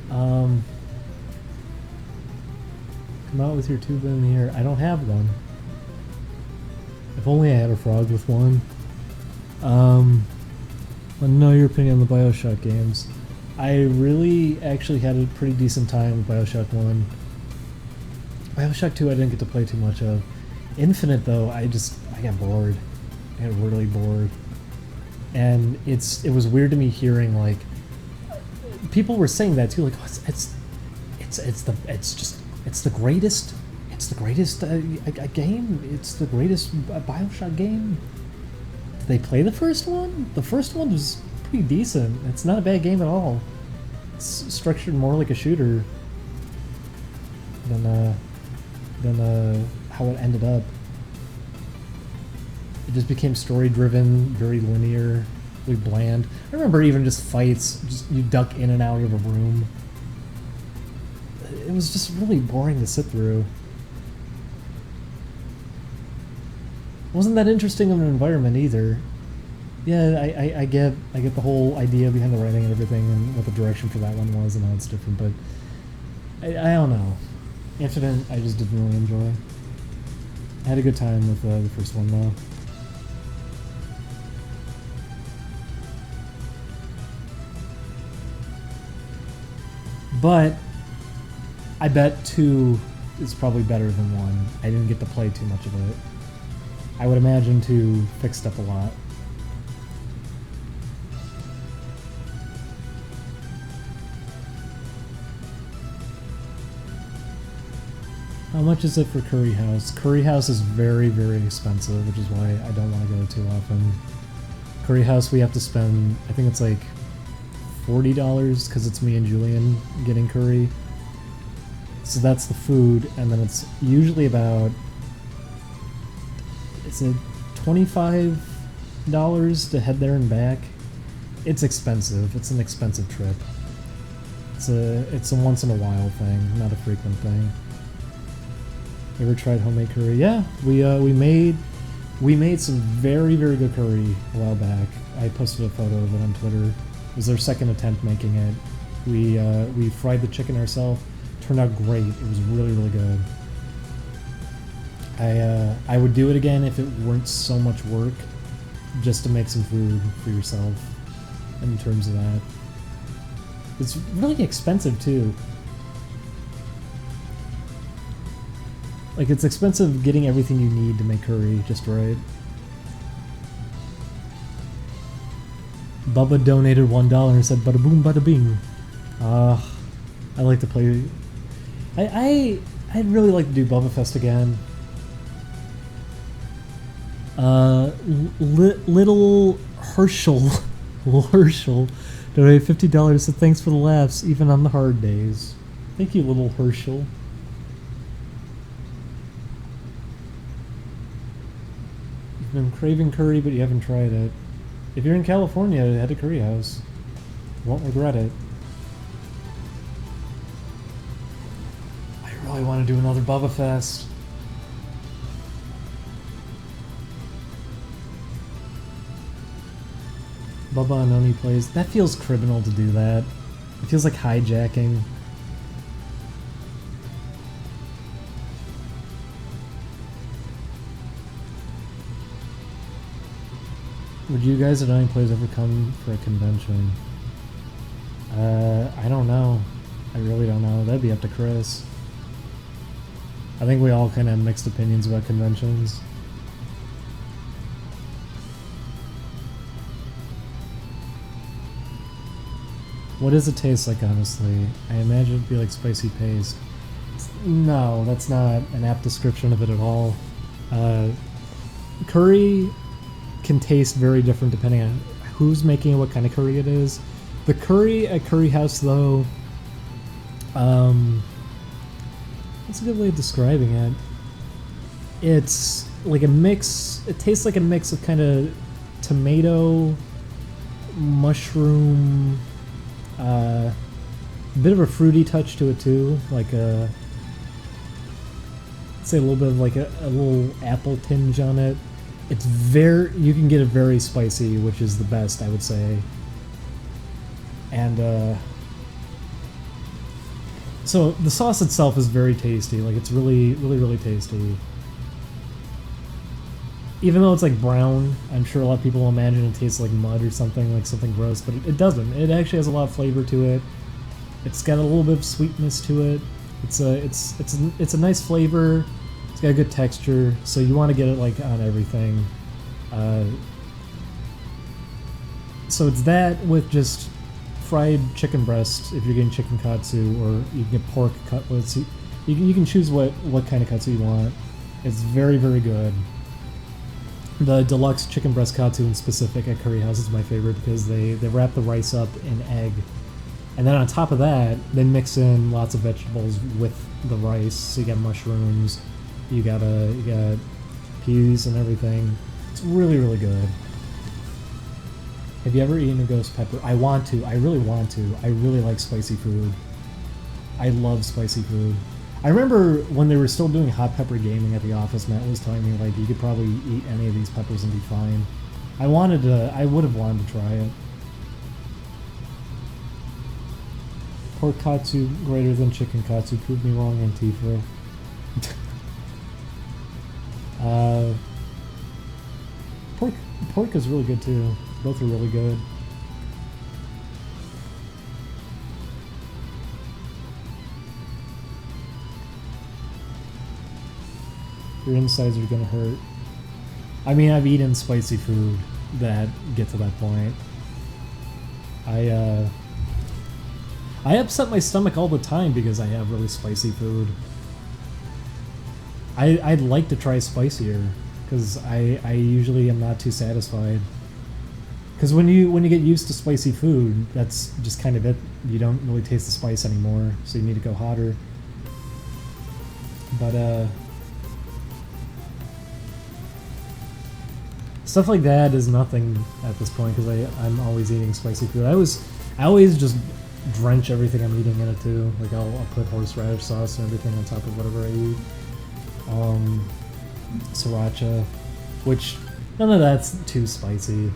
Come out with your tube in here. I don't have one. If only I had a frog with one. Let me know your opinion on the BioShock games. I really actually had a pretty decent time with BioShock 1. BioShock 2 I didn't get to play too much of. Infinite though, I got bored. I got really bored. And it was weird to me hearing like people were saying that too, like, oh, it's the greatest game. It's the greatest BioShock game. Did they play the first one? The first one was pretty decent. It's not a bad game at all. It's structured more like a shooter than how it ended up. It just became story-driven, very linear, really bland. I remember even just fights, just you duck in and out of a room. It was just really boring to sit through. It wasn't that interesting of an environment either. Yeah, I get the whole idea behind the writing and everything and what the direction for that one was and how it's different, but I don't know. Infinite, I just didn't really enjoy. I had a good time with the first one though. But I bet 2 is probably better than 1. I didn't get to play too much of it. I would imagine 2 fixed up a lot. How much is it for Curry House? Curry House is very, very expensive, which is why I don't want to go too often. Curry House, we have to spend, I think it's like $40 because it's me and Julian getting curry. So that's the food, and then it's usually about, is it $25 to head there and back? It's expensive. It's an expensive trip. It's a once in a while thing, not a frequent thing. Ever tried homemade curry? Yeah, we made some very, very good curry a while back. I posted a photo of it on Twitter. It was our second attempt making it. We fried the chicken ourselves. Turned out great. It was really, really good. I would do it again if it weren't so much work, just to make some food for yourself. In terms of that, it's really expensive too. Like, it's expensive getting everything you need to make curry just right. Bubba donated $1 and said bada boom bada bing. I like to play. I'd really like to do Bubba Fest again. Little Herschel donated $50 said thanks for the laughs even on the hard days. Thank you, little Herschel. You've been craving curry, but you haven't tried it. If you're in California, head to Curry House. You won't regret it. I really want to do another Bubba Fest. Bubba and Oni plays. That feels criminal to do that. It feels like hijacking. Would you guys at Oni Plays ever come for a convention? I don't know. I really don't know. That'd be up to Chris. I think we all kind of have mixed opinions about conventions. What does it taste like, honestly? I imagine it'd be like spicy paste. No, that's not an apt description of it at all. Curry can taste very different depending on who's making it, what kind of curry it is. The curry at Curry House, though, what's a good way of describing it? It's like a mix, it tastes like a mix of kind of tomato, mushroom, a bit of a fruity touch to it too, like a, say a little bit of like a little apple tinge on it. It's very, you can get it very spicy, which is the best, I would say. And so the sauce itself is very tasty, like it's really tasty. Even though it's like brown, I'm sure a lot of people will imagine it tastes like mud or something, like something gross, but it doesn't. It actually has a lot of flavor to it. It's got a little bit of sweetness to it. It's a nice flavor. It's got a good texture, so you want to get it like on everything. So it's that with just fried chicken breast if you're getting chicken katsu, or you can get pork cutlets. You can choose what kind of katsu you want. It's very good. The deluxe chicken breast katsu in specific at Curry House is my favorite because they wrap the rice up in egg, and then on top of that they mix in lots of vegetables with the rice. So you got mushrooms, you got peas and everything. It's really good. Have you ever eaten a ghost pepper? I want to. I really want to. I really like spicy food. I love spicy food. I remember when they were still doing hot pepper gaming at the office, Matt was telling me like you could probably eat any of these peppers and be fine. I would have wanted to try it. Pork katsu greater than chicken katsu. Prove me wrong, Antifa. Pork is really good too. Both are really good. Your insides are gonna hurt. I mean, I've eaten spicy food that get to that point. I upset my stomach all the time because I have really spicy food. I'd like to try spicier because I usually am not too satisfied. Because when you get used to spicy food, that's just kind of it. You don't really taste the spice anymore, so you need to go hotter. But stuff like that is nothing at this point because I'm always eating spicy food. I always just drench everything I'm eating in it too. Like I'll put horseradish sauce and everything on top of whatever I eat. Sriracha, which none of that's too spicy.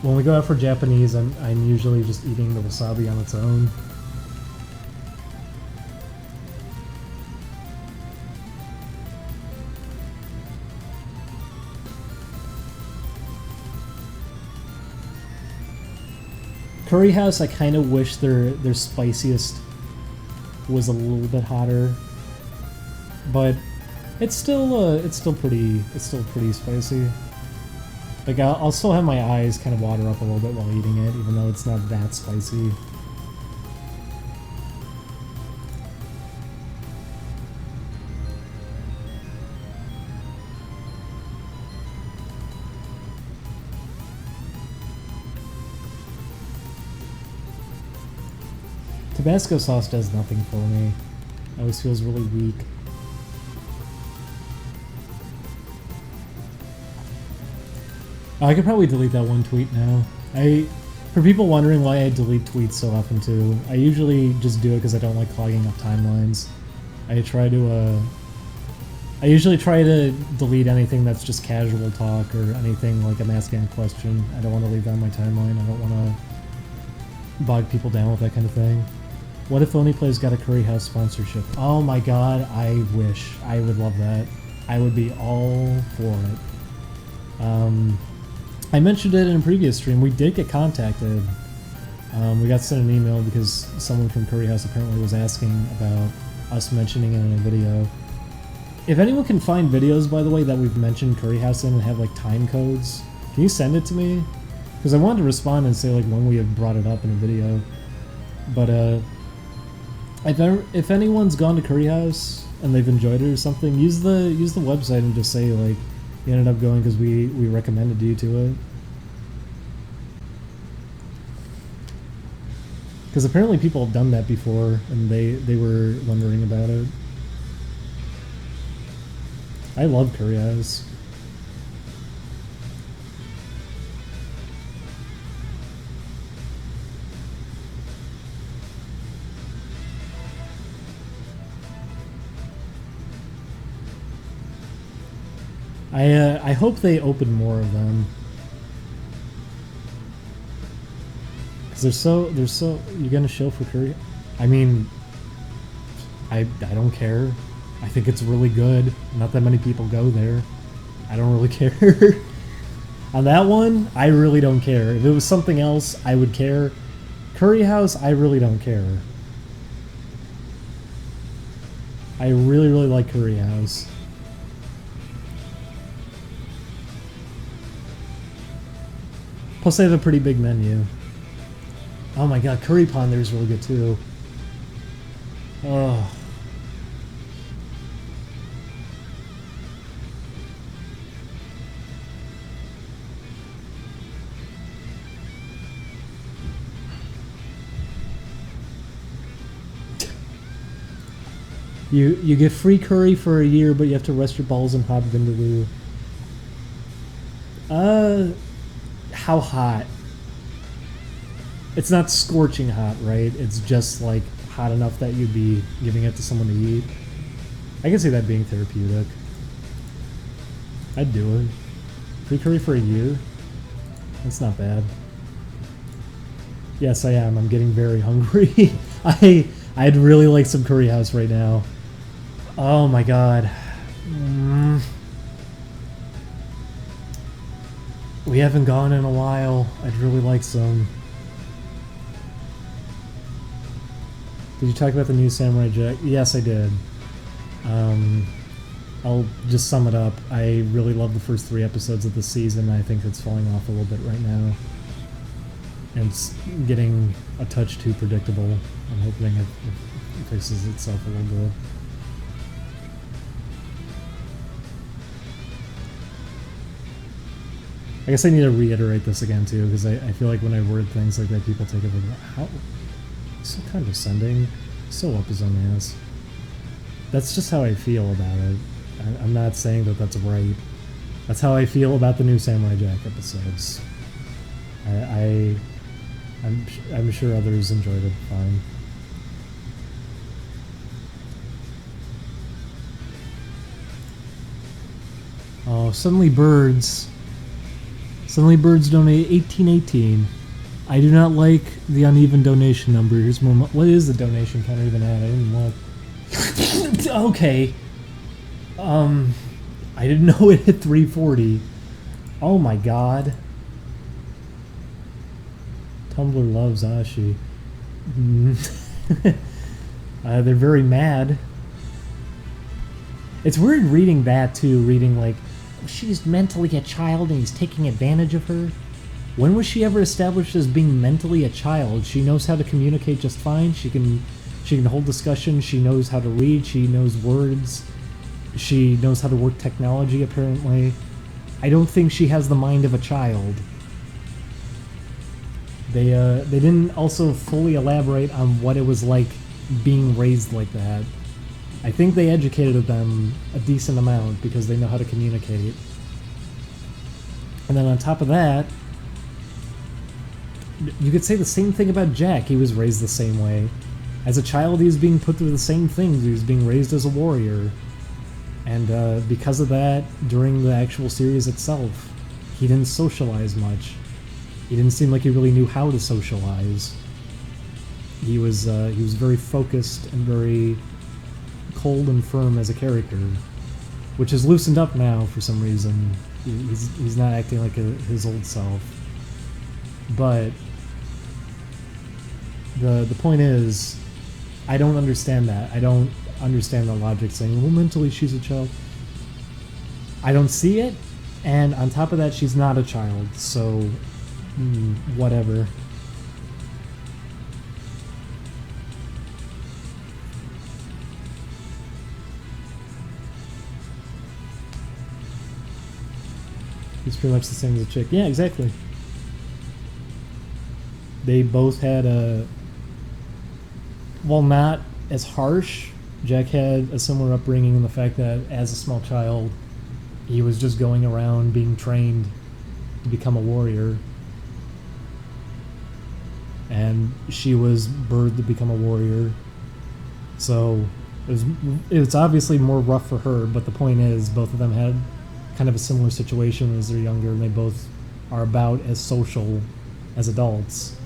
When we go out for Japanese, I'm usually just eating the wasabi on its own. Curry House, I kind of wish their spiciest was a little bit hotter, but it's still pretty spicy. Like I'll still have my eyes kind of water up a little bit while eating it, even though it's not that spicy. Tabasco sauce does nothing for me. It always feels really weak. Oh, I could probably delete that one tweet now. For people wondering why I delete tweets so often too, I usually just do it because I don't like clogging up timelines. I usually try to delete anything that's just casual talk or anything like I'm asking a question. I don't want to leave that on my timeline. I don't want to bog people down with that kind of thing. What if Only Plays got a Curry House sponsorship? Oh my god, I wish. I would love that. I would be all for it. I mentioned it in a previous stream. We did get contacted. We got sent an email because someone from Curry House apparently was asking about us mentioning it in a video. If anyone can find videos, by the way, that we've mentioned Curry House in and have like time codes, can you send it to me? Because I wanted to respond and say like when we have brought it up in a video. But if anyone's gone to Curry House and they've enjoyed it or something, use the website and just say like you ended up going because we recommended you to it. Because apparently people have done that before and they were wondering about it. I love Curry House. I hope they open more of them. Cause they're so you're gonna show for Curry? I mean, I don't care. I think it's really good. Not that many people go there. I don't really care. On that one, I really don't care. If it was something else, I would care. Curry House, I really don't care. I really, really like Curry House. Plus, they have a pretty big menu. Oh my god, Curry Pond there is really good too. Oh. You get free curry for a year, but you have to rest your balls in hot vindaloo. How hot? It's not scorching hot, right? It's just like hot enough that you'd be giving it to someone to eat. I can see that being therapeutic. I'd do it. Free curry for a year? That's not bad. Yes, I am. I'm getting very hungry. I'd really like some Curry House right now. Oh my god. We haven't gone in a while. I'd really like some. Did you talk about the new Samurai Jack? Yes, I did. I'll just sum it up. I really love the first 3 episodes of the season. I think it's falling off a little bit right now. And it's getting a touch too predictable. I'm hoping it fixes itself a little bit. I guess I need to reiterate this again too, because I feel like when I word things like that, people take it like, how? So condescending, so up his own ass. That's just how I feel about it. I'm not saying that that's right. That's how I feel about the new Samurai Jack episodes. I'm sure others enjoyed it fine. Oh, Suddenly Birds. Suddenly Birds donate 1818. I do not like the uneven donation number. Here's more. What is the donation counter even at? I didn't look. Okay. I didn't know it hit 340. Oh my god. Tumblr loves Ashi. They're very mad. It's weird reading that too. Reading like, she's mentally a child and he's taking advantage of her. When was she ever established as being mentally a child? She knows how to communicate just fine. She can hold discussion. She knows how to read. She knows words. She knows how to work technology, apparently. I don't think she has the mind of a child. They didn't also fully elaborate on what it was like being raised like that. I think they educated them a decent amount because they know how to communicate. And then on top of that, you could say the same thing about Jack. He was raised the same way. As a child, he was being put through the same things. He was being raised as a warrior. And because of that, during the actual series itself, he didn't socialize much. He didn't seem like he really knew how to socialize. He was very focused and very cold and firm as a character, which is loosened up now for some reason. He's not acting like his old self. But the point is, I don't understand that. I don't understand the logic saying, well, mentally she's a child. I don't see it, and on top of that, she's not a child, so whatever. He's pretty much the same as a chick. Yeah, exactly. They both had while not as harsh, Jack had a similar upbringing in the fact that as a small child, he was just going around being trained to become a warrior. And she was birthed to become a warrior. So it was obviously more rough for her, but the point is both of them had kind of a similar situation as they're younger, and they both are about as social as adults.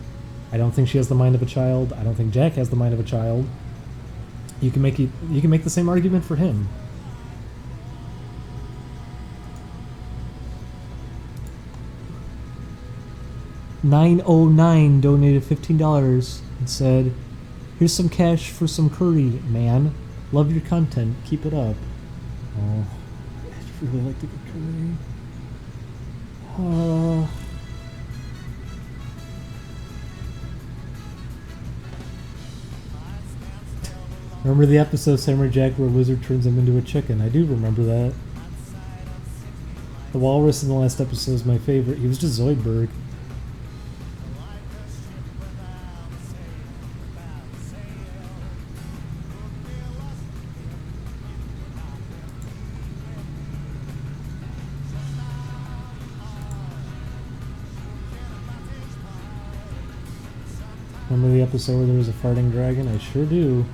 I don't think she has the mind of a child. I don't think Jack has the mind of a child. You can make the same argument for him. $909 donated $15 and said, "Here's some cash for some curry, man. Love your content. Keep it up." Oh, I'd really like to get curry. Oh. Remember the episode Samurai Jack where a lizard turns him into a chicken? I do remember that. The walrus in the last episode is my favorite. He was just Zoidberg. Remember the episode where there was a farting dragon? I sure do.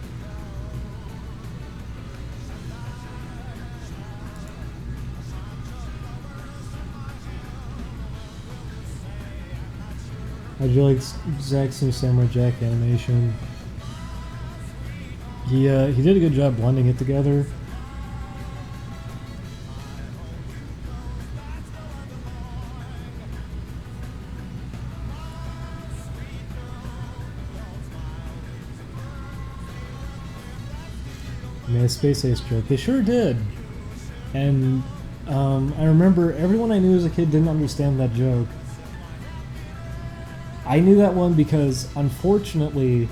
How'd you like Zach's new Samurai Jack animation? He did a good job blending it together. Made a Space Ace joke. They sure did. And I remember everyone I knew as a kid didn't understand that joke. I knew that one because, unfortunately,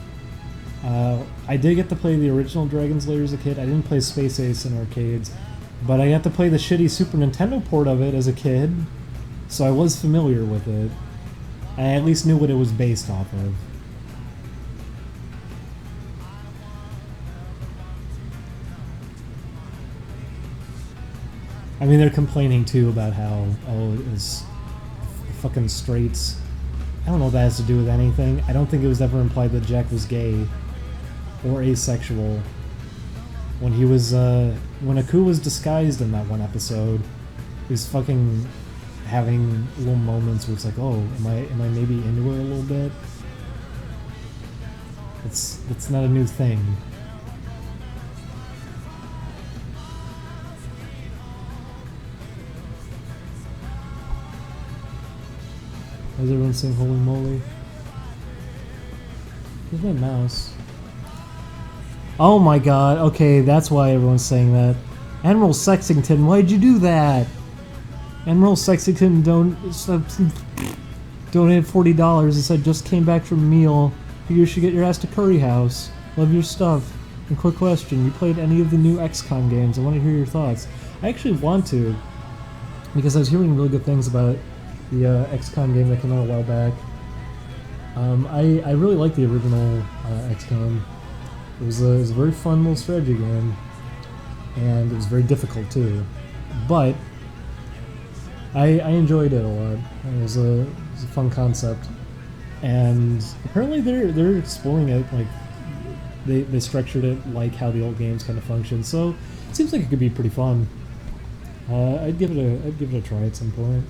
I did get to play the original Dragon's Lair as a kid. I didn't play Space Ace in arcades, but I got to play the shitty Super Nintendo port of it as a kid, so I was familiar with it. I at least knew what it was based off of. I mean, they're complaining too about how, oh, it was fucking straights. I don't know if that has to do with anything. I don't think it was ever implied that Jack was gay or asexual. When he was, when Aku was disguised in that one episode, he was fucking having little moments where it's like, oh, am I maybe into her a little bit? It's not a new thing. Is everyone saying holy moly? Where's my mouse? Oh my god, okay, that's why everyone's saying that. Admiral Sexington, why'd you do that? Admiral Sexington donated $40 and said, just came back from a meal. You should get your ass to Curry House. Love your stuff. And quick question, you played any of the new XCOM games? I want to hear your thoughts. I actually want to, because I was hearing really good things about the XCOM game that came out a while back. I really like the original XCOM. It was a very fun little strategy game, and it was very difficult too. But I enjoyed it a lot. It was a fun concept, and apparently they're exploring it like they structured it like how the old games kind of function. So it seems like it could be pretty fun. I'd give it a try at some point.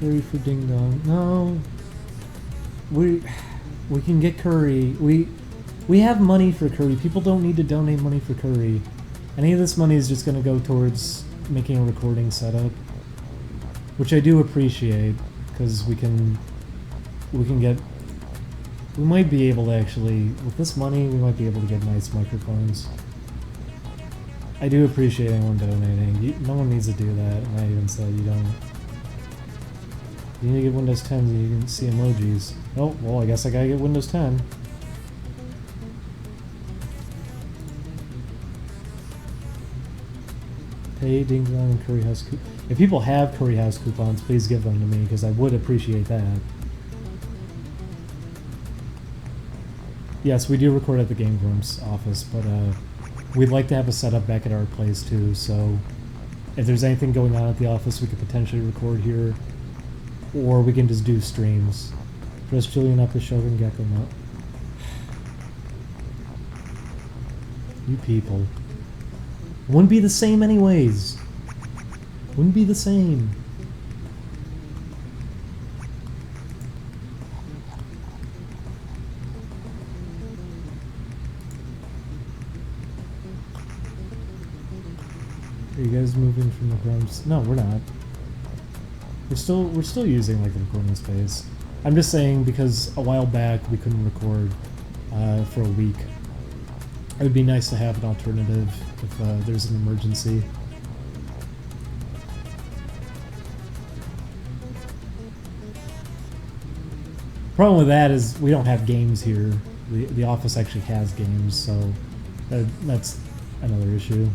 Curry for Ding Dong. No, we can get curry. We have money for curry. People don't need to donate money for curry. Any of this money is just going to go towards making a recording setup, which I do appreciate because we might be able to actually, with this money, we might be able to get nice microphones. I do appreciate anyone donating. No one needs to do that, and I even said you don't. You need to get Windows 10 so you can see emojis. Oh, well, I guess I gotta get Windows 10. Pay Ding Dong and Curry House coupons. If people have Curry House coupons, please give them to me because I would appreciate that. Yes, we do record at the Game Grumps office, but we'd like to have a setup back at our place too, so if there's anything going on at the office, we could potentially record here. Or we can just do streams. Dress Julian up as Shogun Gecko Nut. You people. Wouldn't be the same anyways. Wouldn't be the same. Are you guys moving from the grumps? No, we're not. We're still using like the recording space. I'm just saying because a while back we couldn't record for a week. It would be nice to have an alternative if there's an emergency. Problem with that is we don't have games here. The office actually has games, so that's another issue.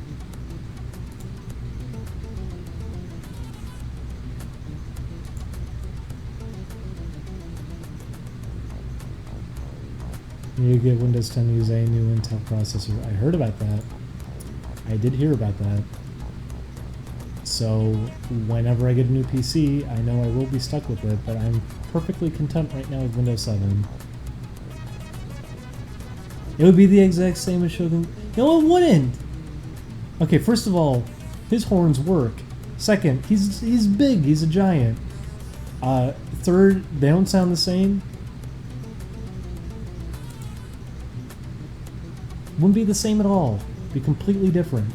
You get Windows 10 to use a new Intel processor. I heard about that. I did hear about that. So whenever I get a new PC, I know I will be stuck with it, but I'm perfectly content right now with Windows 7. It would be the exact same as Shogun. No, it wouldn't! Okay, first of all, his horns work. Second, he's big, he's a giant. Third, they don't sound the same. Wouldn't be the same at all. Be completely different.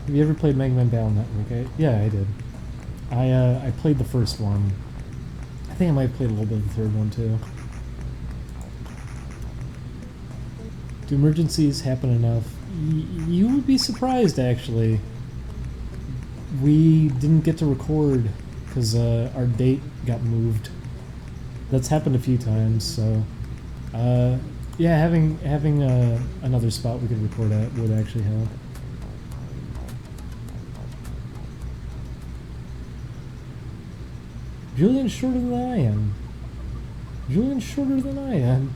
Have you ever played Mega Man Battle Network? Yeah, I did. I played the first one. I think I might have played a little bit of the third one too. Do emergencies happen enough? You would be surprised, actually. We didn't get to record because our date got moved. That's happened a few times, so yeah, having another spot we could record at would actually help. Julian's shorter than I am. Julian's shorter than I am.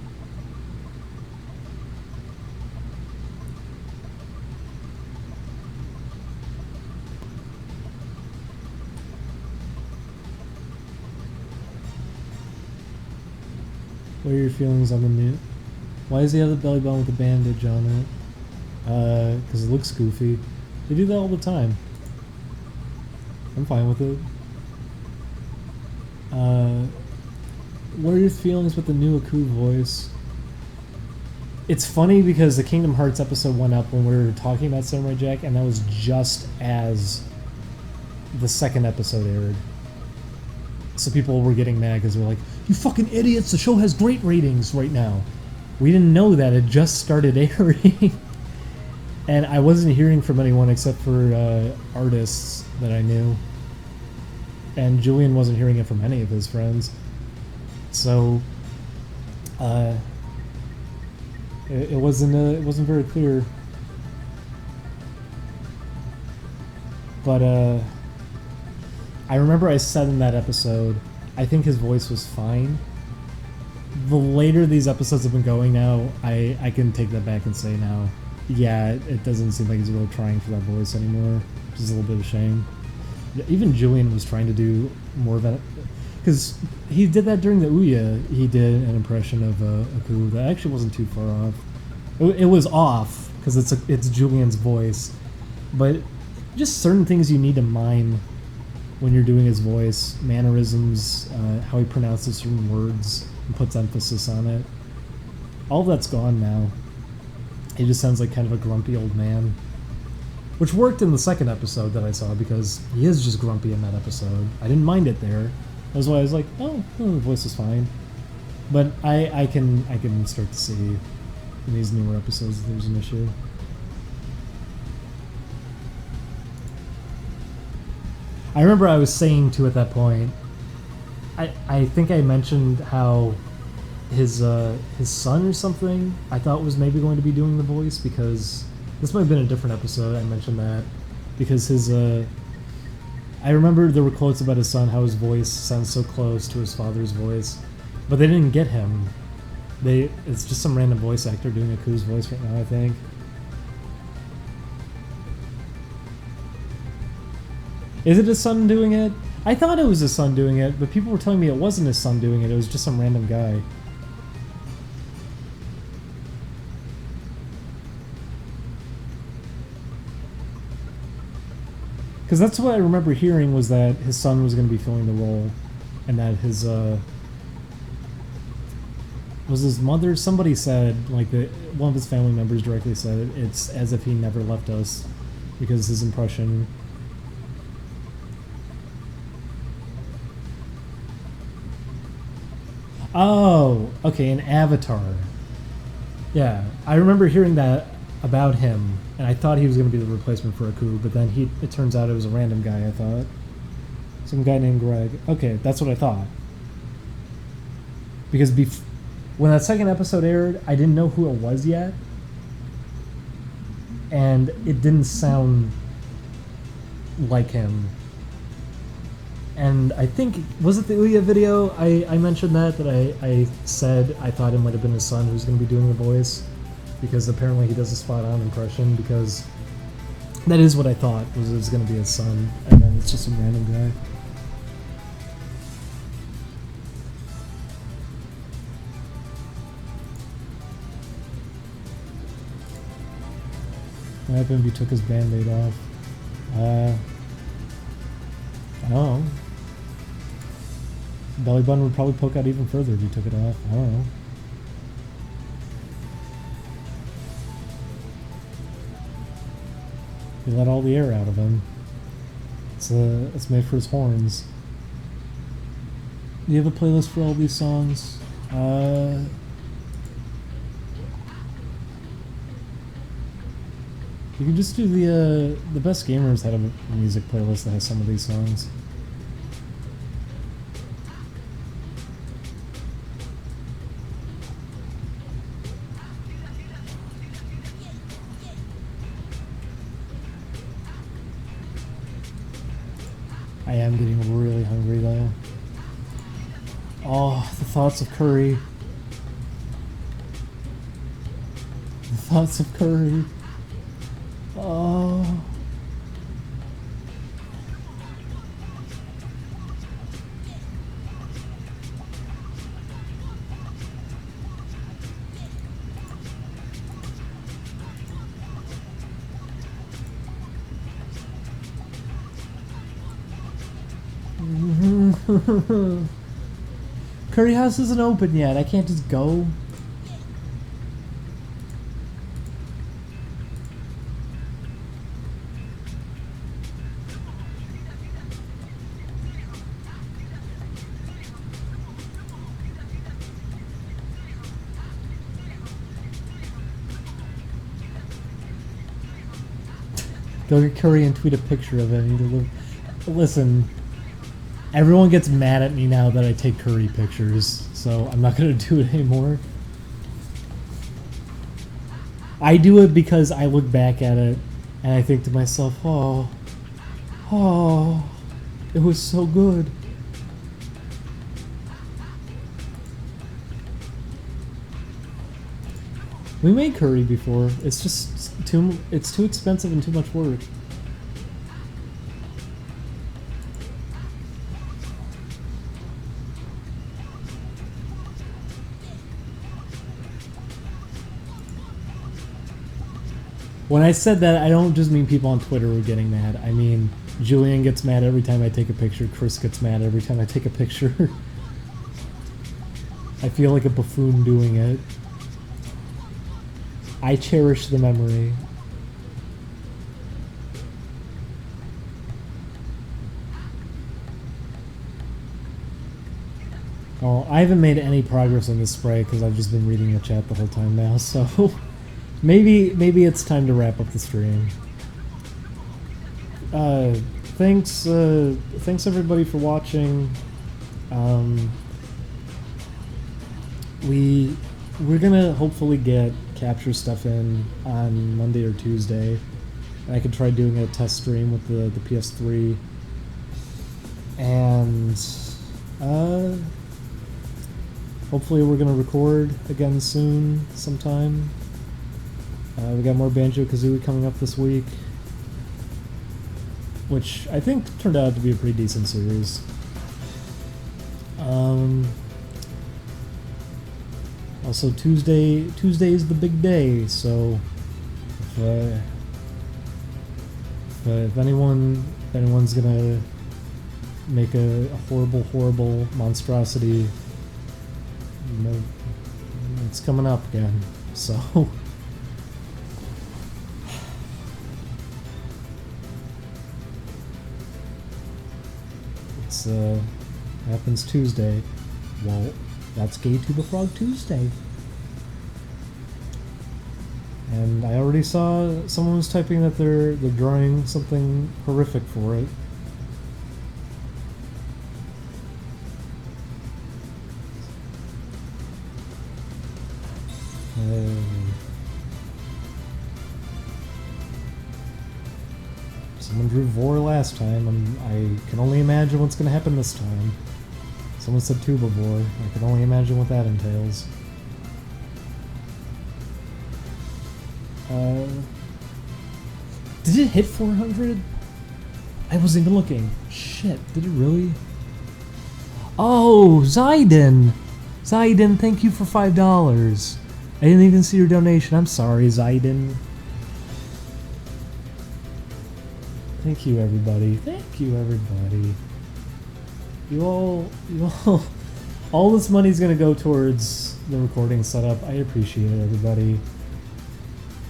What are your feelings on the new? Why does he have the belly button with a bandage on it? Because it looks goofy. They do that all the time. I'm fine with it. What are your feelings with the new Aku voice? It's funny because the Kingdom Hearts episode went up when we were talking about Samurai Jack, and that was just as the second episode aired. So people were getting mad because they're like, You fucking idiots, the show has great ratings right now. We didn't know that, it just started airing. And I wasn't hearing from anyone except for artists that I knew. And Julian wasn't hearing it from any of his friends. So, it wasn't very clear. But I remember I said in that episode, I think his voice was fine. The later these episodes have been going now, I can take that back and say now, yeah, it doesn't seem like he's really trying for that voice anymore, which is a little bit of a shame. Even Julian was trying to do more of that, because he did that during the Ouya. He did an impression of Aku that actually wasn't too far off. It was off because it's Julian's voice, but just certain things you need to mime when you're doing his voice, mannerisms, how he pronounces certain words and puts emphasis on it. All of that's gone now. He just sounds like kind of a grumpy old man. Which worked in the second episode that I saw because he is just grumpy in that episode. I didn't mind it there. That's why I was like, oh, the voice is fine. But I can start to see in these newer episodes that there's an issue. I remember I was saying too at that point, I think I mentioned how his son or something I thought was maybe going to be doing the voice, because this might have been a different episode. I mentioned that because his I remember there were quotes about his son, how his voice sounds so close to his father's voice, but they didn't get him. It's just some random voice actor doing Aku's voice right now, I think. Is it his son doing it? I thought it was his son doing it, but people were telling me it wasn't his son doing it. It was just some random guy. Because that's what I remember hearing, was that his son was going to be filling the role, and that his was his mother. Somebody said, like, one of his family members directly said it's as if he never left us, because his impression. Oh, okay, an avatar. Yeah, I remember hearing that about him, and I thought he was going to be the replacement for Aku, but then it turns out it was a random guy, I thought. Some guy named Greg. Okay, that's what I thought. Because when that second episode aired, I didn't know who it was yet, and it didn't sound like him. And I think, was it the Ouya video? I mentioned that I said I thought it might have been his son who was going to be doing the voice, because apparently he does a spot-on impression, because that is what I thought, was it was going to be his son, and then it's just some random guy. What happened if he took his band-aid off? I don't know. Belly button would probably poke out even further if you took it off. I don't know. He let all the air out of him. It's made for his horns. Do you have a playlist for all these songs? You can just do the Best Gamers had a music playlist that has some of these songs. I am getting really hungry though. Oh, the thoughts of curry. The thoughts of curry. Oh. Curry House isn't open yet. I can't just go. Go get curry and tweet a picture of it. I need to live. Listen, everyone gets mad at me now that I take curry pictures, so I'm not gonna do it anymore. I do it because I look back at it and I think to myself, oh, it was so good. We made curry before. It's just too expensive and too much work. When I said that, I don't just mean people on Twitter were getting mad. I mean, Julian gets mad every time I take a picture. Chris gets mad every time I take a picture. I feel like a buffoon doing it. I cherish the memory. Oh, I haven't made any progress on this spray because I've just been reading the chat the whole time now, so maybe it's time to wrap up the stream. Thanks everybody for watching. We're gonna hopefully get capture stuff in on Monday or Tuesday. I could try doing a test stream with the PS3, and hopefully we're gonna record again soon sometime. We got more Banjo-Kazooie coming up this week, which I think turned out to be a pretty decent series. Also, Tuesday is the big day, so if anyone's gonna make a horrible monstrosity, you know, it's coming up again. So it's happens Tuesday. Well, that's Gay to the Frog Tuesday. And I already saw someone was typing that they're drawing something horrific for it. Someone drew Vor last time, and I can only imagine what's going to happen this time. Someone said Tuba Vor. I can only imagine what that entails. Did it hit 400? I wasn't even looking. Shit, did it really? Oh, Zaiden! Zaiden, thank you for $5. I didn't even see your donation. I'm sorry, Zaiden. Thank you, everybody. Thank you, everybody. All this money's gonna go towards the recording setup. I appreciate it, everybody.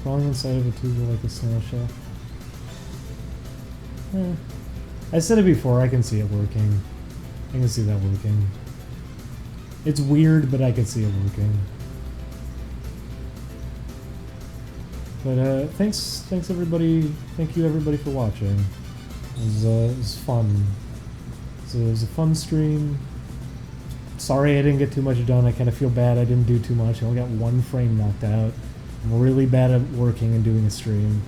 Crawling inside of a tuba like a snail shell. I said it before, I can see it working. I can see that working. It's weird, but I can see it working. But thanks everybody. Thank you everybody for watching. It was fun. So it was a fun stream. Sorry I didn't get too much done. I kind of feel bad I didn't do too much. I only got one frame knocked out. I'm really bad at working and doing a stream.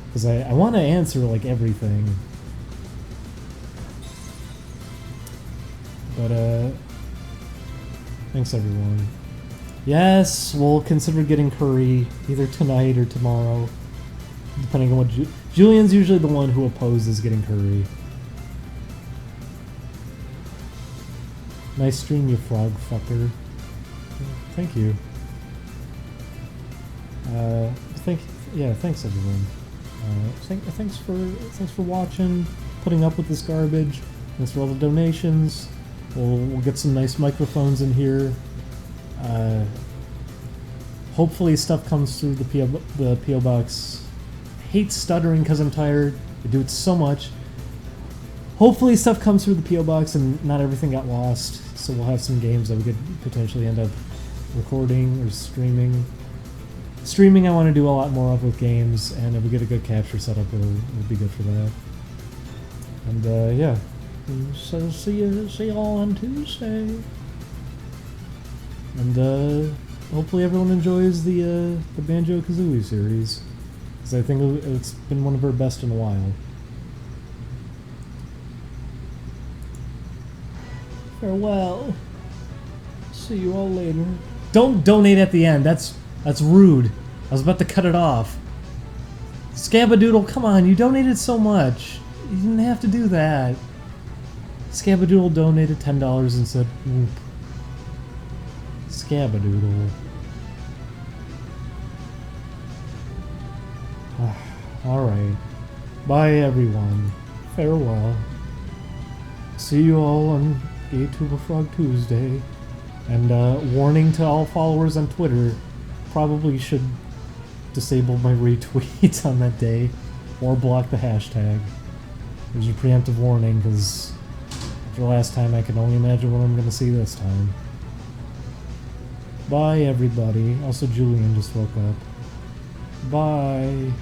Because I want to answer like everything. But thanks everyone. Yes, we'll consider getting curry either tonight or tomorrow. Depending on what... Julian's usually the one who opposes getting curry. Nice stream, you frog fucker. Thank you. Thanks everyone. Thanks for watching, putting up with this garbage. Thanks for all the donations. We'll get some nice microphones in here. Hopefully stuff comes through the PO box. I hate stuttering because I'm tired. I do it so much. Hopefully stuff comes through the PO box and not everything got lost. So we'll have some games that we could potentially end up recording or streaming. Streaming I want to do a lot more of with games, and if we get a good capture setup, it'll be good for that. And yeah, so see you all on Tuesday. And hopefully everyone enjoys the Banjo-Kazooie series, because I think it's been one of our best in a while. Farewell. See you all later. Don't donate at the end. That's rude. I was about to cut it off. Scabadoodle, come on, you donated so much. You didn't have to do that. Scabadoodle donated $10 and said, "Whoop." Scabadoodle. Alright. Bye, everyone. Farewell. See you all on Gay Tuba Frog Tuesday. And warning to all followers on Twitter, probably should disable my retweets on that day, or block the hashtag. There's your preemptive warning, because after last time I can only imagine what I'm going to see this time. Bye everybody. Also Julian just woke up. Bye.